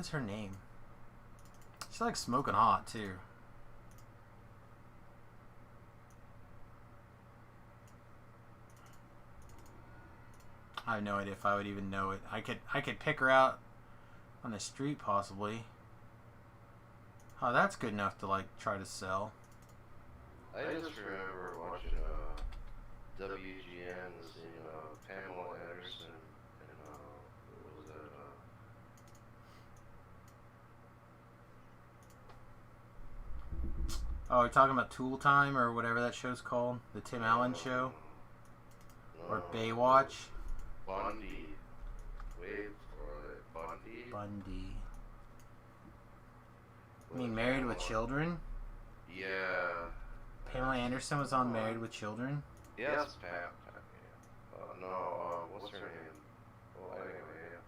is her name? She's like smoking hot too. I have no idea if I would even know it. I could pick her out on the street possibly. Oh, that's good enough to like try to sell. I just remember watching WGN, seeing Pamela Anderson and what was that? Oh, you're talking about Tool Time or whatever that show's called? The Tim Allen show? Or Baywatch? Bundy. Wait for it. Bundy? Bundy. I mean Married with Children? Yeah. Pamela Anderson was on Married with Children? Yes, Pam. Yeah. No, what's her name? Well, anyway, yeah.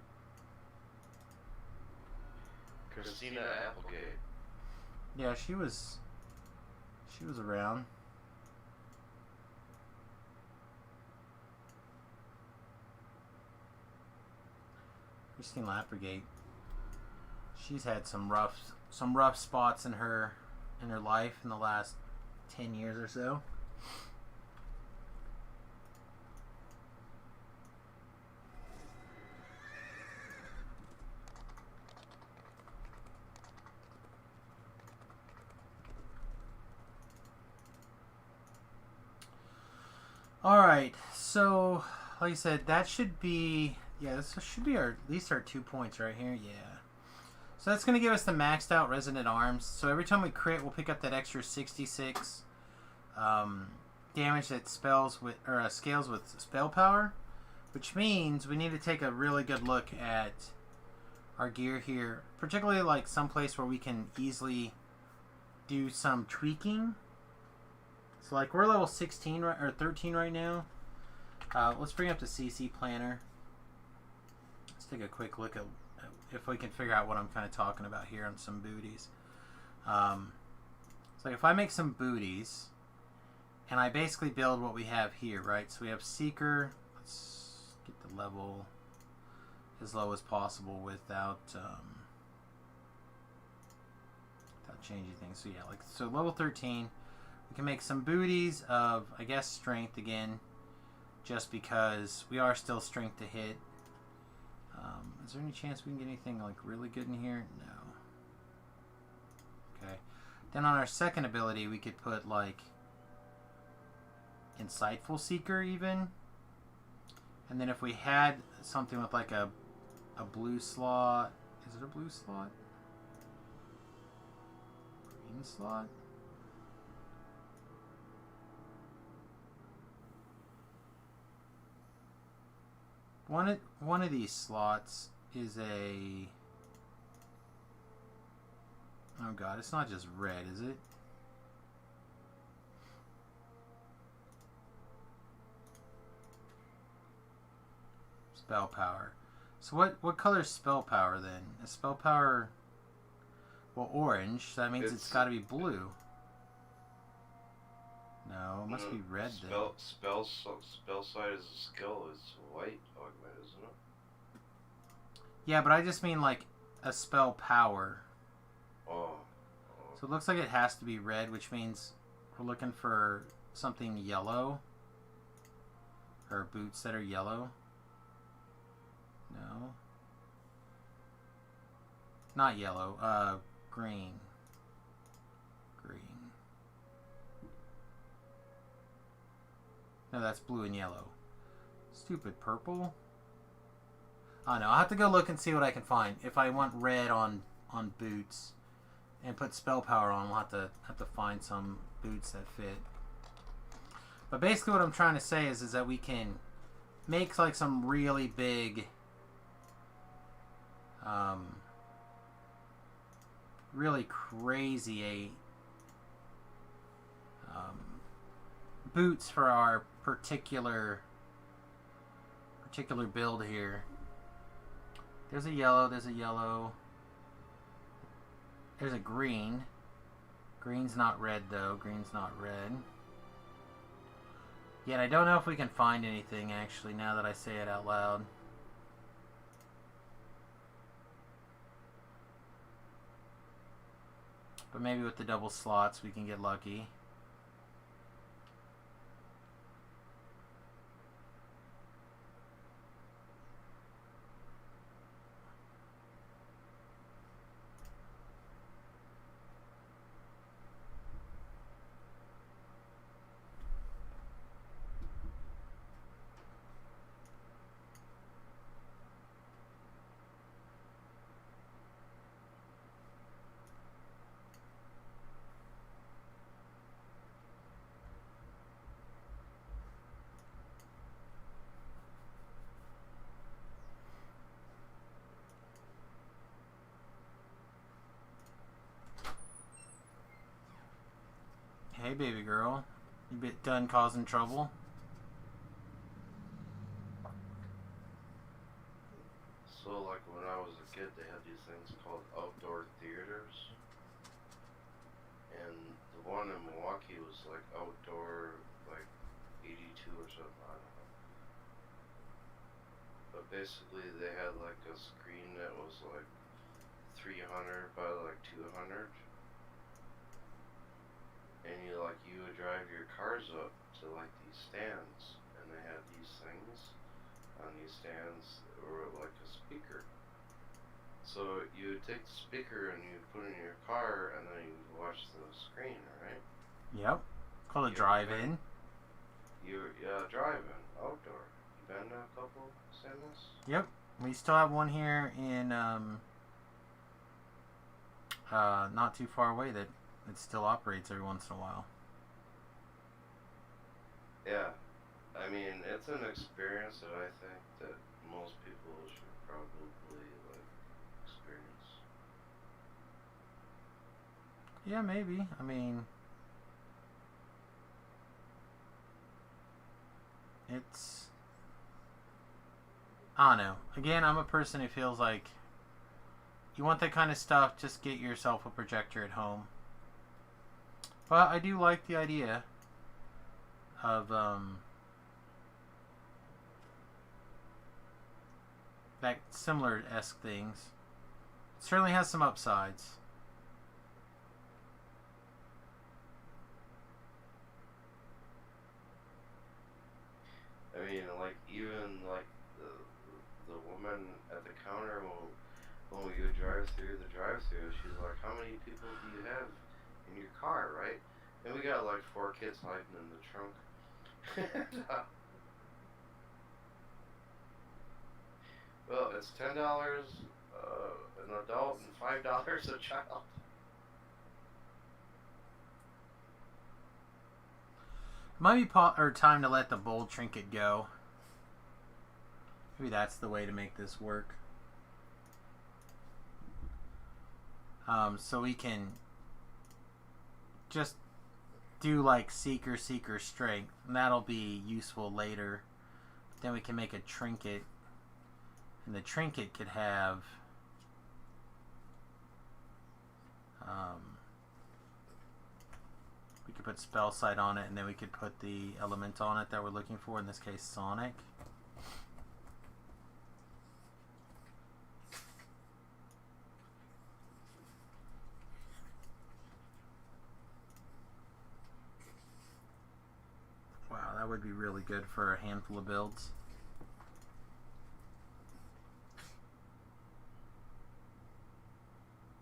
Christina Applegate. Yeah, she was around. Christine Applegate. She's had some rough spots in her life in the last 10 years or so. Alright, so like I said, that should be, yeah, this should be at least our 2 points right here, yeah. So that's going to give us the maxed out Resonant Arms. So every time we crit, we'll pick up that extra 66 damage that scales with spell power, which means we need to take a really good look at our gear here, particularly like someplace where we can easily do some tweaking. So like we're level 16 or 13 right now. Let's bring up the CC planner. Let's take a quick look at if we can figure out what I'm kind of talking about here on some booties. So like if I make some booties and I basically build what we have here, right? So we have Seeker. Let's get the level as low as possible without changing things. So yeah, so level 13. We can make some booties of, I guess, strength again, just because we are still strength to hit. Is there any chance we can get anything like really good in here? No. Okay. Then on our second ability, we could put like Insightful Seeker even. And then if we had something with like a blue slot, is it a blue slot? Green slot? One of these slots is a... Oh god, it's not just red, is it? Spell power. So what color is spell power then? Is spell power... Well, orange. So that means it's got to be blue. No, it must be red then. Spell side is a skill is white augment, isn't it? Yeah, but I just mean like a spell power. Oh. So it looks like it has to be red, which means we're looking for something yellow. Or boots that are yellow. No. Not yellow. Green. Green. No, that's blue and yellow. Stupid purple. Oh no, I'll have to go look and see what I can find. If I want red on boots and put spell power on, we'll have to find some boots that fit. But basically what I'm trying to say is that we can make like some really big really crazy boots for our particular build here. There's a yellow, there's a green. Green's not red though, green's not red. Yet I don't know if we can find anything actually now that I say it out loud. But maybe with the double slots we can get lucky. Hey, baby girl. You bit done causing trouble? So, like, when I was a kid, they had these things called outdoor theaters. And the one in Milwaukee was, like, outdoor, like, 82 or something, I don't know. But basically, they had, like, a screen that was, like, 300 by, like, 200. And you would drive your cars up to like these stands, and they had these things on these stands that were like a speaker. So you would take the speaker and you'd put it in your car, and then you would watch the screen, right? Yep. Called a drive-in. Drive-in, outdoor. You been to a couple cinemas? Yep. We still have one here in not too far away that it still operates every once in a while. Yeah. I mean, it's an experience that I think that most people should probably, like, experience. Yeah, maybe. I mean, it's... I don't know. Again, I'm a person who feels like you want that kind of stuff, just get yourself a projector at home. But I do like the idea of that similar-esque things. It certainly has some upsides. I mean, like, even like the woman at the counter when we would drive through the drive-thru, she's like, "How many people do you have in your car, right?" And we got like 4 kids hiding in the trunk. Well, it's $10 an adult and $5 a child. Might be time to let the bold trinket go. Maybe that's the way to make this work. So we can just do like seeker strength, and that'll be useful later. Then we can make a trinket, and the trinket could have we could put spell sight on it, and then we could put the element on it that we're looking for, in this case Sonic. Wow, that would be really good for a handful of builds.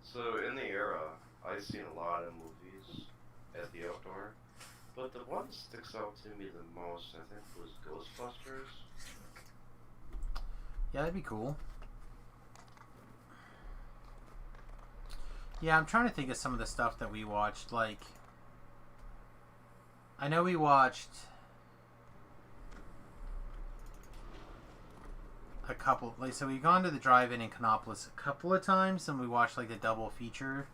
So in the era, I've seen a lot of movies at the outdoor, but the one that sticks out to me the most, I think, was Ghostbusters. Yeah, that'd be cool. Yeah, I'm trying to think of some of the stuff that we watched. Like, I know we watched a couple, like, so we've gone to the drive-in in Canopolis a couple of times, and we watched like the double feature,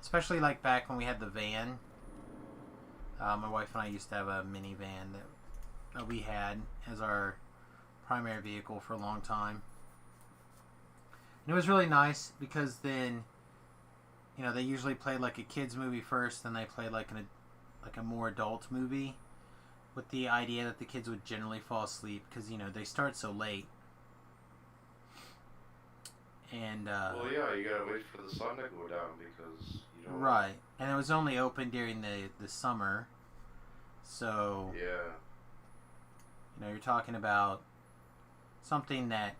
especially like back when we had the van. My wife and I used to have a minivan that we had as our primary vehicle for a long time, and it was really nice because then, you know, they usually played like a kids movie first, then they played like a more adult movie, with the idea that the kids would generally fall asleep because, you know, they start so late. And well, yeah, you gotta wait for the sun to go down because you original. Right, and it was only open during the summer, so Yeah. you're talking about something that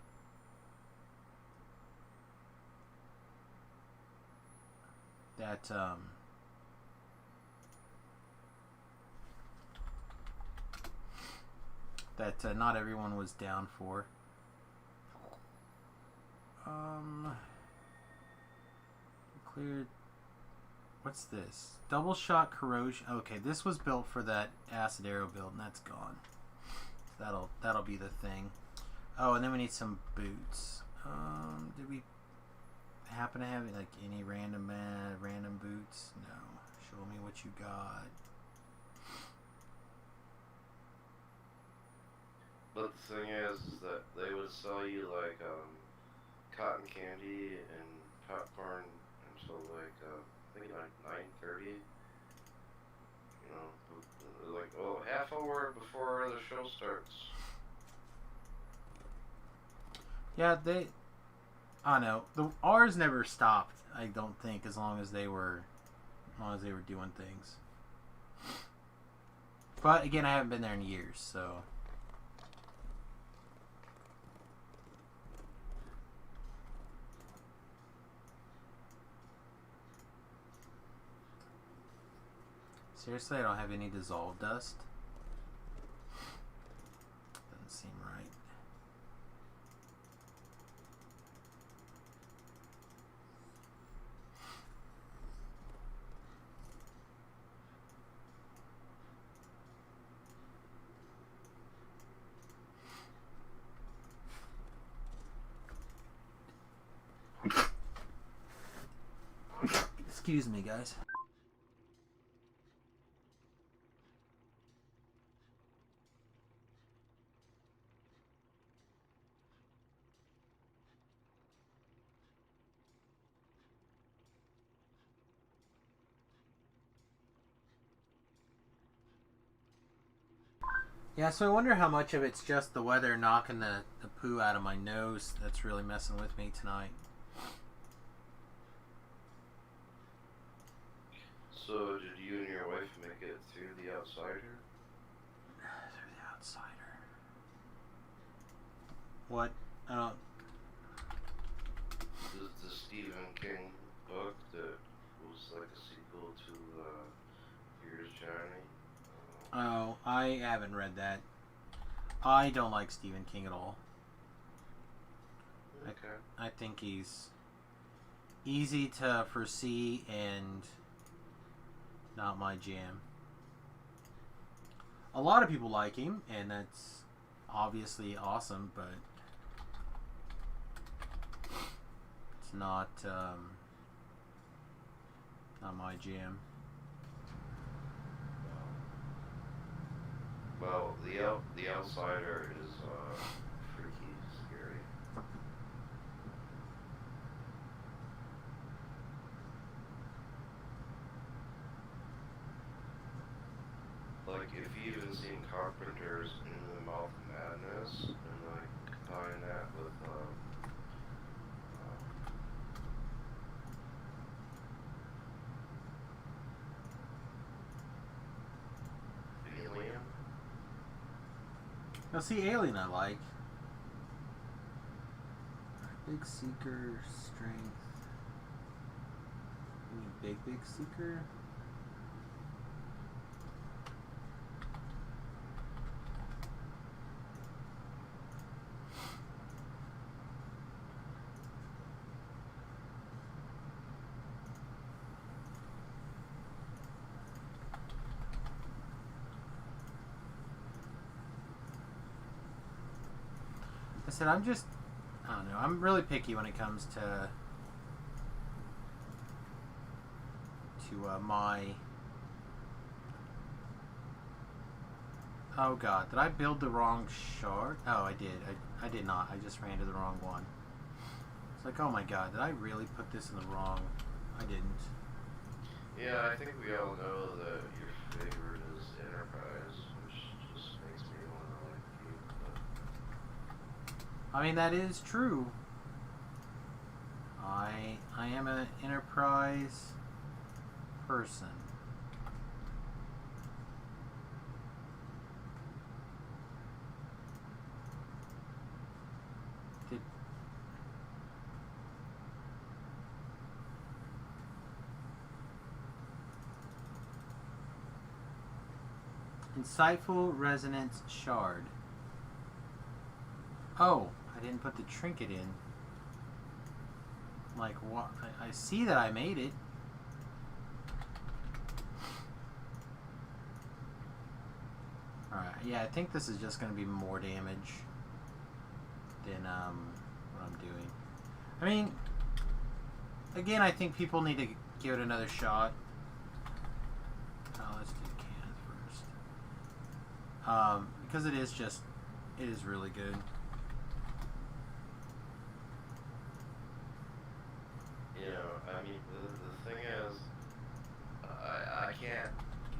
not everyone was down for. Cleared. What's this? Double shot corrosion. Okay, this was built for that acid arrow build, and that's gone. That'll be the thing. Oh, and then we need some boots. Did we happen to have like any random boots? No. Show me what you got. But the thing is that they would sell you like cotton candy and popcorn until like I think like 9:30. You know, like half hour before the show starts. Yeah, I don't know. Ours never stopped. I don't think, as long as they were doing things. But again, I haven't been there in years, so. Seriously, I don't have any dissolved dust. Doesn't seem right. Excuse me, guys. Yeah, so I wonder how much of it's just the weather knocking the poo out of my nose that's really messing with me tonight. So did you and your wife make it through the Outsider? Through the Outsider. What? I don't. The Stephen King book that was like a sequel to Here's Johnny. Oh, I haven't read that. I don't like Stephen King at all. Okay. I think he's easy to foresee and not my jam. A lot of people like him, and that's obviously awesome, but it's not my jam. Well, the Outsider is freaky scary. Like, if you even seen Carpenter's Into the Mouth of Madness, and like combine that with Alien. Now, see, Alien I like. Big Seeker, Strength. Any big Seeker? I said, I don't know, I'm really picky when it comes to my, oh god, did I build the wrong shard? Oh, I did. I did not. I just ran to the wrong one. It's like, oh my god, did I really put this in the wrong? I didn't. Yeah, I think we all know that your favorite is Enterprise, which just makes me want to like you. I mean, that is true. I am an Enterprise person. Did Insightful Resonance Shard. Oh, I didn't put the trinket in. Like, what? I see that I made it. Alright, yeah, I think this is just going to be more damage than what I'm doing. I mean, again, I think people need to give it another shot. Let's do cans first. Because it is really good. You know, I mean, the thing is, I can't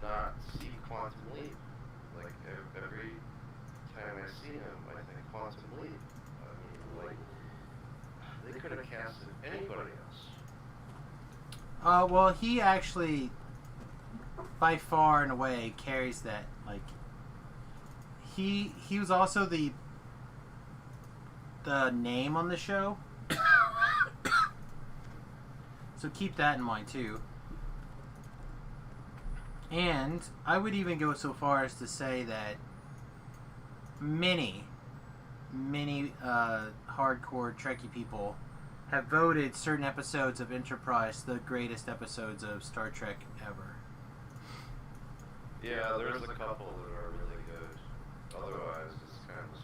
not see Quantum Leap. Like, every time I see him, I think Quantum Leap. I mean, like, they could have casted anybody else. Well, he actually, by far and away, carries that. Like, he was also the name on the show. So keep that in mind too. And I would even go so far as to say that many hardcore Trekkie people have voted certain episodes of Enterprise the greatest episodes of Star Trek ever. Yeah, there's a couple that are really good. Otherwise, it's kind of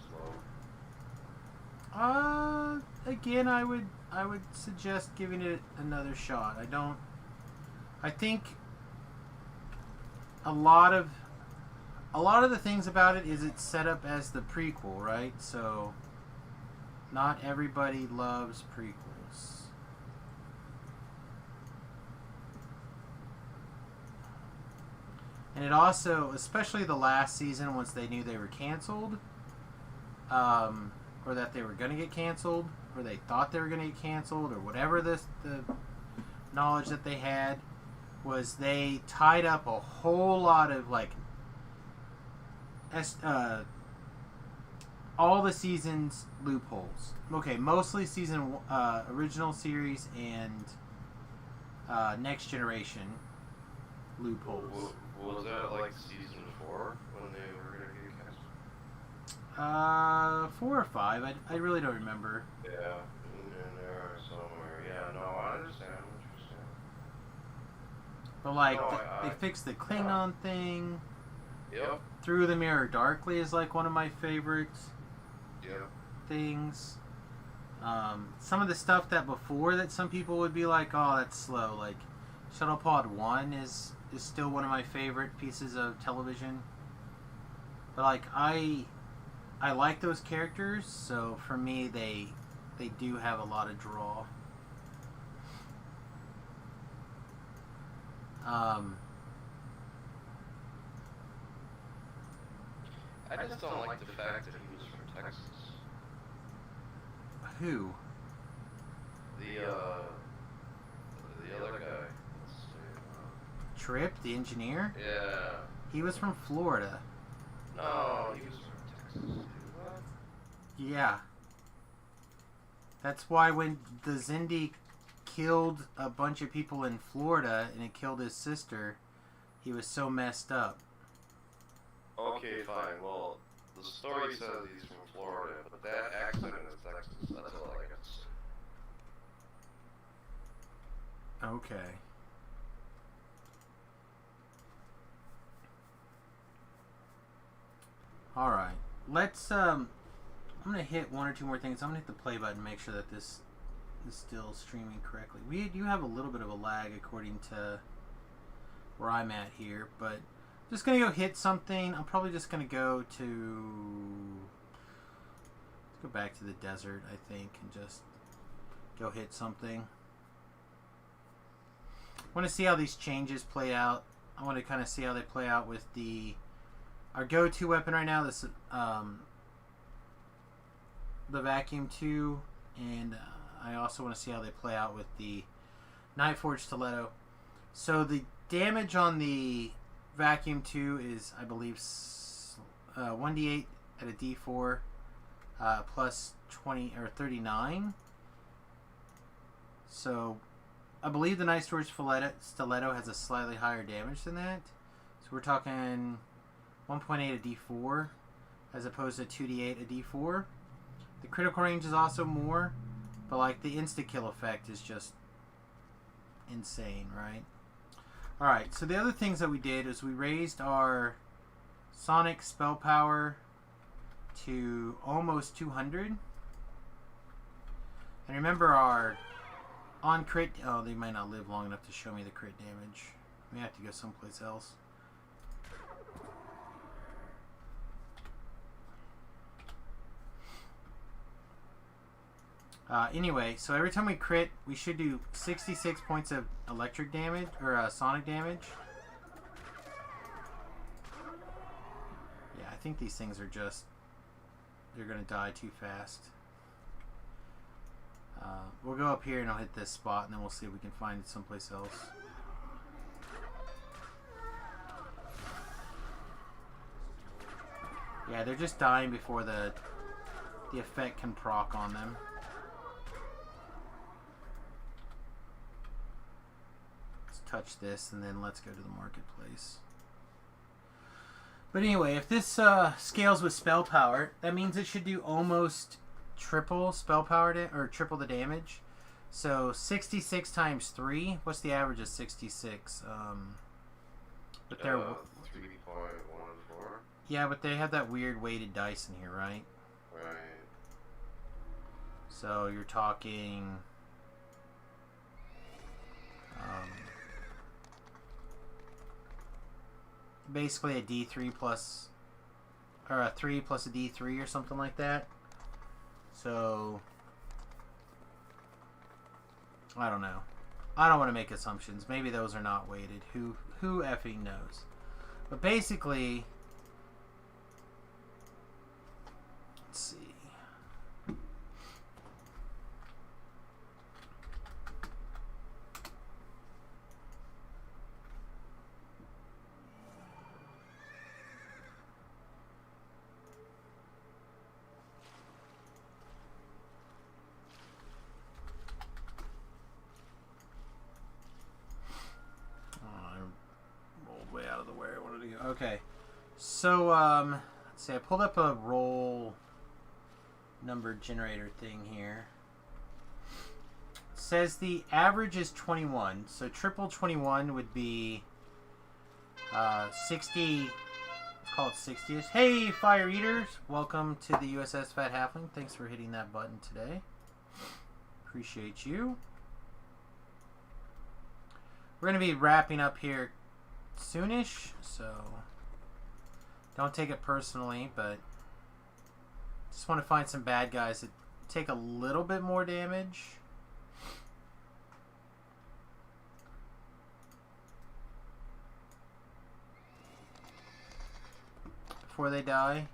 slow. Again, I would suggest giving it another shot. I think a lot of the things about it is it's set up as the prequel, right? So not everybody loves prequels. And it also, especially the last season, once they knew they were canceled, or that they were going to get canceled, or they thought they were going to get canceled, or whatever the knowledge that they had, was they tied up a whole lot of, like, all the seasons loopholes. Okay, mostly season original series and Next Generation loopholes. Was that like season 4 when they were going to get cast? 4 or 5. I really don't remember. Yeah, in there somewhere. Yeah, no, I understand what you're saying. But like, No, they fixed the Klingon thing. Yep. Through the Mirror Darkly is like one of my favorites Yep. things. Some of the stuff that before that some people would be like, oh, that's slow. Like, Shuttlepod 1 is still one of my favorite pieces of television. But like, I like those characters, so for me they do have a lot of draw. I just don't like the fact that he was from Texas. Who? The other guy. Let's see, Trip, the engineer? yeah. He was from Florida. No, he was from Texas. Dude. What? Yeah. That's why when the Xindi killed a bunch of people in Florida and it killed his sister, he was so messed up. Okay, fine. Well, the story says he's from Florida, but that accent is Texas. That's all I got to say. Okay. Alright. Let's, I'm gonna hit one or two more things. I'm gonna hit the play button and make sure that this is still streaming correctly. We do have a little bit of a lag according to where I'm at here, but just gonna go hit something. I'm probably just gonna go to, let's go back to the desert, I think, and just go hit something. I want to see how these changes play out. I want to kind of see how they play out with our go-to weapon right now, this the Vacuum 2, and I also want to see how they play out with the Nightforge Stiletto. So the damage on the vacuum 2 is, I believe, 1d8 at a d4 plus 20 or 39. So I believe the Night Store's Stiletto has a slightly higher damage than that. So we're talking 1.8 a d4 as opposed to 2d8 a d4. The critical range is also more, but like the insta-kill effect is just insane, right? Alright, so the other things that we did is we raised our Sonic spell power to almost 200. And remember our on crit... Oh, they might not live long enough to show me the crit damage. We have to go someplace else. Anyway, so every time we crit, we should do 66 points of electric damage, or sonic damage. Yeah, I think these things are just... They're going to die too fast. We'll go up here and I'll hit this spot, and then we'll see if we can find it someplace else. Yeah, they're just dying before the effect can proc on them. Touch this, and then let's go to the marketplace. But anyway, if this scales with spell power, that means it should do almost triple spell power or triple the damage. So 66 times 3. What's the average of 66? But they're 3.14. Yeah, but they have that weird weighted dice in here, right? Right. So you're talking. Basically a D3 plus, or a 3 plus a D3 or something like that. So, I don't know. I don't want to make assumptions. Maybe those are not weighted. Who effing knows? But basically, let's see. Way out of the way I wanted to go. Okay, so let's see. I pulled up a roll number generator thing here. It says the average is 21, so triple 21 would be 60. Let's call it 60ish. Hey, Fire Eaters! Welcome to the USS Fat Halfling. Thanks for hitting that button today. Appreciate you. We're going to be wrapping up here soonish, so don't take it personally, but just want to find some bad guys that take a little bit more damage. Before they die.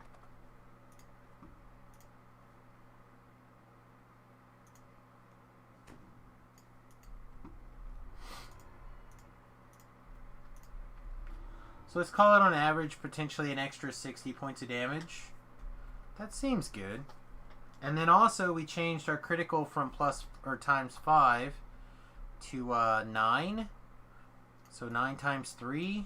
So let's call it on average potentially an extra 60 points of damage. That seems good. And then also we changed our critical from plus or times 5 to 9. So 9 times 3.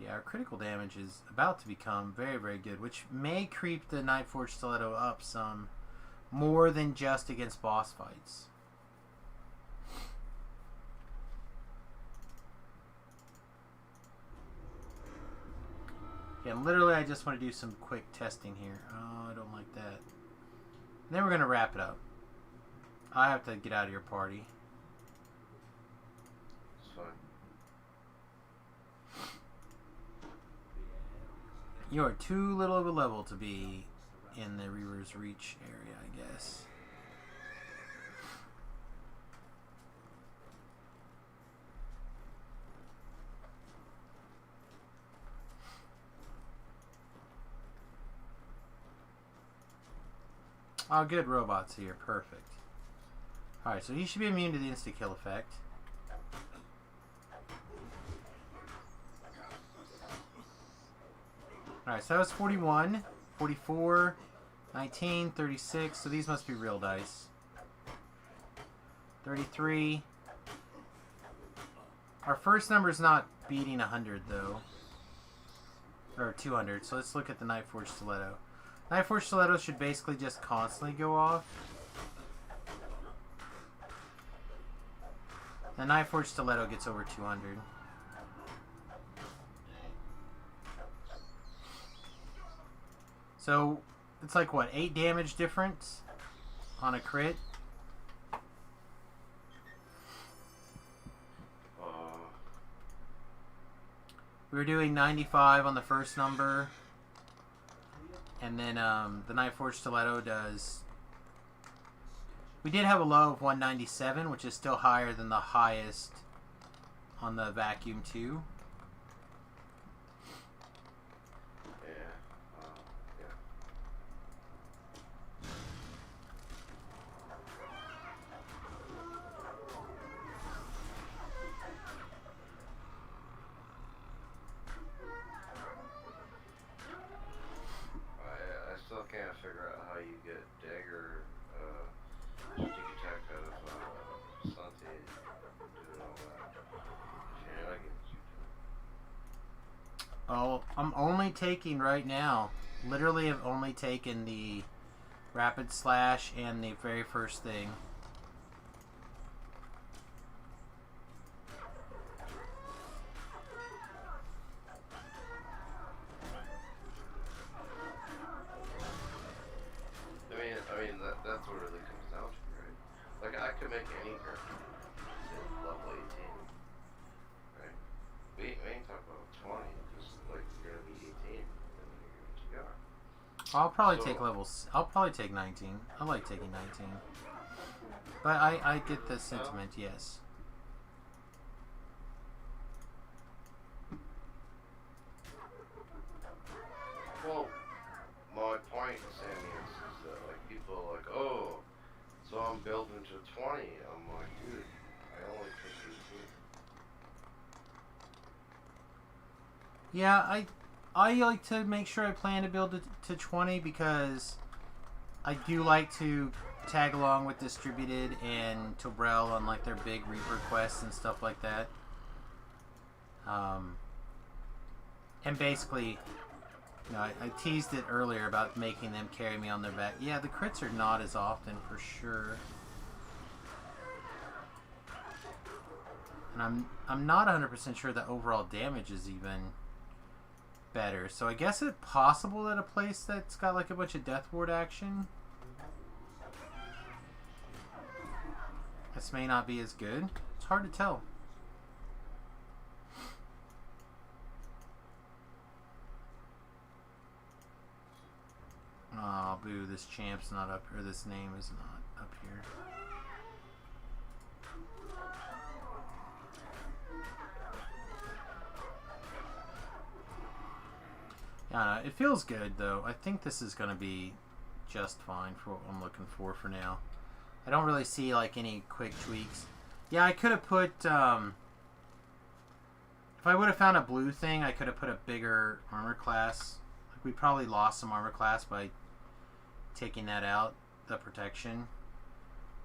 Yeah, our critical damage is about to become very, very good, which may creep the Nightforged Stiletto up some more than just against boss fights. Yeah, literally I just want to do some quick testing here. Oh, I don't like that. And then we're going to wrap it up. I have to get out of your party. It's fine. You are too little of a level to be in the Reaver's Reach area, I guess. Oh, good, robots here. Perfect. Alright, so he should be immune to the insta-kill effect. Alright, so that was 41, 44, 19, 36. So these must be real dice. 33. Our first number is not beating 100 though. Or 200. So let's look at the Night Forge Stiletto. Night Forge Stiletto should basically just constantly go off. The Night Forge Stiletto gets over 200. So it's like what, 8 damage difference on a crit? We were doing 95 on the first number, and then the Night Forge Stiletto does... We did have a low of 197, which is still higher than the highest on the Vacuum 2. Can't figure out how you get dagger stick attack out of Sante doing all that. Oh, I'm only taking right now. Literally have only taken the Rapid Slash and the very first thing. That's what it really comes down to, right? Like, I could make any character level 18, right? We ain't talking about 20, just like you're gonna be 18, and then you're gonna together. I'll probably take levels. I'll probably take 19. I like taking 19. But I get the sentiment, yes. Well, my point, Sammy, is that like people are like, oh, so I'm building to 20. I'm like, dude, I only took 18. Yeah, I like to make sure I plan to build it to 20 because I do like to tag along with Distributed and Tobrel on like their big Reaper quests and stuff like that. And basically, you know, I teased it earlier about making them carry me on their back. Yeah, the crits are not as often for sure. And I'm not 100% sure the overall damage is even better. So I guess it's possible that a place that's got like a bunch of Death Ward action, this may not be as good. It's hard to tell. Oh, boo, this champ's not up, or this name is not up here. Yeah, it feels good, though. I think this is going to be just fine for what I'm looking for now. I don't really see, like, any quick tweaks. Yeah, I could have put, if I would have found a blue thing, I could have put a bigger armor class. Like, we probably lost some armor class by taking that out, the protection.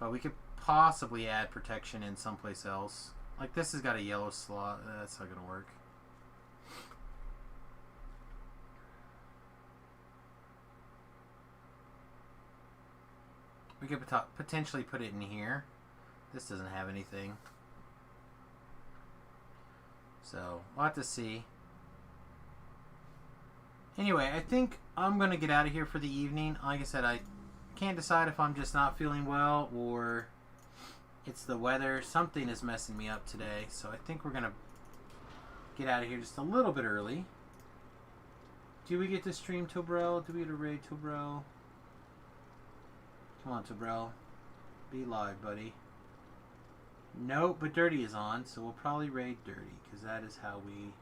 But we could possibly add protection in someplace else. Like, this has got a yellow slot. That's not going to work. We could potentially put it in here. This doesn't have anything. So, we'll have to see. Anyway, I think I'm going to get out of here for the evening. Like I said, I can't decide if I'm just not feeling well or it's the weather. Something is messing me up today. So I think we're going to get out of here just a little bit early. Do we get to stream Tobrel? Do we get to raid Tobrel? Come on, Tobrel. Be live, buddy. Nope, but Dirty is on, so we'll probably raid Dirty, because that is how we...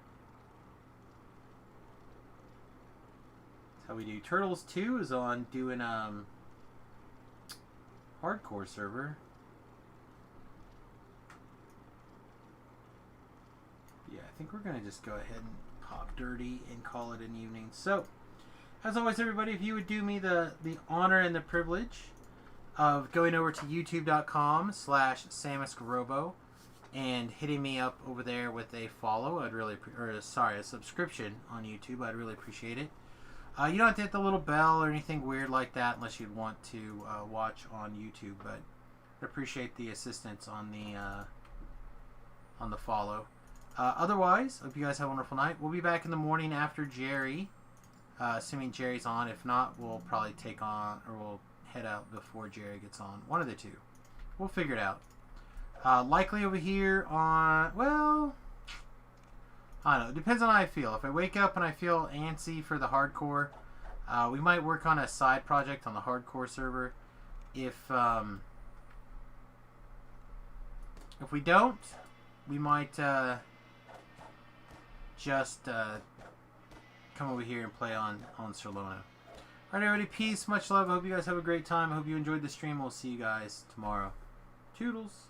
That's how we do. Turtles 2 is on doing, hardcore server. Yeah, I think we're going to just go ahead and pop dirty and call it an evening. So, as always, everybody, if you would do me the honor and the privilege of going over to youtube.com/SamusGarobo and hitting me up over there with a follow, a subscription on YouTube, I'd really appreciate it. You don't have to hit the little bell or anything weird like that unless you'd want to watch on YouTube, but I appreciate the assistance on the follow. Otherwise, hope you guys have a wonderful night. We'll be back in the morning after Jerry, assuming Jerry's on. If not, we'll probably we'll head out before Jerry gets on. One of the two. We'll figure it out. Likely over here on, well, I don't know. It depends on how I feel. If I wake up and I feel antsy for the hardcore, we might work on a side project on the hardcore server. If we don't, we might just come over here and play on Sarlona. Alright, everybody. Peace. Much love. I hope you guys have a great time. I hope you enjoyed the stream. We'll see you guys tomorrow. Toodles.